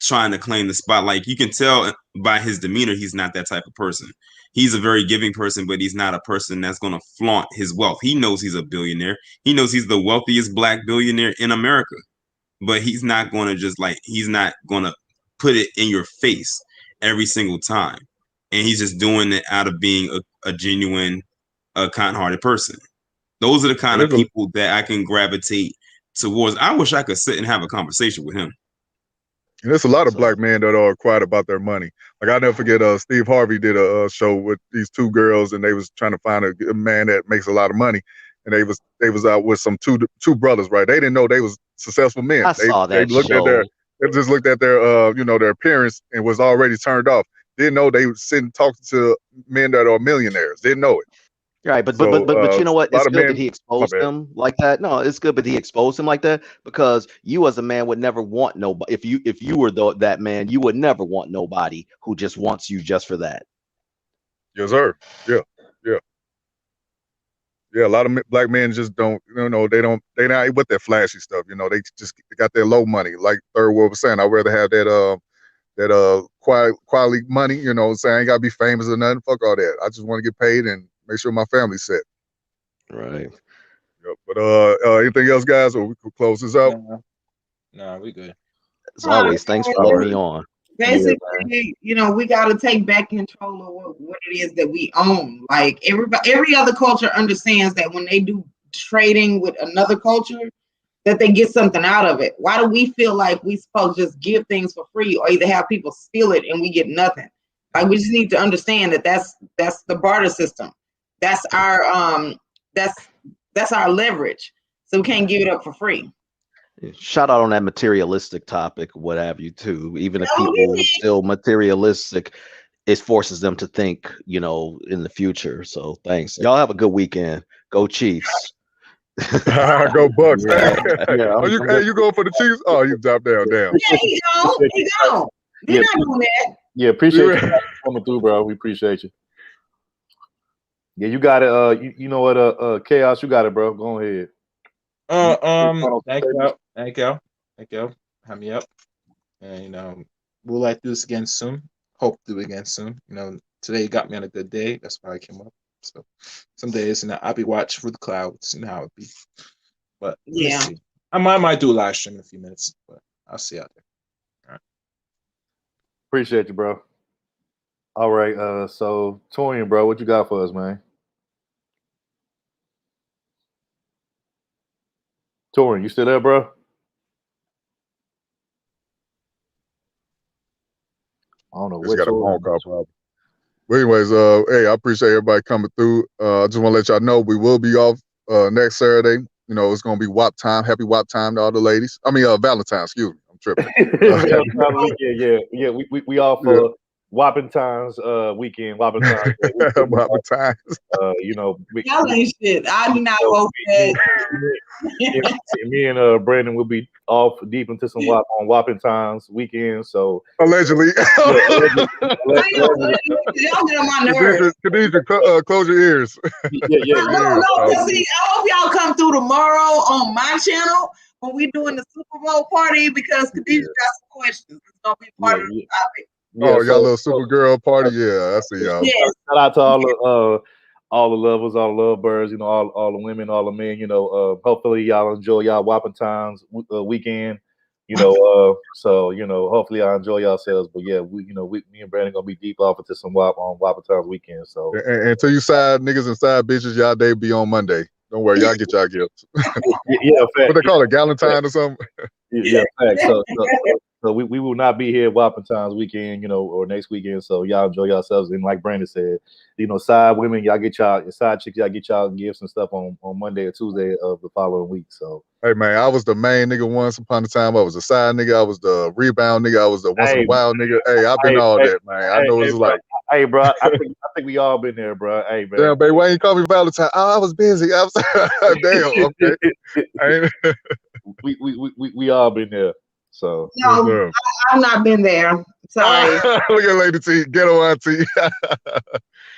trying to claim the spot. Like you can tell by his demeanor, he's not that type of person. He's a very giving person, but he's not a person that's going to flaunt his wealth. He knows he's a billionaire. He knows he's the wealthiest black billionaire in America, but he's not going to he's not going to put it in your face every single time. And he's just doing it out of being a genuine, kind-hearted person. Those are the kind of people that I can gravitate towards. I wish I could sit and have a conversation with him. And there's a lot of black men that are quiet about their money. Like I'll never forget, Steve Harvey did a show with these two girls, and they was trying to find a man that makes a lot of money. And they was out with some two brothers, right? They didn't know they was successful men. I saw that show. They just looked at their their appearance and was already turned off. Didn't know they was sitting talking to men that are millionaires. Didn't know it. Right, but you know what? It's good that he exposed him like that. No, it's good, but he exposed him like that because you as a man would never want nobody. If you were that man, you would never want nobody who just wants you just for that. Yes, sir. Yeah. A lot of black men just don't, they're not with that flashy stuff. They just got their low money. Like Third World was saying, I'd rather have that quality money. You know what I'm saying? I ain't gotta be famous or nothing. Fuck all that. I just want to get paid and make sure my family's set. Right. Yep. But anything else, guys, or we could close this out? No, we good. As always, thanks for having me on. Basically, we got to take back control of what it is that we own. Like every other culture understands that when they do trading with another culture, that they get something out of it. Why do we feel like we supposed to just give things for free, or either have people steal it and we get nothing? Like we just need to understand that that's the barter system. That's our that's our leverage. So we can't give it up for free. Shout out on that materialistic topic, what have you, too. Even if people are still materialistic, it forces them to think, in the future. So thanks. Y'all have a good weekend. Go Chiefs. Go Bucks. You going for the Chiefs? Oh, you dropped down. Damn. Yeah, he gone. You're not doing that. Yeah, appreciate you coming through, bro. We appreciate you. Yeah, you got it. You know what? Chaos, you got it, bro. Go ahead. Thank you. Have me up. And we'll like do this again soon. Hope to do it again soon. Today got me on a good day. That's why I came up. So some days, I'll be watching for the clouds and how it be. But yeah, I might do a live stream in a few minutes, but I'll see you out there. All right. Appreciate you, bro. All right. So Torian, bro, what you got for us, man? Torian, you still there, bro? I don't know. Just got a phone call, probably. But anyways, hey, I appreciate everybody coming through. I just want to let y'all know we will be off next Saturday. It's gonna be WAP time. Happy WAP time to all the ladies. I mean, Valentine's. Excuse me, I'm tripping. Yeah. We all for Whopping Times weekend. Whopping Times. Whopping Times. Y'all ain't shit. I do not hope that. Me and Brandon will be off deep into some WAP on Whopping Times weekend. So allegedly. Y'all get on my nerves. Khadijah, close your ears. No. See, I hope y'all come through tomorrow on my channel when we're doing the Super Bowl party because Khadijah got some questions. It's gonna be part of the topic. Y'all little Supergirl party, yeah. I see y'all. Yes. Shout out to all the lovers, all the lovebirds, all the women, all the men. Hopefully y'all enjoy y'all Whopping Times weekend. So hopefully y'all enjoy yourselves. But yeah, me and Brandon gonna be deep off into some WAP on Whopping Times weekend. So and to you side niggas and side bitches, y'all day be on Monday. Don't worry, y'all get y'all gifts. Yeah, what they call it, Galentine or something? Yeah, fact. So we will not be here Whopping Times weekend, or next weekend. So y'all enjoy yourselves. And like Brandon said, side women, y'all get your side chicks, y'all get y'all gifts and stuff on Monday or Tuesday of the following week. So hey man, I was the main nigga once upon a time. I was the side nigga. I was the rebound nigga. I was the once in a while nigga. Hey, I've been all that, man. I know what it's like. Hey, bro, I think we all been there, bro. Hey, man. Damn, baby, why you call me Valentine? Oh, I was busy. I was damn. Okay. We all been there. So no, I've not been there. Sorry. Look at Lady T, ghetto auntie.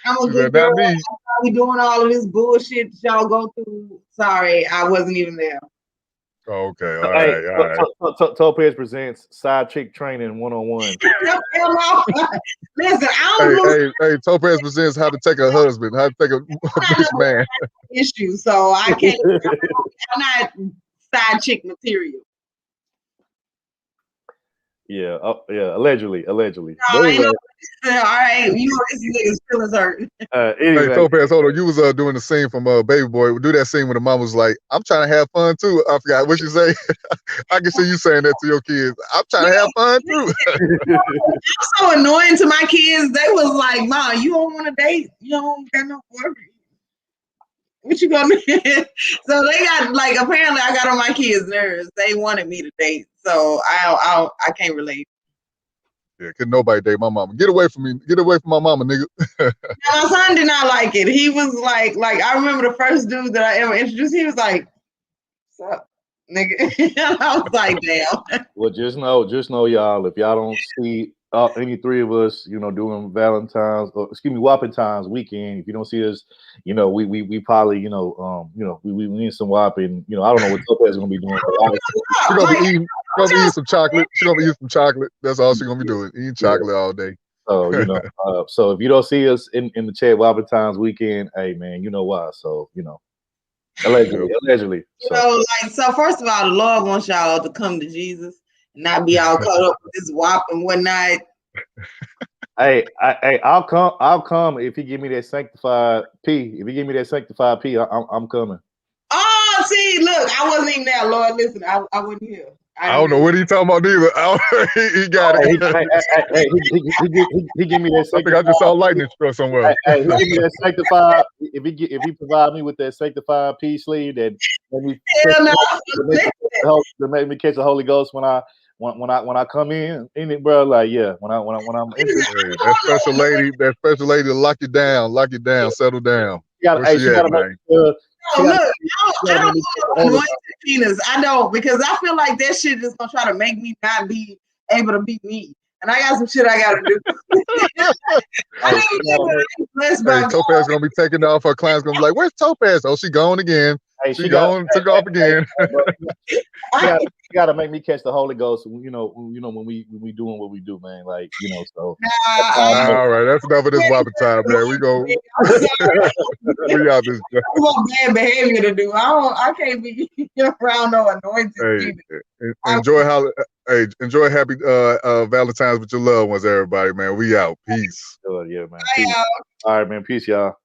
I'm a good girl. We doing all of this bullshit y'all go through. Sorry, I wasn't even there. Okay, all Hey, right, all right. Topaz presents Side Chick Training 101. Listen, I don't Hey, Topaz presents how to take a husband, how to take a bitch man. issue, so I can't. I'm not side chick material. Yeah, allegedly. No, But ain't anyway, no, all right, you know this nigga's feelings hurt. anyway. Hey, Topaz, hold on. You was doing the scene from Baby Boy. Do that scene when the mom was like, "I'm trying to have fun too." I forgot what she say. I can see you saying that to your kids. I'm trying to have fun too. I'm so annoying to my kids. They was like, "Mom, you don't want to date? You don't got no boyfriend. What you gonna do?" So they got like apparently I got on my kids' nerves. They wanted me to date, so I can't relate. Yeah, couldn't nobody date my mama. Get away from me. Get away from my mama, nigga. My son did not like it. He was like I remember the first dude that I ever introduced. He was like, "What's up, nigga?" I was like, "Damn." Well, just know, y'all. If y'all don't see any three of us, doing Whopping Times weekend. If you don't see us, we probably, we need some whopping. I don't know what Topaz is gonna be doing. She's gonna be eating some chocolate. She's gonna be eating some chocolate. That's all she's gonna be doing. Eating chocolate all day. So so if you don't see us in the chat Whopping Times weekend, hey man, you know why? So allegedly. So first of all, the Lord wants y'all to come to Jesus and not be all caught up with this WAP and whatnot. Hey, I'll come if he give me that sanctified P. If he give me that sanctified P, I'm coming. Oh, see, look, I wasn't even there, Lord. Listen, I wasn't here. I don't know what he's talking about either. He got it. He give me that. I think I just saw lightning struck somewhere. He give me that sanctified. If he provide me with that sanctified peace sleeve that make me catch the Holy Ghost when I come in it, bro. Like when I'm hey, that special lady to lock you down, settle down. Where she at, man? Look, I don't want penis. I don't, because I feel like that shit is gonna try to make me not be able to beat me. And I got some shit I gotta do. Topaz gonna be taking off. Her clients gonna be like, "Where's Topaz?" Oh, she gone again. She took off again. You gotta make me catch the Holy Ghost. When we doing what we do, man. Like so. All right, that's enough of this whopping time, man. We go. We out this. I want bad behavior to do. I can't be around no anointed. Enjoy happy Valentine's with your loved ones, everybody, man. We out. Peace. Yeah, man. Peace. All right, man. Peace, y'all.